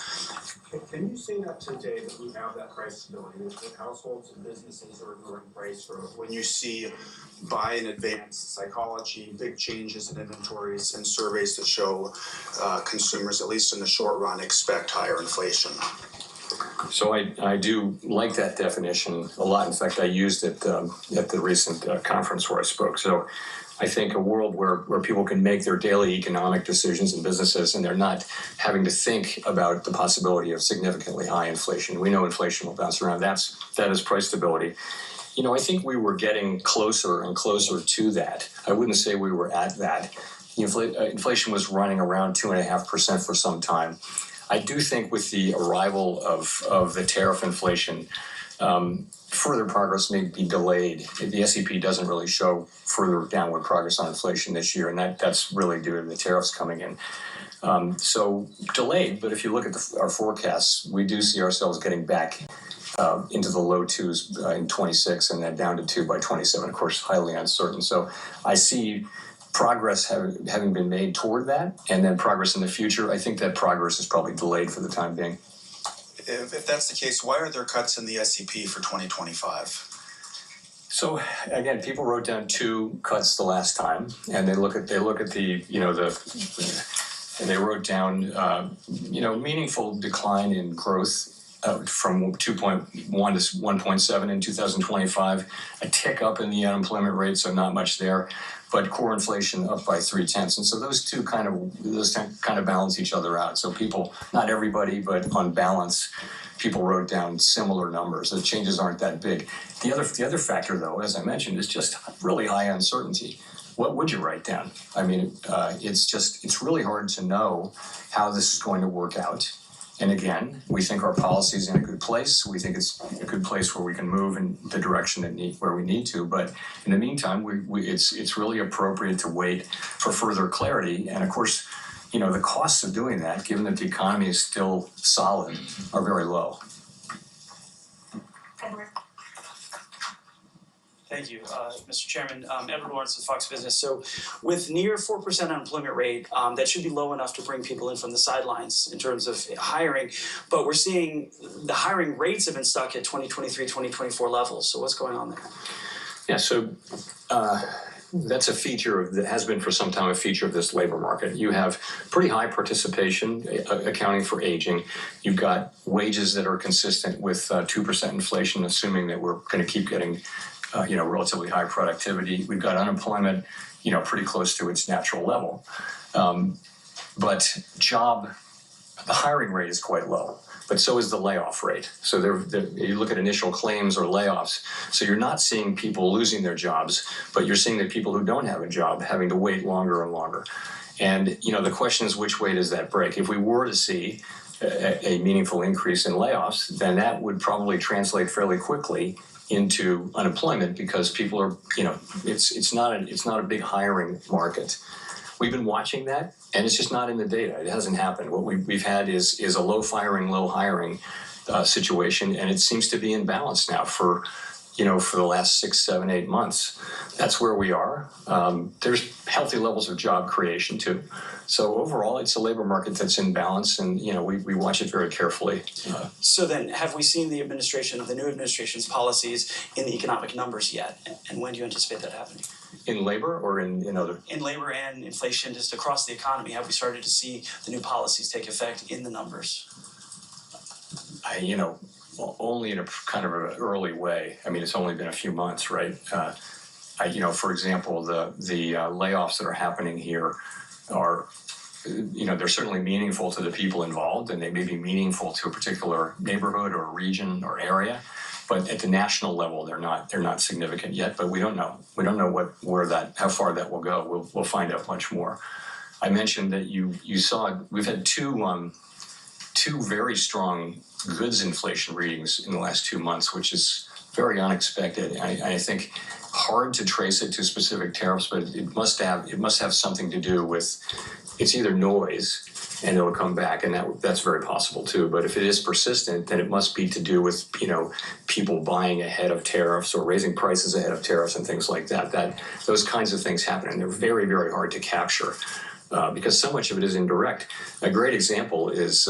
Can you say that today, that we have that price stability, that households and businesses are ignoring price growth? When you see buy in advance psychology, big changes in inventories, and surveys that show consumers, at least in the short run, expect higher inflation. So I do like that definition a lot. In fact, I used it at the recent conference where I spoke. So I think a world where people can make their daily economic decisions in businesses and they're not having to think about the possibility of significantly high inflation. We know inflation will bounce around. That is price stability. You know, I think we were getting closer and closer to that. I wouldn't say we were at that. Inflation was running around 2.5% for some time. I do think with the arrival of the tariff inflation, further progress may be delayed. The S&P doesn't really show further downward progress on inflation this year, and that's really due to the tariffs coming in. So delayed, but if you look at our forecasts, we do see ourselves getting back into the low twos in 26 and then down to 2 by 27, of course, highly uncertain. So I see progress having been made toward that, and then progress in the future. I think that progress is probably delayed for the time being. If that's the case, why are there cuts in the S&P for 2025? So again, people wrote down 2 cuts the last time, and they look at the and they wrote down meaningful decline in growth from 2.1 to 1.7 in 2025, a tick up in the unemployment rate, so not much there, but core inflation up by 0.3, and so those kind of balance each other out. So people, not everybody, but on balance, people wrote down similar numbers. The changes aren't that big. The other factor, though, as I mentioned, is just really high uncertainty. What would you write down? I mean, it's really hard to know how this is going to work out. And again, we think our policy is in a good place. We think it's a good place where we can move in the direction where we need to. But in the meantime, it's really appropriate to wait for further clarity. And of course, the costs of doing that, given that the economy is still solid, are very low. Thank you, Mr. Chairman. Edward Lawrence with Fox Business. So with near 4% unemployment rate, that should be low enough to bring people in from the sidelines in terms of hiring. But we're seeing the hiring rates have been stuck at 2023, 2024 levels. So what's going on there? Yeah, so that's a feature that has been for some time a feature of this labor market. You have pretty high participation accounting for aging. You've got wages that are consistent with 2% inflation, assuming that we're going to keep getting relatively high productivity. We've got unemployment, pretty close to its natural level. But the hiring rate is quite low, but so is the layoff rate. So you look at initial claims or layoffs. So you're not seeing people losing their jobs, but you're seeing the people who don't have a job having to wait longer and longer. And, the question is, which way does that break? If we were to see a meaningful increase in layoffs, then that would probably translate fairly quickly into unemployment, because people are, it's not a big hiring market. We've been watching that, and it's just not in the data. It hasn't happened. What we've had is a low firing, low hiring situation, and it seems to be in balance now for the last 6, 7, 8 months. That's where we are. There's healthy levels of job creation too. So overall, it's a labor market that's in balance, and we watch it very carefully. So then, have we seen the new administration's policies in the economic numbers yet? And when do you anticipate that happening? In labor or in other? In labor and inflation, just across the economy, have we started to see the new policies take effect in the numbers? Only in a kind of an early way. I mean, it's only been a few months, right? For example, the layoffs that are happening here are, they're certainly meaningful to the people involved, and they may be meaningful to a particular neighborhood or region or area. But at the national level, they're not significant yet. But we don't know. We don't know how far that will go. We'll find out much more. I mentioned that you saw we've had two very strong goods inflation readings in the last 2 months, which is very unexpected. I think hard to trace it to specific tariffs, but it must have something to do with, it's either noise and it'll come back, and that's very possible too. But if it is persistent, then it must be to do with people buying ahead of tariffs or raising prices ahead of tariffs and things like that. Those kinds of things happen, and they're very, very hard to capture because so much of it is indirect. A great example is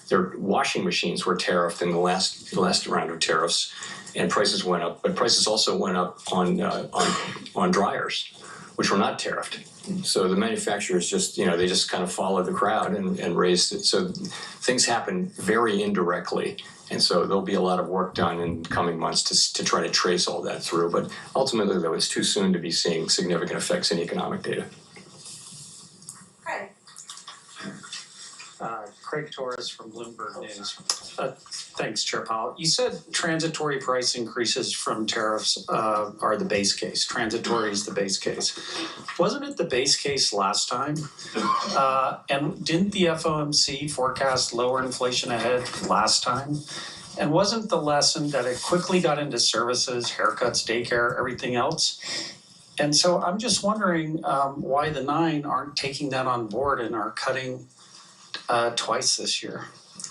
their washing machines were tariffed in the last round of tariffs, and prices went up. But prices also went up on dryers, which were not tariffed. So the manufacturers just, they just kind of followed the crowd and raised it. So things happen very indirectly. And so there'll be a lot of work done in coming months to try to trace all that through. But ultimately, though, it's too soon to be seeing significant effects in economic data. Craig Torres from Bloomberg News. Thanks, Chair Powell. You said transitory price increases from tariffs are the base case. Transitory is the base case. Wasn't it the base case last time? And didn't the FOMC forecast lower inflation ahead last time? And wasn't the lesson that it quickly got into services, haircuts, daycare, everything else? And so I'm just wondering why the 9 aren't taking that on board and are cutting twice this year.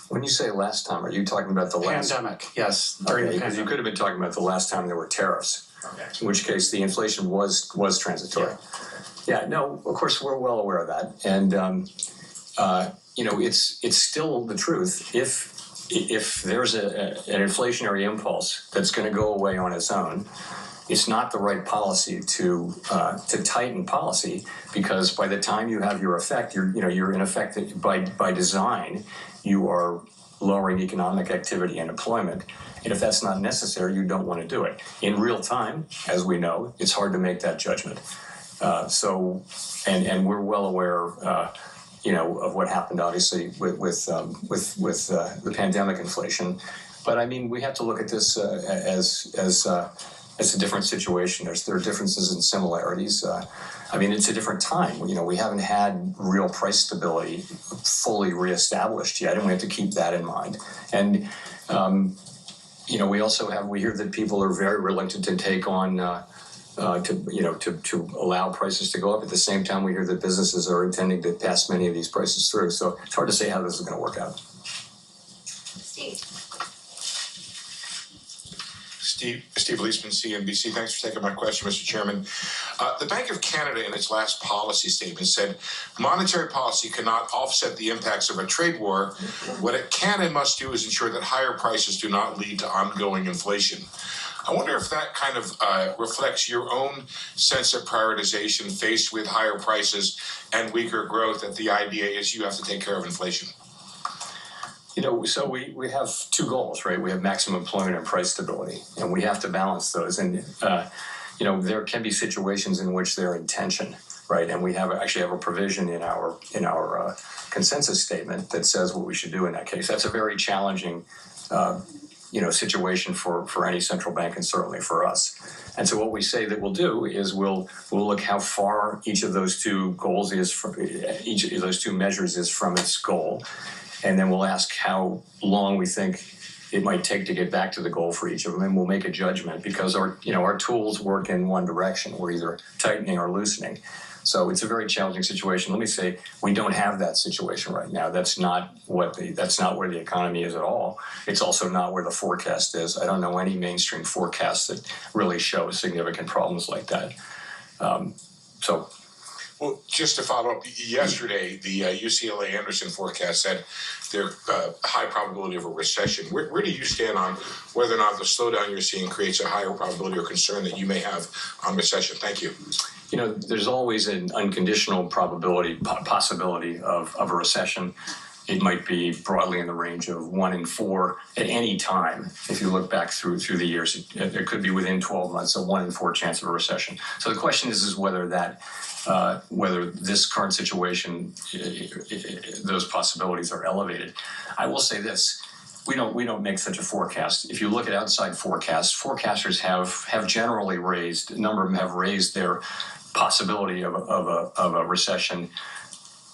When you say last time, are you talking about the last pandemic? Yes, during the because pandemic. you could have been talking about the last time there were tariffs. Okay. In which case the inflation was transitory. Yeah, no, of course we're well aware of that, and it's still the truth. If there's an inflationary impulse that's going to go away on its own, it's not the right policy to tighten policy, because by the time you have your effect, you're in effect by design, you are lowering economic activity and employment. And if that's not necessary, you don't want to do it. In real time, as we know, it's hard to make that judgment. And we're well aware, of what happened, obviously, with the pandemic inflation. But I mean, we have to look at this as a different situation. There are differences and similarities. It's a different time. We haven't had real price stability fully reestablished yet, and we have to keep that in mind. And we hear that people are very reluctant to take on to allow prices to go up. At the same time, we hear that businesses are intending to pass many of these prices through. So it's hard to say how this is going to work out. Steve Leisman, CNBC. Thanks for taking my question, Mr. Chairman. The Bank of Canada, in its last policy statement, said monetary policy cannot offset the impacts of a trade war. What it can and must do is ensure that higher prices do not lead to ongoing inflation. I wonder if that kind of reflects your own sense of prioritization faced with higher prices and weaker growth, that the idea is you have to take care of inflation. So we have two goals, right? We have maximum employment and price stability, and we have to balance those. And, there can be situations in which they're in tension, right? And we actually have a provision in our consensus statement that says what we should do in that case. That's a very challenging, situation for any central bank, and certainly for us. And so what we say that we'll do is we'll look how far each of those two goals is from each of those two measures is from its goal. And then we'll ask how long we think it might take to get back to the goal for each of them, and we'll make a judgment, because our tools work in one direction. We're either tightening or loosening. So it's a very challenging situation. Let me say, we don't have that situation right now. That's not where the economy is at all. It's also not where the forecast is. I don't know any mainstream forecast that really shows significant problems like that. Well, just to follow up, yesterday, the UCLA Anderson forecast said there's a high probability of a recession. Where do you stand on whether or not the slowdown you're seeing creates a higher probability or concern that you may have on recession? Thank you. There's always an unconditional possibility of a recession. It might be broadly in the range of 1 in 4 at any time. If you look back through the years, it could be within 12 months, a 1 in 4 chance of a recession. So the question is whether this current situation, those possibilities are elevated. I will say this: we don't make such a forecast. If you look at outside forecasts, forecasters have generally raised, a number of them have raised their possibility of a recession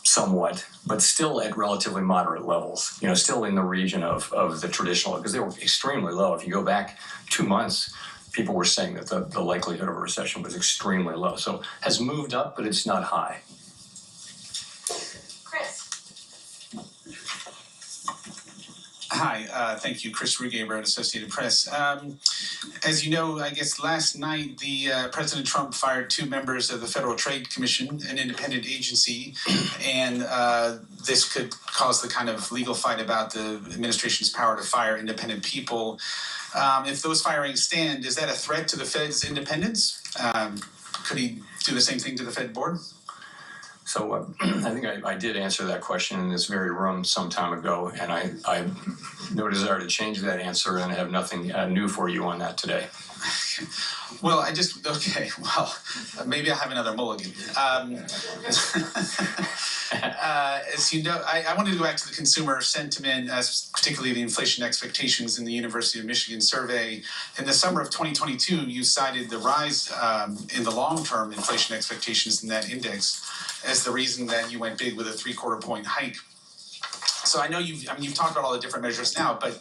somewhat, but still at relatively moderate levels, still in the region of the traditional, because they were extremely low. If you go back 2 months, people were saying that the likelihood of a recession was extremely low. So has moved up, but it's not high. Hi, thank you. Chris Rugaber at Associated Press. As you know, I guess last night, President Trump fired 2 members of the Federal Trade Commission, an independent agency, and this could cause the kind of legal fight about the administration's power to fire independent people. If those firings stand, is that a threat to the Fed's independence? Could he do the same thing to the Fed board? So I think I did answer that question in this very room some time ago, and I no desire to change that answer, and I have nothing new for you on that today. Well, maybe I have another mulligan. As you know, I wanted to go back to the consumer sentiment, particularly the inflation expectations in the University of Michigan survey. In the summer of 2022, you cited the rise in the long-term inflation expectations in that index as the reason that you went big with a 3/4 point hike. So I know you've talked about all the different measures now, but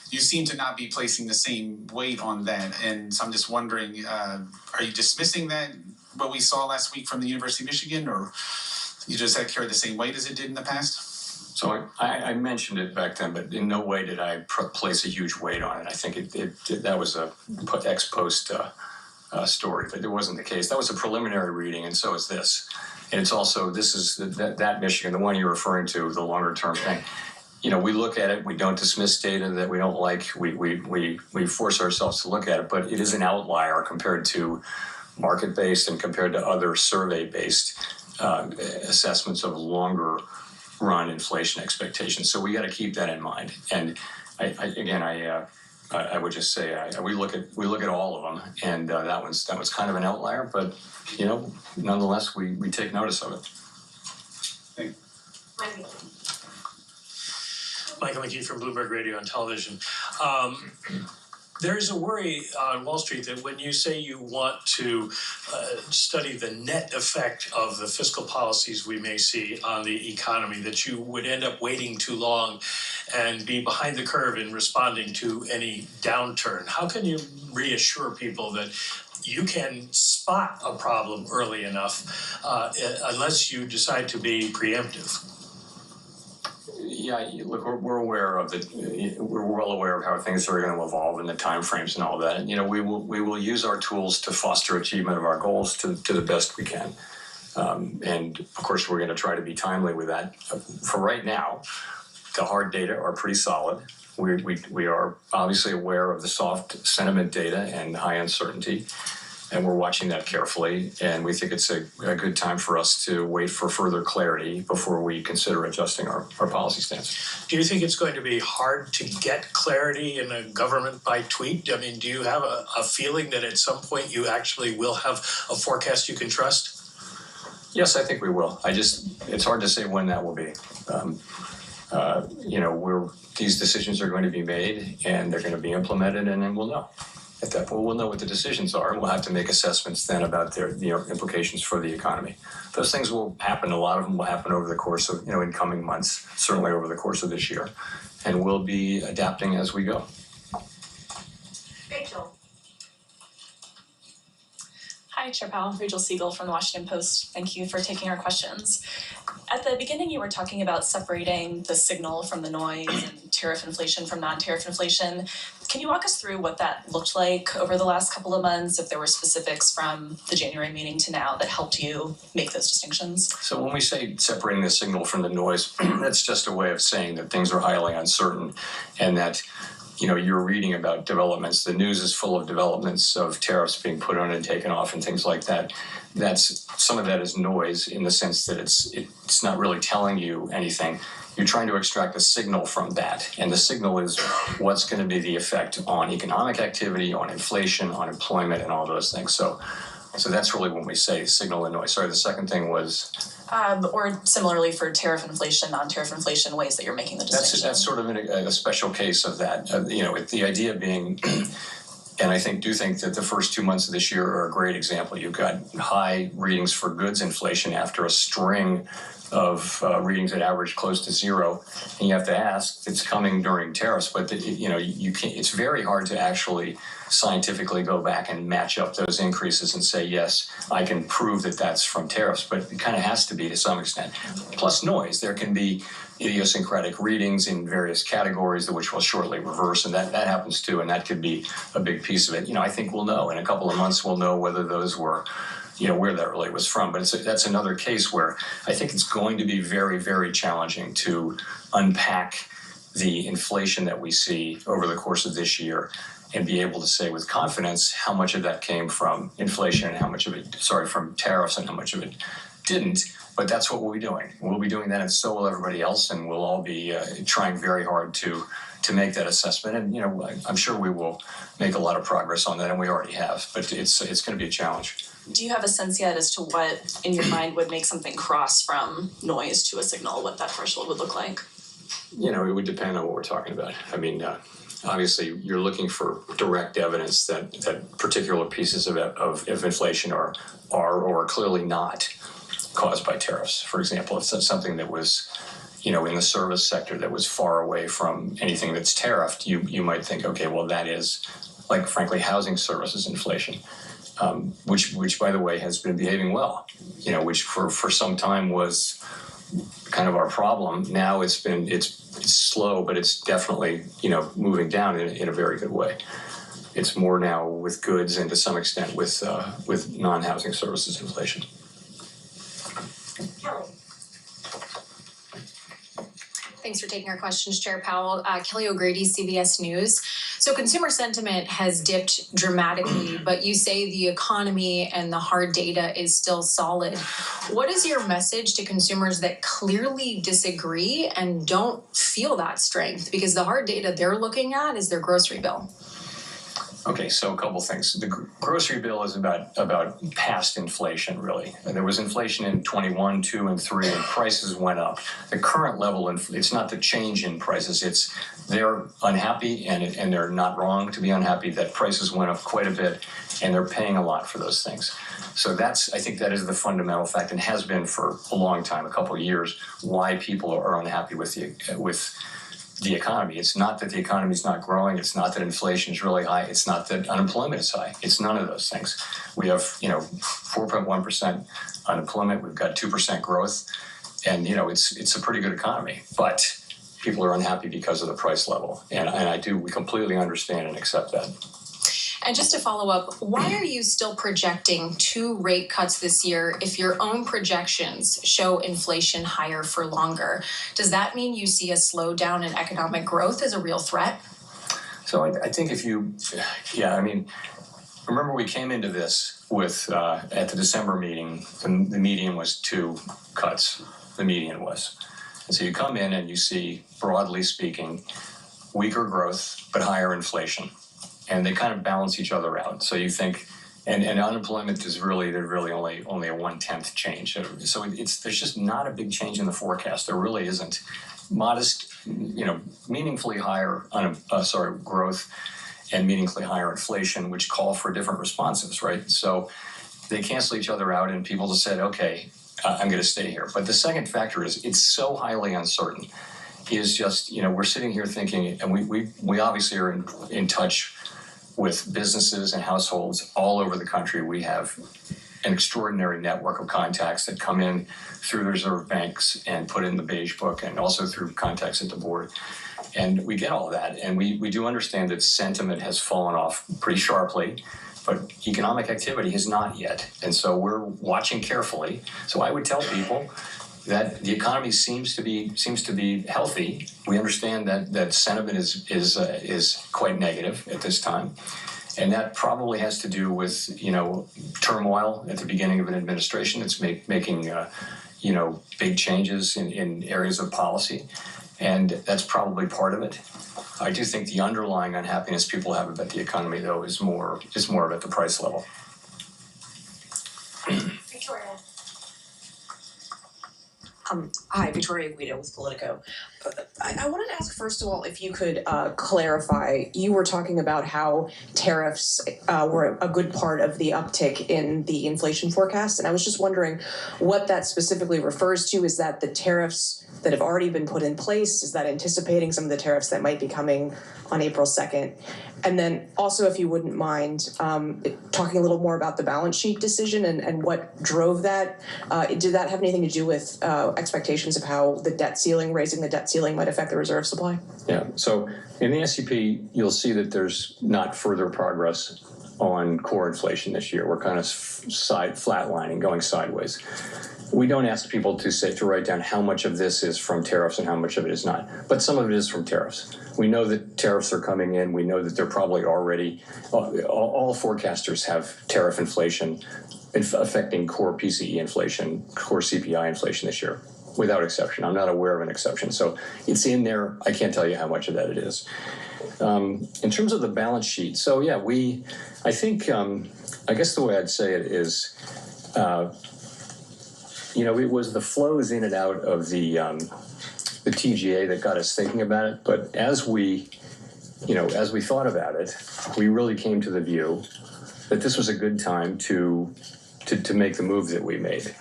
you seem to not be placing the same weight on that. And so I'm just wondering, are you dismissing that, what we saw last week from the University of Michigan, or you just that carry the same weight as it did in the past? So I mentioned it back then, but in no way did I place a huge weight on it. I think that was a ex post story, but it wasn't the case. That was a preliminary reading, and so is this. And it's also, this is that Michigan, the one you're referring to, the longer term thing. You know, we look at it, we don't dismiss data that we don't like, we force ourselves to look at it, but it is an outlier compared to market-based and compared to other survey-based assessments of longer run inflation expectations. So we got to keep that in mind. And I would just say we look at all of them, and that was kind of an outlier, but you know, nonetheless we take notice of it. Thank you. Michael McKee from Bloomberg Radio and Television. There's a worry on Wall Street that when you say you want to study the net effect of the fiscal policies we may see on the economy, that you would end up waiting too long and be behind the curve in responding to any downturn. How can you reassure people that you can spot a problem early enough unless you decide to be preemptive? Yeah, look, we're aware of we're well aware of how things are going to evolve and the time frames and all that. And, you know, we will use our tools to foster achievement of our goals to the best we can. And of course, we're going to try to be timely with that. For right now, the hard data are pretty solid. We are obviously aware of the soft sentiment data and high uncertainty, and we're watching that carefully. And we think it's a good time for us to wait for further clarity before we consider adjusting our policy stance. Do you think it's going to be hard to get clarity in a government by tweet? I mean, do you have a feeling that at some point you actually will have a forecast you can trust? Yes, I think we will. It's hard to say when that will be. You know, these decisions are going to be made and they're going to be implemented, and then we'll know. At that point, we'll know what the decisions are, and we'll have to make assessments then about their implications for the economy. Those things will happen. A lot of them will happen over the course of, in coming months, certainly over the course of this year. And we'll be adapting as we go. Rachel. Hi, Chair Powell. Rachel Siegel from the Washington Post. Thank you for taking our questions. At the beginning, you were talking about separating the signal from the noise and tariff inflation from non-tariff inflation. Can you walk us through what that looked like over the last couple of months, if there were specifics from the January meeting to now that helped you make those distinctions? So when we say separating the signal from the noise, that's just a way of saying that things are highly uncertain, and that you're reading about developments. The news is full of developments of tariffs being put on and taken off and things like that. Some of that is noise in the sense that it's not really telling you anything. You're trying to extract a signal from that, and the signal is what's going to be the effect on economic activity, on inflation, on employment, and all those things. So that's really when we say signal and noise. Sorry, the second thing was? Or similarly for tariff inflation, non-tariff inflation, ways that you're making the distinction. That's sort of a special case of that. The idea being, and I do think that the first 2 months of this year are a great example. You've got high readings for goods inflation after a string of readings that average close to zero, and you have to ask, it's coming during tariffs, but you can't. It's very hard to actually scientifically go back and match up those increases and say, yes, I can prove that that's from tariffs, but it kind of has to be to some extent. Plus noise. There can be idiosyncratic readings in various categories which will shortly reverse, and that happens too, and that could be a big piece of it. I think we'll know in a couple of months. We'll know whether those were where that really was from. But that's another case where I think it's going to be very, very challenging to unpack the inflation that we see over the course of this year and be able to say with confidence how much of that came from inflation and how much of it, from tariffs, and how much of it didn't. But that's what we'll be doing. We'll be doing that, and so will everybody else, and we'll all be trying very hard to make that assessment. And I'm sure we will make a lot of progress on that, and we already have. But it's going to be a challenge. Do you have a sense yet as to what, in your mind, would make something cross from noise to a signal, what that threshold would look like? It would depend on what we're talking about. I mean, obviously, you're looking for direct evidence that particular pieces of inflation are or are clearly not caused by tariffs. For example, if it's something that was, in the service sector that was far away from anything that's tariffed, you might think, okay, well, that is, like, frankly, housing services inflation, which, by the way, has been behaving well, which for some time was kind of our problem. Now it's slow, but it's definitely, moving down in a very good way. It's more now with goods and to some extent with non-housing services inflation. Kelly. Thanks for taking our questions, Chair Powell. Kelly O'Grady, CBS News. So consumer sentiment has dipped dramatically, but you say the economy and the hard data is still solid. What is your message to consumers that clearly disagree and don't feel that strength? Because the hard data they're looking at is their grocery bill. Okay, so a couple things. The grocery bill is about past inflation, really. There was inflation in 21, 2, and 3, and prices went up. The current level, it's not the change in prices. It's they're unhappy, and they're not wrong to be unhappy that prices went up quite a bit, and they're paying a lot for those things. So I think that is the fundamental fact, and has been for a long time, a couple of years, why people are unhappy with the economy. It's not that the economy is not growing. It's not that inflation is really high. It's not that unemployment is high. It's none of those things. We have, 4.1% unemployment. We've got 2% growth, and it's a pretty good economy. But people are unhappy because of the price level, and we completely understand and accept that. And just to follow up, why are you still projecting 2 rate cuts this year if your own projections show inflation higher for longer? Does that mean you see a slowdown in economic growth as a real threat? So I think remember we came into this with, at the December meeting, the median was 2 cuts, the median was. And so you come in and you see, broadly speaking, weaker growth, but higher inflation. And they kind of balance each other out. So you think, and unemployment is really only a 1/10 change. So there's just not a big change in the forecast. There really isn't. Modest, meaningfully higher growth and meaningfully higher inflation, which call for different responses, right? So they cancel each other out, and people just said, okay, I'm going to stay here. But the second factor is it's so highly uncertain. Is just, we're sitting here thinking, and we obviously are in touch with businesses and households all over the country. We have an extraordinary network of contacts that come in through the reserve banks and put in the beige book, and also through contacts at the board. And we get all that. And we do understand that sentiment has fallen off pretty sharply, but economic activity has not yet. And so we're watching carefully. So I would tell people that the economy seems to be healthy. We understand that sentiment is quite negative at this time, and that probably has to do with turmoil at the beginning of an administration that's making big changes in areas of policy, and that's probably part of it. I do think the underlying unhappiness people have about the economy, though, is more about the price level. Victoria. Hi, Victoria Guido with Politico. I wanted to ask, first of all, if you could clarify. You were talking about how tariffs were a good part of the uptick in the inflation forecast, and I was just wondering what that specifically refers to. Is that the tariffs that have already been put in place? Is that anticipating some of the tariffs that might be coming on April 2nd? And then also, if you wouldn't mind, talking a little more about the balance sheet decision and what drove that. Did that have anything to do with expectations of how the debt ceiling, raising the debt ceiling, might affect the reserve supply? Yeah, so in the SEP, you'll see that there's not further progress on core inflation this year. We're kind of flatlining, going sideways. We don't ask people to write down how much of this is from tariffs and how much of it is not, but some of it is from tariffs. We know that tariffs are coming in. We know that they're probably already, all forecasters have tariff inflation affecting core PCE inflation, core CPI inflation this year, without exception. I'm not aware of an exception. So it's in there. I can't tell you how much of that it is. In terms of the balance sheet, so yeah, I think, I guess the way I'd say it is, it was the flows in and out of the TGA that got us thinking about it. But as we thought about it, we really came to the view that this was a good time to make the move that we made.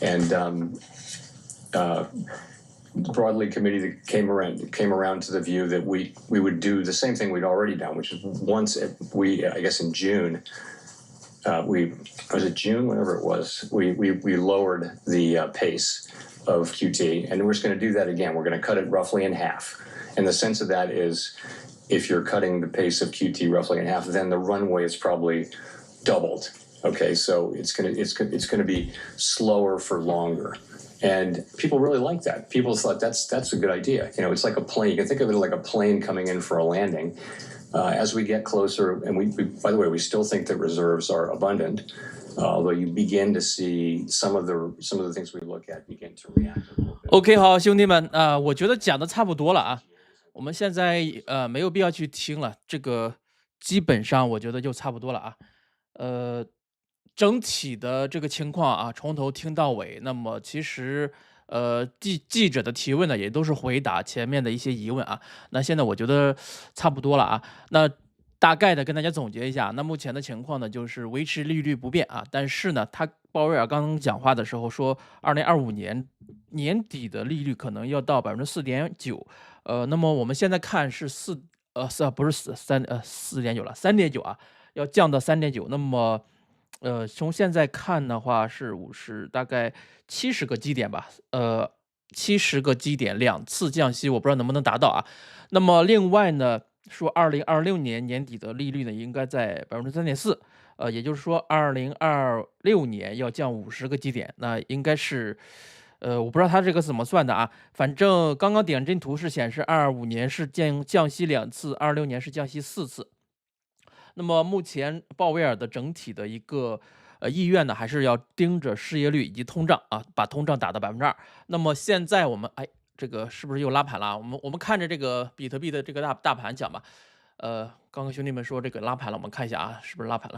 And broadly committee that came around to the view that we would do the same thing we'd already done, which is once I guess in June, was it June, whenever it was, we lowered the pace of QT, and we're just going to do that again. We're going to cut it roughly in half. And the sense of that is, if you're cutting the pace of QT roughly in half, then the runway is probably doubled. Okay, so it's going to be slower for longer. And people really like that. People thought that's a good idea. It's like a plane. You can think of it like a plane coming in for a landing. As we get closer, and we by the way, we still think that reserves are abundant, although you begin to see some of the things we look at begin to react a little bit. OK， 好，兄弟们，我觉得讲的差不多了啊。我们现在没有必要去听了，这个基本上我觉得就差不多了啊。整体的这个情况啊，从头听到尾。那么其实记者的提问呢，也都是回答前面的一些疑问啊。那现在我觉得差不多了啊。那大概的跟大家总结一下，那目前的情况呢，就是维持利率不变啊。但是呢，鲍威尔刚刚讲话的时候说，2025年年底的利率可能要到4.9%。那么我们现在看是4.9了，3.9啊，要降到3.9。那么从现在看的话是大概70个基点吧，70个基点2次降息，我不知道能不能达到啊。那么另外呢，说2026年年底的利率呢应该在3.4%，也就是说2026年要降50个基点，那应该是我不知道它这个怎么算的啊，反正刚刚点阵图是显示25年是降息2次，26年是降息4次。那么目前鲍威尔的整体的一个意愿呢，还是要盯着失业率以及通胀啊，把通胀打到2%。那么现在我们这个是不是又拉盘了？我们看着这个比特币的这个大盘讲吧。刚刚兄弟们说这个拉盘了，我们看一下啊，是不是拉盘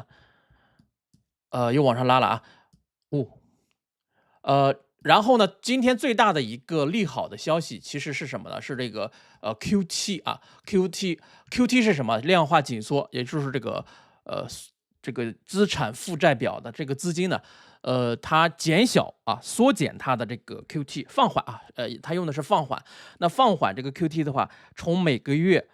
了？又往上拉了啊。然后呢，今天最大的一个利好的消息其实是什么呢？是这个QT 啊 ，QT 是什么？量化紧缩，也就是这个资产负债表的这个资金呢，它减小啊，缩减它的这个 QT 放缓啊，它用的是放缓。那放缓这个 QT 的话，从每个月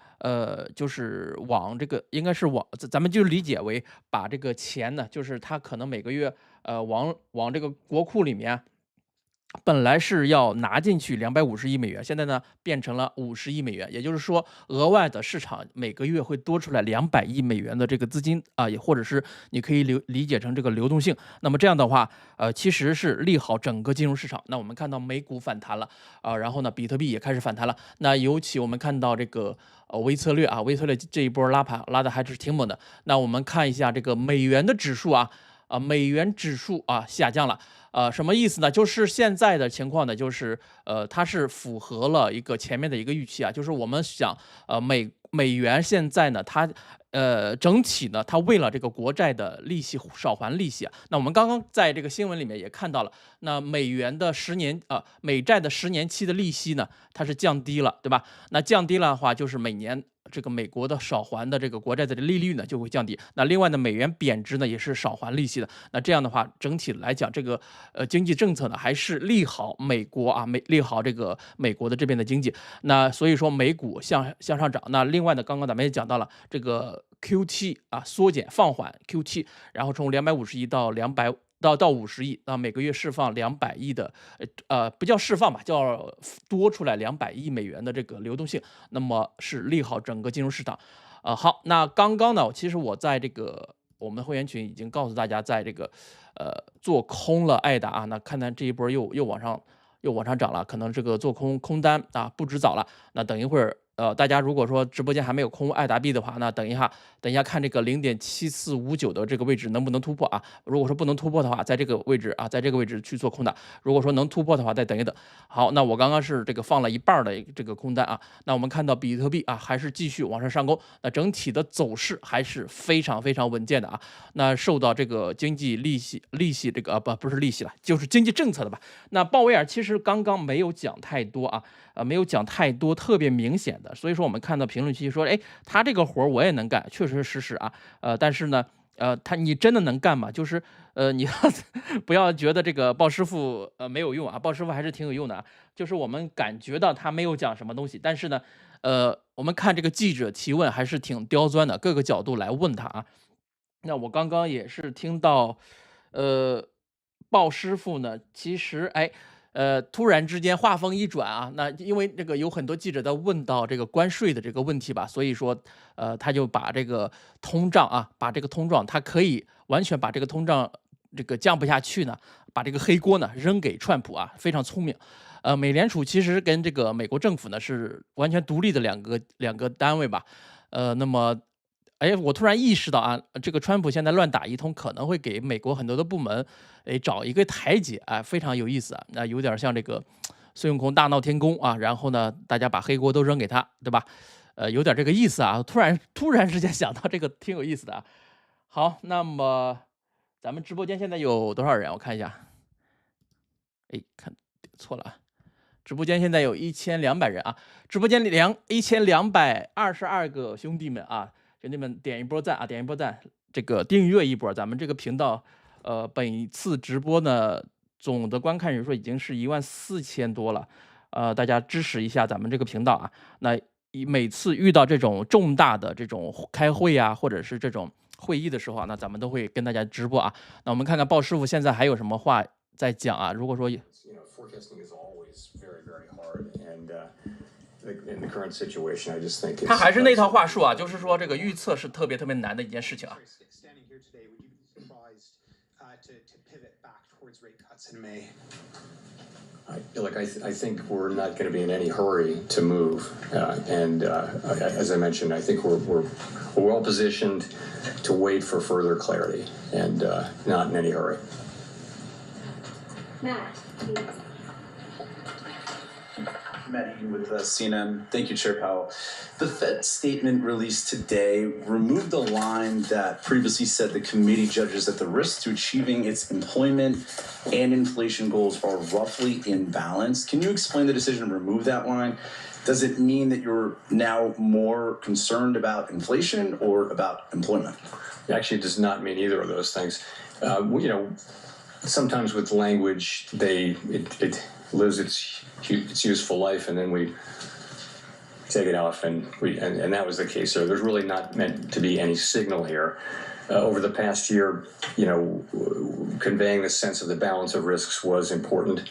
就是往这个应该是咱们就理解为把这个钱呢，就是它可能每个月往这个国库里面。本来是要拿进去250亿美元，现在呢变成了50亿美元，也就是说额外的市场每个月会多出来200亿美元的这个资金啊，也或者是你可以理解成这个流动性。那么这样的话，其实是利好整个金融市场。那我们看到美股反弹了啊，然后呢比特币也开始反弹了。那尤其我们看到这个微策略这一波拉盘拉的还是挺猛的。那我们看一下这个美元的指数啊，美元指数啊下降了。什么意思呢？就是现在的情况呢，就是它是符合了一个前面的一个预期啊，就是我们想美元现在呢，它整体呢，它为了这个国债的利息少还利息啊，那我们刚刚在这个新闻里面也看到了，那美债的10年期的利息呢，它是降低了，对吧？那降低了的话，就是每年这个美国的少还的这个国债的利率呢就会降低。那另外呢，美元贬值呢也是少还利息的。那这样的话，整体来讲，这个经济政策呢还是利好美国啊，利好这个美国的这边的经济。那所以说美股向上涨。那另外呢，刚刚咱们也讲到了这个 QT 啊，缩减放缓 QT， 然后从250亿到50亿啊，每个月释放200亿的不叫释放吧，叫多出来200亿美元的这个流动性，那么是利好整个金融市场。好，那刚刚呢，其实我在这个我们会员群已经告诉大家，在这个做空了艾达啊，那看这一波又往上涨了，可能这个做空单啊不止早了。那等一会儿大家如果说直播间还没有空爱达币的话，那等一下看这个0.7459的这个位置能不能突破啊？如果说不能突破的话，在这个位置去做空的；如果说能突破的话，再等一等。好，那我刚刚是这个放了一半的这个空单啊。那我们看到比特币啊还是继续往上上攻，那整体的走势还是非常非常稳健的啊。那受到这个经济利息这个不是利息了，就是经济政策的吧。那鲍威尔其实刚刚没有讲太多啊，没有讲太多特别明显的，所以说我们看到评论区说，哎，他这个活我也能干，确实实啊，但是呢，你真的能干吗？就是你要不要觉得这个鲍师傅没有用啊？鲍师傅还是挺有用的啊。就是我们感觉到他没有讲什么东西，但是呢，我们看这个记者提问还是挺刁钻的，各个角度来问他啊。那我刚刚也是听到，鲍师傅呢，其实突然之间话锋一转啊，那因为这个有很多记者在问到这个关税的这个问题吧，所以说他就把这个通胀啊，他可以完全把这个通胀这个降不下去呢，把这个黑锅呢扔给川普啊，非常聪明。美联储其实跟这个美国政府呢是完全独立的两个单位吧，那么。我突然意识到啊，这个川普现在乱打一通，可能会给美国很多的部门，找一个台阶，非常有意思啊，那有点像这个孙悟空大闹天宫啊，然后呢，大家把黑锅都扔给他，对吧？有点这个意思啊，突然之间想到这个挺有意思的啊。好，那么咱们直播间现在有多少人？我看一下，看错了啊，直播间现在有1200人啊，直播间1222个兄弟们啊。兄弟们点一波赞啊，点一波赞，这个订阅一波，咱们这个频道，本次直播呢，总的观看人数已经是14000多了，大家支持一下咱们这个频道啊。那每次遇到这种重大的这种开会啊，或者是这种会议的时候啊，那咱们都会跟大家直播啊。那我们看看鲍师傅现在还有什么话在讲啊？如果说In the current situation, I just think 他还是那套话术啊，就是说这个预测是特别难的一件事情啊。I think we're not going to be in any hurry to move, and as I mentioned, I think we're well positioned to wait for further clarity and not in any hurry. Matt. Matt with CNN. Thank you, Chair Powell. The Fed statement released today removed the line that previously said the committee judges that the risks to achieving its employment and inflation goals are roughly in balance. Can you explain the decision to remove that line? Does it mean that you're now more concerned about inflation or about employment? It actually does not mean either of those things. Sometimes with language, it lives its useful life, and then we take it off, and that was the case. So there's really not meant to be any signal here. Over the past year, conveying the sense of the balance of risks was important,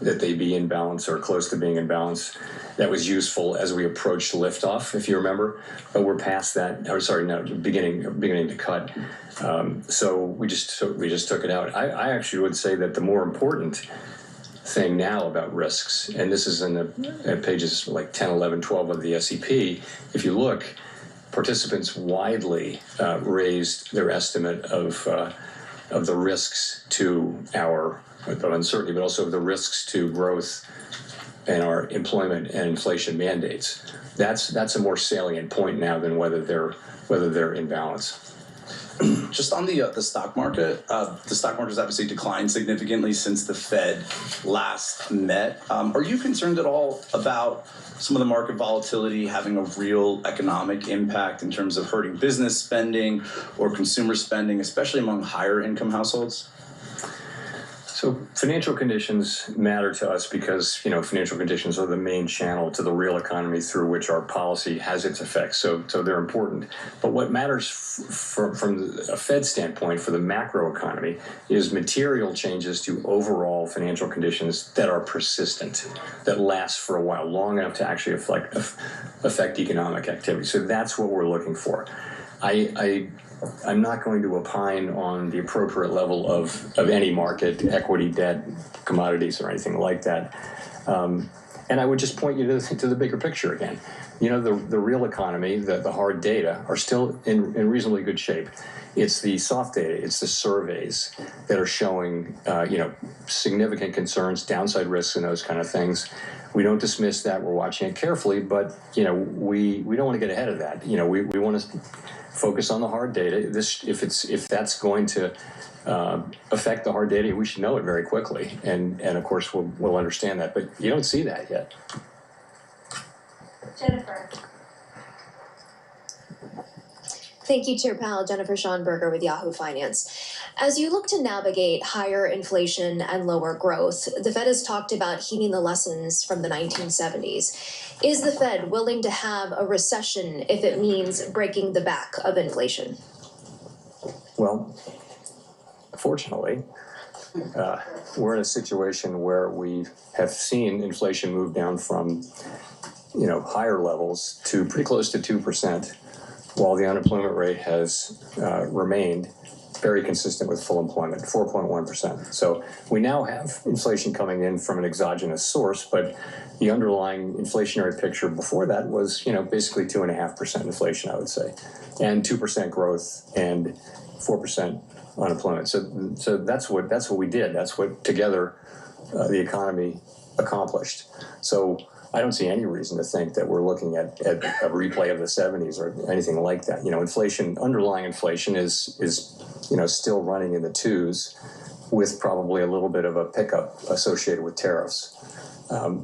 that they be in balance or close to being in balance. That was useful as we approached liftoff, if you remember. But we're past that. Or sorry, no, beginning to cut. So we just took it out. I actually would say that the more important thing now about risks, and this is in the pages like 10, 11, 12 of the SEP, if you look, participants widely raised their estimate of the risks to our uncertainty, but also of the risks to growth and our employment and inflation mandates. That's a more salient point now than whether they're in balance. Just on the stock market has obviously declined significantly since the Fed last met. Are you concerned at all about some of the market volatility having a real economic impact in terms of hurting business spending or consumer spending, especially among higher income households? So financial conditions matter to us because, financial conditions are the main channel to the real economy through which our policy has its effects. So they're important. But what matters from a Fed standpoint for the macro economy is material changes to overall financial conditions that are persistent, that last for a while, long enough to actually affect economic activity. So that's what we're looking for. I'm not going to opine on the appropriate level of any market, equity, debt, commodities, or anything like that. And I would just point you to the bigger picture again. You know, the real economy, the hard data are still in reasonably good shape. It's the soft data, it's the surveys that are showing, significant concerns, downside risks, and those kind of things. We don't dismiss that. We're watching it carefully, but, we don't want to get ahead of that. We want to focus on the hard data. If that's going to affect the hard data, we should know it very quickly. And of course, we'll understand that. But you don't see that yet. Jennifer. Thank you, Chair Powell. Jennifer Schonberger with Yahoo Finance. As you look to navigate higher inflation and lower growth, the Fed has talked about heeding the lessons from the 1970s. Is the Fed willing to have a recession if it means breaking the back of inflation? Well, fortunately, we're in a situation where we have seen inflation move down from, higher levels to pretty close to 2%, while the unemployment rate has remained very consistent with full employment, 4.1%. So we now have inflation coming in from an exogenous source, but the underlying inflationary picture before that was, basically 2.5% inflation, I would say, and 2% growth and 4% unemployment. So that's what we did. That's what together the economy accomplished. So I don't see any reason to think that we're looking at a replay of the 70s or anything like that. Underlying inflation is still running in the twos, with probably a little bit of a pickup associated with tariffs.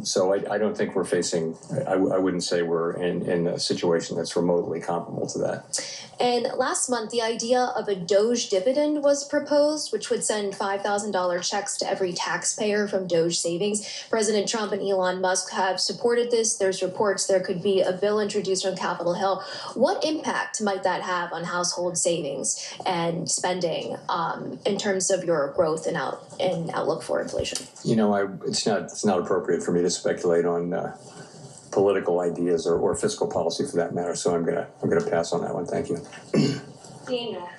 So I don't think we're facing, I wouldn't say we're in a situation that's remotely comparable to that. And last month, the idea of a Doge dividend was proposed, which would send $5,000 checks to every taxpayer from Doge savings. President Trump and Elon Musk have supported this. There's reports there could be a bill introduced on Capitol Hill. What impact might that have on household savings and spending in terms of your growth and outlook for inflation? It's not appropriate for me to speculate on political ideas or fiscal policy for that matter. So I'm gonna pass on that one. Thank you. Daniel.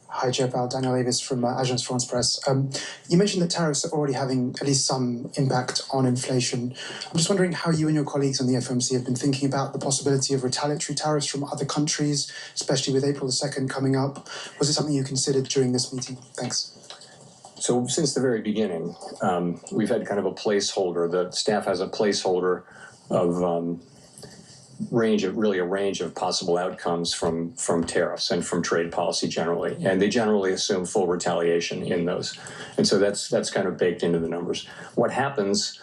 Hi, Chair Powell. Daniel Davis from Agence France Presse. You mentioned that tariffs are already having at least some impact on inflation. I'm just wondering how you and your colleagues on the FOMC have been thinking about the possibility of retaliatory tariffs from other countries, especially with April the 2nd coming up. Was it something you considered during this meeting? Thanks. So since the very beginning, we've had kind of a placeholder. The staff has a placeholder of a range of possible outcomes from tariffs and from trade policy generally, and they generally assume full retaliation in those, and so that's kind of baked into the numbers. What happens?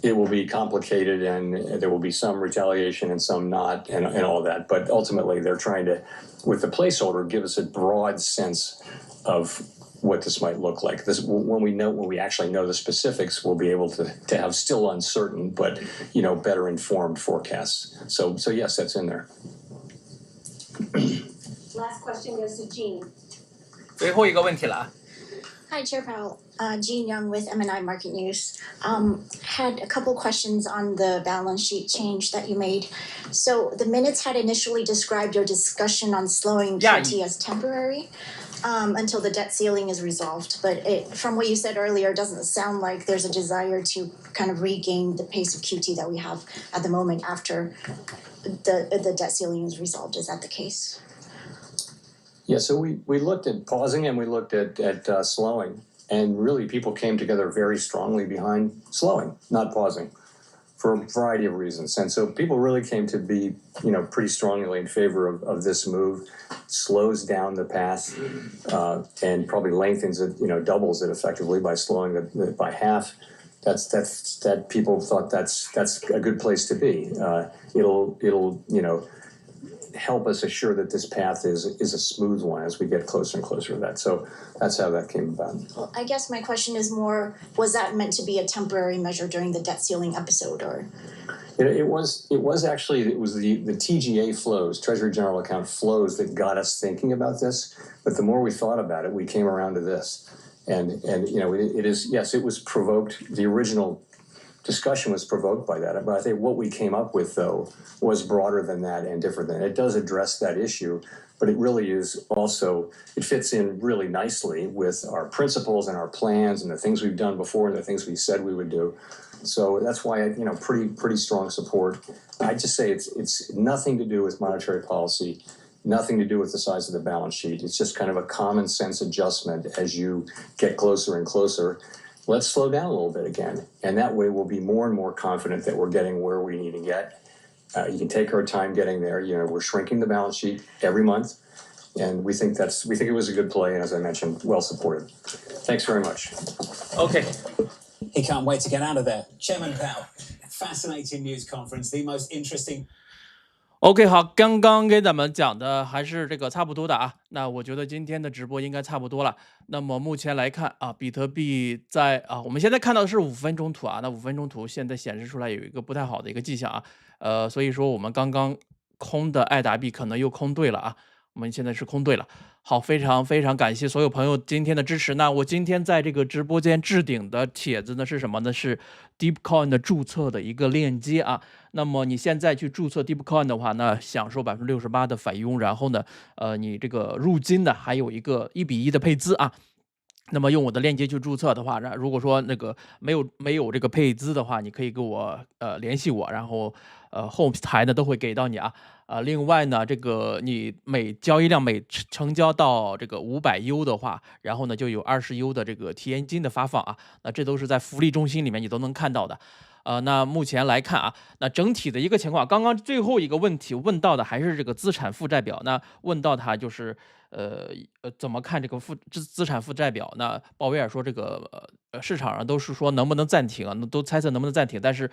It will be complicated, and there will be some retaliation and some not, and all that. But ultimately, they're trying to, with the placeholder, give us a broad sense of what this might look like. When we actually know the specifics, we'll be able to have still uncertain, but better informed forecasts. So yes, that's in there. Last question goes to Jean. 最后一个问题了啊。 Hi, Chair Powell. Jean Young with M&I Market News. Had a couple questions on the balance sheet change that you made. So the minutes had initially described your discussion on slowing QT as temporary until the debt ceiling is resolved. But from what you said earlier, it doesn't sound like there's a desire to kind of regain the pace of QT that we have at the moment after the debt ceiling is resolved. Is that the case? Yeah, so we looked at pausing and we looked at slowing, and really people came together very strongly behind slowing, not pausing, for a variety of reasons. And so people really came to be, pretty strongly in favor of this move. Slows down the path and probably lengthens it, doubles it effectively by slowing it by half. That people thought that's a good place to be. It'll help us assure that this path is a smooth one as we get closer and closer to that. So that's how that came about. Well, I guess my question is more, was that meant to be a temporary measure during the debt ceiling episode, or? It was the TGA flows, Treasury General Account flows, that got us thinking about this. But the more we thought about it, we came around to this. And it is, yes, it was provoked. The original discussion was provoked by that. But I think what we came up with, though, was broader than that and different than that. It does address that issue, but it really is also, it fits in really nicely with our principles and our plans and the things we've done before and the things we said we would do. So that's why, pretty strong support. I just say it's nothing to do with monetary policy, nothing to do with the size of the balance sheet. It's just kind of a common sense adjustment as you get closer and closer. Let's slow down a little bit again. And that way we'll be more and more confident that we're getting where we need to get. You can take our time getting there. We're shrinking the balance sheet every month. And we think it was a good play. And as I mentioned, well supported. Thanks very much. OK， He can't wait to get out of there. Chairman Powell, fascinating news conference, the most interesting. OK， 好，刚刚给咱们讲的还是这个差不多的啊。那我觉得今天的直播应该差不多了。那么目前来看啊，比特币在我们现在看到的是5分钟图啊。那5分钟图现在显示出来有一个不太好的一个迹象啊。所以说我们刚刚空的爱达币可能又空对了啊。我们现在是空对了。好，非常非常感谢所有朋友今天的支持。那我今天在这个直播间置顶的帖子呢是什么呢？是 DeepCoin 的注册的一个链接啊。那么你现在去注册 DeepCoin 的话，那享受68%的返佣，然后呢，你这个入金的还有一个1:1的配资啊。那么用我的链接去注册的话，如果说那个没有这个配资的话，你可以跟我联系我，然后后台呢都会给到你啊。另外呢，这个你每交易量每成交到这个500U 的话，然后呢就有20U 的这个体验金的发放啊。那这都是在福利中心里面你都能看到的。那目前来看啊，那整体的一个情况，刚刚最后一个问题问到的还是这个资产负债表。那问到它就是怎么看这个资产负债表？那鲍威尔说这个市场上都是说能不能暂停啊？都猜测能不能暂停，但是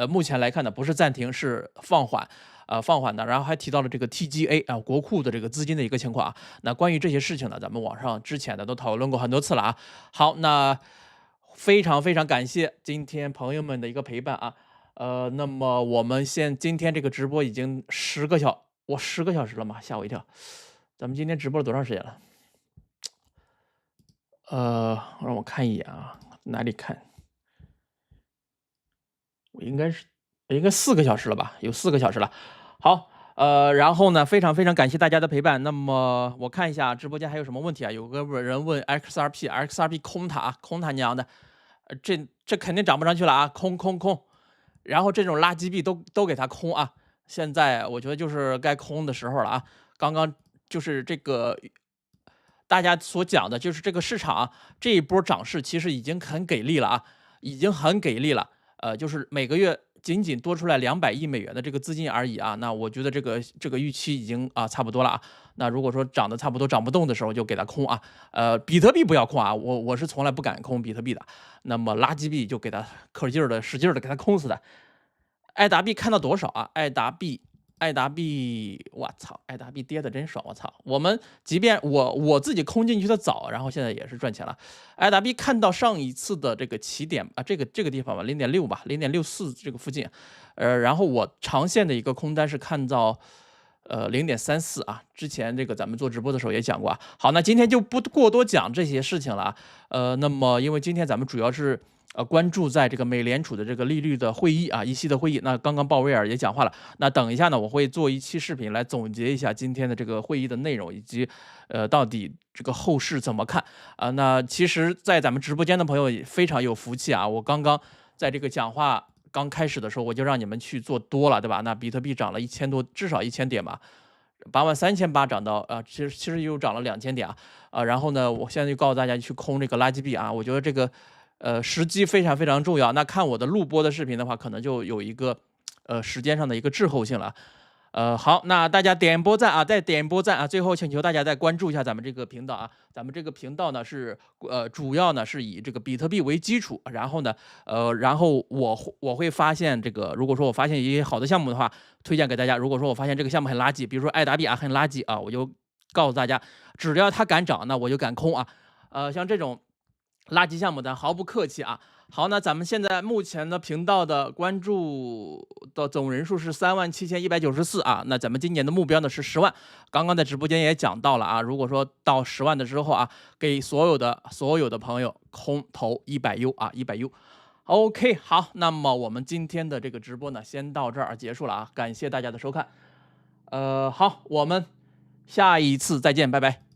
目前来看呢，不是暂停，是放缓。放缓的，然后还提到了这个 TGA 啊，国库的这个资金的一个情况啊。那关于这些事情呢，咱们网上之前的都讨论过很多次了啊。好，那非常非常感谢今天朋友们的一个陪伴啊。那么我们今天这个直播已经10个小时了嘛，吓我一跳。咱们今天直播了多长时间了？让我看一眼啊，哪里看？我应该4个小时了吧？有4个小时了。好，然后呢，非常非常感谢大家的陪伴。那么我看一下直播间还有什么问题啊？有个人问 XRP 空它啊，空它娘的，这肯定涨不上去了啊，空。然后这种垃圾币都给它空啊。现在我觉得就是该空的时候了啊。刚刚就是这个大家所讲的，就是这个市场啊，这一波涨势其实已经很给力了啊，已经很给力了。就是每个月仅多出来200亿美元的这个资金而已啊。那我觉得这个预期已经差不多了啊。那如果说涨得差不多涨不动的时候，就给它空啊。比特币不要空啊，我是从来不敢空比特币的。那么垃圾币就给它使劲的给它空死的。爱达币看到多少啊？爱达币，我操，爱达币跌的真爽，我操！我们即便我自己空进去的早，然后现在也是赚钱了。爱达币看到上一次的这个起点啊，这个地方吧，0.6吧，0.64这个附近，然后我长线的一个空单是看到0.34啊。之前这个咱们做直播的时候也讲过啊。好，那今天就不过多讲这些事情了啊。那么因为今天咱们主要是关注在这个美联储的这个利率的会议啊，议息的会议。那刚刚鲍威尔也讲话了，那等一下呢，我会做一期视频来总结一下今天的这个会议的内容，以及到底这个后市怎么看啊？那其实，在咱们直播间的朋友也非常有福气啊！我刚刚在这个讲话刚开始的时候，我就让你们去做多了，对吧？那比特币涨了1000多，至少1000点吧。83800涨到其实又涨了2000点啊。然后呢，我现在就告诉大家去空这个垃圾币啊。我觉得这个时机非常非常重要。那看我的录播的视频的话，可能就有一个时间上的一个滞后性了。好，那大家点波赞啊，再点波赞啊。最后请求大家再关注一下咱们这个频道啊。咱们这个频道呢是主要呢是以这个比特币为基础，然后呢然后我会发现这个，如果说我发现一些好的项目的话，推荐给大家。如果说我发现这个项目很垃圾，比如说爱达币啊很垃圾啊，我就告诉大家，只要它敢涨，那我就敢空啊。像这种垃圾项目咱毫不客气啊。好，那咱们现在目前的频道的关注的总人数是37194啊。那咱们今年的目标呢是10万。刚刚在直播间也讲到了啊，如果说到10万的之后啊，给所有的朋友空投100U啊，100U。OK， 好，那么我们今天的这个直播呢，先到这儿结束了啊，感谢大家的收看。好，我们下一次再见，拜拜。